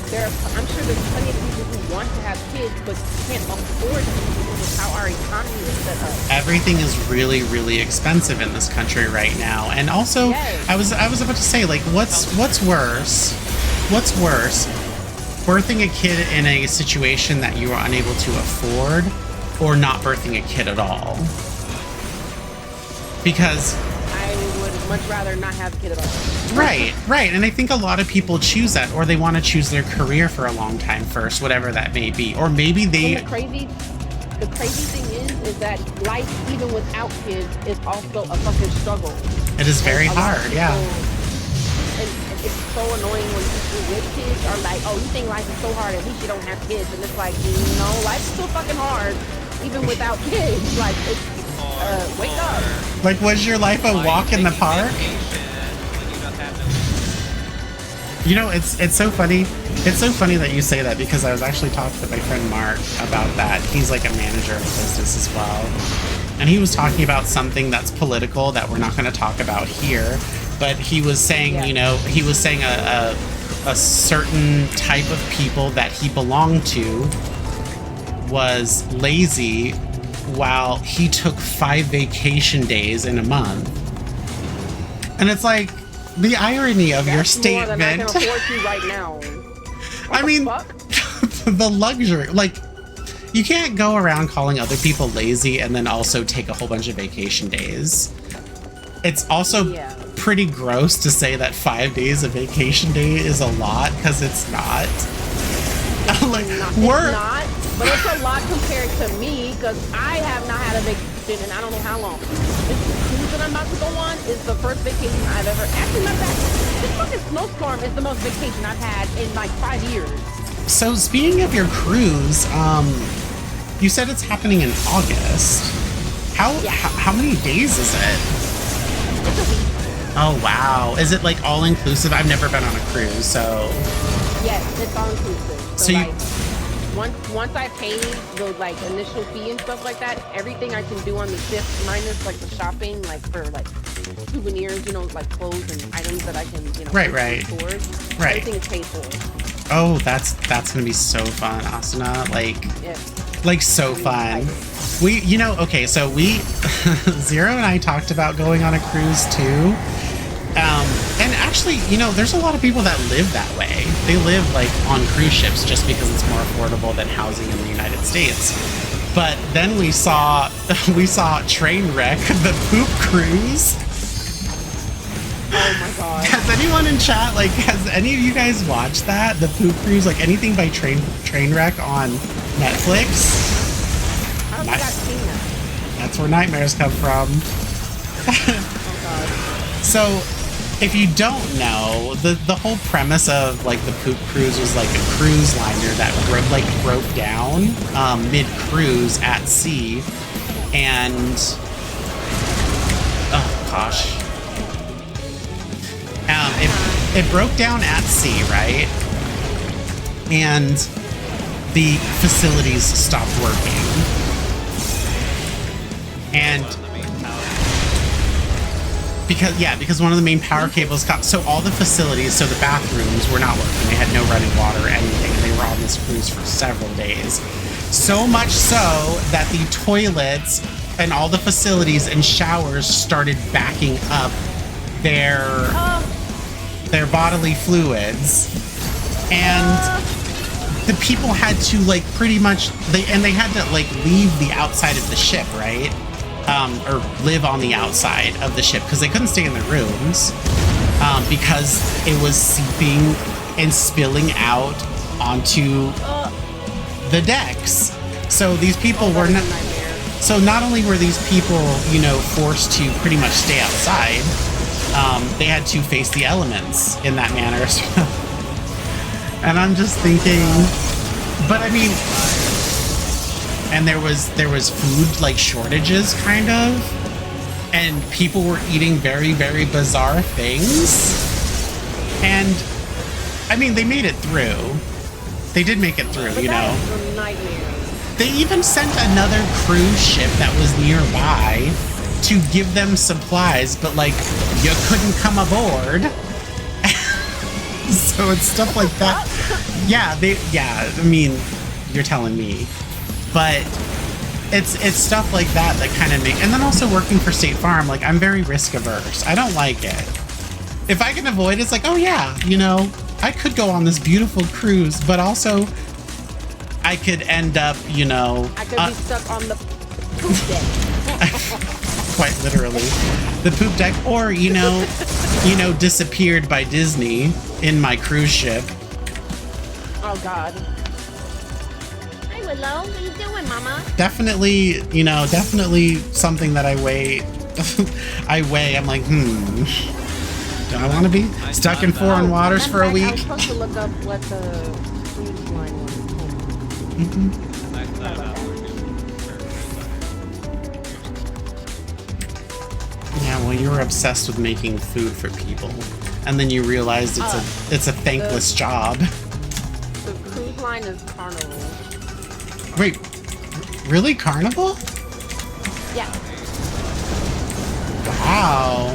I'm sure there's plenty of people who want to have kids but can't afford them because of how our economy is set up. Everything is really, really expensive in this country right now. And also, yes. I was about to say, like, what's worse? What's worse? Birthing a kid in a situation that you are unable to afford, or not birthing a kid at all? Because I would much rather not have a kid at all. Right. And I think a lot of people choose that, or they want to choose their career for a long time first, whatever that may be. Or maybe they... Isn't it crazy the crazy thing is that life, even without kids, is also a fucking struggle. It is very hard, yeah. And it's so annoying when people with kids are like, oh, you think life is so hard, at least you don't have kids. And it's like, no, life is still fucking hard, even without kids. Like, it's, wake up. Like, was your life a walk in the park? You know, it's so funny. It's so funny that you say that, because I was actually talking to my friend Mark about that. He's like a manager of a business as well. And he was talking about something that's political that we're not going to talk about here. But he was saying, you know, he was saying a certain type of people that he belonged to was lazy, while he took 5 vacation days in a month. And it's like, the irony of your statement. More than I can afford to right now. I mean, the luxury, like, you can't go around calling other people lazy and then also take a whole bunch of vacation days. It's also pretty gross to say that 5 days of vacation day is a lot, because it's not. Like, it's not, but it's a lot compared to me, because I have not had a vacation in I don't know how long. This cruise that I'm about to go on is the first vacation I've ever. Actually, not that. This fucking snowstorm is the most vacation I've had in like 5 years. So speaking of your cruise, you said it's happening in August. How many days is it? It's a week. Oh wow! Is it like all inclusive? I've never been on a cruise, so. Yes, it's all inclusive. So like, once I pay the like initial fee and stuff like that, everything I can do on the ship, minus like the shopping, like for like souvenirs, you know, like clothes and items that I can, you know, right. Everything is paid for. Oh, that's gonna be so fun, Asuna. Like so fun. We, you know, okay, so we, Zero and I talked about going on a cruise too. And actually, you know, there's a lot of people that live that way. They live like on cruise ships just because it's more affordable than housing in the United States. But then we saw Trainwreck, the poop cruise. Oh my god. Has anyone in chat, like, has any of you guys watched that? The poop cruise, like anything by Trainwreck on Netflix? I don't think I've seen that. That's where nightmares come from. Oh god. So, if you don't know, the whole premise of like the poop cruise was like a cruise liner that broke down mid-cruise at sea, and oh gosh. It broke down at sea, right? And the facilities stopped working. And because one of the main power cables got, so all the facilities, so the bathrooms were not working. They had no running water or anything. And they were on this cruise for several days. So much so that the toilets and all the facilities and showers started backing up their bodily fluids, and the people had to like pretty much they had to like leave the outside of the ship, right? Or live on the outside of the ship because they couldn't stay in their rooms because it was seeping and spilling out onto the decks. So these people were not. So not only were these people, you know, forced to pretty much stay outside, they had to face the elements in that manner. And I'm just thinking, but I mean, and there was food like shortages kind of, and people were eating very, very bizarre things. And I mean, they made it through. They did make it through, you know. They even sent another cruise ship that was nearby to give them supplies, but like you couldn't come aboard. So it's stuff like that. Yeah, I mean, you're telling me. But it's stuff like that kind of make, and then also working for State Farm, like I'm very risk averse. I don't like it. If I can avoid it, it's like, oh yeah, you know, I could go on this beautiful cruise, but also I could end up, you know, I could be stuck on the poop deck. Quite literally, the poop deck, or you know, disappeared by Disney in my cruise ship. Oh God. Willow. What you doing, Mama? Definitely, you know, definitely something that I weigh. I'm like, do I want to be stuck in foreign waters for a week? I was supposed to look up what the cruise line was. I thought about Yeah, well, you were obsessed with making food for people, and then you realized it's a thankless job. The cruise line is Carnival. Wait, really, Carnival? Yeah. Wow.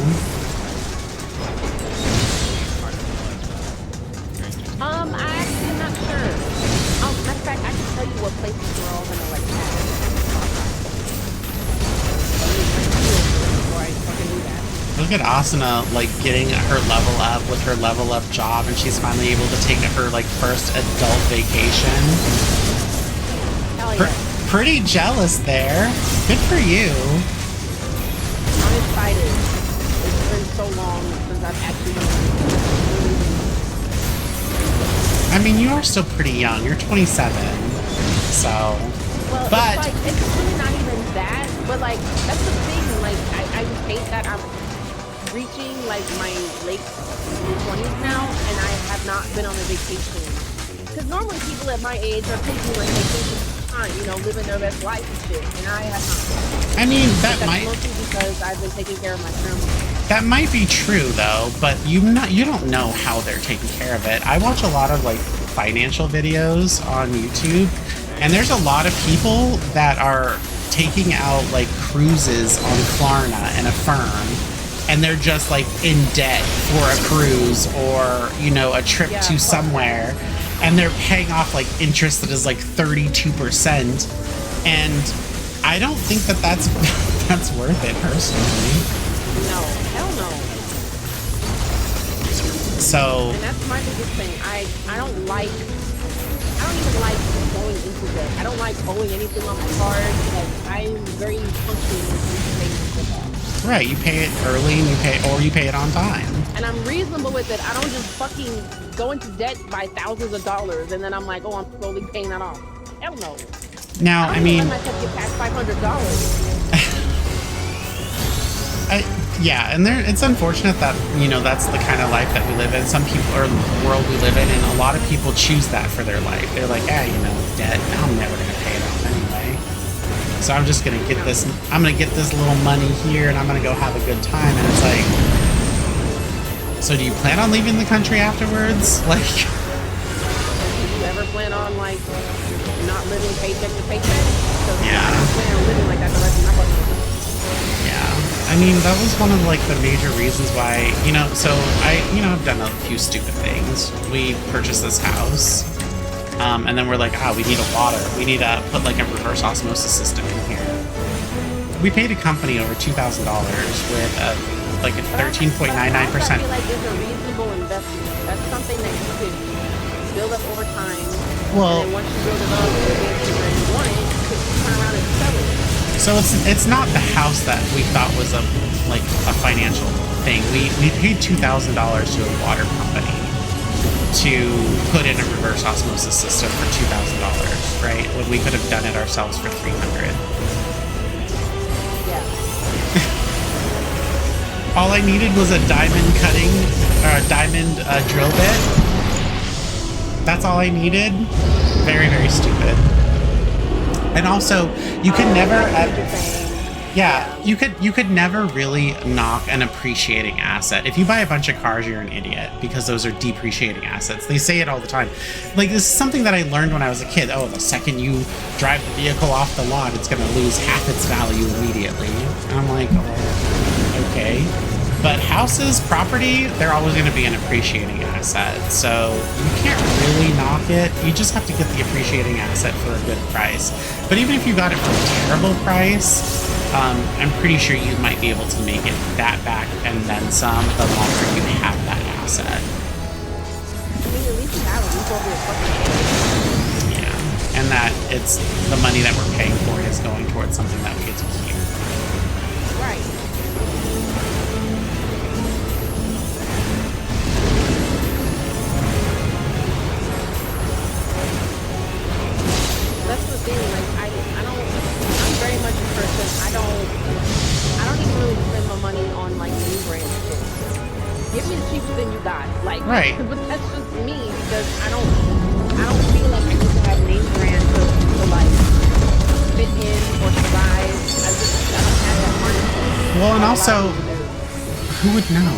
I actually am not sure. Matter of fact, I can tell you what places we're all gonna like have. Before I fucking do that. Look at Asuna, like, getting her level up with her level up job, and she's finally able to take her, like, first adult vacation. Hell yeah. Pretty jealous there. Good for you. I'm excited. It's been so long since I've actually done anything. I mean, you are still pretty young. You're 27, so. Well, but it's really not even that. But like, that's the thing. Like, I just hate that I'm reaching like my late 20s now, and I have not been on a vacation. Because normally people at my age are taking like vacations, you know, living their best life and shit, and I have not. I mean, that's mostly because I've been taking care of my family. That might be true though, but you don't know how they're taking care of it. I watch a lot of like financial videos on YouTube, and there's a lot of people that are taking out like cruises on Klarna and Affirm, and they're just like in debt for a cruise or, you know, a trip to somewhere, and they're paying off like interest that is like 32%, and I don't think that that's that's worth it personally. No, hell no. So. And that's my biggest thing. I don't even like going into debt. I don't like owing anything on my card. Like, I'm very functioning with that. Right, you pay it early and you pay it on time. And I'm reasonable with it. I don't just fucking go into debt by thousands of dollars and then I'm like, oh, I'm slowly paying that off. Hell no. Now, I mean, let myself get past $500. Yeah, and it's unfortunate that, you know, that's the kind of life that we live in. Some people, or the world we live in, and a lot of people choose that for their life. They're like, you know, debt, I'm never going to pay it off anyway. So I'm just going to get this little money here, and I'm going to go have a good time. And it's like, so do you plan on leaving the country afterwards? Like, do you ever plan on, like, not living paycheck to paycheck? Yeah. I don't plan on living like that the rest of my fucking life. Yeah, I mean, that was one of like the major reasons why, you know, so I've done a few stupid things. We purchased this house, and then we're like, we need we need to put like a reverse osmosis system in here. We paid a company over $2,000 with like a 13.99%. I feel like it's a reasonable investment. That's something that you could build up over time. Well, and then once you build it up, you want it, you could turn around and sell it. So it's not the house that we thought was a financial thing. We paid $2,000 to a water company to put in a reverse osmosis system for $2,000, right? When we could have done it ourselves for $300. Yeah. All I needed was a diamond drill bit. That's all I needed. Very, very stupid. And also, you could never, you could never really knock an appreciating asset. If you buy a bunch of cars, you're an idiot because those are depreciating assets. They say it all the time. Like, this is something that I learned when I was a kid. Oh, the second you drive the vehicle off the lot, it's going to lose half its value immediately. And I'm like, oh, okay. But houses, property, they're always going to be an appreciating asset. So you can't really knock it. You just have to get the appreciating asset for a good price. But even if you got it for a terrible price, I'm pretty sure you might be able to make it that back and then some the longer you have that asset. I mean, at least you have a roof over your fucking head. Yeah, and that it's the money that we're paying for is going towards something that we get to keep. Right. That's the thing. I don't even really spend my money on like name brand shit. Give me the cheapest thing you got. Like, Right. but that's just me because I don't feel like I need to have name brand to like fit in or survive. I don't have that money. Well, and also, who would know?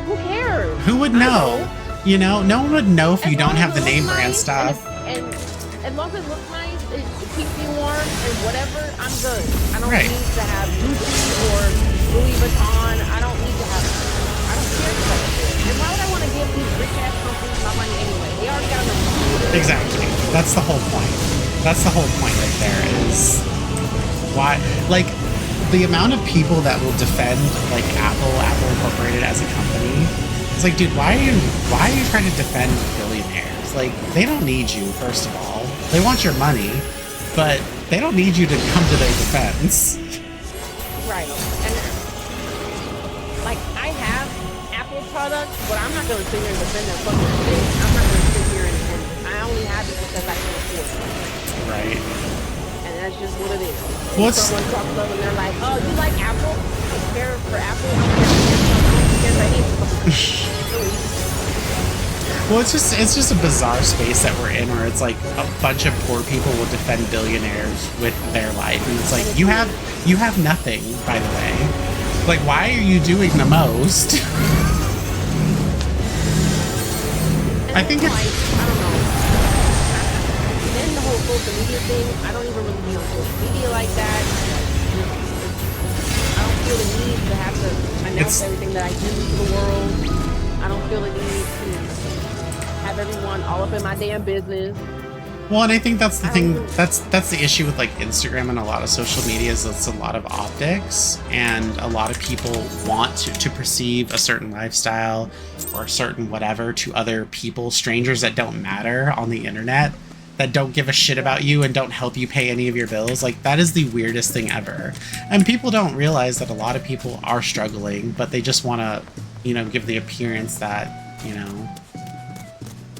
Who cares? Who would know? You know, no one would know if you don't have the name brand nice, stuff. And as long as it looks nice, it keeps me warm and whatever, I'm good. I don't Right. need to have Gucci or Louis Vuitton. I don't need to have. I don't care about it. And why would I want to give these rich ass companies my money anyway? They already got enough. Exactly. That's the whole point. That's the whole point right there is why, like, the amount of people that will defend, like, Apple Incorporated as a company. It's like, dude, why are you trying to defend billionaires? Like, they don't need you, first of all. They want your money, but they don't need you to come to their defense. Right. And like I have Apple products, but I'm not gonna sit here and defend their fucking shit. I'm not gonna sit here and I only have it because I can afford it. Right. And that's just what it is. What's Someone talks to them and they're like, "Oh, you like Apple? I care for Apple. I don't care for any." Well, it's just a bizarre space that we're in, where it's like a bunch of poor people will defend billionaires with their life, and it's like you have nothing, by the way. Like, why are you doing the most? I think it's. Like, I don't know. Then the whole social media thing, I don't even really be on social media like that. I don't feel the need to have to announce everything that I do to the world. I don't feel the need to have everyone all up in my damn business. Well, and I think that's the thing. That's the issue with like Instagram and a lot of social media is it's a lot of optics, and a lot of people want to perceive a certain lifestyle or a certain whatever to other people, strangers that don't matter on the internet, that don't give a shit about you and don't help you pay any of your bills. Like, that is the weirdest thing ever. And people don't realize that a lot of people are struggling, but they just want to, you know, give the appearance that, you know,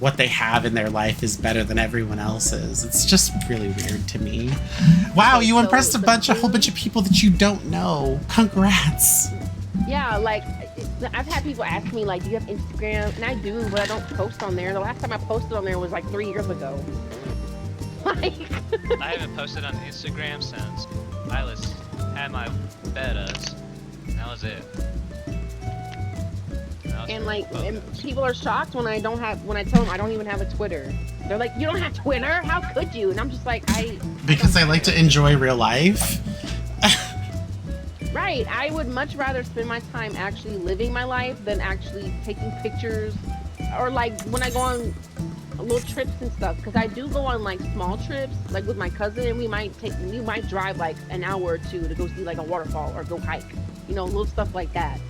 what they have in their life is better than everyone else's. It's just really weird to me. Wow, you impressed a whole bunch of people that you don't know. Congrats. Yeah, like I've had people ask me like, do you have Instagram? And I do, but I don't post on there. The last time I posted on there was like 3 years ago. Like I haven't posted on Instagram since I had my betas. That was it. and like and people are shocked when I tell them I don't even have a Twitter. They're like, you don't have Twitter? How could you? And I'm just like, because I like to enjoy real life. Right. I would much rather spend my time actually living my life than actually taking pictures, or like when I go on little trips and stuff, because I do go on like small trips, like with my cousin, and we might drive like an hour or two to go see like a waterfall or go hike, you know, little stuff like that.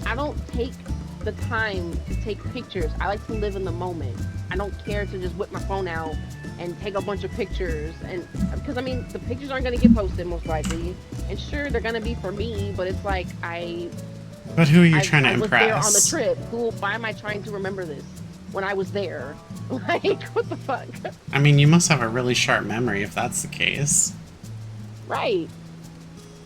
I don't take the time to take pictures. I like to live in the moment. I don't care to just whip my phone out and take a bunch of pictures, and because I mean the pictures aren't going to get posted most likely, and sure they're going to be for me, but it's like But who are you trying to impress? I was there on the trip. Why am I trying to remember this when I was there? Like, what the fuck? I mean, you must have a really sharp memory if that's the case. Right.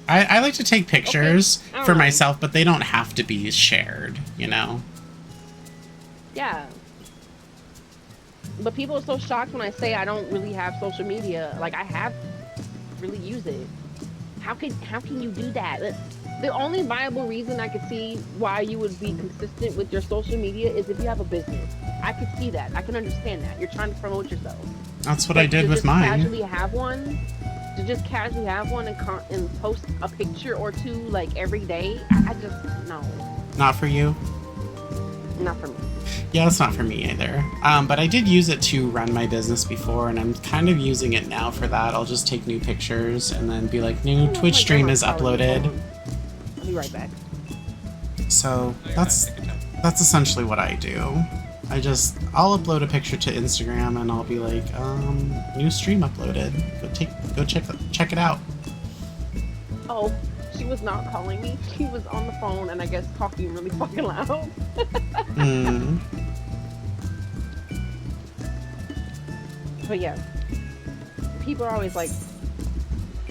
I like to take pictures Okay. for myself, but they don't have to be shared, you know? Yeah. But people are so shocked when I say I don't really have social media. Like, I have really used it. How can you do that? The only viable reason I could see why you would be consistent with your social media is if you have a business. I could see that. I can understand that. You're trying to promote yourself. That's what I did with mine. To just casually have one and post a picture or two like every day, I just, no. Not for you? Not for me. Yeah, it's not for me either. But I did use it to run my business before, and I'm kind of using it now for that. I'll just take new pictures and then be like, new Twitch stream is uploaded. I'll be right back. So that's essentially what I do. I'll upload a picture to Instagram and I'll be like, new stream uploaded. Go check it out. Oh, she was not calling me. She was on the phone and I guess talking really fucking loud. But yeah, people are always like,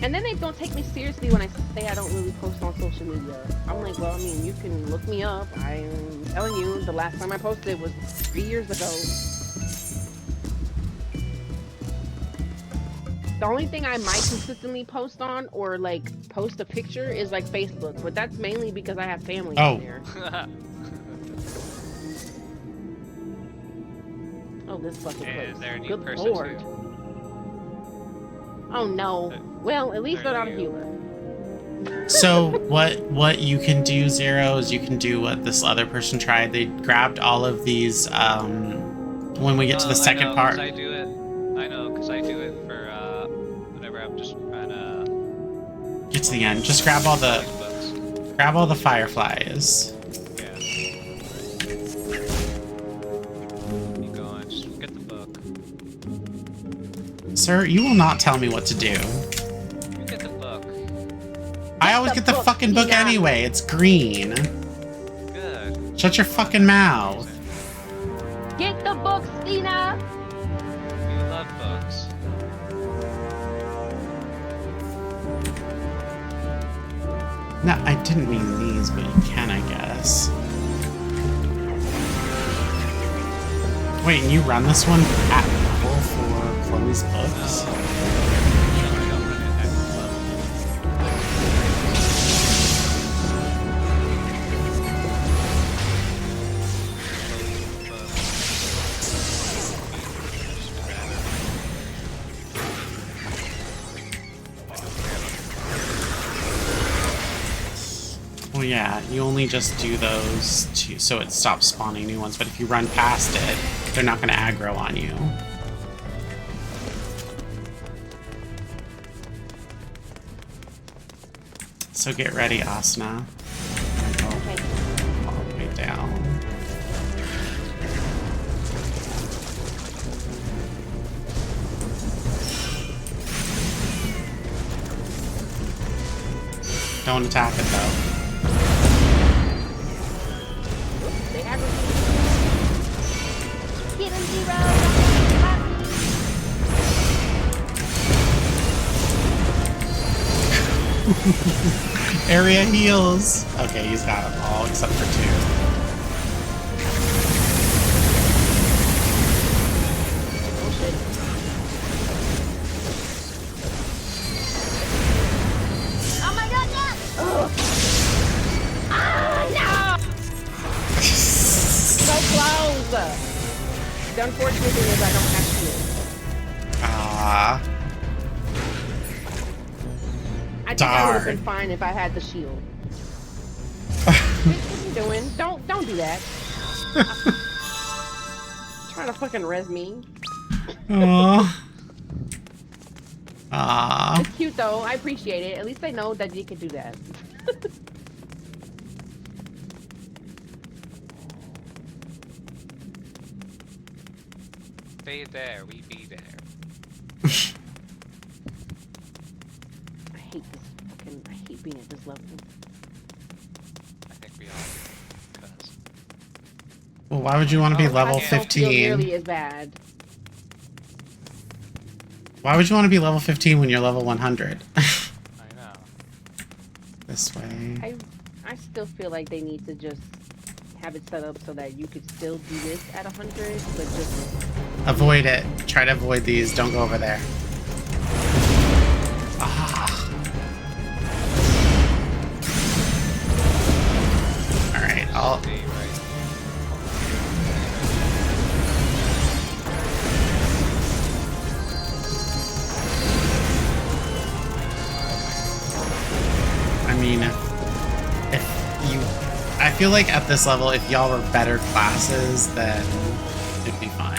And then they don't take me seriously when I say I don't really post on social media. I'm like, well, I mean, you can look me up. I'm telling you, the last time I posted was 3 years ago. The only thing I might consistently post on or like post a picture is like Facebook, but that's mainly because I have family on there. Oh, this fucking place. Is there a new Good person lord. too? Oh no. Well, at least they're not a There you healer. So what you can do, Zero, is you can do what this other person tried. They grabbed all of these when we get to the second part. I know, because I do it for whenever I'm just trying to Get to the end. Just grab all the books. fireflies. Yeah. Keep going, just get the book. Sir, you will not tell me what to do. You get the book. I always get the fucking book anyway. It's green. Good. Shut your fucking mouth. Get the book, Stina! You love books. No, I didn't mean these, but you can, I guess. Wait, and you run this one at level for Chloe's books? Well, yeah, you only just do those two, so it stops spawning new ones, but if you run past it, they're not going to aggro on you. So get ready, Asuna. All the way down. Don't attack it, though. They aggro. Get him, Zero! Area heals. Okay, he's got them all except for two. Oh shit. Oh my god, no! Ugh. Ah, no! So close! The unfortunate thing is I don't have shield. Ah. I think I would have Darn. been fine if I had the shield. What you doing? Don't do that. Trying to fucking res me. Aww. Aww. It's cute though. I appreciate it. At least I know that you can do that. Stay there, we be there. I hate this fucking. I hate being at this level. I think we all do, because Well, why would you want to be level I don't feel 15? nearly as bad. Why would you want to be level 15 when you're level 100? I know. This way. I still feel like they need to just have it set up so that you could still do this at 100, but just Avoid it. Try to avoid these. Don't go over there. Ah. Alright, I'll... Stay right. I mean, if you... I feel like at this level, if y'all were better classes, then it'd be fine.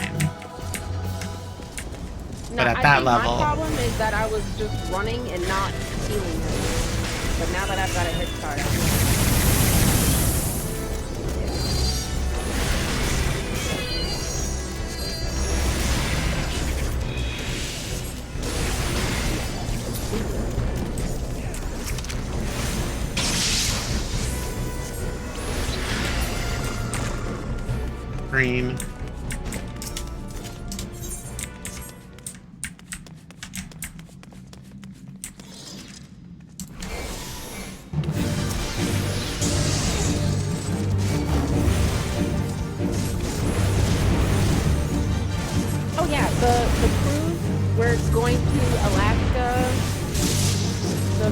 no. But at I that think level- my problem is that I was just running and not healing her. But now that I've got a head start, Green.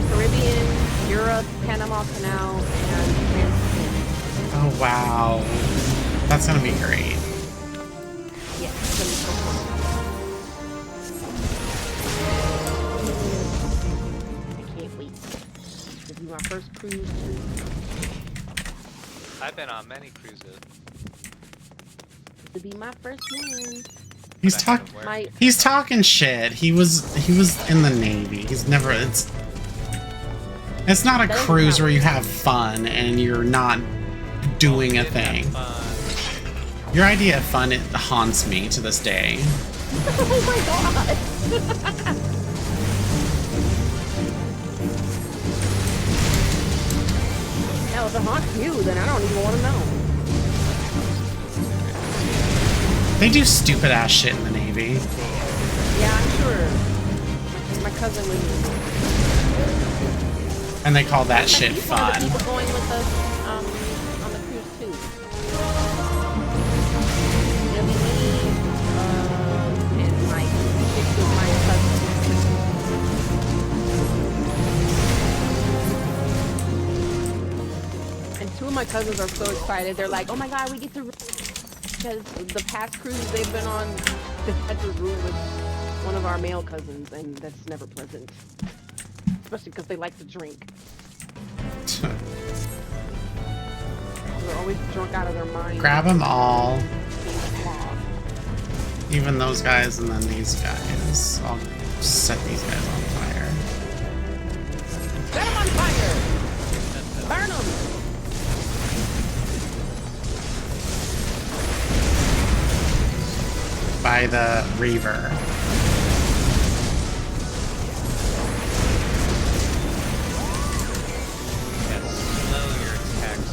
Caribbean, Europe, Panama Canal, and Transpacific. Oh wow, that's gonna be great. Yeah, it's gonna be so cool. I can't wait. This will be my first cruise too. I've been on many cruises. This will be my first one. He's but I haven't talking. worked. He's talking shit. He was in the Navy. He's never. It's not a cruise where you have fun and you're not doing a Did have thing. fun. Your idea of fun, it haunts me to this day. Oh my god! Hell, if it haunts you, then I don't even want to know. They do stupid ass shit in the Navy. Yeah, I'm sure. My cousin was. And they call that shit He's one of the fun. people going with us on the cruise too. It'll be me, and Mike. Six of my cousins. And two of my cousins are so excited. They're like, "Oh my god, we get to," because the past cruises they've been on, they had to room with one of our male cousins, and that's never pleasant. Especially because they like to drink. They're always drunk out of their mind. Grab them all. Even those guys and then these guys. I'll set these guys on fire. Set them on fire! Burn them! By the Reaver. Slow your attacks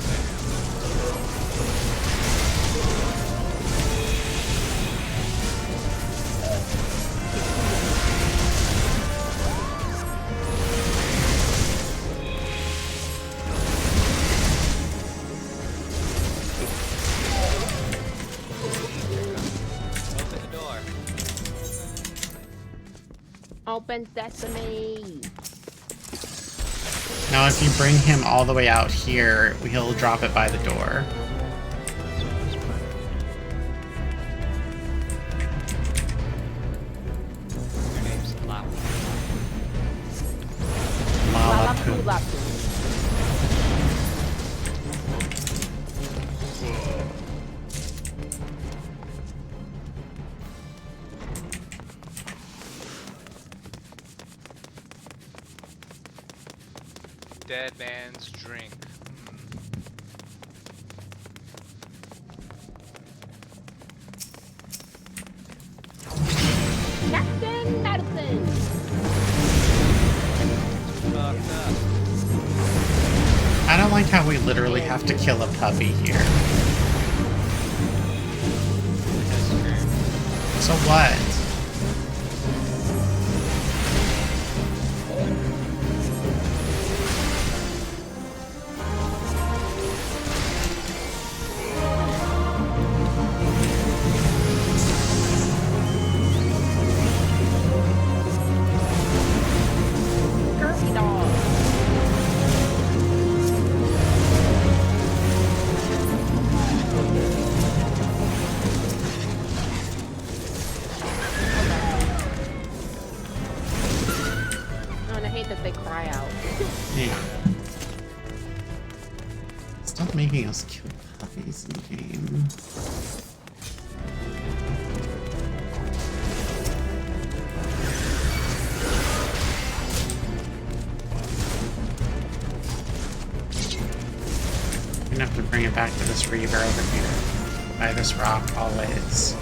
Open the door. Open sesame! Now if you bring him all the way out here, he'll drop it by the door. Your name's Lap. Lalapu. Lalapu. Dead man's drink. Captain Madison! Fucked up. I don't like how we literally have to kill a puppy here. That's true. So what? Curvy dog. Oh, and I hate that they cry out. Yeah. Stop making us kill puppies in the game. We're gonna have to bring it back to this Reaver over here. By this rock, always.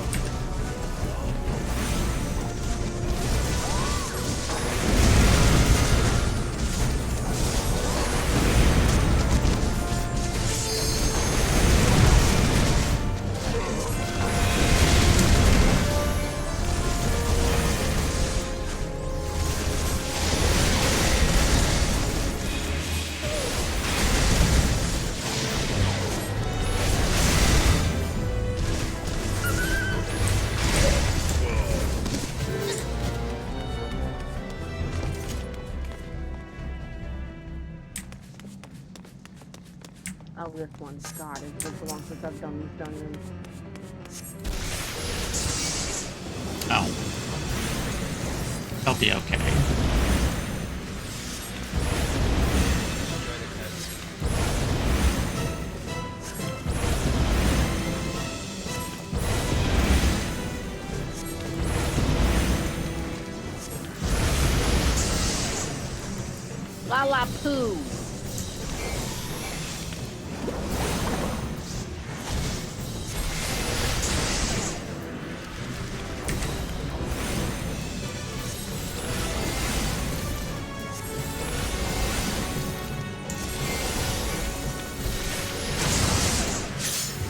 Oh, this one. God, it's been so long since I've done these dungeons. Oh. They'll be okay. Enjoy the cutscene. La la poo.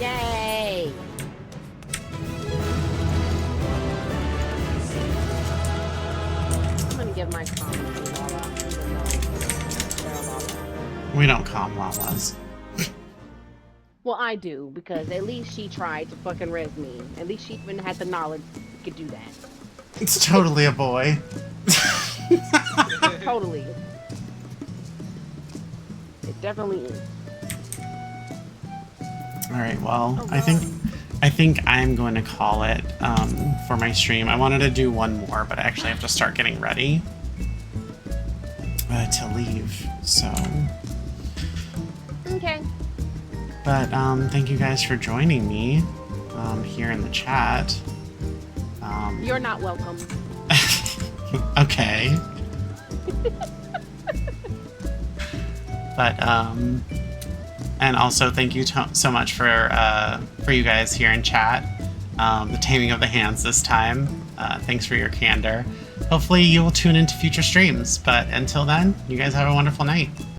Yay! I'm gonna give my comments to Lala, even though they're Lala. We don't calm llamas. Well, I do, because at least she tried to fucking res me. At least she even had the knowledge she could do that. It's totally a boy. Totally. It definitely is. All right. Well, Oh, I think I'm going to call it for my stream. I wanted to do one more, but I actually have to start getting ready to leave. So. Okay. But thank you guys for joining me here in the chat. You're not welcome. Okay. But and also thank you so much for you guys here in chat. The taming of the hands this time. Thanks for your candor. Hopefully you will tune into future streams. But until then, you guys have a wonderful night.